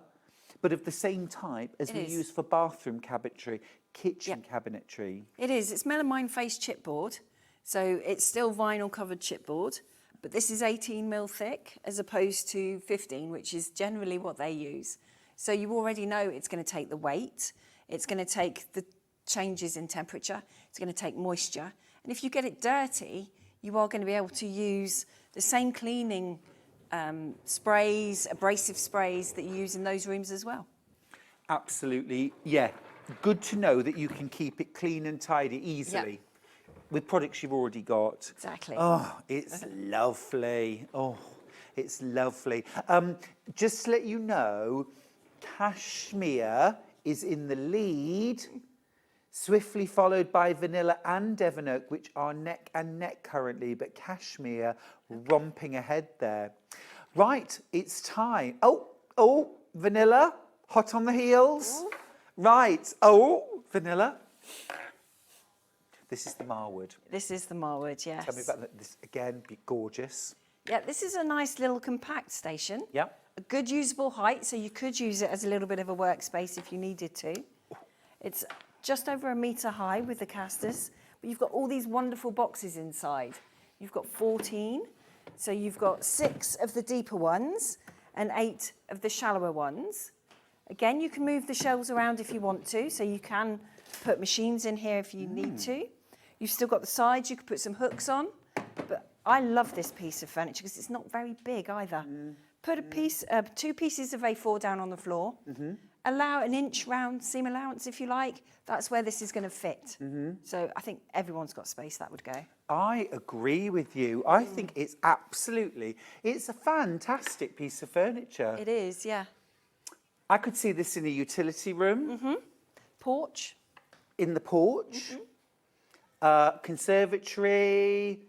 but of the same type as we use for bathroom cabinetry, kitchen cabinetry. It is. It's melamine face chipboard, so it's still vinyl covered chipboard, but this is 18 mil thick as opposed to 15, which is generally what they use. So you already know it's going to take the weight, it's going to take the changes in temperature, it's going to take moisture, and if you get it dirty, you are going to be able to use the same cleaning sprays, abrasive sprays that you use in those rooms as well. Absolutely, yeah. Good to know that you can keep it clean and tidy easily with products you've already got. Exactly. Oh, it's lovely. Oh, it's lovely. Just to let you know, Cashmere is in the lead, swiftly followed by Vanilla and Devon Oak, which are neck and neck currently, but Cashmere romping ahead there. Right, it's time. Oh, Vanilla, hot on the heels. Right, Vanilla. This is the Marwood. This is the Marwood, yes. Tell me about this again, be gorgeous. Yeah, this is a nice little compact station. Yeah. A good usable height, so you could use it as a little bit of a workspace if you needed to. It's just over 1 metre high with the casters, but you've got all these wonderful boxes inside. You've got 14, so you've got 6 of the deeper ones and 8 of the shallower ones. Again, you can move the shelves around if you want to, so you can put machines in here if you need to. You've still got the sides, you could put some hooks on, but I love this piece of furniture because it's not very big either. Put a piece, 2 pieces of A4 down on the floor, allow an inch round seam allowance if you like. That's where this is going to fit. So I think everyone's got space that would go. I agree with you. I think it's a fantastic piece of furniture. It is, yeah. I could see this in a utility room. Porch. In the porch. Conservatory.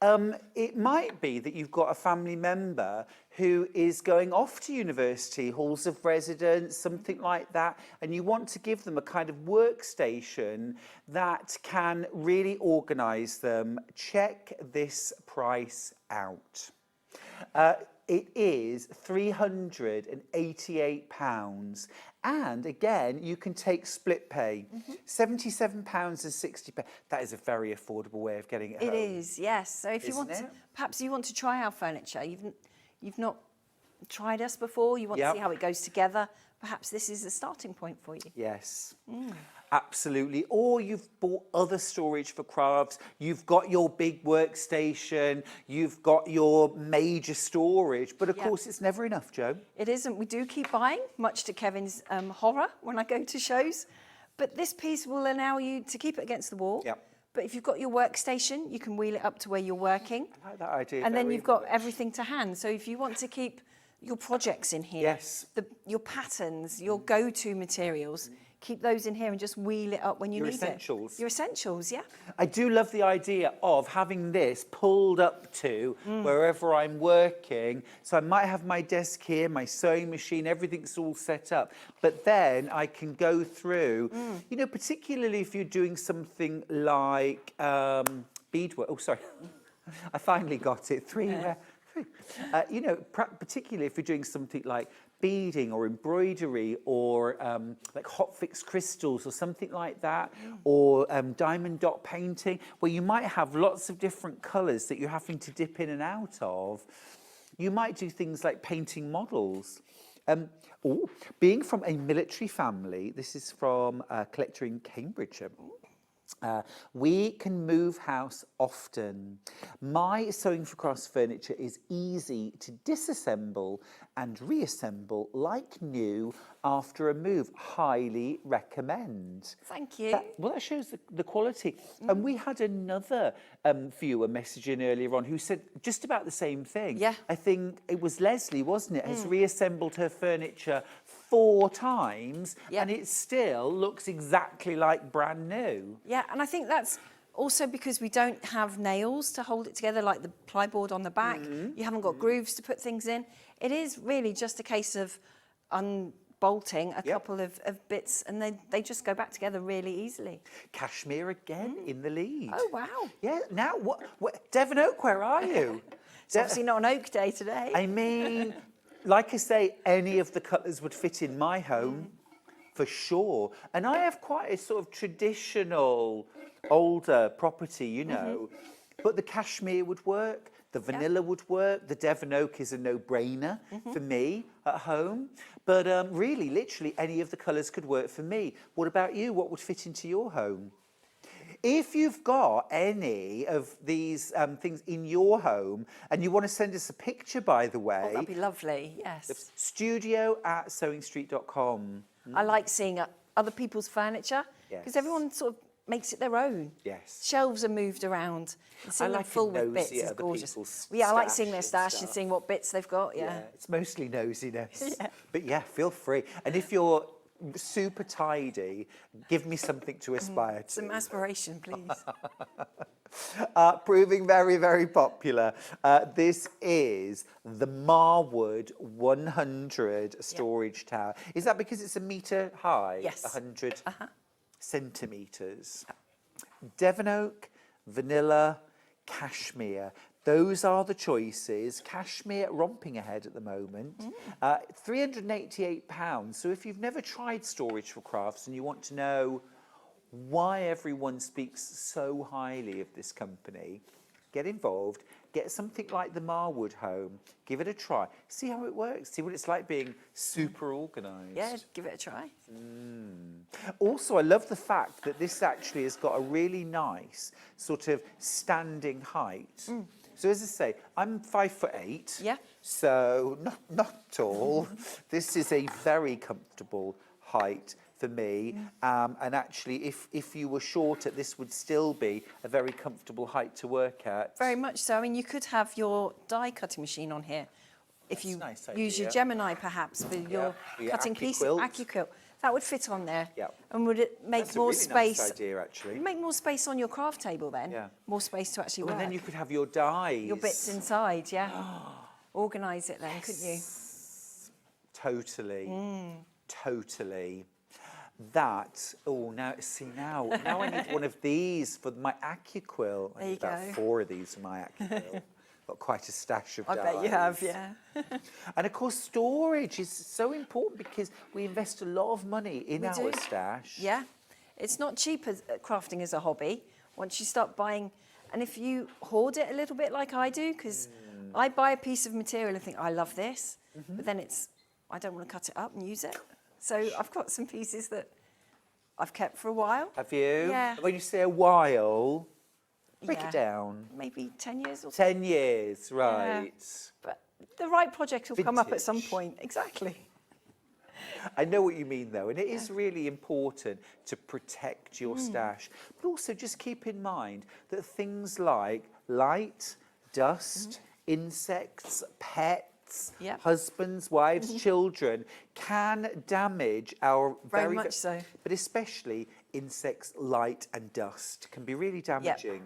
It might be that you've got a family member who is going off to university, halls of residence, something like that, and you want to give them a kind of workstation that can really organise them. Check this price out. It is £388. And again, you can take split pay, £77.60. That is a very affordable way of getting it home. It is, yes. So if you want to, perhaps you want to try our furniture, you've not tried us before, you want to see how it goes together, perhaps this is a starting point for you. Yes. Absolutely. Or you've bought other storage for crafts, you've got your big workstation, you've got your major storage, but of course it's never enough, Jo. It isn't. We do keep buying, much to Kevin's horror when I go to shows, but this piece will allow you to keep it against the wall, But if you've got your workstation, you can wheel it up to where you're working. I like that idea. And then very you've got much. everything to hand. So if you want to keep your projects in here, Yes. your patterns, your go-to materials, keep those in here and just wheel it up when you Your need essentials. it. Your essentials, yeah. I do love the idea of having this pulled up to wherever I'm working. So I might have my desk here, my sewing machine, everything's all set up. But then I can go through, you know, particularly if you're doing something like beadwork. Oh, sorry. I finally got it. Three. You know, particularly if you're doing something like beading or embroidery or like hot fixed crystals or something like that, or diamond dot painting, where you might have lots of different colours that you're having to dip in and out of. You might do things like painting models. Being from a military family, this is from a collector in Cambridgeshire. We can move house often. My sewing for crafts furniture is easy to disassemble and reassemble like new after a move. Highly recommend. Thank you. That shows the quality. And we had another viewer message in earlier on who said just about the same thing. Yeah. I think it was Leslie, wasn't it? Has reassembled her furniture 4 times and it still looks exactly like brand new. Yeah, and I think that's also because we don't have nails to hold it together like the plyboard on the back. You haven't got grooves to put things in. It is really just a case of unbolting a couple of bits and they just go back together really easily. Cashmere again in the lead. Oh, wow. Yeah, now what Devon Oak, where are you? It's obviously not an oak day today. I mean, like I say, any of the colours would fit in my home, for sure. And I have quite a sort of traditional, older property, you know. But the cashmere would work, the vanilla would work, the Devon Oak is a no-brainer for me at home. But really, literally, any of the colours could work for me. What about you? What would fit into your home? If you've got any of these things in your home and you want to send us a picture, by the way. Oh, that'd be lovely, yes. studio@sewingstreet.com. I like seeing other people's furniture because everyone sort of makes it their own. Yes. Shelves are moved around. And seeing them full with bits is gorgeous. Yeah, I like seeing their stash and seeing what bits they've got, yeah. It's mostly nosiness. But yeah, feel free. And if you're super tidy, give me something to aspire to. Some aspiration, please. Proving very, very popular. This is the Marwood 100 storage tower. Is that because it's a metre high? Yes. 100 centimetres. Devon Oak, vanilla, cashmere. Those are the choices. Cashmere romping ahead at the moment. £388. So if you've never tried storage for crafts and you want to know why everyone speaks so highly of this company, get involved, get something like the Marwood home, give it a try, see how it works, see what it's like being super organised. Yeah, give it a try. Also, I love the fact that this actually has got a really nice sort of standing height. So as I say, I'm 5'8". Yeah. So not tall. This is a very comfortable height for me. And actually, if you were shorter, this would still be a very comfortable height to work at. Very much so. I mean, you could have your die cutting machine on here. If you use your Gemini, perhaps, for your cutting pieces. AccuQuilt. That would fit on there. Yeah. And would it make That's more a really space? Nice idea, actually. Make more space on your craft table then. Yeah. More space to actually work. And then you could have your dies. Your bits inside, yeah. Organise it then, couldn't you? Totally. Totally. That, now I need one of these for my AccuQuilt. I need about 4 of these for my AccuQuilt. Got quite a stash of dies. I bet you have, yeah. And of course, storage is so important because we invest a lot of money in our stash. Yeah. It's not cheap as crafting as a hobby. Once you start buying, and if you hoard it a little bit like I do, because I buy a piece of material and think, I love this, but then I don't want to cut it up and use it. So I've got some pieces that I've kept for a while. Have you? Yeah. When you say a while, break it down. Maybe 10 years or so. 10 years, right. Yeah. But the right project will come up at some point. Exactly. I know what you mean, though, and it is really important to protect your stash. But also just keep in mind that things like light, dust, insects, pets, husbands, wives, children can damage our Very much so. But especially insects, light and dust can be really damaging.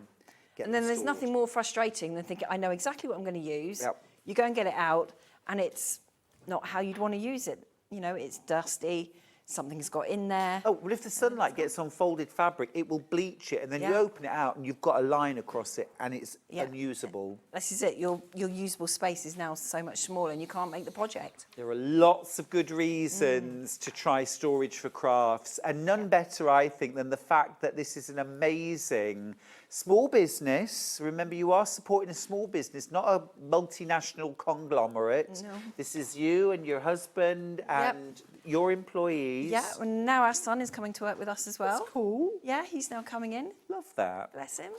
And then there's nothing more frustrating than thinking, I know exactly what I'm going to use. You go and get it out, and it's not how you'd want to use it. You know, it's dusty, something's got in there. Oh, well, if the sunlight gets on folded fabric, it will bleach it, and then you open it out and you've got a line across it, and it's unusable. This is it. Your usable space is now so much smaller, and you can't make the project. There are lots of good reasons to try storage for crafts, and none better, I think, than the fact that this is an amazing small business. Remember, you are supporting a small business, not a multinational conglomerate. No. This is you and your husband and your employees. Yeah, and now our son is coming to work with us as well. That's cool. Yeah, he's now coming in. Love that. Bless him.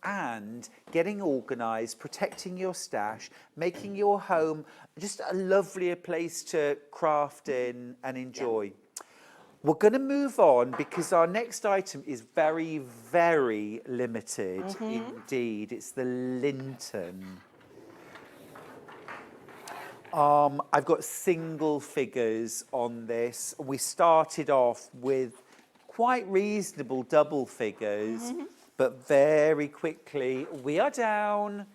And getting organised, protecting your stash, making your home just a lovelier place to craft in and enjoy. We're going to move on because our next item is very, very limited indeed. It's the Linton. I've got single figures on this. We started off with quite reasonable double figures, but very quickly we are down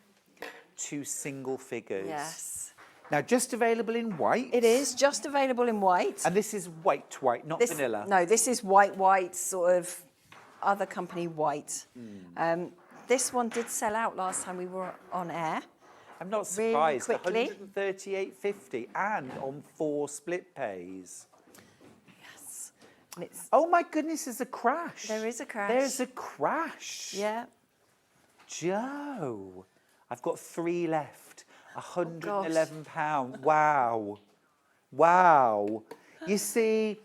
to single figures. Yes. Now, just available in white. It is just available in white. And this is white, not vanilla. No, this is white, sort of other company white. This one did sell out last time we were on air. I'm not really surprised. quickly. £138.50 and on 4 split pays. Yes. And it's, oh my goodness, there's a crash. There is a crash. There's a crash. Yeah. Joe, I've got 3 left. £111. Oh, wow. Wow. You see,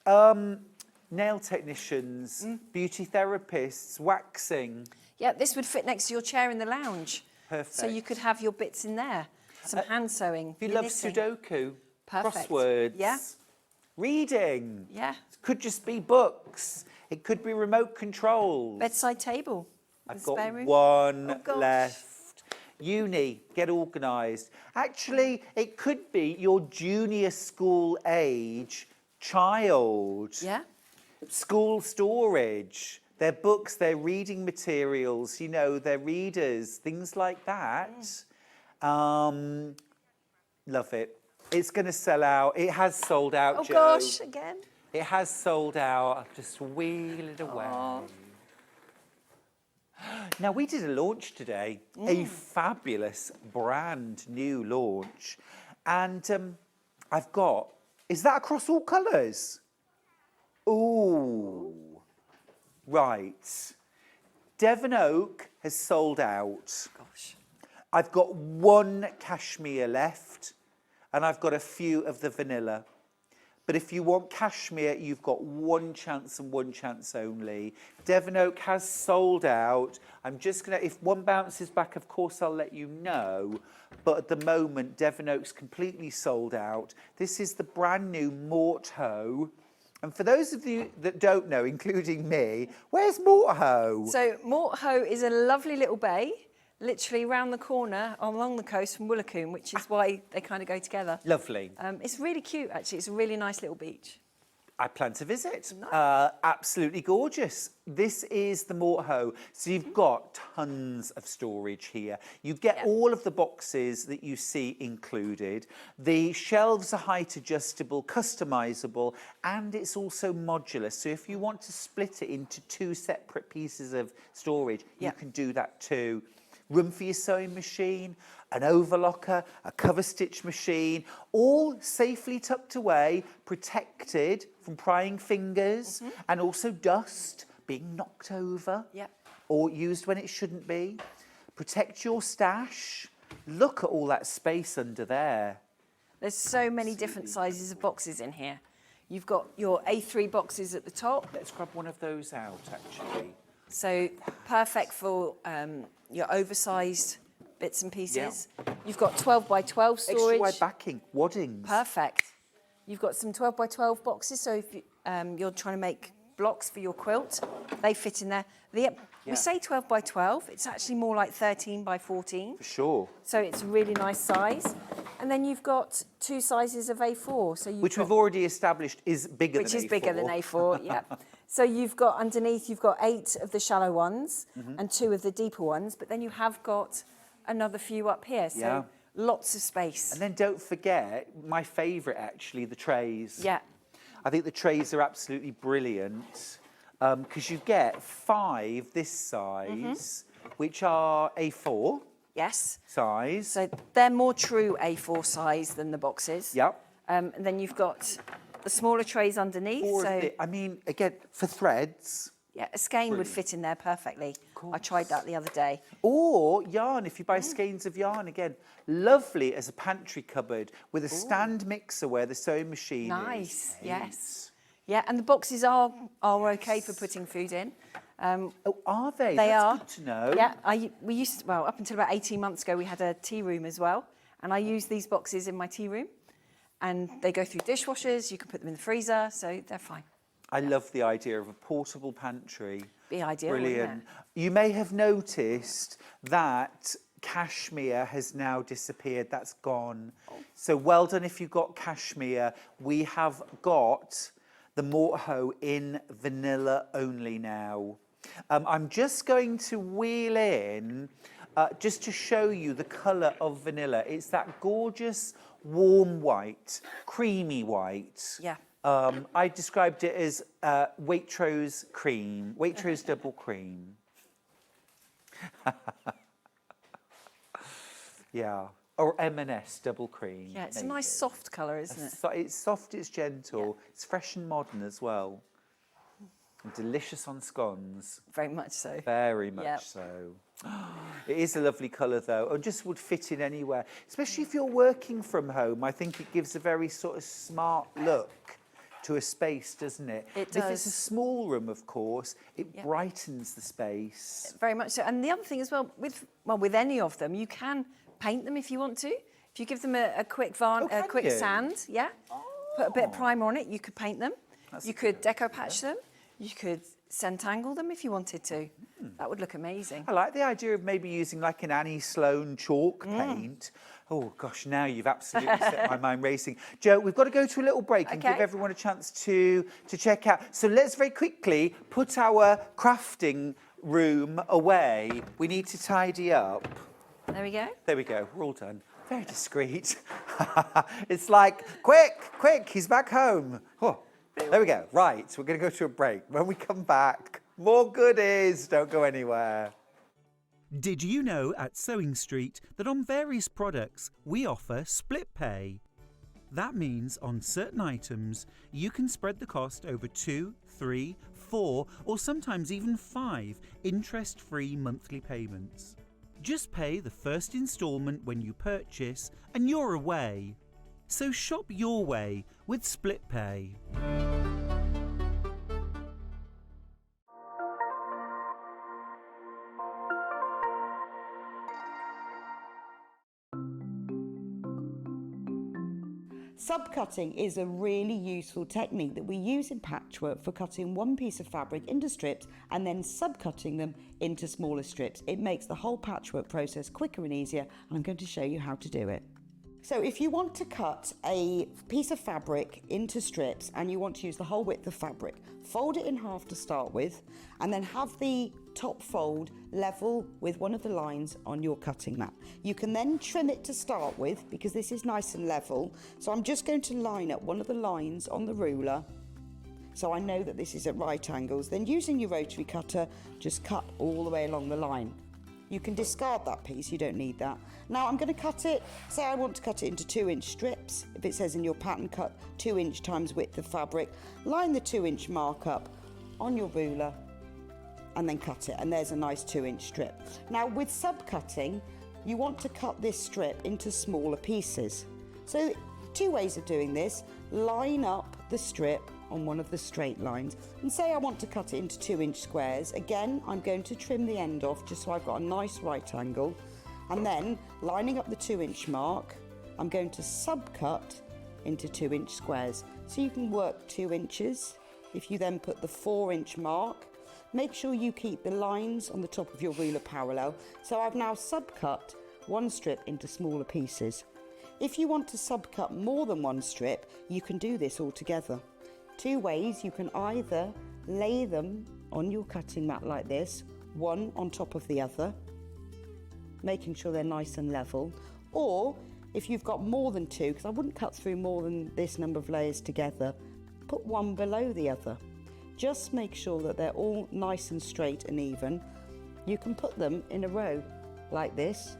nail technicians, beauty therapists, waxing. Yeah, this would fit next to your chair in the lounge. Perfect. So you could have your bits in there. Some hand sewing. If you love Sudoku, Perfect. crosswords, Yeah. reading. Yeah. It could just be books. It could be remote controls. Bedside table. I've spare got room. one gosh. left. Uni, get organised. Actually, it could be your junior school age child. Yeah. School storage. Their books, their reading materials, you know, their readers, things like that. Love it. It's going to sell out. It has sold out, Oh, Joe. gosh, again. It has sold out. I'll just wheel it away. Aww. Now, we did a launch today, a fabulous brand new launch. And I've got, is that across all colours? Ooh, right. Devon Oak has sold out. Gosh. I've got 1 cashmere left, and I've got a few of the vanilla. But if you want cashmere, you've got 1 chance and 1 chance only. Devon Oak has sold out. I'm just going to, if one bounces back, of course, I'll let you know. But at the moment, Devon Oak's completely sold out. This is the brand new Mortho. And for those of you that don't know, including me, where's Mortho? So Mortho is a lovely little bay, literally round the corner along the coast from Woolacombe, which is why they kind of go together. Lovely. It's really cute, actually. It's a really nice little beach. I plan to visit. Absolutely gorgeous. This is the Mortho. So you've got tons of storage here. You get all of the boxes that you see included. The shelves are height adjustable, customizable, and it's also modular. So if you want to split it into 2 separate pieces of storage, you can do that too. Room for your sewing machine, an overlocker, a cover stitch machine, all safely tucked away, protected from prying fingers and also dust being knocked over or used when it shouldn't be. Protect your stash. Look at all that space under there. There's so many different sizes of boxes in here. You've got your A3 boxes at the top. Let's grab one of those out, actually. So perfect for your oversized bits and pieces. You've got 12 by 12 storage. Extra wide backing, waddings. Perfect. You've got some 12 by 12 boxes, so if you're trying to make blocks for your quilt, they fit in there. We say 12 by 12, it's actually more like 13 by 14. For sure. So it's a really nice size. And then you've got 2 sizes of A4. So Which we've already established is bigger than A4. Which is bigger than A4, yeah. So you've got underneath, you've got 8 of the shallow ones and 2 of the deeper ones, but then you have got another few up here. So lots of space. And then don't forget, my favourite actually, the trays. Yeah. I think the trays are absolutely brilliant because you get 5 this size, which are A4. Yes. Size. So they're more true A4 size than the boxes. Yep. And then you've got the smaller trays underneath. I mean, again, for threads. Yeah, a skein would fit in there perfectly. I tried that the other day. Or yarn, if you buy skeins of yarn, again, lovely as a pantry cupboard with a stand mixer where the sewing machine is. Nice, yes. Yeah, and the boxes are okay for putting food in. Are they? They That's are. good to know. Yeah, we used to, well, up until about 18 months ago, we had a tea room as well. And I use these boxes in my tea room. And they go through dishwashers, you can put them in the freezer, so they're fine. I love the idea of a portable pantry. Be ideal, wouldn't Brilliant. it? You may have noticed that cashmere has now disappeared. That's gone. So well done if you got cashmere. We have got the mortar hoe in vanilla only now. I'm just going to wheel in just to show you the colour of vanilla. It's that gorgeous warm white, creamy white. Yeah. I described it as Waitrose cream, Waitrose double cream. Yeah, or M&S double cream. Yeah, it's maybe. a nice soft colour, isn't it? It's soft, it's gentle, it's fresh and modern as well. And delicious on scones. Very much so. Very much so. It is a lovely colour though, and just would fit in anywhere. Especially if you're working from home, I think it gives a very sort of smart look to a space, doesn't it? It And if it's does. a small room, of course, it brightens the space. Very much so. And the other thing as well, with any of them, you can paint them if you want to. If you give them a quick you? sand, put a bit of primer on it, you could paint them. You could deco patch them. You could Sanntangle them if you wanted to. That would look amazing. I like the idea of maybe using like an Annie Sloan chalk paint. Oh gosh, now you've absolutely set my mind racing. Jo, we've got to go to a little break and give everyone a chance to check out. So let's very quickly put our crafting room away. We need to tidy up. There we go. There we go, we're all done. Very discreet. It's like, quick, he's back home. Oh, there we go. Right, we're going to go to a break. When we come back, more goodies. Don't go anywhere. Did you know at Sewing Street that on various products we offer split pay? That means on certain items you can spread the cost over 2, 3, 4 or sometimes even 5 interest-free monthly payments. Just pay the first instalment when you purchase and you're away. So shop your way with split pay. Subcutting is a really useful technique that we use in patchwork for cutting one piece of fabric into strips and then subcutting them into smaller strips. It makes the whole patchwork process quicker and easier, and I'm going to show you how to do it. So if you want to cut a piece of fabric into strips and you want to use the whole width of fabric, fold it in half to start with and then have the top fold level with one of the lines on your cutting mat. You can then trim it to start with because this is nice and level. So I'm just going to line up one of the lines on the ruler so I know that this is at right angles. Then using your rotary cutter, just cut all the way along the line. You can discard that piece, you don't need that. Now I'm going to cut it, say I want to cut it into 2-inch strips. If it says in your pattern cut 2-inch times width of fabric, line the 2-inch mark up on your ruler and then cut it, and there's a nice 2-inch strip. Now with subcutting, you want to cut this strip into smaller pieces. So 2 ways of doing this: line up the strip on one of the straight lines and say I want to cut it into 2-inch squares. Again, I'm going to trim the end off just so I've got a nice right angle, and then lining up the 2-inch mark, I'm going to subcut into 2-inch squares. So you can work 2 inches. If you then put the 4-inch mark, make sure you keep the lines on the top of your ruler parallel. So I've now subcut one strip into smaller pieces. If you want to subcut more than one strip, you can do this all together. 2 ways: you can either lay them on your cutting mat like this, one on top of the other, making sure they're nice and level, or if you've got more than 2, because I wouldn't cut through more than this number of layers together, put one below the other. Just make sure that they're all nice and straight and even. You can put them in a row like this.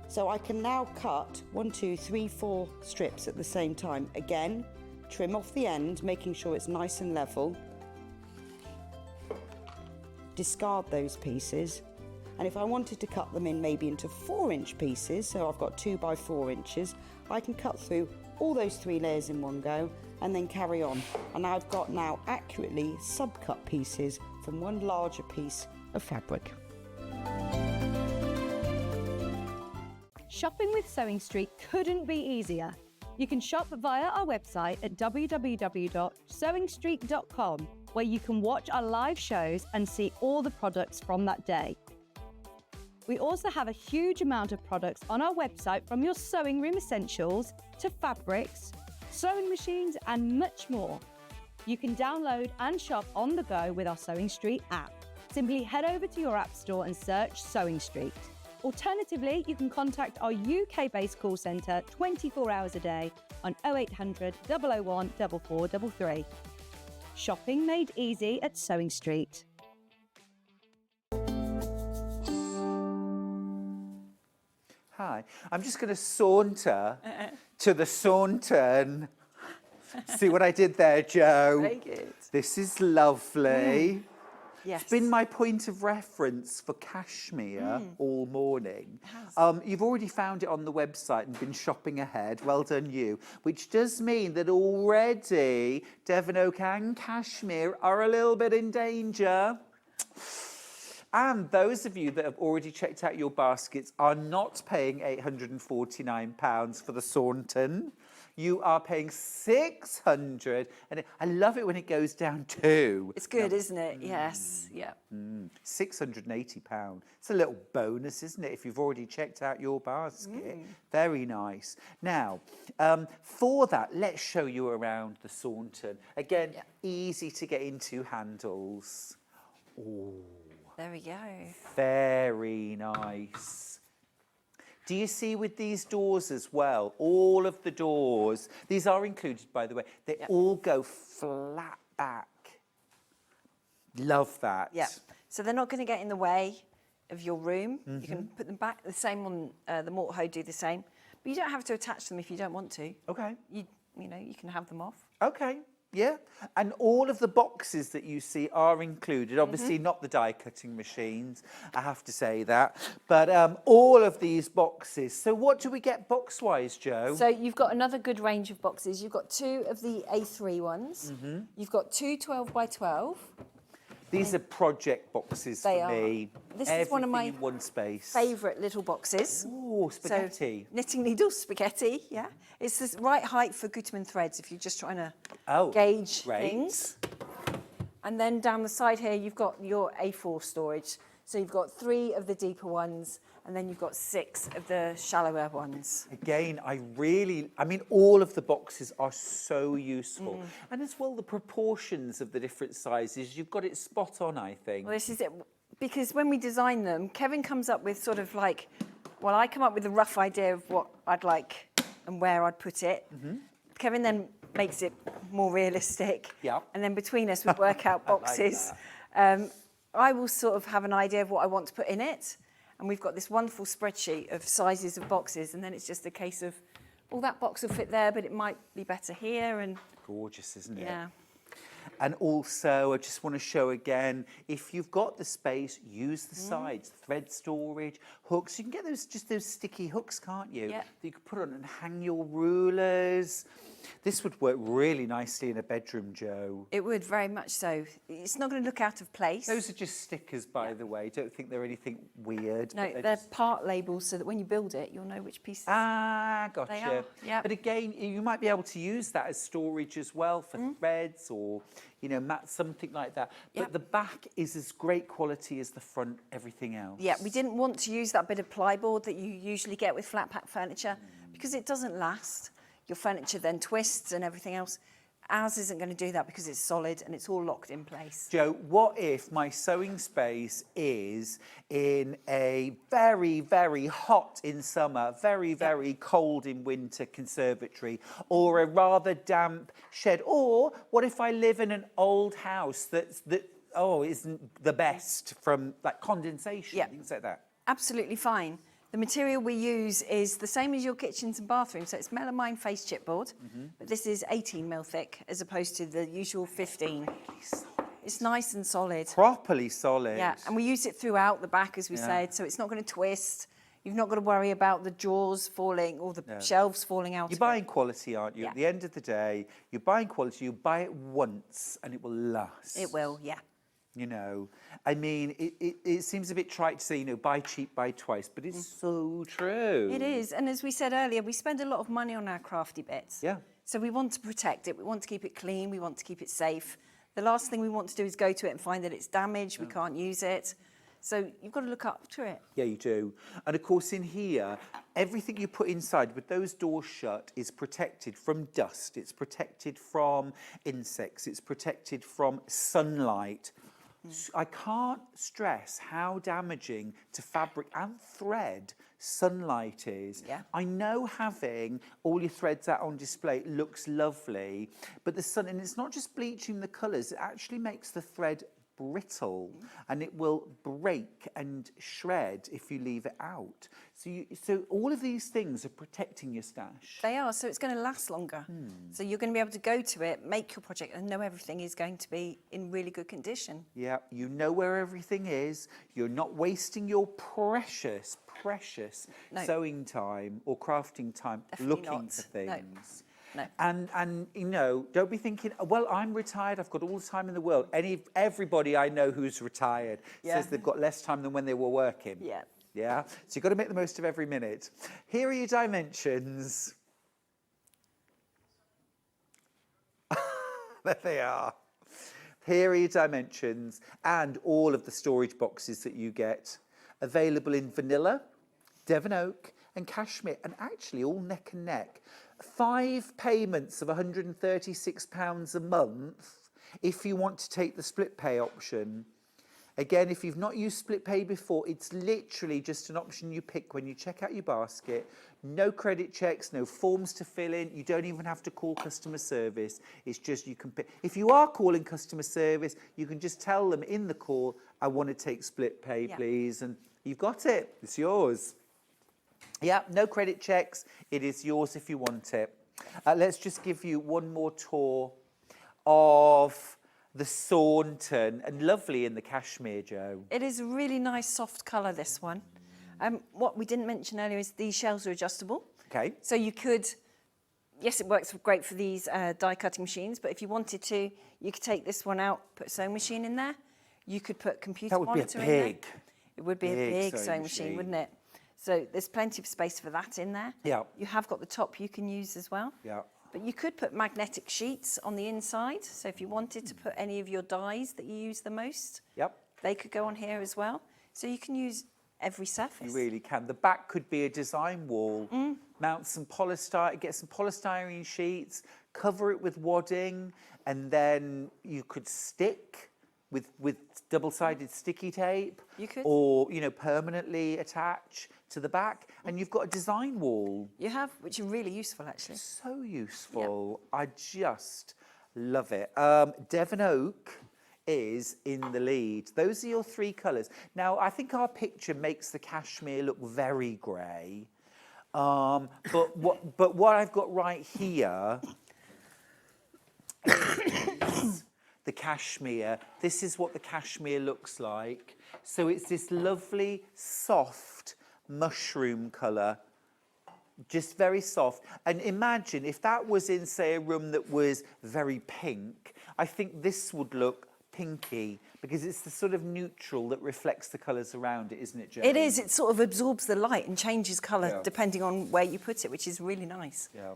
So I can now cut 1, 2, 3, 4 strips at the same time. Again, trim off the end, making sure it's nice and level. Discard those pieces. And if I wanted to cut them in maybe into 4-inch pieces, so I've got 2 by 4 inches, I can cut through all those 3 layers in one go and then carry on. And I've got now accurately subcut pieces from one larger piece of fabric. Shopping with Sewing Street couldn't be easier. You can shop via our website at www.sewingstreet.com, where you can watch our live shows and see all the products from that day. We also have a huge amount of products on our website, from your sewing room essentials to fabrics, sewing machines and much more. You can download and shop on the go with our Sewing Street app. Simply head over to your app store and search Sewing Street. Alternatively, you can contact our UK-based call centre 24 hours a day on 0800 001 4433. Shopping made easy at Sewing Street. Hi, I'm just going to saunter to the Saunton. See what I did there, Jo? Very good. This is lovely. Yes. It's been my point of reference for cashmere all morning. You've already found it on the website and been shopping ahead. Well done you. Which does mean that already Devon Oak and cashmere are a little bit in danger. And those of you that have already checked out your baskets are not paying £849 for the Saunton. You are paying £600, and I love it when it goes down to. It's good, isn't it? Yes, yeah. £680. It's a little bonus, isn't it, if you've already checked out your basket? Very nice. Now, for that, let's show you around the Saunton. Again, easy to get into handles. Oh. There we go. Very nice. Do you see with these doors as well? All of the doors. These are included, by the way. They all go flat back. Love that. Yeah. So they're not going to get in the way of your room. You can put them back. The same on the mortar hoe, do the same. But you don't have to attach them if you don't want to. Okay. You know, you can have them off. Okay. Yeah, and all of the boxes that you see are included. Obviously not the die cutting machines, I have to say that, but all of these boxes. So what do we get box wise, Jo? So you've got another good range of boxes. You've got 2 of the A3 ones. You've got 2 12 by 12. These are project boxes for me. This is one of my in one space. favourite little boxes. Oh, spaghetti. So, knitting needles, spaghetti, yeah. It's the right height for Gutermann threads if you're just trying to gauge things. And then down the side here, you've got your A4 storage. So you've got 3 of the deeper ones, and then you've got 6 of the shallower ones. Again, I mean, all of the boxes are so useful. And as well, the proportions of the different sizes, you've got it spot on, I think. Well, this is it. Because when we design them, Kevin comes up with sort of like, well, I come up with a rough idea of what I'd like and where I'd put it. Kevin then makes it more realistic. Yeah. And then between us, we work out boxes. I will sort of have an idea of what I want to put in it. And we've got this wonderful spreadsheet of sizes of boxes. And then it's just a case of, well, that box will fit there, but it might be better here. And gorgeous, isn't it? Yeah. And also, I just want to show again, if you've got the space, use the sides, thread storage, hooks. You can get those sticky hooks, can't you? Yeah. That you can put on and hang your rulers. This would work really nicely in a bedroom, Jo. It would, very much so. It's not going to look out of place. Those are just stickers, by the way. Don't think they're anything weird. No, but they're just... part labels so that when you build it, you'll know which pieces gotcha. they are. Yeah. But again, you might be able to use that as storage as well for threads or, you know, mats, something like that. But the back is as great quality as the front, everything else. Yeah, we didn't want to use that bit of plyboard that you usually get with flat pack furniture because it doesn't last. Your furniture then twists and everything else. Ours isn't going to do that because it's solid and it's all locked in place. Jo, what if my sewing space is in a very, very hot in summer, very, very cold in winter conservatory, or a rather damp shed? Or what if I live in an old house that isn't the best from like condensation, things like that? Absolutely fine. The material we use is the same as your kitchens and bathrooms, so it's melamine face chipboard, but this is 18mm thick as opposed to the usual 15. It's nice and solid. Properly solid. Yeah, and we use it throughout the back, as we said, so it's not going to twist. You've not got to worry about the drawers falling or the shelves falling out. You're buying quality, aren't you? Yeah. At the end of the day, you're buying quality. You buy it once and it will last. It will, yeah. You know, I mean, it seems a bit trite to say, you know, buy cheap, buy twice, but it's so true. It is, and as we said earlier, we spend a lot of money on our crafty bits. Yeah. So we want to protect it, we want to keep it clean, we want to keep it safe. The last thing we want to do is go to it and find that it's damaged, we can't use it. So you've got to look after it. Yeah, you do. And of course in here, everything you put inside with those doors shut is protected from dust, it's protected from insects, it's protected from sunlight. I can't stress how damaging to fabric and thread sunlight is. Yeah. I know having all your threads out on display looks lovely, but the sun, and it's not just bleaching the colours, it actually makes the thread brittle and it will break and shred if you leave it out. So all of these things are protecting your stash. They are, so it's going to last longer. So you're going to be able to go to it, make your project and know everything is going to be in really good condition. Yeah, you know where everything is. You're not wasting your precious sewing time or crafting time looking for things. No. And you know, don't be thinking, well, I'm retired, I've got all the time in the world. Everybody I know who's retired says they've got less time than when they were working. Yeah. Yeah? So you've got to make the most of every minute. Here are your dimensions. There they are. Here are your dimensions and all of the storage boxes that you get. Available in vanilla, Devon oak and cashmere, and actually all neck and neck. 5 payments of £136 a month if you want to take the split pay option. Again, if you've not used split pay before, it's literally just an option you pick when you check out your basket. No credit checks, no forms to fill in. You don't even have to call customer service. It's just you can pick. If you are calling customer service, you can just tell them in the call, I want to take split pay, please. And you've got it. It's yours. Yeah, no credit checks. It is yours if you want it. Let's just give you one more tour of the Sanntangle, and lovely in the cashmere, Jo. It is a really nice soft colour, this one. What we didn't mention earlier is these shells are adjustable. Okay. So you could, yes, it works great for these die cutting machines, but if you wanted to, you could take this one out, put a sewing machine in there. You could put computer monitor in there. It would be a big sewing machine, wouldn't it? So there's plenty of space for that in there. Yeah. You have got the top you can use as well. Yeah. But you could put magnetic sheets on the inside. So if you wanted to put any of your dies that you use the most, they could go on here as well. So you can use every surface. You really can. The back could be a design wall. Mount some polystyrene, get some polystyrene sheets, cover it with wadding, and then you could stick with double-sided sticky tape. You could. Or, you know, permanently attach to the back, and you've got a design wall. You have, which are really useful, actually. So useful. Yeah. I just love it. Devon oak is in the lead. Those are your 3 colours. Now, I think our picture makes the cashmere look very grey. But what I've got right here is the cashmere. This is what the cashmere looks like. So it's this lovely, soft mushroom colour. just very soft. And imagine if that was in, say, a room that was very pink, I think this would look pinky because it's the sort of neutral that reflects the colours around it, isn't it, Jo? It is. It sort of absorbs the light and changes colour depending on where you put it, which is really nice. Yeah.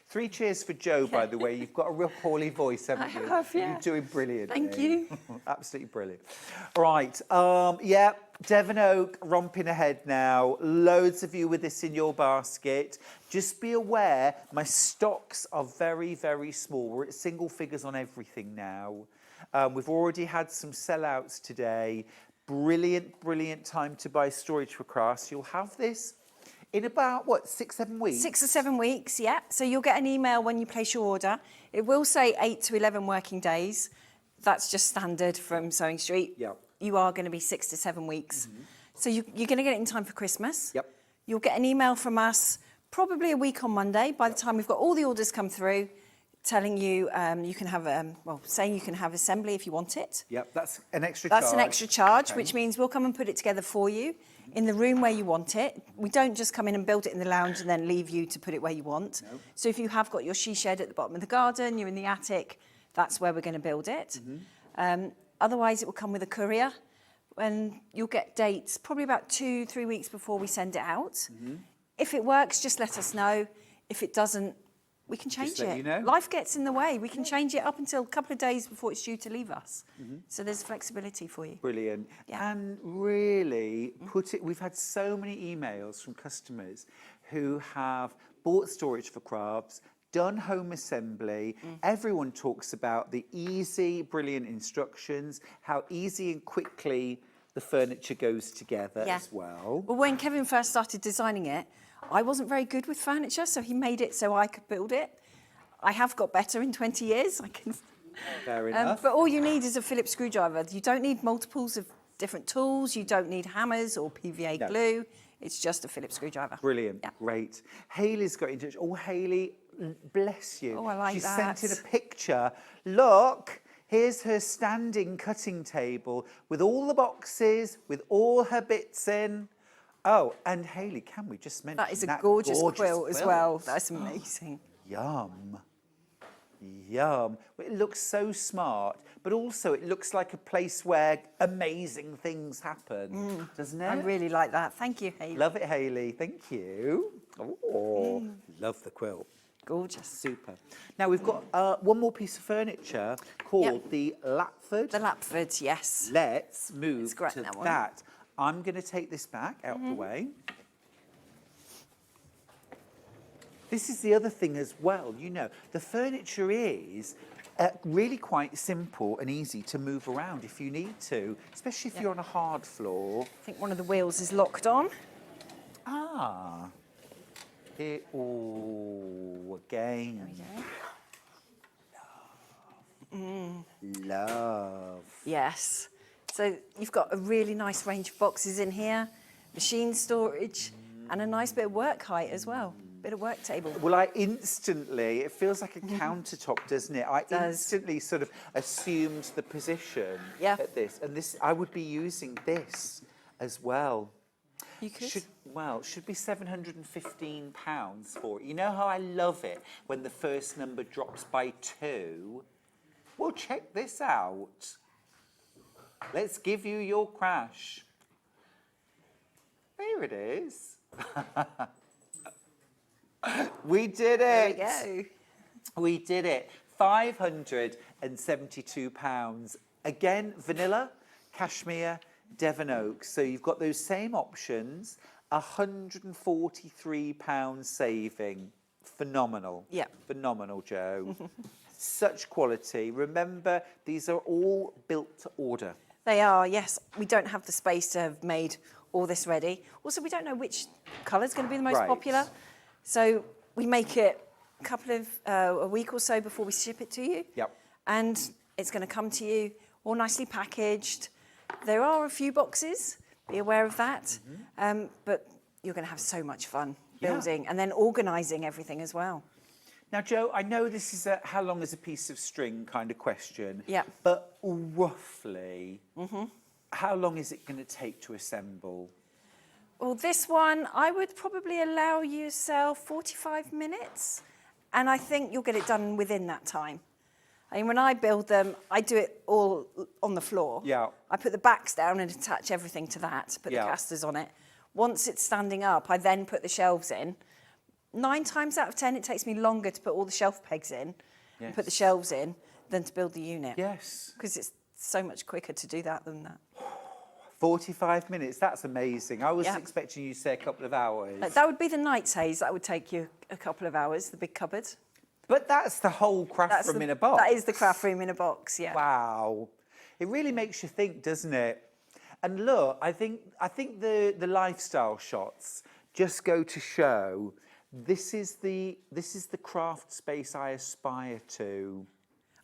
3 cheers for Jo, by the way. You've got a real poorly voice, haven't you? I have, yeah. You're doing brilliant. Thank you. Absolutely brilliant. Right. Yeah, Devon Oak romping ahead now. Loads of you with this in your basket. Just be aware, my stocks are very, very small. We're at single figures on everything now. We've already had some sellouts today. Brilliant, brilliant time to buy storage for crafts. You'll have this in about, what, 6-7 weeks? 6 or 7 weeks, yeah. So you'll get an email when you place your order. It will say 8 to 11 working days. That's just standard from Sewing Street. Yeah. You are going to be 6 to 7 weeks. So you're going to get it in time for Christmas. Yep. You'll get an email from us probably a week on Monday by the time we've got all the orders come through, telling you you can have, saying you can have assembly if you want it. Yep, that's an extra charge. That's an extra charge, which means we'll come and put it together for you in the room where you want it. We don't just come in and build it in the lounge and then leave you to put it where you want. No. So if you have got your she shed at the bottom of the garden, you're in the attic, that's where we're going to build it. Otherwise, it will come with a courier, and you'll get dates probably about 2-3 weeks before we send it out. If it works, just let us know. If it doesn't, we can change Just let it. you know. Life gets in the way. We can change it up until a couple of days before it's due to leave us. So there's flexibility for you. Brilliant. Yeah. And really put it, we've had so many emails from customers who have bought storage for crafts, done home assembly. Everyone talks about the easy, brilliant instructions, how easy and quickly the furniture goes together as well. Well, when Kevin first started designing it, I wasn't very good with furniture, so he made it so I could build it. I have got better in 20 years. I can. Fair enough. But all you need is a Phillips screwdriver. You don't need multiples of different tools. You don't need hammers or PVA glue. It's just a Phillips screwdriver. Brilliant. Great. Hayley's got in touch. Oh, Hayley, bless you. Oh, I like She that. sent in a picture. Look, here's her standing cutting table with all the boxes, with all her bits in. Oh, and Hayley, can we just mention That is a gorgeous quilt as well. That's amazing. Yum. Yum. Well, it looks so smart, but also it looks like a place where amazing things happen, doesn't it? I really like that. Thank you, Hayley. Love it, Hayley. Thank you. Oh, love the quilt. Gorgeous. Super. Now, we've got one more piece of furniture called the Lapford. The Lapford, yes. Let's move grab to that one. that. I'm going to take this back out the way. This is the other thing as well. You know, the furniture is really quite simple and easy to move around if you need to, especially if you're on a hard floor. I think one of the wheels is locked on. Ah. Here, oh, again. Love. Yes. So you've got a really nice range of boxes in here, machine storage, and a nice bit of work height as well. Bit of work table. Well, I instantly, it feels like a countertop, doesn't it? I instantly sort of assumed the position at this. And this, I would be using this as well. You could. Should be £715 for it. You know how I love it when the first number drops by 2? Well, check this out. Let's give you your crash. There it is. We did it. There we go. We did it. £572. Again, vanilla, cashmere, Devon Oak. So you've got those same options. £143 saving. Phenomenal. Yeah. Phenomenal, Jo. Such quality. Remember, these are all built to order. They are, yes. We don't have the space to have made all this ready. Also, we don't know which colour is going to be the most popular. So we make it a week or so before we ship it to you. Yep. And it's going to come to you all nicely packaged. There are a few boxes, be aware of that. But you're going to have so much fun building and then organising everything as well. Now, Jo, I know this is a how long is a piece of string kind of question. Yeah. But roughly, how long is it going to take to assemble? Well, this one, I would probably allow yourself 45 minutes, and I think you'll get it done within that time. I mean, when I build them, I do it all on the floor. Yeah. I put the backs down and attach everything to that, put the casters on it. Once it's standing up, I then put the shelves in. 9 times out of 10, it takes me longer to put all the shelf pegs in and put the shelves in than to build the unit. Yes. Because it's so much quicker to do that than that. 45 minutes, that's amazing. I was expecting you to say a couple of hours. That would be the night's haze. That would take you a couple of hours, the big cupboard. But that's the whole craft room in a box. That is the craft room in a box, yeah. Wow. It really makes you think, doesn't it? And look, I think the lifestyle shots just go to show this is the craft space I aspire to.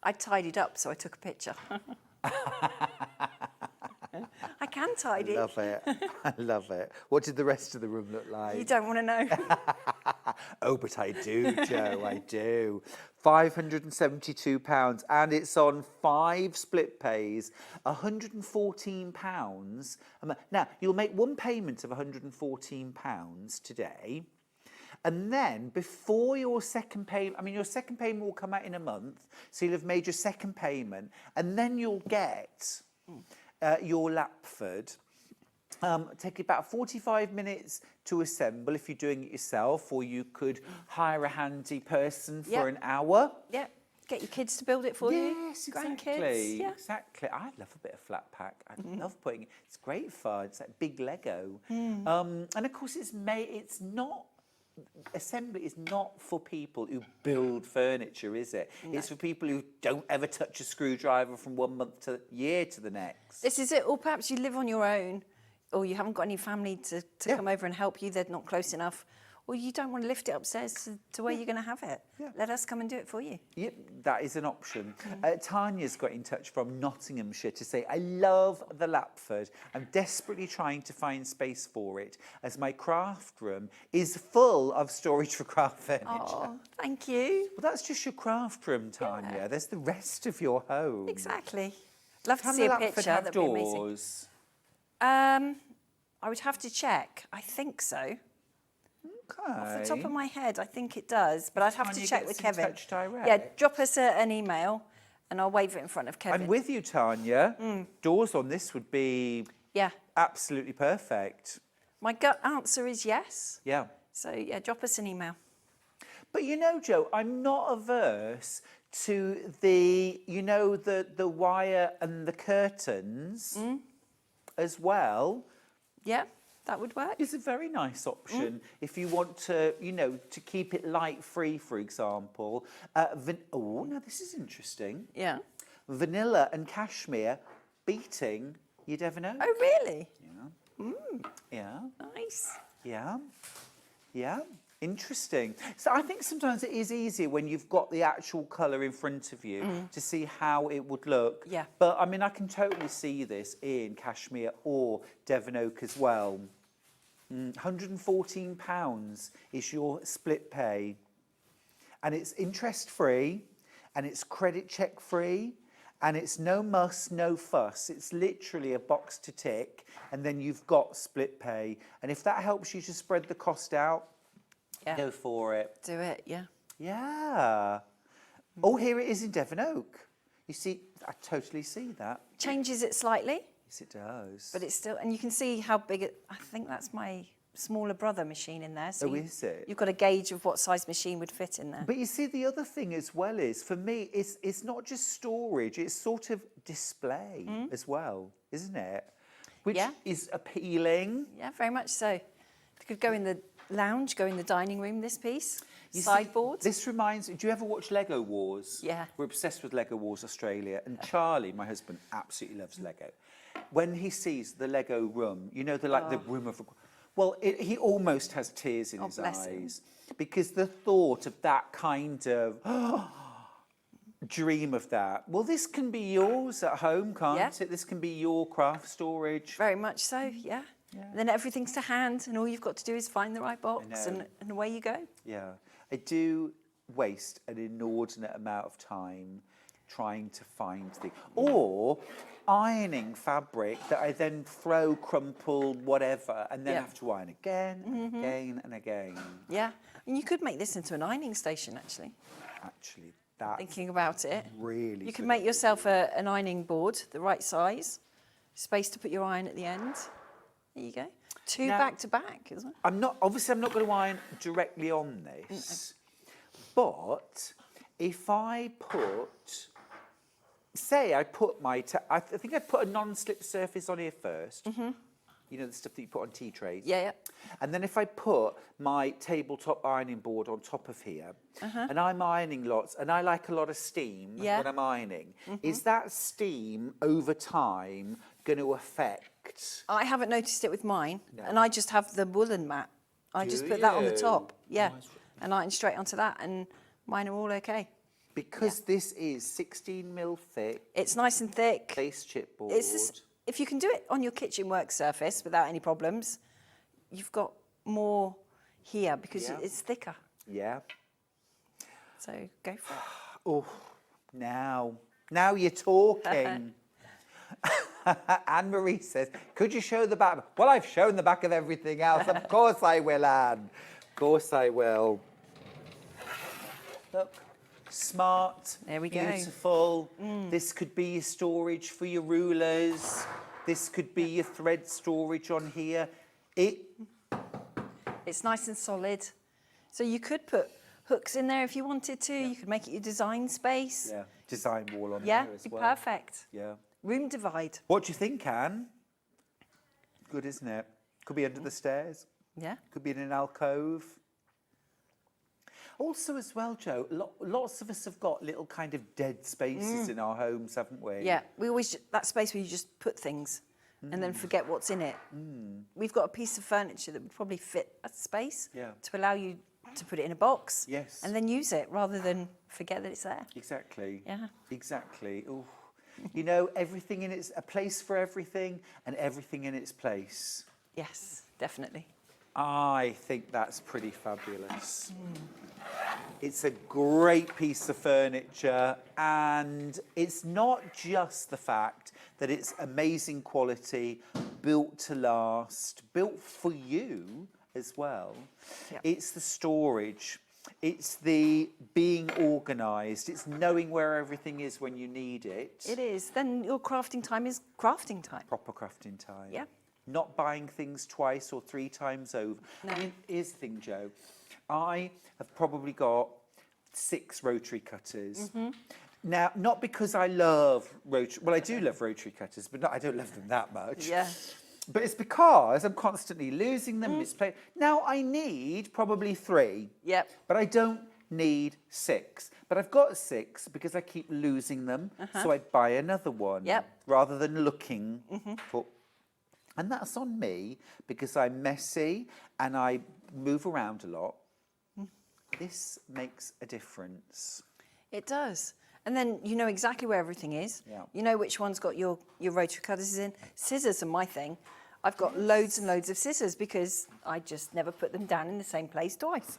I tidied up, so I took a picture. I can tidy. I love it. I love it. What did the rest of the room look like? You don't want to know. Oh, but I do, Jo, I do. £572, and it's on 5 split pays, £114. Now, you'll make one payment of £114 today, and then before your second payment, your second payment will come out in a month, so you'll have made your second payment, and then you'll get your Lapford. Take about 45 minutes to assemble if you're doing it yourself, or you could hire a handy person for an hour. Yeah, get your kids to build it for you. Yes, exactly. Grandkids. Yeah. Exactly. I love a bit of flat pack. I love putting it. It's great fun. It's like big Lego. And of course, assembly is not for people who build furniture, is it? No. It's for people who don't ever touch a screwdriver from one year to the next. This is it. Or perhaps you live on your own, or you haven't got any family to come over and help you, they're not close enough, or you don't want to lift it upstairs to where you're going to have it. Yeah. Let us come and do it for you. Yep, that is an option. Tanya's got in touch from Nottinghamshire to say, I love the Lapford. I'm desperately trying to find space for it, as my craft room is full of storage for craft furniture. Oh, thank you. Well, that's just your craft room, Tanya. Yeah. There's the rest of your home. Exactly. Love to see a picture. That'd be amazing. I would have to check. I think so. Okay. Off the top of my head, I think it does, but I'd have to check with Kevin. Touch direct. Yeah, drop us an email, and I'll wave it in front of Kevin. I'm with you, Tanya. Doors on this would be absolutely perfect. My gut answer is yes. Yeah. So yeah, drop us an email. But you know, Jo, I'm not averse to the wire and the curtains as well. Yeah, that would work. It's a very nice option if you want to, to keep it light-free, for example. Now this is interesting. Yeah. Vanilla and cashmere beating you'd ever know. Oh, really? Yeah. Yeah. Nice. Yeah. Yeah. Interesting. So I think sometimes it is easier when you've got the actual colour in front of you to see how it would look. Yeah. But I mean, I can totally see this in cashmere or Devon oak as well. £114 is your split pay, and it's interest free, and it's credit check free, and it's no muss, no fuss. It's literally a box to tick, and then you've got split pay. And if that helps you to spread the cost out, go for it. Do it, yeah. Yeah. Oh, here it is in Devon oak. You see, I totally see that. Changes it slightly. Yes, it does. But it's still, and you can see how big it, I think that's my smaller brother machine in there. So is it? You've got a gauge of what size machine would fit in there. But you see, the other thing as well is, for me, it's not just storage, it's sort of display as well, isn't it? Which is appealing. Yeah, very much so. It could go in the lounge, go in the dining room, this piece. You Sideboard. See, this reminds me, do you ever watch Lego Wars? Yeah. We're obsessed with Lego Wars Australia, and Charlie, my husband, absolutely loves Lego. When he sees the Lego room, the room of... Well, he almost has tears in his eyes, because the thought of that kind of dream of that. Well, this can be yours at home, can't it? This can be your craft storage. Very much so, yeah. And then everything's to hand, and all you've got to do is find the right box, and away you go. Yeah. I do waste an inordinate amount of time trying to find the, or ironing fabric that I then throw crumpled, whatever, and then have to iron again and again and again. Yeah, and you could make this into an ironing station, actually. Actually, that's thinking about it, really. You can make yourself an ironing board, the right size, space to put your iron at the end. There you go. Two Now, back to back, isn't it? I'm not going to iron directly on this, but if I put, say I put my, I think I'd put a non-slip surface on here first. You know, the stuff that you put on tea trays. Yeah. And then if I put my tabletop ironing board on top of here, and I'm ironing lots, and I like a lot of steam when I'm ironing, is that steam over time going to affect? I haven't noticed it with mine, and I just have the woolen mat. I just put that on the top, and iron straight onto that, and mine are all okay. Because this is 16 mil thick. It's nice and thick. Place chipboard. If you can do it on your kitchen work surface without any problems, you've got more here because it's thicker. Yeah. So go for it. Oh, now you're talking. Anne-Marie says, could you show the back? Well, I've shown the back of everything else. Of course I will, Anne. Of course I will. Look. Smart, there we go. Beautiful. This could be your storage for your rulers. This could be your thread storage on here. It's nice and solid. So you could put hooks in there if you wanted to. You could make it your design space. Yeah, design wall on there as well. Yeah, perfect. Yeah. Room divide. What do you think, Anne? Good, isn't it? Could be under the stairs. Yeah. Could be in an alcove. Also, as well, Jo, lots of us have got little kind of dead spaces in our homes, haven't we? Yeah, we always, that space where you just put things and then forget what's in it. We've got a piece of furniture that would probably fit a space to allow you to put it in a box and then use it rather than forget that it's there. Exactly. Yeah. Exactly. Ooh. You know, everything in its, a place for everything and everything in its place. Yes, definitely. I think that's pretty fabulous. It's a great piece of furniture, and it's not just the fact that it's amazing quality, built to last, built for you as well. Yep. It's the storage. It's the being organised. It's knowing where everything is when you need it. It is. Then your crafting time is crafting time. Proper crafting time. Yeah. Not buying things twice or 3 times over. No. I mean, here's the thing, Jo. I have probably got 6 rotary cutters. Now, not because I love rotary... Well, I do love rotary cutters, but I don't love them that much. Yeah. But it's because I'm constantly losing them, misplaced. Now, I need probably 3. Yep. But I don't need 6. But I've got 6 because I keep losing them, so I buy another one. Yep. Rather than looking for... And that's on me because I'm messy and I move around a lot. This makes a difference. It does. And then you know exactly where everything is. Yeah. You know which one's got your rotary cutters in. Scissors are my thing. I've got loads and loads of scissors because I just never put them down in the same place twice.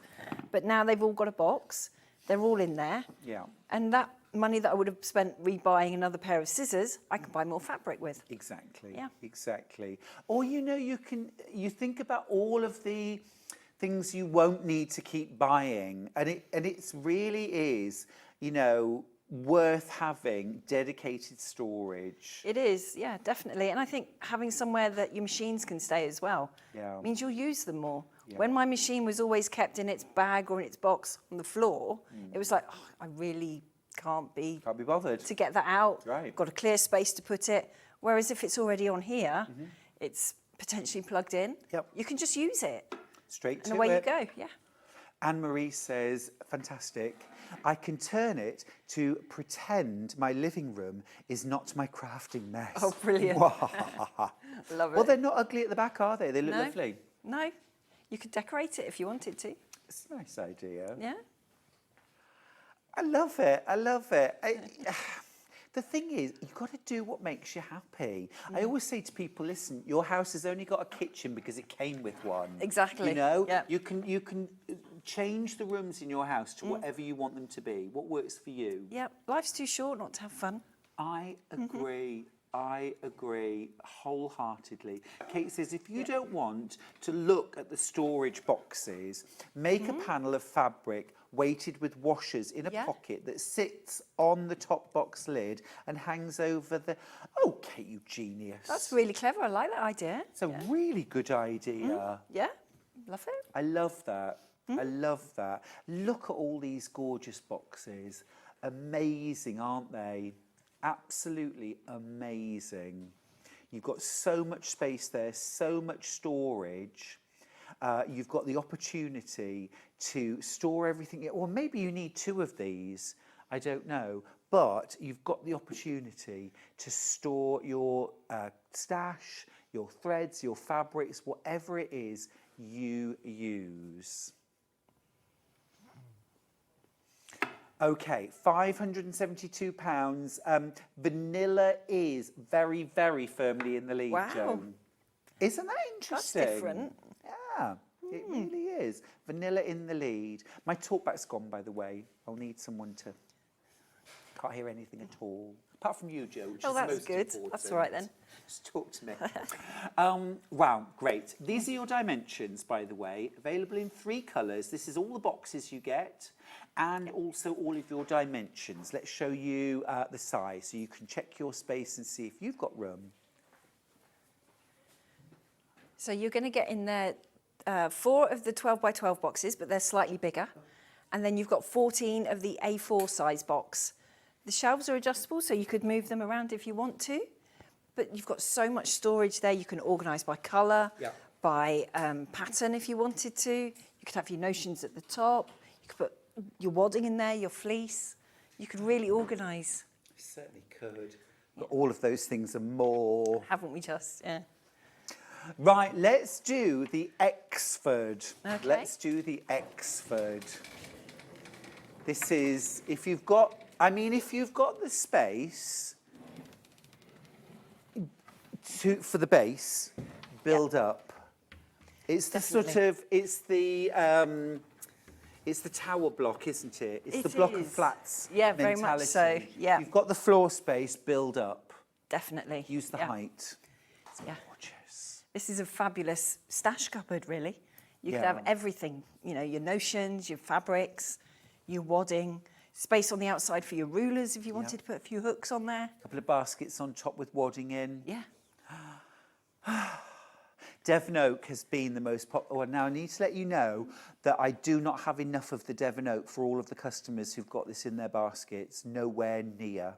But now they've all got a box. They're all in there. Yeah. And that money that I would have spent rebuying another pair of scissors, I can buy more fabric with. Exactly. Yeah. Exactly. Or, you know, you think about all of the things you won't need to keep buying. And it really is, you know, worth having dedicated storage. It is, yeah, definitely. And I think having somewhere that your machines can stay as well means you'll use them more. Yeah. When my machine was always kept in its bag or in its box on the floor, it was like, oh, I really can't be bothered to get that out. Right. Got a clear space to put it. Whereas if it's already on here, it's potentially plugged in. Yep. You can just use it. Straight to it. And away you go, yeah. Anne-Marie says, fantastic. I can turn it to pretend my living room is not my crafting mess. Oh, brilliant. Love it. Well, they're not ugly at the back, are they? They look lovely. No. You could decorate it if you wanted to. It's a nice idea. Yeah. I love it. I love it. The thing is, you've got to do what makes you happy. I always say to people, listen, your house has only got a kitchen because it came with one. Exactly. You know, yeah. you can change the rooms in your house to whatever you want them to be. What works for you? Yep, life's too short not to have fun. I agree. I agree wholeheartedly. Kate says, if you don't want to look at the storage boxes, make a panel of fabric weighted with washers in a pocket that sits on the top box lid and hangs over the... Oh, Kate, you genius. That's really clever. I like that idea. It's a really good idea. Yeah, love it. I love that. I love that. Look at all these gorgeous boxes. Amazing, aren't they? Absolutely amazing. You've got so much space there, so much storage. You've got the opportunity to store everything. Or maybe you need 2 of these. I don't know. But you've got the opportunity to store your stash, your threads, your fabrics, whatever it is you use. Okay, £572. Vanilla is very, very firmly in the lead, Wow. Joan. Isn't that interesting? That's different. Yeah, it really is. Vanilla in the lead. My talkback's gone, by the way. I'll need someone to... Can't hear anything at all. Apart from you, Jo, which is that's most good. important. That's all right then. Just talk to me. Wow, great. These are your dimensions, by the way, available in 3 colours. This is all the boxes you get and also all of your dimensions. Let's show you the size so you can check your space and see if you've got room. So you're going to get in there 4 of the 12 by 12 boxes, but they're slightly bigger. And then you've got 14 of the A4 size box. The shelves are adjustable, so you could move them around if you want to. But you've got so much storage there. You can organise by colour, by pattern if you wanted to. You could have your notions at the top. You could put your wadding in there, your fleece. You could really organise. You certainly could. But all of those things and more. Haven't we just? Yeah. Right, let's do the Exford. Okay. Let's do the Exford. This is, if you've got the space for the base, build up. It's the it's the tower block, isn't it? It's the block of flats. Yeah, very much so. Yeah. You've got the floor space, build up. Definitely. Use the height. It's gorgeous. This is a fabulous stash cupboard, really. You could have everything, your notions, your fabrics, your wadding, space on the outside for your rulers if you wanted to put a few hooks on there. A couple of baskets on top with wadding in. Yeah. Devon Oak has been the most popular. Now, I need to let you know that I do not have enough of the Devon Oak for all of the customers who've got this in their baskets. Nowhere near.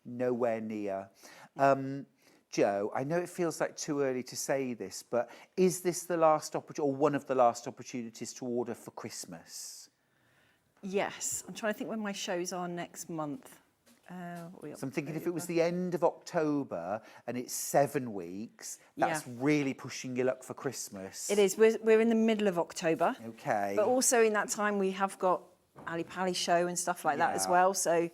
Nowhere near. Jo, I know it feels like too early to say this, but is this the last opportunity, or one of the last opportunities to order for Christmas? Yes. I'm trying to think when my shows are next month. So I'm thinking if it was the end of October and it's 7 weeks, that's really pushing your luck for Christmas. It is. We're in the middle of October. Okay. But also in that time we have got Ali Pali show and stuff like that as well. So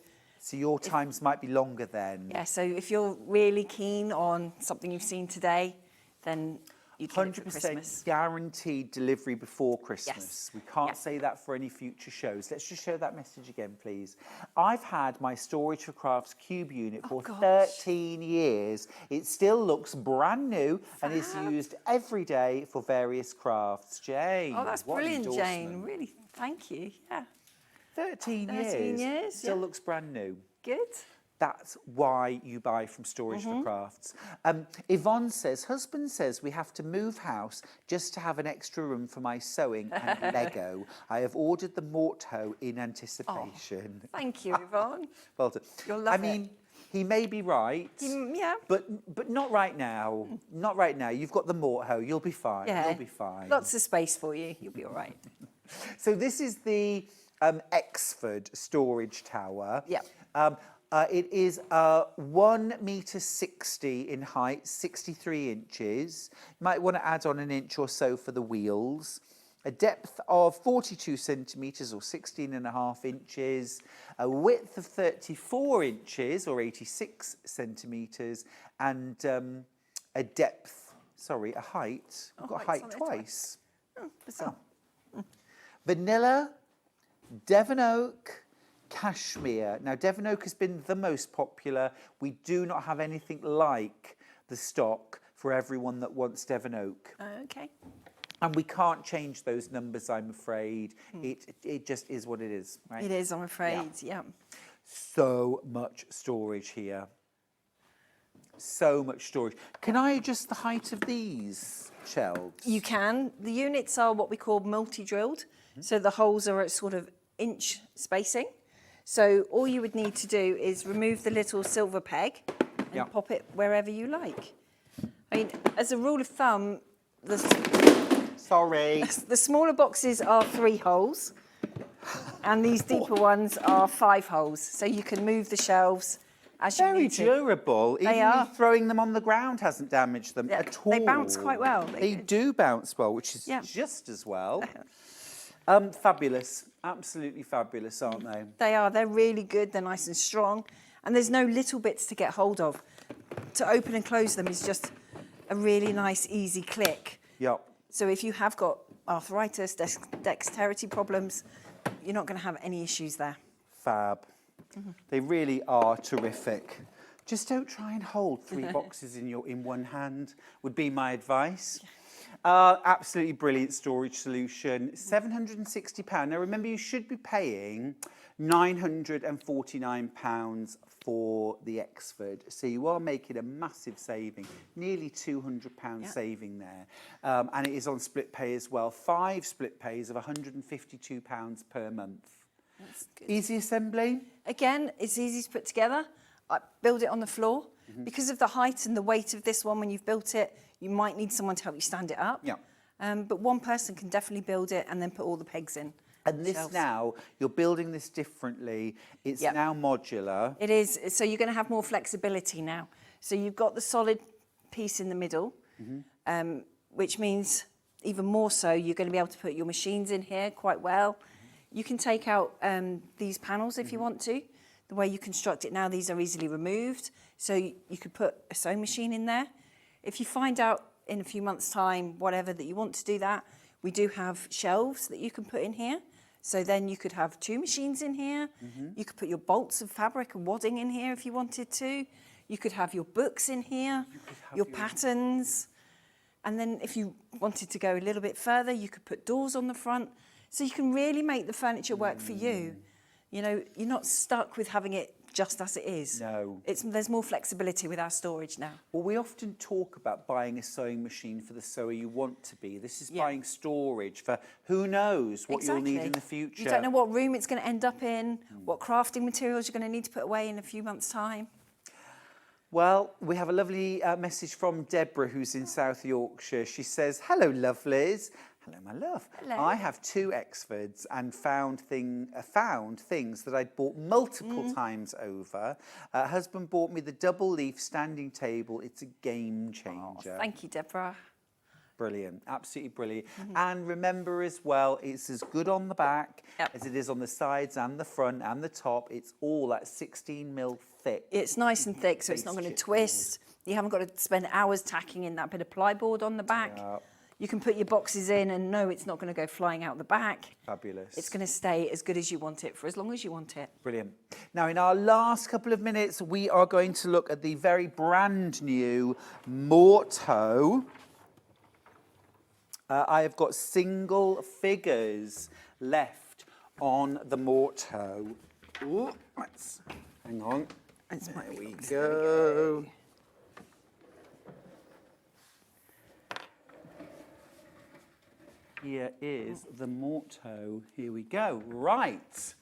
your times might be longer then. Yeah, so if you're really keen on something you've seen today, then you'd get it for Christmas. 100% guaranteed delivery before Christmas. Yes. We can't say that for any future shows. Let's just show that message again, please. I've had my Storage for Crafts cube unit for 13 years. It still looks brand new and is used every day for various crafts. Jane, Oh, that's what an brilliant, Jane. endorsement. Really, thank you. Yeah. 13 years. Still looks brand new. Good. That's why you buy from Storage for Crafts. Yvonne says, husband says we have to move house just to have an extra room for my sewing and Lego. I have ordered the mort hoe in anticipation. Oh, thank you, Yvonne. Well done. You'll love I mean, he may be right. Yeah. But not right now. Not right now. You've got the mort hoe. You'll be fine. Yeah. You'll be fine. Lots of space for you. You'll be all right. So this is the Exford storage tower. Yeah. It is 1 metre 60 in height, 63 inches. You might want to add on an inch or so for the wheels. A depth of 42 centimetres or 16.5 inches. A width of 34 inches or 86 centimetres. And a height. I've got height twice. Oh, bizarre. Vanilla, Devon Oak, Cashmere. Now, Devon Oak has been the most popular. We do not have anything like the stock for everyone that wants Devon Oak. Okay. And we can't change those numbers, I'm afraid. It just is what it is, right? It is, I'm afraid, yeah. So much storage here. So much storage. Can I adjust the height of these shelves? You can. The units are what we call multi-drilled. So the holes are at sort of inch spacing. So all you would need to do is remove the little silver peg and pop it wherever you like. I mean, as a rule of thumb, the smaller boxes are 3 holes and these deeper ones are 5 holes. So you can move the shelves as you need to. Very durable. They Even are. throwing them on the ground hasn't damaged them at all. They bounce quite well. They do bounce well, which is just as well. Fabulous. Absolutely fabulous, aren't they? They are. They're really good. They're nice and strong. And there's no little bits to get hold of. To open and close them is just a really nice, easy click. Yep. So if you have got arthritis, dexterity problems, you're not going to have any issues there. Fab. They really are terrific. Just don't try and hold 3 boxes in one hand, would be my advice. Absolutely brilliant storage solution. £760. Now remember, you should be paying £949 for the Exford. So you are making a massive saving, nearly £200 saving there. And it is on split pay as well. 5 split pays of £152 per month. That's good. Easy assembly? Again, it's easy to put together. I build it on the floor. Because of the height and the weight of this one, when you've built it, you might need someone to help you stand it up. Yeah. But one person can definitely build it and then put all the pegs in. And this shelves. now, you're building this differently. It's now modular. It is. So you're going to have more flexibility now. So you've got the solid piece in the middle, which means even more so, you're going to be able to put your machines in here quite well. You can take out these panels if you want to. The way you construct it now, these are easily removed. So you could put a sewing machine in there. If you find out in a few months' time, whatever, that you want to do that, we do have shelves that you can put in here. So then you could have 2 machines in here. You could put your bolts of fabric and wadding in here if you wanted to. You could have your books in here, your patterns. And then if you wanted to go a little bit further, you could put doors on the front. So you can really make the furniture work for you. You know, you're not stuck with having it just as it is. No. There's more flexibility with our storage now. Well, we often talk about buying a sewing machine for the sewer you want to be. This is buying storage for who knows what you'll need in the future. You don't know what room it's going to end up in, what crafting materials you're going to need to put away in a few months' time. Well, we have a lovely message from Deborah, who's in South Yorkshire. She says, hello, lovelies. Hello, my love. Hello. I have 2 Exfords and found things that I'd bought multiple times over. Husband bought me the double leaf standing table. It's a game changer. Oh, thank you, Deborah. Brilliant, absolutely brilliant. And remember as well, it's as good on the back as it is on the sides and the front and the top. It's all at 16mm thick. It's nice and thick, so it's not going to twist. You haven't got to spend hours tacking in that bit of plyboard on the back. You can put your boxes in and know it's not going to go flying out the back. Fabulous. It's going to stay as good as you want it for as long as you want it. Brilliant. Now, in our last couple of minutes, we are going to look at the very brand new Morto. I have got single figures left on the Morto. Ooh, hang on. There we go. Here is the Morto. Here we go. Right.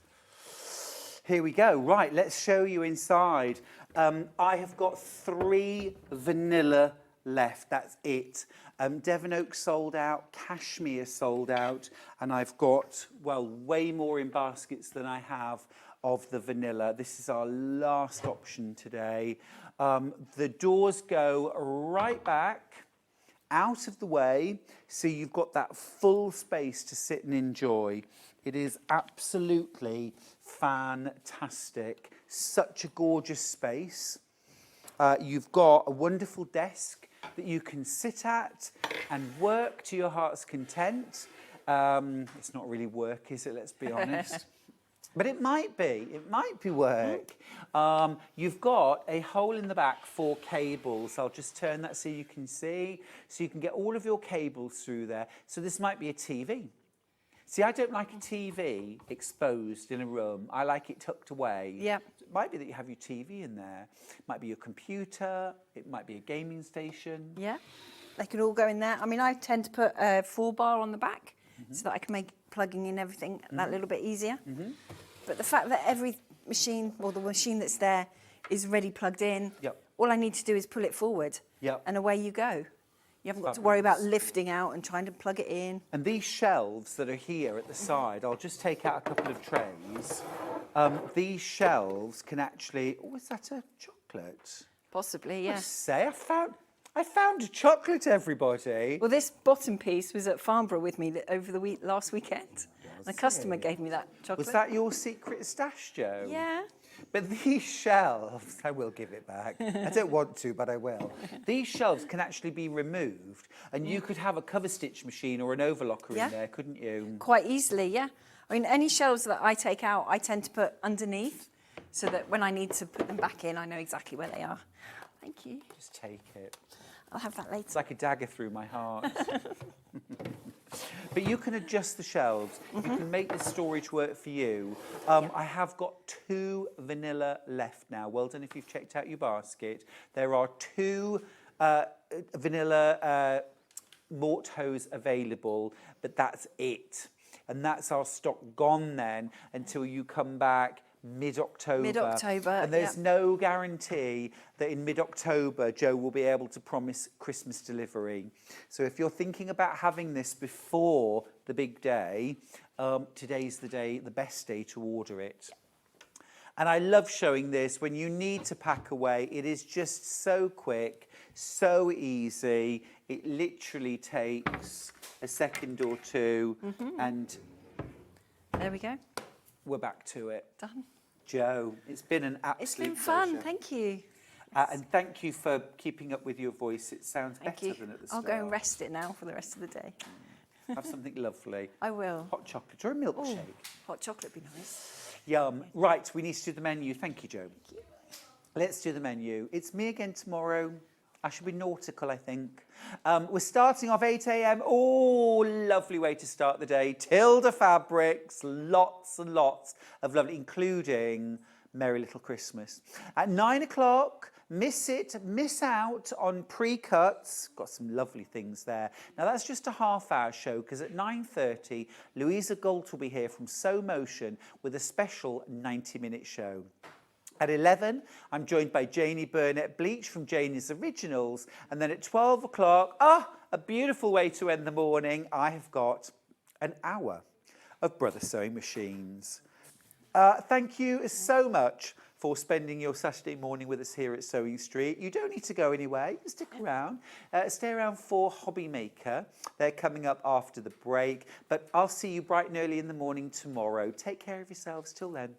Here we go. Right, let's show you inside. I have got 3 vanilla left. That's it. Devon Oak sold out, Cashmere sold out, and I've got, well, way more in baskets than I have of the vanilla. This is our last option today. The doors go right back, out of the way, so you've got that full space to sit and enjoy. It is absolutely fantastic. Such a gorgeous space. You've got a wonderful desk that you can sit at and work to your heart's content. It's not really work, is it? Let's be honest. But it might be work. You've got a hole in the back for cables. I'll just turn that so you can see. So you can get all of your cables through there. So this might be a TV. See, I don't like a TV exposed in a room. I like it tucked away. Yeah. It might be that you have your TV in there. It might be your computer. It might be a gaming station. Yeah, they could all go in there. I mean, I tend to put a 4-bar on the back so that I can make plugging in everything that little bit easier. But the fact that every machine, or the machine that's there, is ready plugged in, all I need to do is pull it forward, and away you go. You haven't got to worry about lifting out and trying to plug it in. And these shelves that are here at the side, I'll just take out a couple of trays. These shelves can actually... Oh, is that a chocolate? Possibly, yeah. I say, I found a chocolate, everybody. Well, this bottom piece was at Farnborough with me over the last weekend. The customer gave me that chocolate. Was that your secret stash, Jo? Yeah. But these shelves, I will give it back. I don't want to, but I will. These shelves can actually be removed, and you could have a cover stitch machine or an overlocker in there, couldn't you? Quite easily, yeah. I mean, any shelves that I take out, I tend to put underneath, so that when I need to put them back in, I know exactly where they are. Thank you. Just take it. I'll have that later. It's like a dagger through my heart. But you can adjust the shelves. You can make the storage work for you. I have got 2 vanilla left now. Well done if you've checked out your basket. There are 2 vanilla mort hose available, but that's it. And that's our stock gone then until you come back mid-October. Mid-October, and there's no guarantee that in mid-October Jo will be able to promise Christmas delivery. So if you're thinking about having this before the big day, today's the day, the best day to order it. And I love showing this when you need to pack away. It is just so quick, so easy. It literally takes a second or two, and there we go. We're back to it. Done. Jo, it's been an absolute It's been fun, pleasure. thank you. And thank you for keeping up with your voice. It sounds better than at the I'll start. go and rest it now for the rest of the day. Have something lovely. I will. Hot chocolate or a milkshake. Hot chocolate would be nice. Yum. Right, we need to do the menu. Thank you, Jo. Let's do the menu. It's me again tomorrow. I should be nautical, I think. We're starting off 8 a.m. Oh, lovely way to start the day. Tilda fabrics, lots and lots of lovely, including Merry Little Christmas. At 9 o'clock, miss out on pre-cuts. Got some lovely things there. Now, that's just a half-hour show, because at 9:30, Louisa Galt will be here from So Motion with a special 90-minute show. At 11, I'm joined by Janie Burnett-Bleach from Janie's Originals. And then at 12 o'clock, a beautiful way to end the morning, I have got an hour of Brother Sewing Machines. Thank you so much for spending your Saturday morning with us here at Sewing Street. You don't need to go anywhere. You can stick around. Stay around for Hobby Maker. They're coming up after the break. But I'll see you bright and early in the morning tomorrow. Take care of yourselves till then.